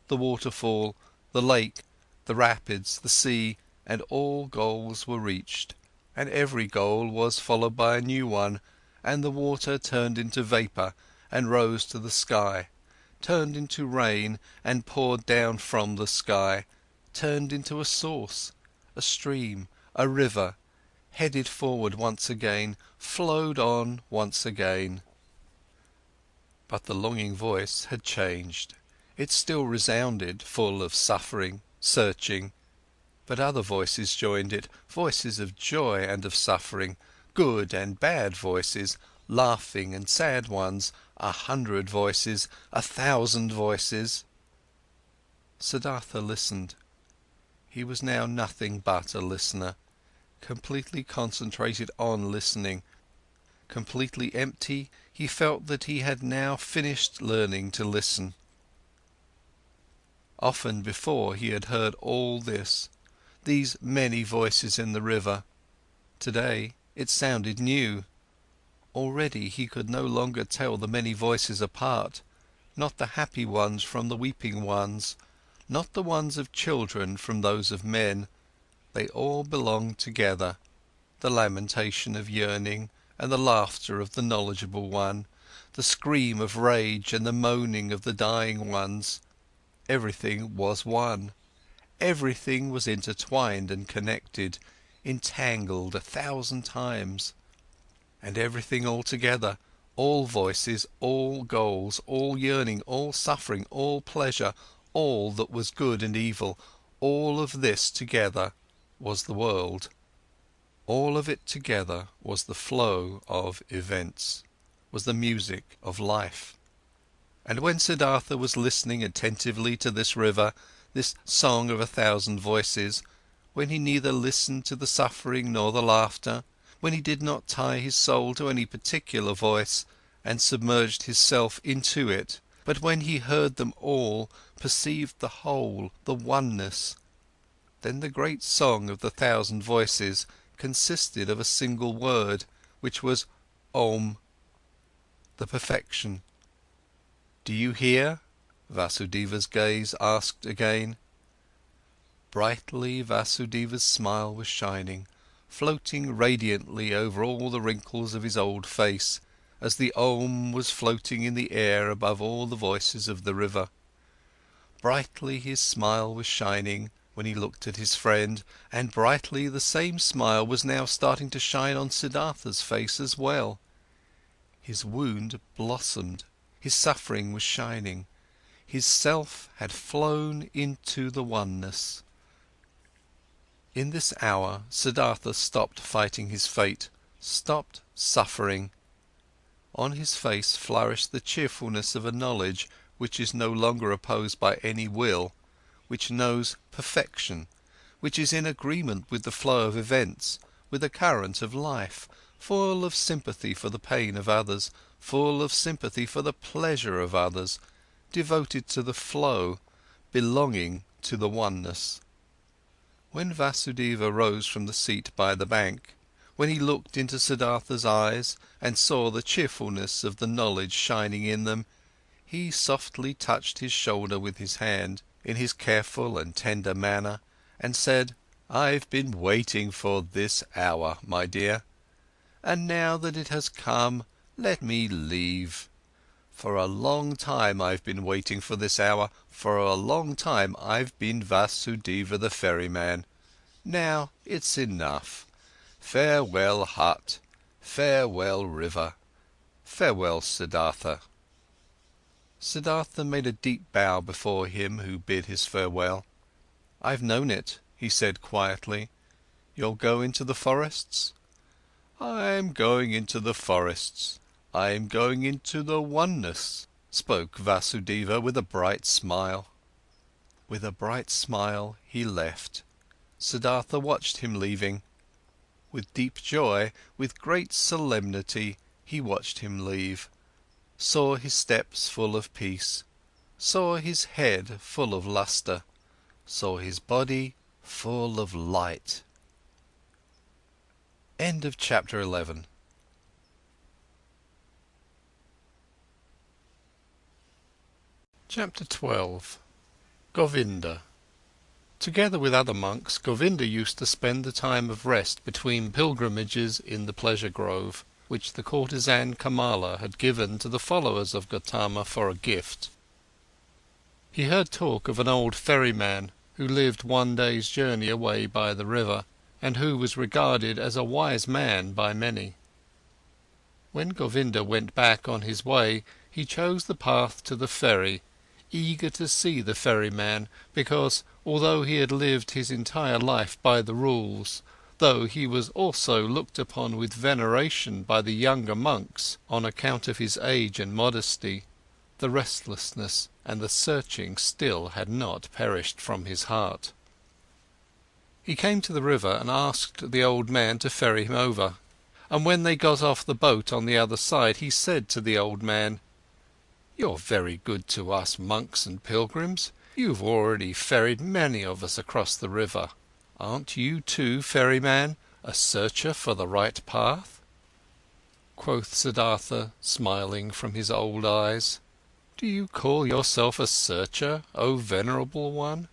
[SPEAKER 1] the waterfall, the lake, the rapids, the sea, and all goals were reached, and every goal was followed by a new one, and the water turned into vapour and rose to the sky, turned into rain and poured down from the sky, turned into a source, a stream, a river, headed forward once again, flowed on once again. But the longing voice had changed. It still resounded, full of suffering, searching, but other voices joined it, voices of joy and of suffering, good and bad voices, laughing and sad ones, 100 voices, 1,000 voices. Siddhartha listened. He was now nothing but a listener, completely concentrated on listening. Completely empty, he felt that he had now finished learning to listen. Often before he had heard all this, these many voices in the river. Today it sounded new. Already he could no longer tell the many voices apart, not the happy ones from the weeping ones, not the ones of children from those of men. They all belonged together, the lamentation of yearning and the laughter of the knowledgeable one, the scream of rage and the moaning of the dying ones. Everything was one. Everything was intertwined and connected, entangled 1,000 times. And everything all together, all voices, all goals, all yearning, all suffering, all pleasure, all that was good and evil, all of this together was the world. All of it together was the flow of events, was the music of life. And when Siddhartha was listening attentively to this river, this song of 1,000 voices, when he neither listened to the suffering nor the laughter, when he did not tie his soul to any particular voice and submerged his self into it, but when he heard them all, perceived the whole, the oneness, then the great song of the 1,000 voices consisted of a single word, which was Om, the perfection. "Do you hear?" Vasudeva's gaze asked again. Brightly Vasudeva's smile was shining, floating radiantly over all the wrinkles of his old face, as the Om was floating in the air above all the voices of the river. Brightly his smile was shining when he looked at his friend, and brightly the same smile was now starting to shine on Siddhartha's face as well. His wound blossomed, his suffering was shining, his self had flown into the oneness. In this hour, Siddhartha stopped fighting his fate, stopped suffering. On his face flourished the cheerfulness of a knowledge which is no longer opposed by any will, which knows perfection, which is in agreement with the flow of events, with the current of life, full of sympathy for the pain of others, full of sympathy for the pleasure of others, devoted to the flow, belonging to the oneness. When Vasudeva rose from the seat by the bank, when he looked into Siddhartha's eyes and saw the cheerfulness of the knowledge shining in them, he softly touched his shoulder with his hand, in his careful and tender manner, and said, "I've been waiting for this hour, my dear. And now that it has come, let me leave. For a long time I've been waiting for this hour, for a long time I've been Vasudeva the ferryman. Now it's enough. Farewell hut, farewell river, farewell Siddhartha." Siddhartha made a deep bow before him who bid his farewell. "I've known it," he said quietly. "You'll go into the forests?" "I'm going into the forests. I'm going into the oneness," spoke Vasudeva with a bright smile. With a bright smile he left. Siddhartha watched him leaving. With deep joy, with great solemnity, he watched him leave, saw his steps full of peace, saw his head full of lustre, saw his body full of light. End of chapter 11. Chapter 12. Govinda. Together with other monks, Govinda used to spend the time of rest between pilgrimages in the pleasure grove, which the courtesan KAMALA had given to the followers of GOTAMA for a gift. He heard talk of an old ferryman who lived one day's journey away by the river, and who was regarded as a wise man by many. When Govinda went back on his way, he chose the path to the ferry, eager to see the ferryman, because, although he had lived his entire life by the rules, though he was also looked upon with veneration by the younger monks on account of his age and modesty, the restlessness and the searching still had not perished from his heart. He came to the river and asked the old man to ferry him over, and when they got off the boat on the other side, he said to the old man, "You're very good to us monks and pilgrims. You've already ferried many of us across the river. Aren't you too, ferryman, a searcher for the right path?" Quoth Siddhartha, smiling from his old eyes, "Do you call yourself a searcher, O venerable one,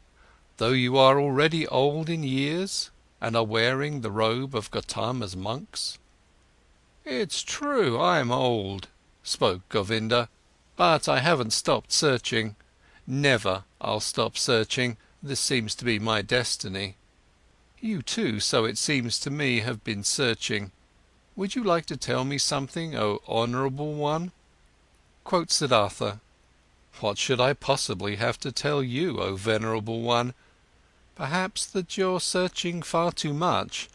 [SPEAKER 1] though you are already old in years, and are wearing the robe of Gotama's monks?" "It's true, I'm old," spoke Govinda, "but I haven't stopped searching. Never I'll stop searching, this seems to be my destiny. You too, so it seems to me, have been searching. Would you like to tell me something, O honourable one?" Quoth Siddhartha, "What should I possibly have to tell you, O venerable one? Perhaps that you're searching far too much,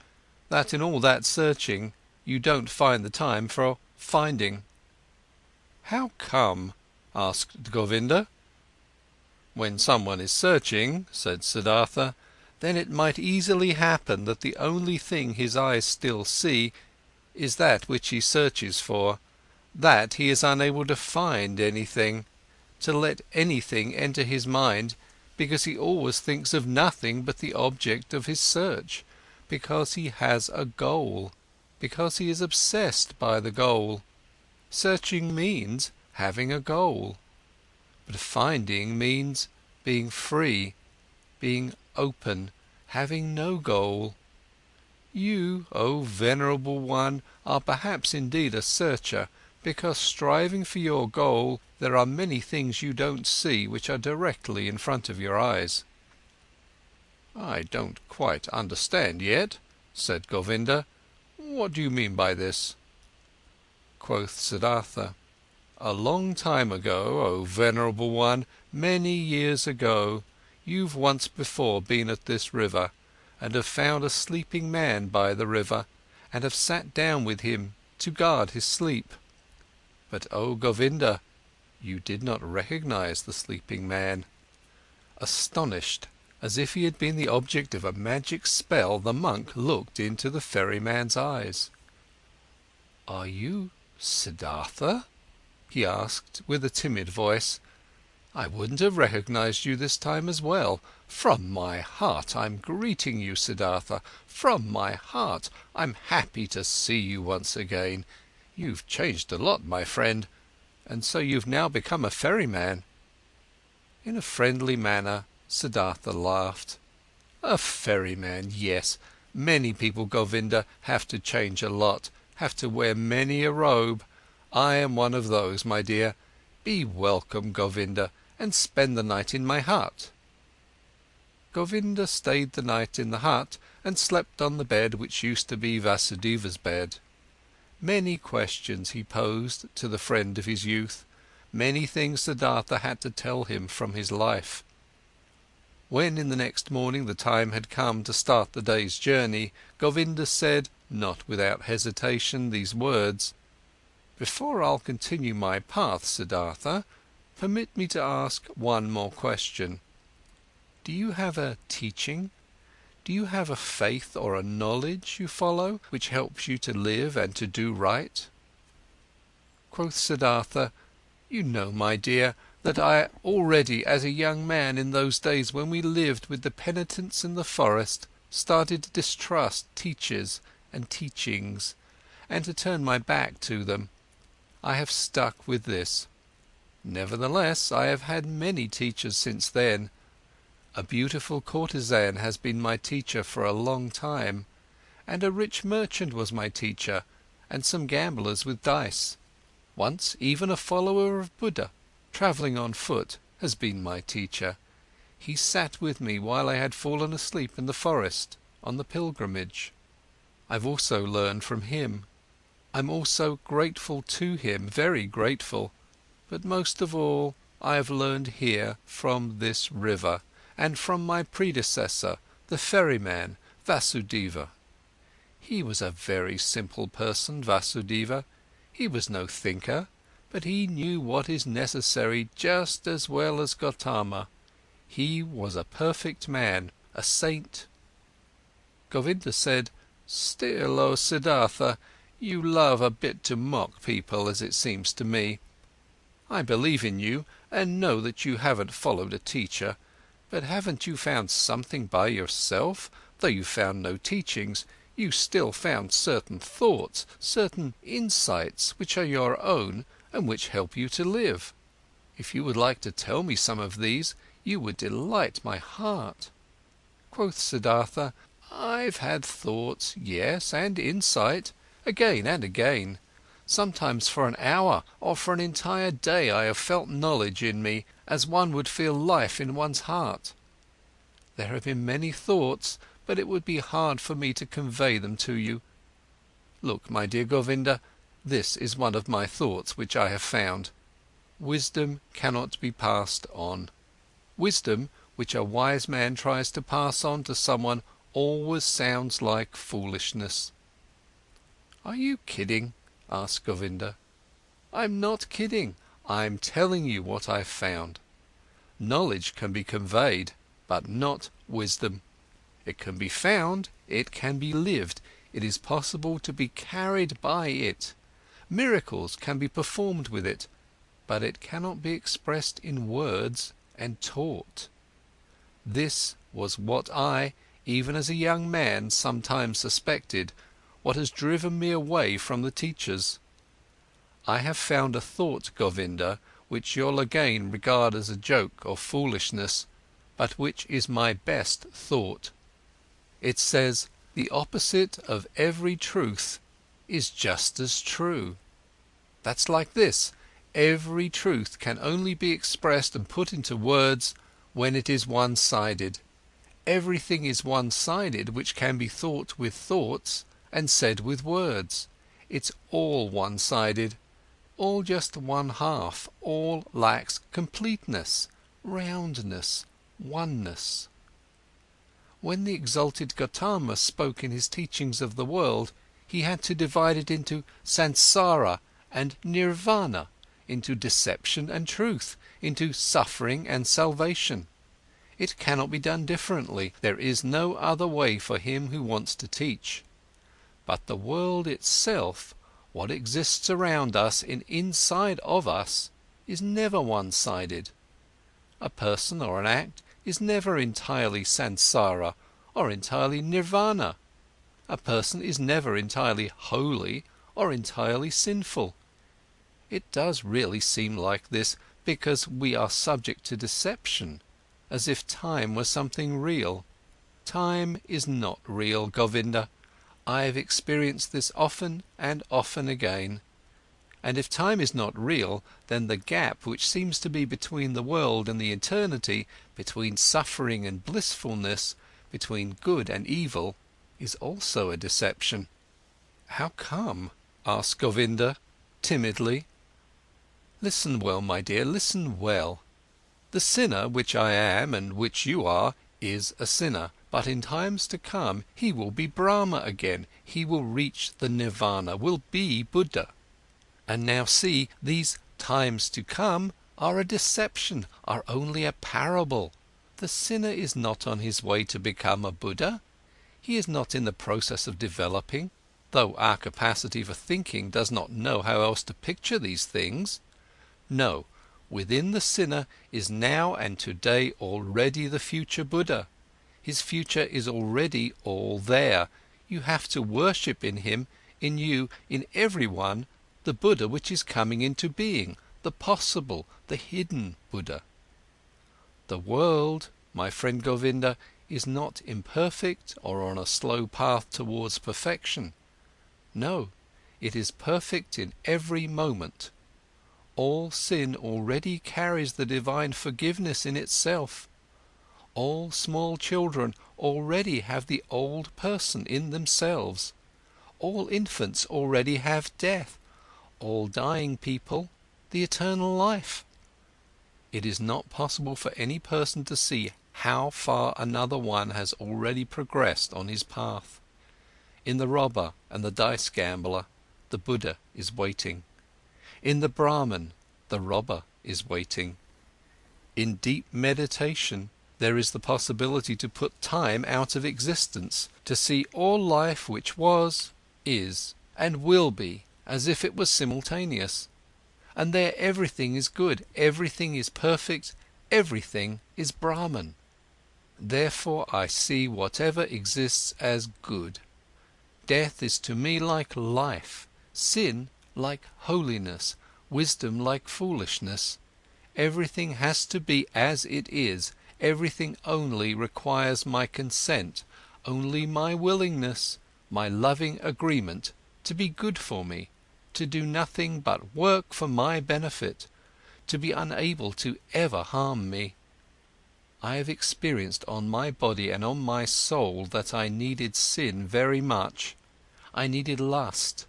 [SPEAKER 1] that in all that searching you don't find the time for finding." "How come?" asked Govinda. When someone is searching, said Siddhartha, then it might easily happen that the only thing his eyes still see is that which he searches for, that he is unable to find anything, to let anything enter his mind, because he always thinks of nothing but the object of his search, because he has a goal, because he is obsessed by the goal. Searching means having a goal, but finding means being free, being open, having no goal. You, O venerable one, are perhaps indeed a searcher, because striving for your goal, there are many things you don't see which are directly in front of your eyes. I don't quite understand yet, said Govinda. What do you mean by this? Quoth Siddhartha, a long time ago, O venerable one, many years ago, you've once before been at this river, and have found a sleeping man by the river, and have sat down with him to guard his sleep. But, O Govinda, you did not recognize the sleeping man. Astonished, as if he had been the object of a magic spell, the monk looked into the ferryman's eyes. Are you Siddhartha? He asked with a timid voice. I wouldn't have recognized you this time as well. From my heart I'm greeting you, Siddhartha. From my heart I'm happy to see you once again. You've changed a lot, my friend, and so you've now become a ferryman. In a friendly manner, Siddhartha laughed. A ferryman, yes. Many people, Govinda, have to change a lot, have to wear many a robe. I am one of those, my dear. Be welcome, Govinda, and spend the night in my hut. Govinda stayed the night in the hut and slept on the bed which used to be Vasudeva's bed. Many questions he posed to the friend of his youth, many things Siddhartha had to tell him from his life. When in the next morning the time had come to start the day's journey, Govinda said, not without hesitation, these words, Before I'll continue my path, Siddhartha, permit me to ask one more question. Do you have a teaching? Do you have a faith or a knowledge you follow, which helps you to live and to do right? Quoth Siddhartha, you know, my dear, that I already as a young man in those days when we lived with the penitents in the forest, started to distrust teachers and teachings, and to turn my back to them. I have stuck with this. Nevertheless, I have had many teachers since then. A beautiful courtesan has been my teacher for a long time, and a rich merchant was my teacher, and some gamblers with dice. Once even a follower of Buddha, travelling on foot, has been my teacher. He sat with me while I had fallen asleep in the forest, on the pilgrimage. I've also learned from him. I'm also grateful to him, very grateful, but most of all I have learned here from this river, and from my predecessor, the ferryman, Vasudeva. He was a very simple person, Vasudeva. He was no thinker, but he knew what is necessary just as well as Gotama. He was a perfect man, a saint. Govinda said, Still, O Siddhartha, you love a bit to mock people, as it seems to me. I believe in you, and know that you haven't followed a teacher, but haven't you found something by yourself? Though you found no teachings, you still found certain thoughts, certain insights which are your own and which help you to live. If you would like to tell me some of these, you would delight my heart. Quoth Siddhartha, I've had thoughts, yes, and insight, again and again. Sometimes for an hour or for an entire day I have felt knowledge in me, as one would feel life in one's heart. There have been many thoughts, but it would be hard for me to convey them to you. Look, my dear Govinda, this is one of my thoughts which I have found. Wisdom cannot be passed on. Wisdom, which a wise man tries to pass on to someone, always sounds like foolishness. Are you kidding? Asked Govinda. I'm not kidding. I'm telling you what I've found. Knowledge can be conveyed, but not wisdom. It can be found, it can be lived, it is possible to be carried by it. Miracles can be performed with it, but it cannot be expressed in words and taught. This was what I, even as a young man, sometimes suspected, what has driven me away from the teachers. I have found a thought, Govinda, which you'll again regard as a joke or foolishness, but which is my best thought. It says, the opposite of every truth is just as true. That's like this: every truth can only be expressed and put into words when it is one-sided. Everything is one-sided which can be thought with thoughts and said with words. It's all one-sided, all just one half, all lacks completeness, roundness, oneness. When the exalted GOTAMA spoke in his teachings of the world, he had to divide it into SANSARA and Nirvana, into deception and truth, into suffering and salvation. It cannot be done differently, there is no other way for him who wants to teach. But the world itself, what exists around us and inside of us, is never one-sided. A person or an act is never entirely Sansara or entirely Nirvana. A person is never entirely holy or entirely sinful. It does really seem like this because we are subject to deception, as if time were something real. Time is not real, Govinda. I have experienced this often and often again. And if time is not real, then the gap which seems to be between the world and the eternity, between suffering and blissfulness, between good and evil, is also a deception. How come? Asked Govinda, timidly. Listen well, my dear, listen well. The sinner, which I am and which you are, is a sinner, but in times to come he will be Brahma again, he will reach the Nirvana, will be Buddha. And now see, these times to come are a deception, are only a parable. The sinner is not on his way to become a Buddha. He is not in the process of developing, though our capacity for thinking does not know how else to picture these things. No, within the sinner is now and today already the future Buddha. His future is already all there. You have to worship in him, in you, in everyone, the Buddha which is coming into being, the possible, the hidden Buddha. The world, my friend Govinda, is not imperfect or on a slow path towards perfection. No, it is perfect in every moment. All sin already carries the divine forgiveness in itself. All small children already have the old person in themselves. All infants already have death. All dying people, the eternal life. It is not possible for any person to see how far another one has already progressed on his path. In the robber and the dice gambler, the Buddha is waiting. In the Brahman, the robber is waiting. In deep meditation, there is the possibility to put time out of existence, to see all life which was, is, and will be, as if it was simultaneous. And there everything is good, everything is perfect, everything is Brahman. Therefore I see whatever exists as good. Death is to me like life, sin like holiness, wisdom like foolishness. Everything has to be as it is, everything only requires my consent, only my willingness, my loving agreement to be good for me, to do nothing but work for my benefit, to be unable to ever harm me. I have experienced on my body and on my soul that I needed sin very much. I needed lust,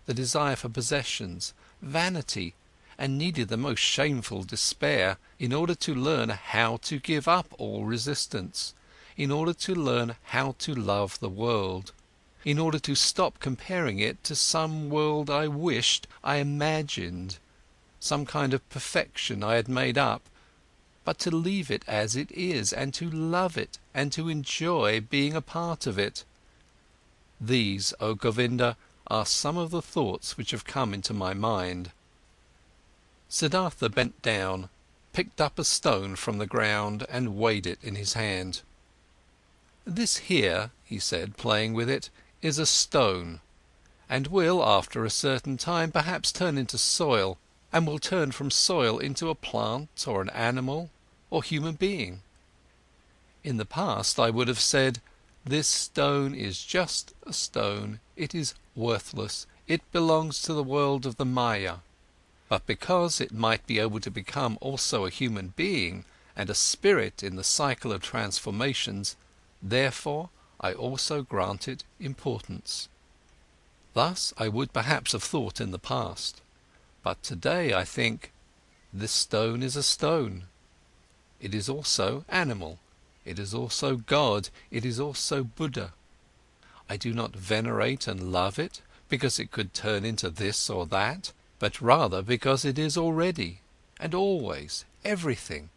[SPEAKER 1] the desire for possessions, vanity, and needed the most shameful despair in order to learn how to give up all resistance, in order to learn how to love the world, in order to stop comparing it to some world I wished, I imagined, some kind of perfection I had made up, but to leave it as it is, and to love it, and to enjoy being a part of it. These, O Govinda, are some of the thoughts which have come into my mind." Siddhartha bent down, picked up a stone from the ground and weighed it in his hand. "This here," he said, playing with it, "is a stone, and will, after a certain time, perhaps turn into soil, and will turn from soil into a plant or an animal or human being. In the past I would have said, this stone is just a stone, it is worthless, it belongs to the world of the Maya. But because it might be able to become also a human being and a spirit in the cycle of transformations, therefore I also grant it importance. Thus I would perhaps have thought in the past. But today I think, this stone is a stone. It is also animal, it is also God, it is also Buddha. I do not venerate and love it because it could turn into this or that, but rather because it is already and always everything.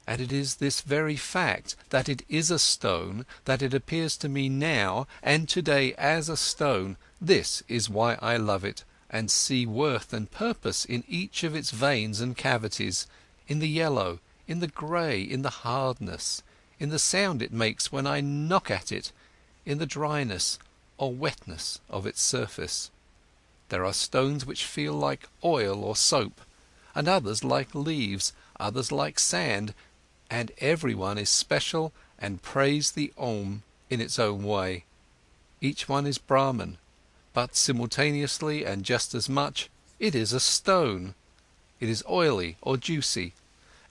[SPEAKER 1] And it is this very fact that it is a stone, that it appears to me now and today as a stone, this is why I love it and see worth and purpose in each of its veins and cavities, in the yellow, in the grey, in the hardness, in the sound it makes when I knock at it, in the dryness or wetness of its surface. There are stones which feel like oil or soap, and others like leaves, others like sand, and everyone is special and praise the Om in its own way. Each one is Brahman, but simultaneously and just as much, it is a stone. It is oily or juicy,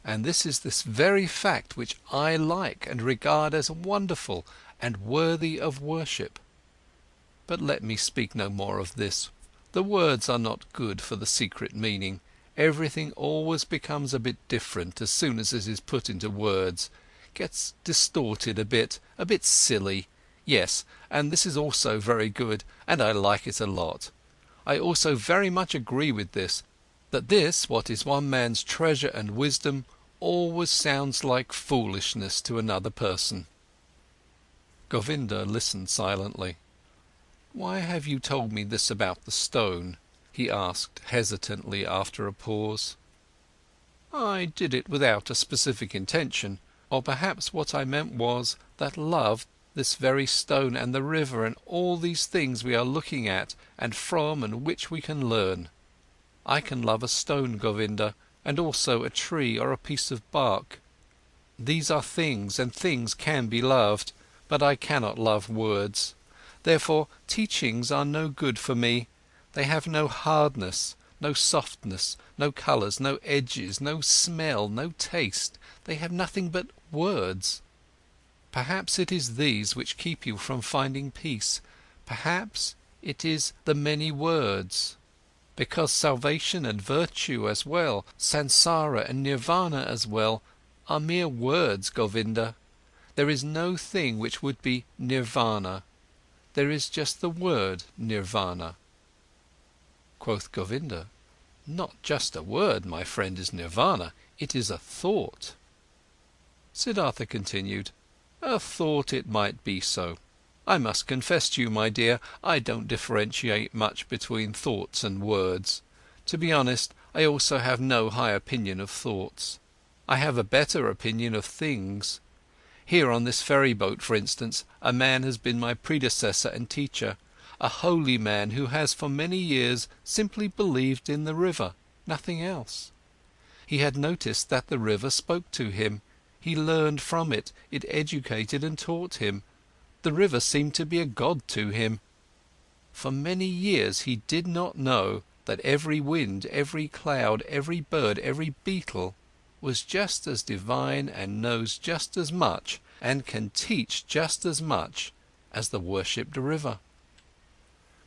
[SPEAKER 1] and this is this very fact which I like and regard as wonderful and worthy of worship. But let me speak no more of this. The words are not good for the secret meaning. Everything always becomes a bit different as soon as it is put into words, gets distorted a bit silly. Yes, and this is also very good, and I like it a lot. I also very much agree with this, that this, what is one man's treasure and wisdom, always sounds like foolishness to another person." Govinda listened silently. "Why have you told me this about the stone?" he asked hesitantly after a pause. "I did it without a specific intention, or perhaps what I meant was that love, this very stone and the river and all these things we are looking at and from and which we can learn. I can love a stone, Govinda, and also a tree or a piece of bark. These are things, and things can be loved, but I cannot love words. Therefore teachings are no good for me. They have no hardness, no softness, no colours, no edges, no smell, no taste. They have nothing but words. Perhaps it is these which keep you from finding peace. Perhaps it is the many words. Because salvation and virtue as well, SANSARA and nirvana as well, are mere words, Govinda. There is no thing which would be nirvana. There is just the word nirvana." Quoth Govinda, "Not just a word, my friend, is nirvana, it is a thought." Siddhartha continued, "A thought it might be so. I must confess to you, my dear, I don't differentiate much between thoughts and words. To be honest, I also have no high opinion of thoughts. I have a better opinion of things. Here on this ferry boat, for instance, a man has been my predecessor and teacher, a holy man who has for many years simply believed in the river, nothing else. He had noticed that the river spoke to him, he learned from it, it educated and taught him. The river seemed to be a god to him. For many years he did not know that every wind, every cloud, every bird, every beetle was just as divine and knows just as much and can teach just as much as the worshipped river.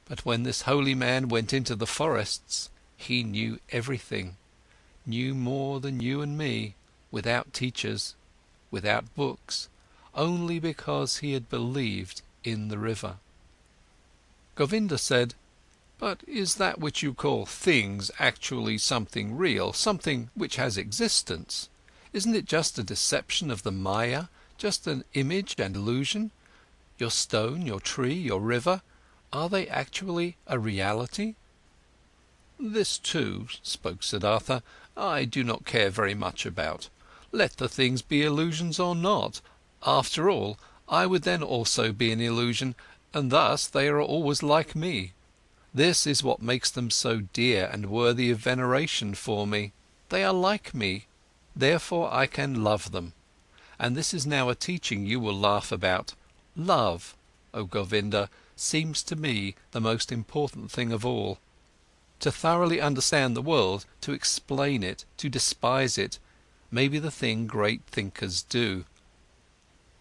[SPEAKER 1] But when this holy man went into the forests, he knew everything, knew more than you and me, without teachers, without books, only because he had believed in the river." Govinda said, But is that which you call things actually something real, something which has existence? Isn't it just a deception of the Maya, just an image and illusion? Your stone, your tree, your river, are they actually a reality? This too, spoke Siddhartha, I do not care very much about. Let the things be illusions or not. After all, I would then also be an illusion, and thus they are always like me. This is what makes them so dear and worthy of veneration for me. They are like me, therefore I can love them. And this is now a teaching you will laugh about. Love, O Govinda, seems to me the most important thing of all. To thoroughly understand the world, to explain it, to despise it, may be the thing great thinkers do.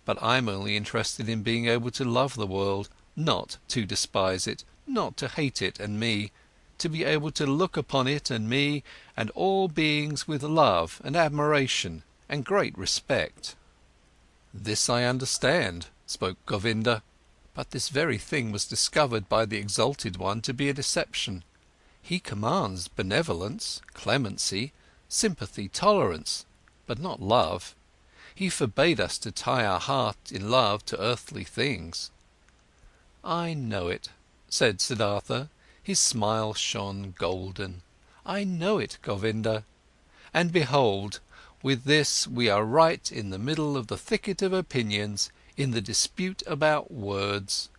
[SPEAKER 1] But I'm only interested in being able to love the world, not to despise it, not to hate it and me, to be able to look upon it and me and all beings with love and admiration and great respect. This I understand, spoke Govinda, but this very thing was discovered by the Exalted One to be a deception. He commands benevolence, clemency, sympathy, tolerance, but not love. He forbade us to tie our heart in love to earthly things. I know it, said Siddhartha, his smile shone golden. I know it, Govinda. And behold, with this we are right in the middle of the thicket of opinions, in the dispute about words.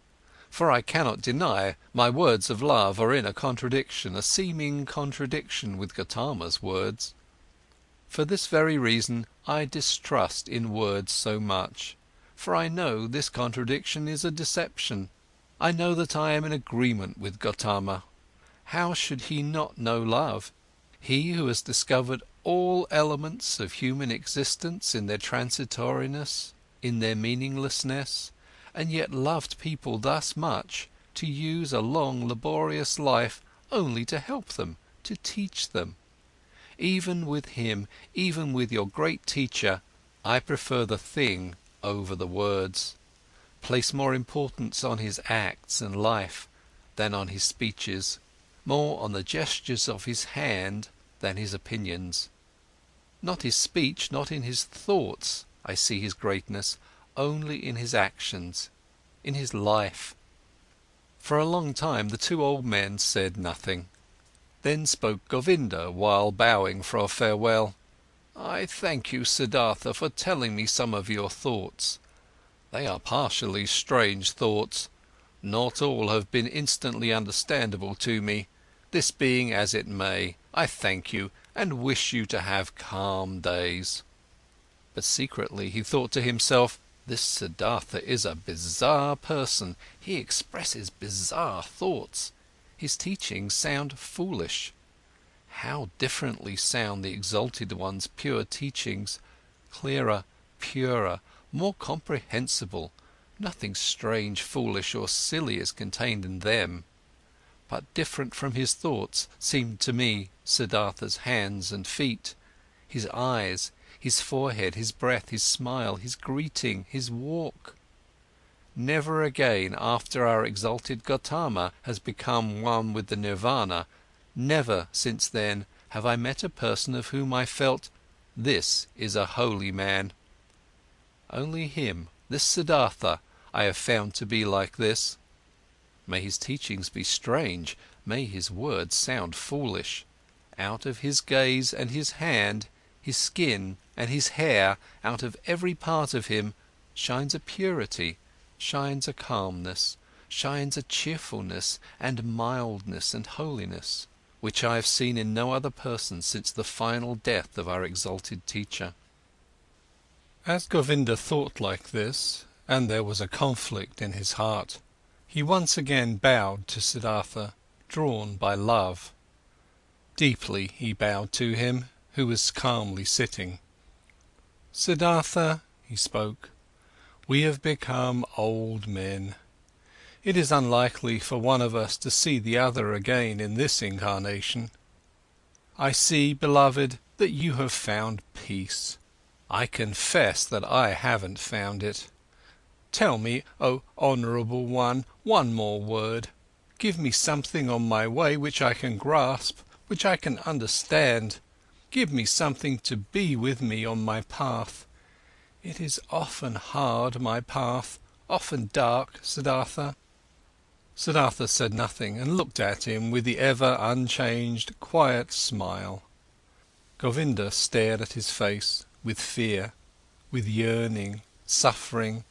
[SPEAKER 1] For I cannot deny my words of love are in a contradiction, a seeming contradiction with Gotama's words. For this very reason I distrust in words so much, for I know this contradiction is a deception. I know that I am in agreement with Gotama. How should he not know love? He who has discovered all elements of human existence in their transitoriness, in their meaninglessness, and yet loved people thus much, to use a long laborious life only to help them, to teach them. Even with him, even with your great teacher, I prefer the thing over the words, place more importance on his acts and life than on his speeches, more on the gestures of his hand than his opinions. Not his speech, not in his thoughts, I see his greatness, only in his actions, in his life. For a long time the two old men said nothing. Then spoke Govinda while bowing for a farewell. I thank you, Siddhartha, for telling me some of your thoughts. They are partially strange thoughts. Not all have been instantly understandable to me. This being as it may, I thank you and wish you to have calm days. But secretly he thought to himself, this Siddhartha is a bizarre person, he expresses bizarre thoughts, his teachings sound foolish. How differently sound the Exalted One's pure teachings, clearer, purer, more comprehensible, nothing strange, foolish or silly is contained in them. But different from his thoughts seemed to me Siddhartha's hands and feet, his eyes, his forehead, his breath, his smile, his greeting, his walk. Never again after our exalted Gotama has become one with the Nirvana, never since then have I met a person of whom I felt, this is a holy man. Only him, this Siddhartha, I have found to be like this. May his teachings be strange, may his words sound foolish. Out of his gaze and his hand, his skin and his hair, out of every part of him, shines a purity, shines a calmness, shines a cheerfulness and mildness and holiness, which I have seen in no other person since the final death of our exalted teacher. As Govinda thought like this, and there was a conflict in his heart, he once again bowed to Siddhartha, drawn by love. Deeply he bowed to him, who was calmly sitting. Siddhartha, he spoke, we have become old men. It is unlikely for one of us to see the other again in this incarnation. I see, beloved, that you have found peace. I confess that I haven't found it. Tell me, O honourable one, one more word. Give me something on my way which I can grasp, which I can understand. Give me something to be with me on my path. It is often hard, my path, often dark, Siddhartha." Siddhartha said nothing and looked at him with the ever unchanged, quiet smile. Govinda stared at his face with fear, with yearning, suffering,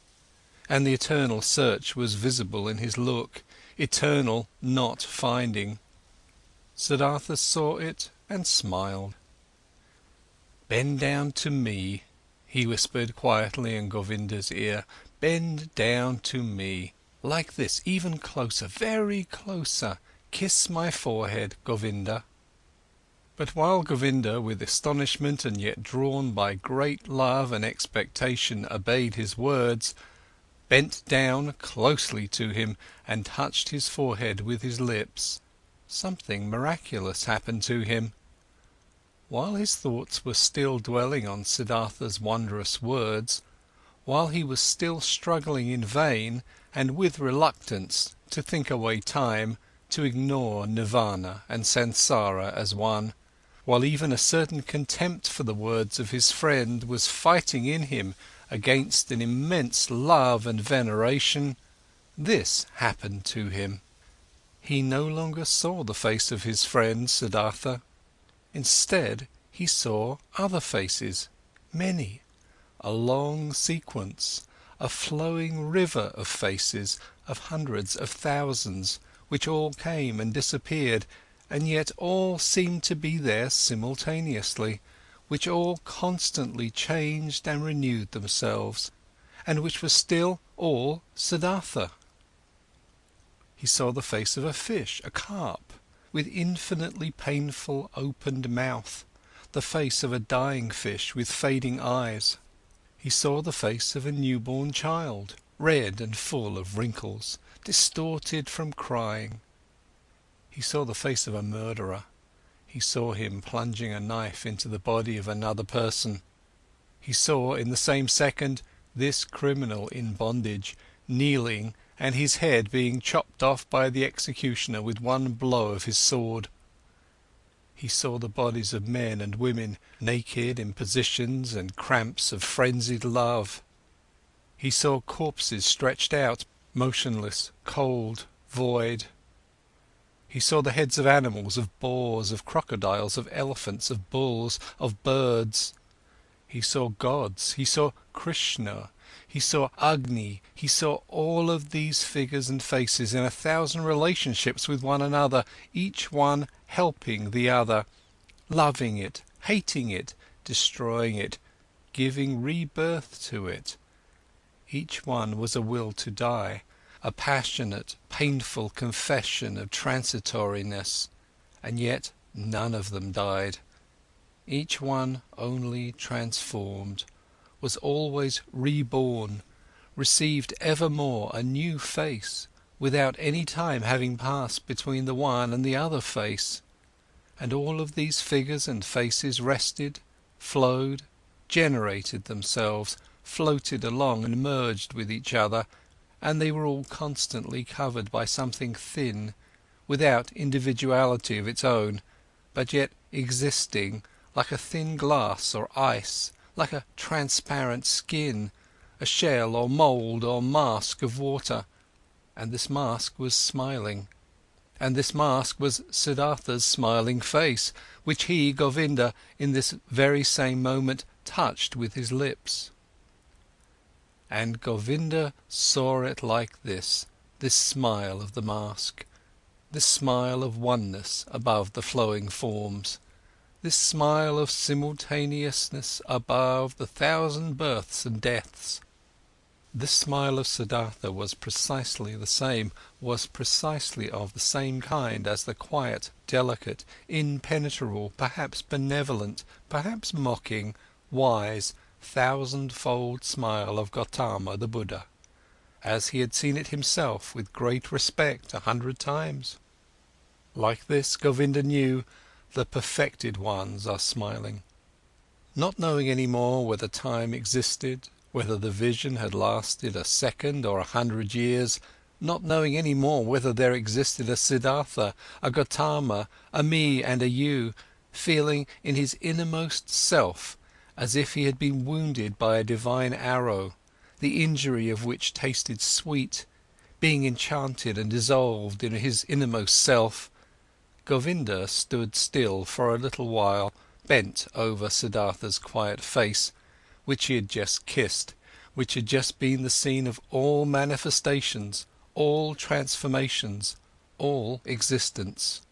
[SPEAKER 1] and the eternal search was visible in his look, eternal not finding. Siddhartha saw it and smiled. "Bend down to me," he whispered quietly in Govinda's ear. "Bend down to me. Like this, even closer, very closer. Kiss my forehead, Govinda." But while Govinda, with astonishment and yet drawn by great love and expectation, obeyed his words, bent down closely to him and touched his forehead with his lips, something miraculous happened to him. While his thoughts were still dwelling on Siddhartha's wondrous words, while he was still struggling in vain and with reluctance to think away time, to ignore nirvana and sansara as one, while even a certain contempt for the words of his friend was fighting in him against an immense love and veneration, this happened to him. He no longer saw the face of his friend Siddhartha. Instead, he saw other faces, many, a long sequence, a flowing river of faces, of hundreds of thousands, which all came and disappeared, and yet all seemed to be there simultaneously, which all constantly changed and renewed themselves, and which were still all Siddhartha. He saw the face of a fish, a carp, with infinitely painful opened mouth, the face of a dying fish with fading eyes. He saw the face of a newborn child, red and full of wrinkles, distorted from crying. He saw the face of a murderer. He saw him plunging a knife into the body of another person. He saw, in the same second, this criminal in bondage, kneeling, and his head being chopped off by the executioner with one blow of his sword. He saw the bodies of men and women, naked in positions and cramps of frenzied love. He saw corpses stretched out, motionless, cold, void. He saw the heads of animals, of boars, of crocodiles, of elephants, of bulls, of birds. He saw gods, he saw Krishna, he saw Agni, he saw all of these figures and faces in 1,000 relationships with one another, each one helping the other, loving it, hating it, destroying it, giving rebirth to it. Each one was a will to die, a passionate, painful confession of transitoriness, and yet none of them died. Each one only transformed, was always reborn, received evermore a new face, without any time having passed between the one and the other face. And all of these figures and faces rested, flowed, generated themselves, floated along and merged with each other, and they were all constantly covered by something thin, without individuality of its own, but yet existing, like a thin glass or ice, like a transparent skin, a shell or mould or mask of water, and this mask was smiling, and this mask was Siddhartha's smiling face, which he, Govinda, in this very same moment touched with his lips. And Govinda saw it like this smile of the mask, this smile of oneness above the flowing forms, this smile of simultaneousness above the 1,000 births and deaths. This smile of Siddhartha was precisely the same, was precisely of the same kind as the quiet, delicate, impenetrable, perhaps benevolent, perhaps mocking, wise, 1,000-fold smile of Gotama the Buddha, as he had seen it himself with great respect 100 times. Like this, Govinda knew, the perfected ones are smiling. Not knowing any more whether time existed, whether the vision had lasted a second or 100 years, not knowing any more whether there existed a Siddhartha, a GOTAMA, a me and a you, feeling in his innermost self as if he had been wounded by a divine arrow, the injury of which tasted sweet, being enchanted and dissolved in his innermost self. Govinda stood still for a little while, bent over Siddhartha's quiet face, which he had just kissed, which had just been the scene of all manifestations, all transformations, all existence.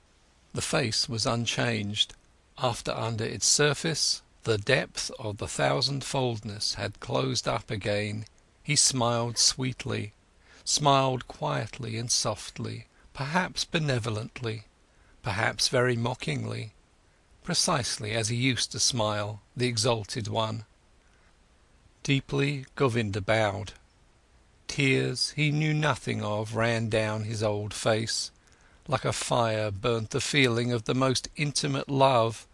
[SPEAKER 1] The face was unchanged, after under its surface the depth of the thousandfoldness had closed up again. He smiled sweetly, smiled quietly and softly, perhaps benevolently, perhaps very mockingly, precisely as he used to smile, the exalted one. Deeply Govinda bowed. Tears he knew nothing of ran down his old face, like a fire burnt the feeling of the most intimate love,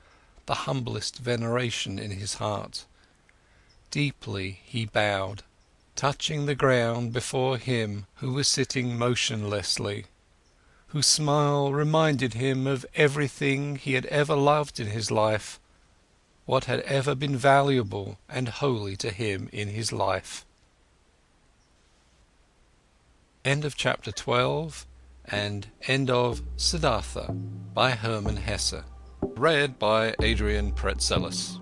[SPEAKER 1] the humblest veneration in his heart. Deeply he bowed, touching the ground before him who was sitting motionlessly, whose smile reminded him of everything he had ever loved in his life, what had ever been valuable and holy to him in his life. End of chapter 12 and end of Siddhartha by Hermann Hesse. Read by Adrian Praetzellis.